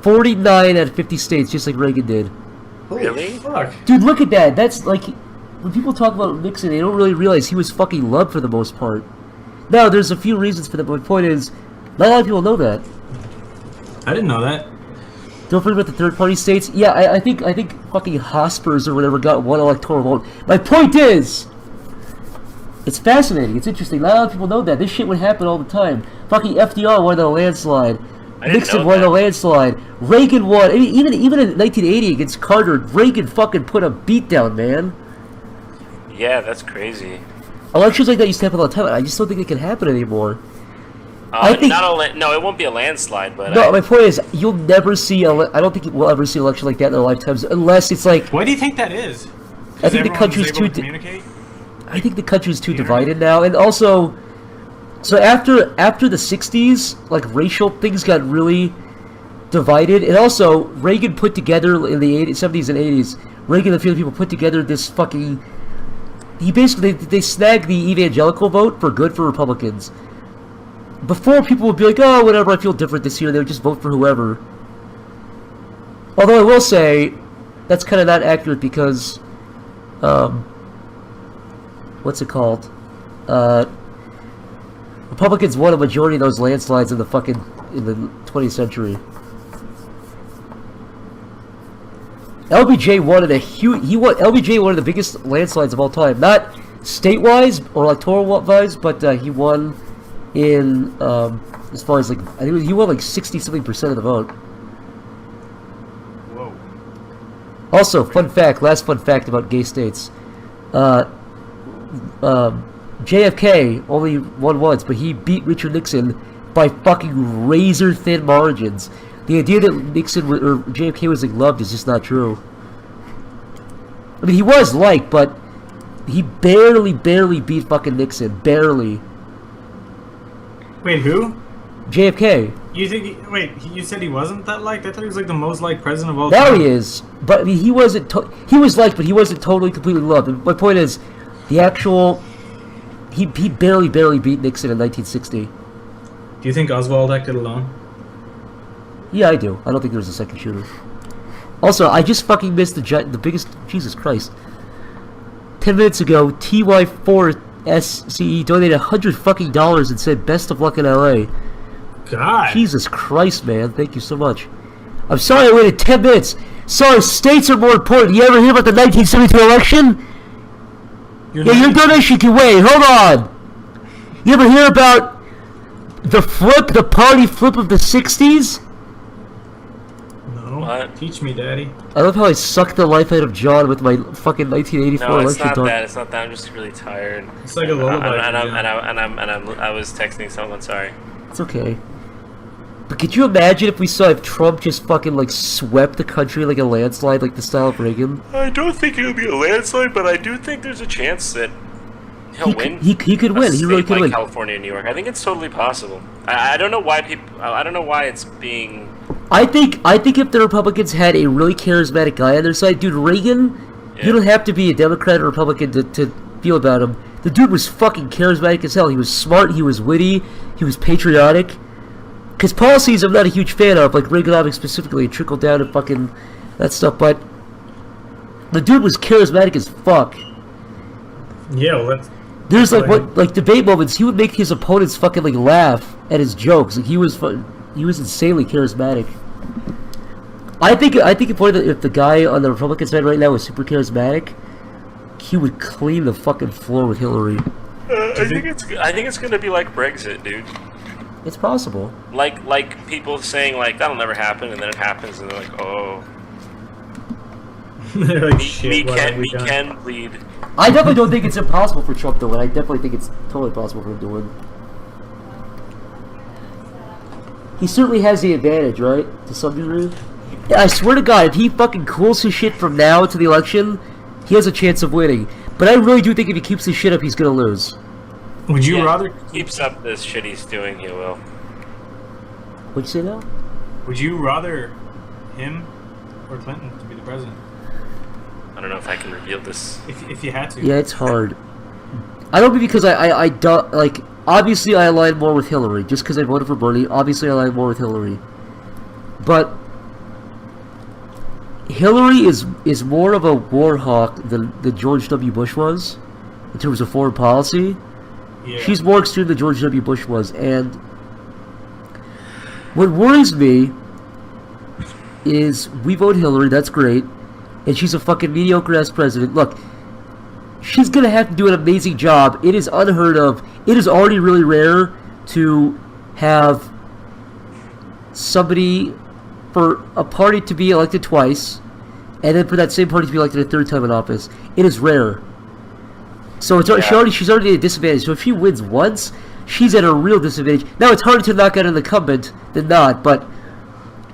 49 out of 50 states, just like Reagan did. Holy Really? fuck. Dude, look at that. That's like... When people talk about Nixon, they don't really realize he was fucking loved for the most part. Now, there's a few reasons for that, but my point is, not a lot of people know that. I didn't know that. Don't forget about the third-party states. Yeah, I think fucking Hospers or whatever got one electoral vote. My point is... It's fascinating. It's interesting. Not a lot of people know that. This shit would happen all the time. Fucking FDR won in a landslide. Nixon won in a landslide. Reagan won. Even in 1980 against Carter, Reagan fucking put a beat down, man. Yeah, that's crazy. Elections like that used to happen all the time. I just don't think it can happen anymore. I think... No, it won't be a landslide, but... No, my point is, you'll never see... I don't think we'll ever see an election like that in our lifetimes, unless it's like... Why do you think that is? I think the country's too... I think the country's too divided now, and also... So after the 60s, like, racial things got really divided, and also, Reagan put together, in the 70s and 80s, Reagan and a few other people put together this fucking... They snagged the evangelical vote for good for Republicans. Before, people would be like, oh, whatever, I feel different this year, they would just vote for whoever. Although I will say, that's kind of not accurate because, what's it called? Republicans won a majority of those landslides in the 20th century. LBJ won LBJ won the biggest landslides of all time. Not state-wise or electoral-wise, but he won in, as far as, like, I think he won like 60-something% of the vote. Whoa. Also, last fun fact about gay states. JFK only won once, but he beat Richard Nixon by fucking razor-thin margins. The idea that Nixon or JFK was like loved is just not true. I mean, he was liked, but he barely beat fucking Nixon. Barely. Wait, who? JFK. You think? Wait, you said he wasn't that liked? I thought he was like the most liked president of all Now time. he is, but I mean, he wasn't. He was liked, but he wasn't totally, completely loved. And my point is, the actual, he barely beat Nixon in 1960. Do you think Oswald acted alone? Yeah, I do. I don't think there was a second shooter. Also, I just fucking missed the biggest. Jesus Christ. 10 minutes ago, TY4SCE donated $100 and said, "Best of luck in LA." God. Jesus Christ, man. Thank you so much. I'm sorry I waited 10 minutes. Sorry, states are more important. You ever hear about the 1972 election? Yeah, your donation can wait. Hold on. You ever hear about the party flip of the 60s? No. What? Teach me, Daddy. I love how I sucked the life out of John with my fucking 1984 No, it's election not talk. that. It's not that. I'm just really tired. It's like a lullaby. I was texting someone. Sorry. It's okay. But could you imagine if Trump just fucking like swept the country like a landslide, like the style of Reagan? I don't think it'll be a landslide, but I do think there's a chance that he'll win. He could win. He really could win. California and New York. I think it's totally possible. I don't know why people. I don't know why it's being. I think if the Republicans had a really charismatic guy on their side, dude, Reagan, Yeah. you don't have to be a Democrat or Republican to feel about him. The dude was fucking charismatic as hell. He was smart, he was witty, he was patriotic. His policies I'm not a huge fan of, like Reaganomics specifically, trickle down and fucking that stuff, but the dude was charismatic as fuck. Yeah, well, that's... There's like debate moments, he would make his opponents fucking like laugh at his jokes. Like he was insanely charismatic. I think if the guy on the Republican side right now was super charismatic, he would clean the fucking floor with Hillary. I think it's gonna be like Brexit, dude. It's possible. Like people saying like that'll never happen, and then it happens, and they're like, oh, They're like, we shit, what have we done? can bleed. I definitely don't think it's impossible for Trump to win. I definitely think it's totally possible for him to win. He certainly has the advantage, right? To some degree. Yeah, I swear to God, if he fucking cools his shit from now to the election, he has a chance of winning. But I really do think if he keeps his shit up, he's gonna lose. Would you Yeah, rather... if he keeps up this shit he's doing, he will. What'd you say now? Would you rather him or Clinton to be the president? I don't know if I can reveal this. If you had to. Yeah, it's hard. I don't mean because I don't, like, obviously I align more with Hillary. Just because I voted for Bernie, obviously I align more with Hillary. But Hillary is more of a war hawk than George W. Bush was in terms of foreign policy. Yeah. She's more extreme than George W. Bush was, and what worries me is we vote Hillary, that's great, and she's a fucking mediocre ass president. Look, she's gonna have to do an amazing job. It is unheard of. It is already really rare to have somebody, for a party to be elected twice, and then for that same party to be elected a third time in office. It is rare. So it's she's already at a disadvantage. So if she wins once, she's at a real disadvantage. Now it's harder to knock out an incumbent than not, but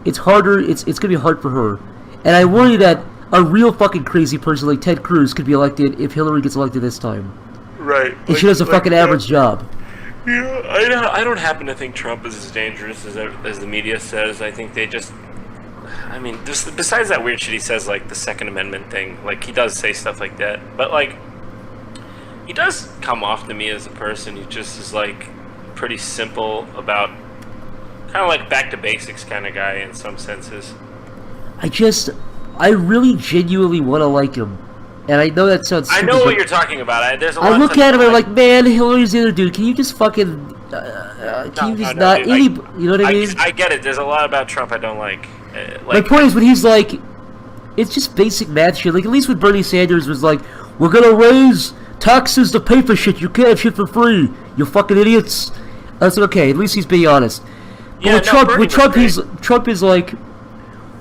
it's harder. It's gonna be hard for her, and I worry that a real fucking crazy person like Ted Cruz could be elected if Hillary gets elected this time. Right. And she does a fucking average job. Yeah, I don't happen to think Trump is as dangerous as the media says. I think they just... I mean, besides that weird shit he says, like the Second Amendment thing, like he does say stuff like that, but like he does come off to me as a person who just is like pretty simple about, kind of like back to basics kind of guy in some senses. I really genuinely want to like him, and I know that sounds stupid, I know what but you're talking about. There's a lot I look of at him and I'm like, man, Hillary's the other dude. Can you just fucking can you just not dude, any? You know what I mean? I get it. There's a lot about Trump I don't like. My point is when he's like, it's just basic math shit. Like at least when Bernie Sanders was like, we're gonna raise taxes to pay for shit. You can't have shit for free. You fucking idiots. I was like, okay, at least he's being honest. But Yeah, with Trump is like,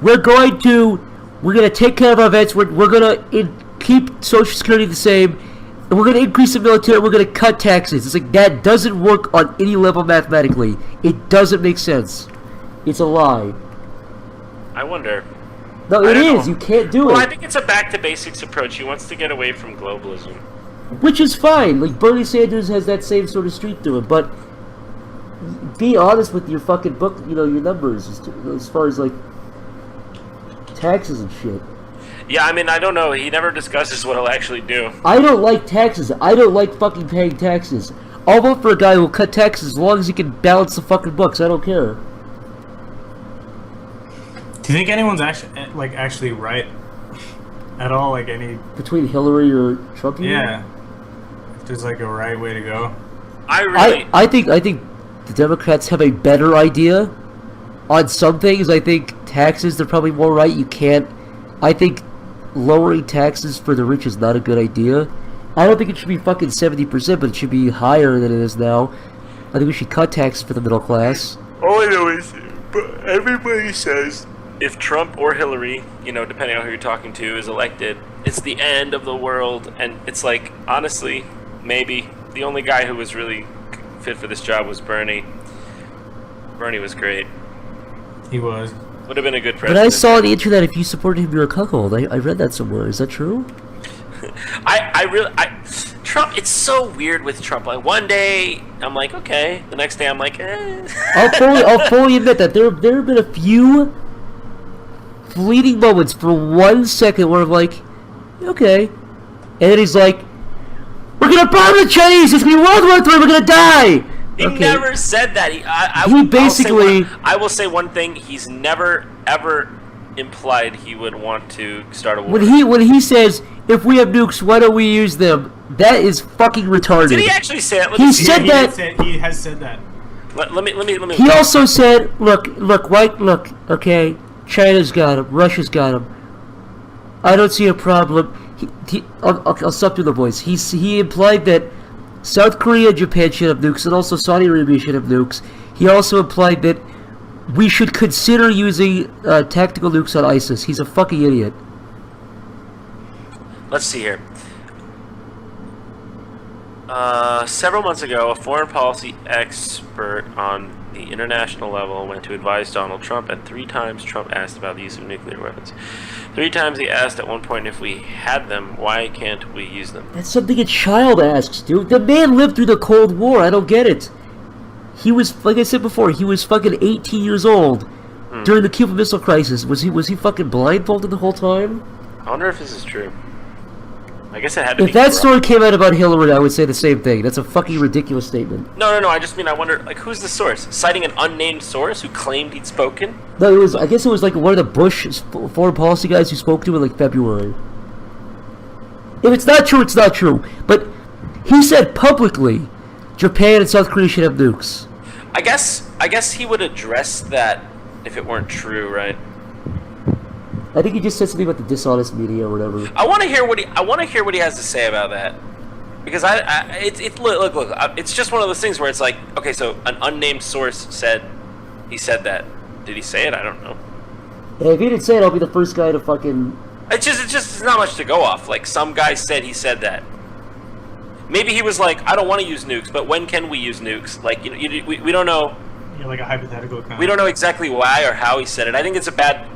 we're gonna take care of our vets. We're gonna keep Social Security the same, and we're gonna increase the military. We're gonna cut taxes. It's like that doesn't work on any level mathematically. It doesn't make sense. It's a lie. I wonder. No, I it don't is. know. You can't do Well, I it. think it's a back to basics approach. He wants to get away from globalism. Which is fine. Like, Bernie Sanders has that same sort of streak to it, but be honest with your fucking book, your numbers, as far as, like, taxes and shit. Yeah, I mean, I don't know. He never discusses what he'll actually do. I don't like taxes. I don't like fucking paying taxes. I'll vote for a guy who will cut taxes as long as he can balance the fucking books. I don't care. Do you think anyone's actually right at all? Like any? Between Hillary or Trump? Yeah. If there's like a right way to go. I think the Democrats have a better idea on some things. I think taxes, they're probably more right. You can't. I think lowering taxes for the rich is not a good idea. I don't think it should be fucking 70%, but it should be higher than it is now. I think we should cut taxes for the middle class. All I know is, but everybody says if Trump or Hillary, depending on who you're talking to, is elected, it's the end of the world. And it's like, honestly, maybe the only guy who was really fit for this job was Bernie. Bernie was great. He was. Would have been a good But president. I saw on the internet if you supported him, you're a cuckold. I read that somewhere. Is that true? Trump, it's so weird with Trump. Like, one day, I'm like, okay. The next day, I'm like, eh. I'll fully admit that there have been a few fleeting moments for 1 second where I'm like, okay. And then he's like, we're gonna bomb the Chinese! It's gonna be World War III! We're gonna die! He Okay. never said that. I will say one thing. He's never, ever implied he would want to start a war. When he says, if we have nukes, why don't we use them? That is fucking retarded. Did he actually say it? He said that. He has said that. Let me. He also said, look, okay, China's got him, Russia's got him. I don't see a problem. I'll stop doing the voice. He implied that South Korea and Japan should have nukes, and also Saudi Arabia should have nukes. He also implied that we should consider using tactical nukes on ISIS. He's a fucking idiot. Let's see here. Several months ago, a foreign policy expert on the international level went to advise Donald Trump, and 3 times Trump asked about the use of nuclear weapons. 3 times he asked at one point if we had them, why can't we use them? That's something a child asks, dude. The man lived through the Cold War. I don't get it. He was, like I said before, he was fucking 18 years old during the Cuban Missile Crisis. Was he fucking blindfolded the whole time? I wonder if this is true. I guess it had to be. If that story came out about Hillary, I would say the same thing. That's a fucking ridiculous statement. No. I just mean, I wonder, like, who's the source? Citing an unnamed source who claimed he'd spoken? No, I guess it was like one of the Bush foreign policy guys who spoke to him in like February. If it's not true, it's not true. But he said publicly, Japan and South Korea should have nukes. I guess he would address that if it weren't true, right? I think he just said something about the dishonest media or whatever. I want to hear what he has to say about that, because look, it's just one of those things where it's like, okay, so an unnamed source said he said that. Did he say it? I don't know. Yeah, if he didn't say it, I'll be the first guy to fucking. It's not much to go off. Like, some guy said he said that. Maybe he was like, I don't want to use nukes, but when can we use nukes? Like, we don't know. Yeah, like a hypothetical kind. We don't know exactly why or how he said it. I think it's a bad.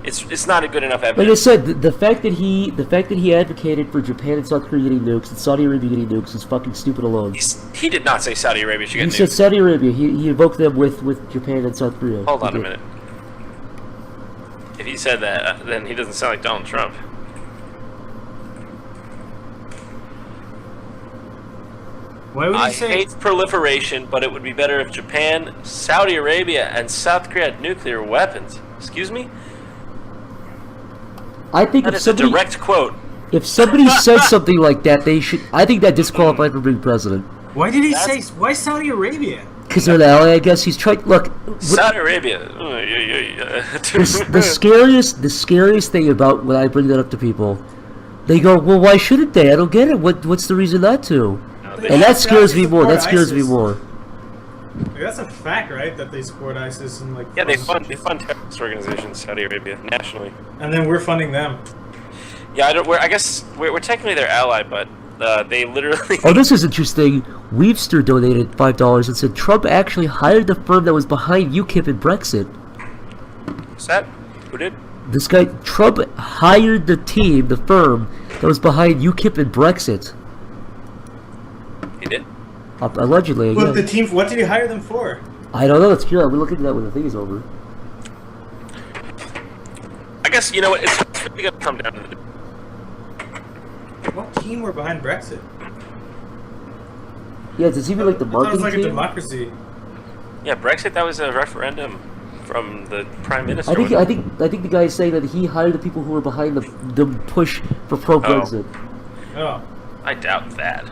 It's not a good enough evidence. Like I said, the fact that he advocated for Japan and South Korea getting nukes and Saudi Arabia getting nukes is fucking stupid alone. He did not say Saudi Arabia should get nukes. He said Saudi Arabia. He invoked them with Japan and South Korea. Hold on a minute. If he said that, then he doesn't sound like Donald Trump. Why would he I say? hate proliferation, but it would be better if Japan, Saudi Arabia, and South Korea had nuclear weapons. Excuse me? I think That is a direct quote. If somebody says something like that, they should. I think that disqualified from being president. Why did he say? Why Saudi Arabia? Because they're an ally, I guess. He's trying. Look, Saudi Arabia. the scariest thing about when I bring that up to people, they go, "Well, why shouldn't they? I don't get it. What's the reason not to?" And that scares me more. That scares me more. Like, that's a fact, right? That they support ISIS and like. Yeah, they fund terrorist organizations, Saudi Arabia, nationally. And then we're funding them. Yeah, I guess we're technically their ally, but they literally. Oh, this is interesting. Weebster donated $5 and said Trump actually hired the firm that was behind UKIP and Brexit. What's that? Who did? This guy, Trump hired the team, the firm, that was behind UKIP and Brexit. He did? Allegedly, Well, yeah. the team. What did you hire them for? I don't know, it's cute. We'll look into that when the thing is over. I guess, you know what, it's really going to come down to the... What team were behind Brexit? Yeah, it's even like the I thought it marketing was like a team. democracy. Yeah, Brexit, that was a referendum from the Prime Minister. I think the guy is saying that he hired the people who were behind the push for pro-Brexit. Oh. I doubt that.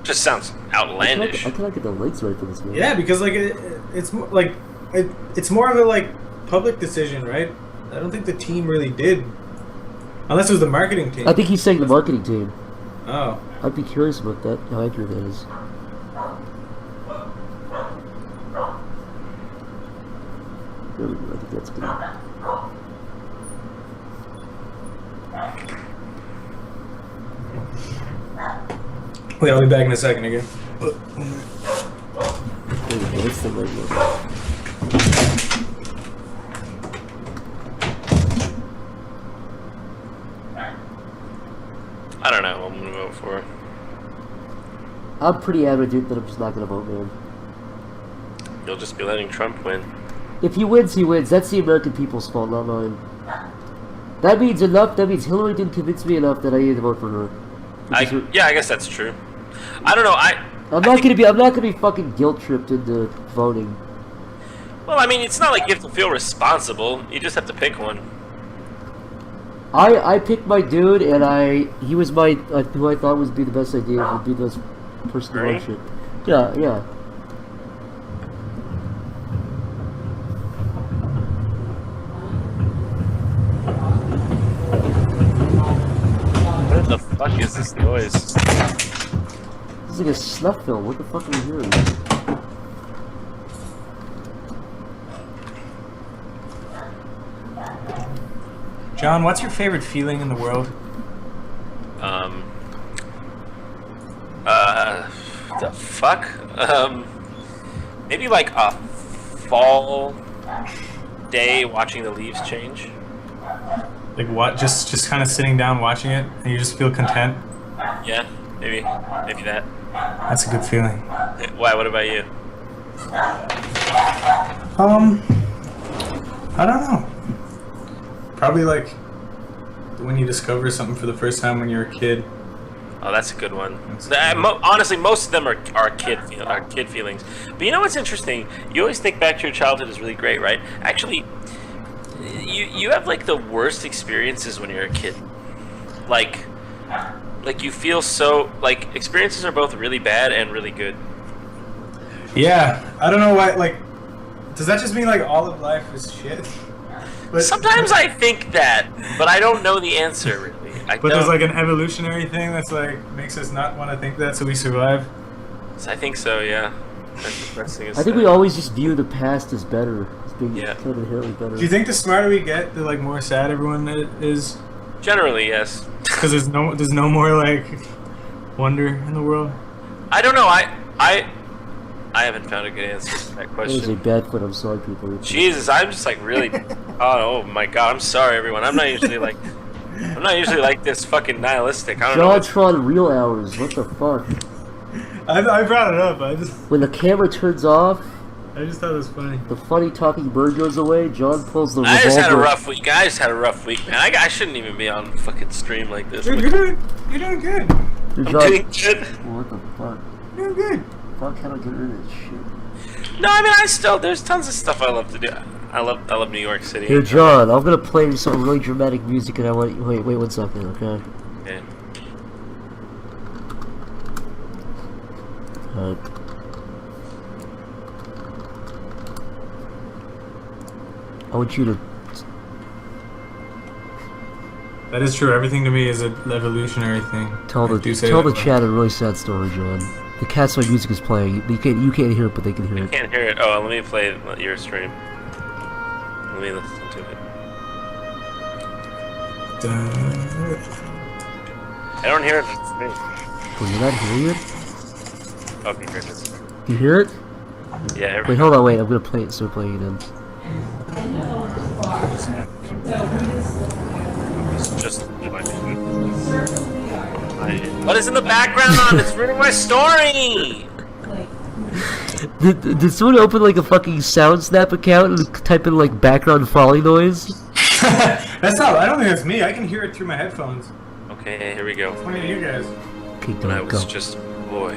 Just sounds outlandish. I cannot get the links right for this game. Yeah, because like it's more of a like public decision, right? I don't think the team really did, unless it was the marketing team. I think he's saying the marketing team. Oh. I'd be curious about that, how accurate that is. There we go, I think that's good. Wait, I'll be back in a second again. There we go, that's the right one. I don't know who I'm going to vote for. I'm pretty adamant that I'm just not gonna vote, man. You'll just be letting Trump win. If he wins, he wins. That's the American people's fault, not mine. That means enough. That means Hillary didn't convince me enough that I need to vote for her. Yeah, I guess that's true. I don't know, I'm not gonna be fucking guilt tripped into voting. Well, I mean, it's not like you have to feel responsible. You just have to pick one. I picked my dude, and he was my who I thought would be the best idea, would be the best person to Bernie? run shit. Yeah, yeah. What the fuck is this noise? This is like a snuff film. What the fuck are we hearing? John, what's your favorite feeling in the world? The fuck? Maybe like a fall day watching the leaves change. Like what? Just kind of sitting down watching it, and you just feel content. Yeah, maybe that. That's a good feeling. Why? What about you? I don't know. Probably like when you discover something for the first time when you're a kid. Oh, that's a good one. Honestly, most of them are kid feelings. But you know what's interesting? You always think back to your childhood is really great, right? Actually, you have like the worst experiences when you're a kid. Like you feel so like experiences are both really bad and really good. Yeah, I don't know why. Like, does that just mean like all of life is shit? But Sometimes I think that, but I don't know the answer really. But there's like an evolutionary thing that's like makes us not want to think that, so we survive. I think so, yeah. That's the best thing. I think we always just view the past as better, as being Yeah. kind of inherently better. Do you think the smarter we get, the like more sad everyone is? Generally, yes. Because there's no more like wonder in the world. I don't know. I haven't found a good answer to that That was a question. bad foot. I'm sorry, people. Jesus, I'm just like really. Oh my god, I'm sorry, everyone. I'm not usually like this fucking nihilistic. I don't know. Jontron real hours. What the fuck? I brought it up. When the camera turns off, I just thought it was funny. the funny talking bird goes away. John pulls the I revolver. just had a rough week. Man. I shouldn't even be on fucking stream like this. Dude, you're doing good. Your I'm John- doing good. What the fuck? You're doing good. Fuck, how do I get rid of this shit? No, I mean there's tons of stuff I love to do. I love New York City. Here, John, I'm gonna play some really dramatic music, and I want wait 1 second, okay? Okay. I want you to. That is true. Everything to me is an evolutionary thing. Tell I do say the that. chat a really sad story, John. The cat's my music is playing. You can't hear it, but they can hear I it. can't hear it. Oh, let me play your stream. Let me listen to it. I don't hear it on the stream. Well, you're not hearing it? Okay, goodness. You hear it? Yeah. Wait, hold on, wait. I'm gonna play it. Start playing it then. It's just what is in the background? It's ruining my story. Did someone open like a fucking SoundSnap account and type in like background falling noise? That's not. I don't think that's me. I can hear it through my headphones. Okay, here we go. It's funny to you guys. Okay, When I go. was just a boy,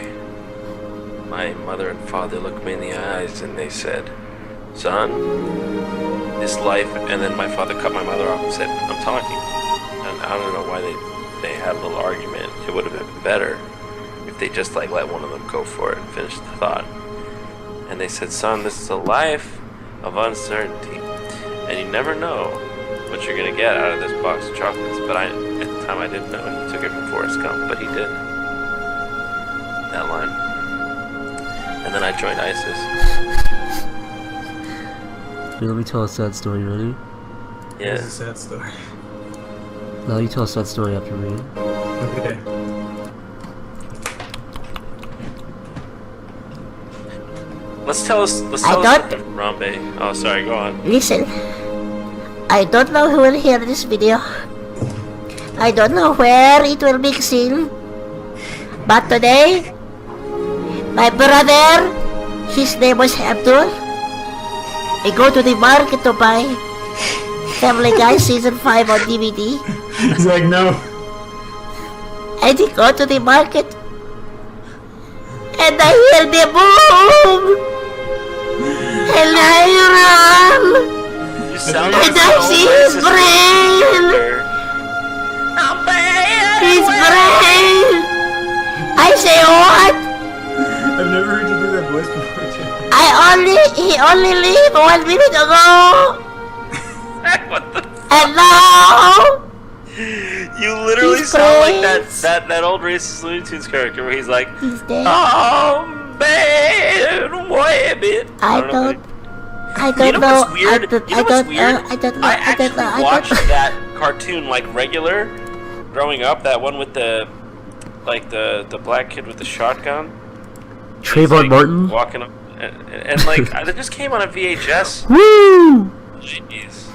my mother and father looked me in the eyes and they said, "Son, this life," and then my father cut my mother off and said, "I'm talking." And I don't know why they had a little argument. It would have been better if they just like let one of them go for it and finish the thought. And they said, "Son, this is a life of uncertainty, and you never know what you're gonna get out of this box of chocolates." But at the time I didn't know, and he took it from Forrest Gump, but he did. That line. And then I joined ISIS. Here, let me tell a sad story, ready? Yeah. It's a sad story. Now you tell a sad story after me. Okay. Let's tell us don't- something, Rambe. Oh, sorry, go on. Listen, I don't know who will hear this video. I don't know where it will be seen. But today, my brother, his name was Abdul, he go to the market to buy Family Guy Season 5 on DVD. He's like, no. And he go to the market, and I hear the boom, and I run, You sound and I see his brain, his brain. I say what? I've never heard you do that voice before, Jim. He only leave 1 minute ago, What the? and now You literally He's sound like brains. that old racist Looney Tunes character where he's like, he's dead. "Oh man, wait a bit." I know. don't You know know. what's weird? I don't know. I actually watched that cartoon like regular, growing up. That one with the black kid with the shotgun. Trayvon Like, Martin. walking up, and like that just came on a VHS. Woo! Jeez.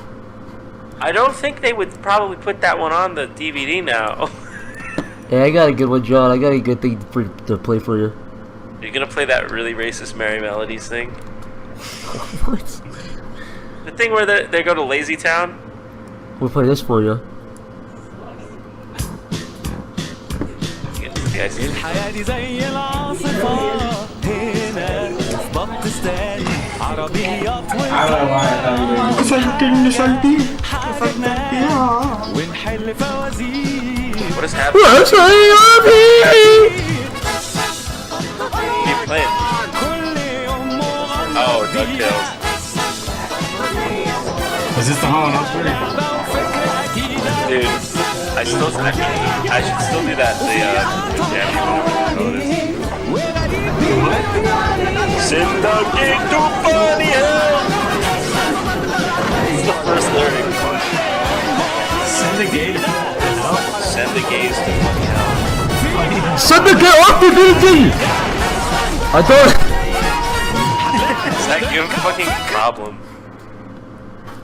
I don't think they would probably put that one on the DVD now. Hey, I got a good one, John. I got a good thing to play for you. You're gonna play that really racist Merry Melodies thing? What? The thing where they go to Lazy Town? We'll play this for you. Yes. الحياة دي زي العاصفة هنا في باكستان عربيات ونحل فوازير What is happening? Keep playing. كل يوم مغامرة Oh, DuckTales. Is this the Hollow Knight story? Dude, I should still do that. The Jammy, whatever the code is. Send the gig to funny hell. It's the first lyric. Send the gate. Send the gays to funny hell. Son, get off the building! I don't. Is that your fucking problem?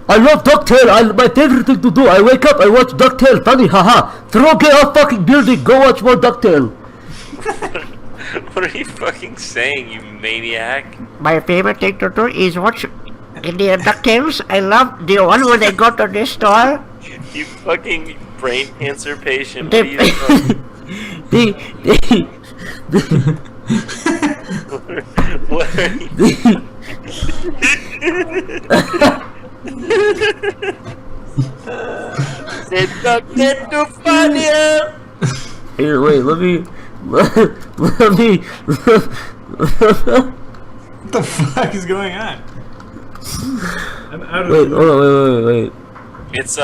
I love DuckTale. My favorite thing to do. I wake up, I watch DuckTale. Funny, haha. Throw, get off fucking building. Go watch more DuckTale. What are you fucking saying, you maniac? my favorite thing to do is watch Indian DuckTales. I love the one where they go to the store. You fucking brain cancer patient. The, What are you doing? What are you Say duck it to funny. Here, wait, let me. What the fuck is going on? I'm out of Wait, the hold on, wait. It's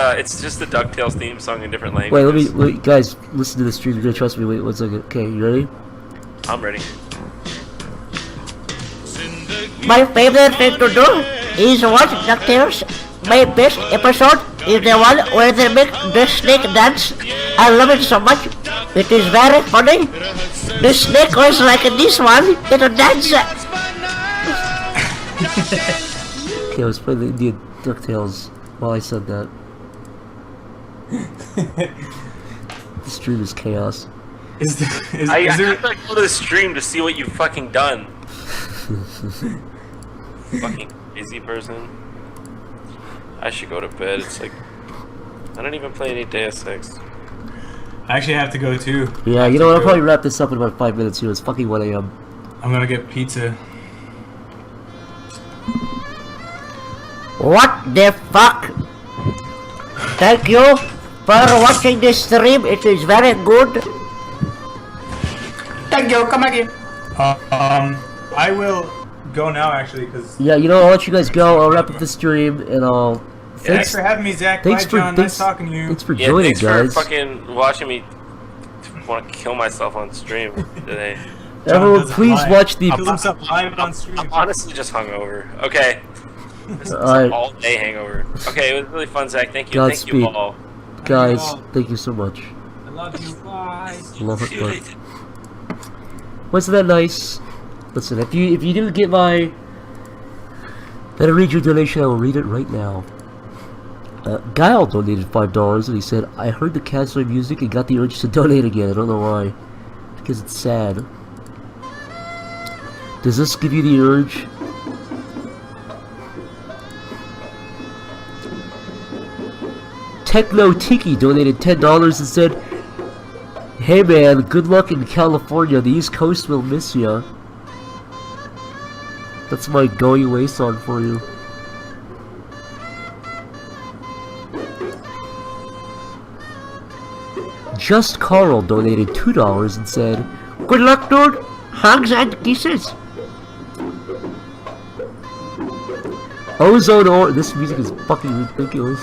just the DuckTales theme song in different Wait, languages. wait, guys, listen to the stream. You're gonna trust me. Wait 1 second. Okay, you ready? I'm ready. my favorite thing to do is watch DuckTales. My best episode is the one where they make the snake dance. I love it so much. It is very funny. The snake was like this one. It will dance. Okay, let's play the Indian. DuckTales while I said that. The stream is chaos. I have to go to the stream to see what you've fucking done. Fucking crazy person. I should go to bed. It's like I don't even play any Deus Ex. I actually have to go too. Yeah, you know what? I'll probably wrap this up in about 5 minutes here. It's fucking 1 a.m. I'm gonna get pizza. What the fuck? Thank you for watching this stream. It is very good. Thank you. Come again. I will go now actually because. Yeah, you know, I'll let you guys go. I'll wrap up the stream and I'll. Thanks for having me, Zach. Bye, John. Nice talking to you. Thanks for joining, thanks guys. for fucking watching me want to kill myself on stream today. Everyone, please watch the. I'm honestly just hungover. Okay. This is an all-day hangover. Okay, it was really fun, Zach. Thank you. Thank you all. Guys, thank you so much. I love you. Bye. Love it, bud. Wasn't that nice? Listen, if you didn't get my. Better read your donation. I will read it right now. Guile donated $5 and he said, I heard the Castaway music and got the urge to donate again. I don't know why. Because it's sad. Does this give you the urge? Techno Tiki donated $10 and said, hey man, good luck in California. The East Coast will miss ya. That's my going away song for you. Just Carl donated $2 and said, good luck, dude. Hugs and kisses. Ozone or this music is fucking ridiculous.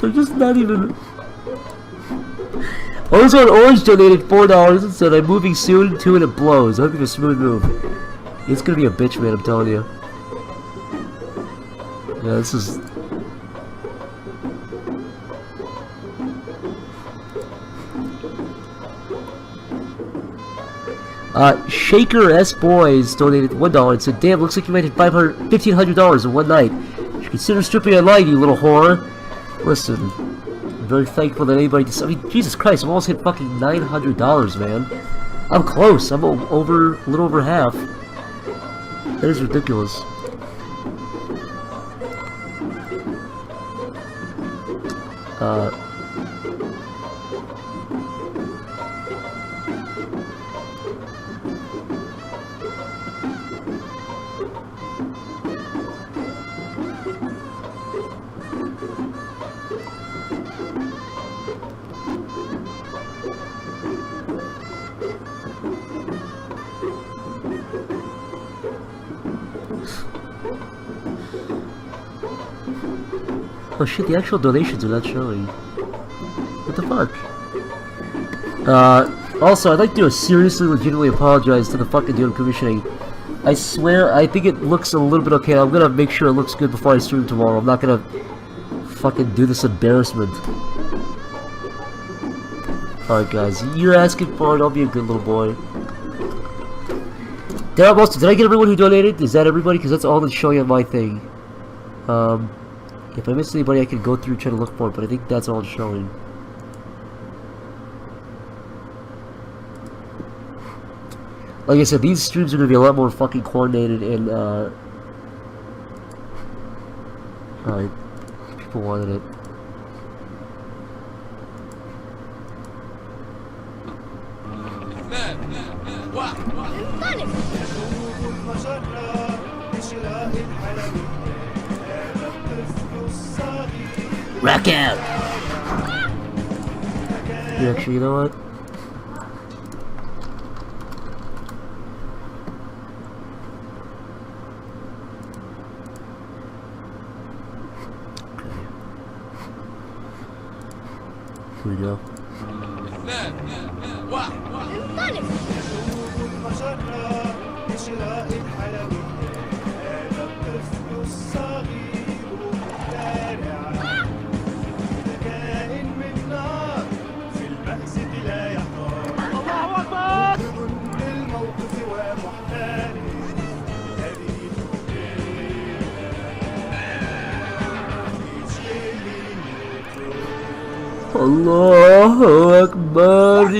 They're just not even. Ozone Orange donated $4 and said, I'm moving soon too and it blows. I hope you have a smooth move. It's gonna be a bitch, man, I'm telling you. Yeah, this is. Shaker S Boys donated $1 and said, damn, looks like you made $1,500 in one night. You should consider stripping online, you little whore. Listen, I'm very thankful that anybody I mean, Jesus Christ, I've almost hit fucking $900, man. I'm close. I'm over, a little over half. That is ridiculous. Oh shit, the actual donations are not showing. What the fuck? Also, I'd like to seriously, legitimately apologize to the fucking dude commissioning. I swear, I think it looks a little bit okay. I'm gonna make sure it looks good before I stream tomorrow. I'm not gonna fucking do this embarrassment. Alright guys, you're asking for it, I'll be a good little boy. Did I get everyone who donated? Is that everybody? Because that's all that's showing on my thing. If I missed anybody, I can go through and try to look for it, but I think that's all it's showing. Like I said, these streams are going to be a lot more fucking coordinated and, alright, people wanted it. Rock out! Yeah, actually, you know what? Okay. Here we go. Allahu Akbar.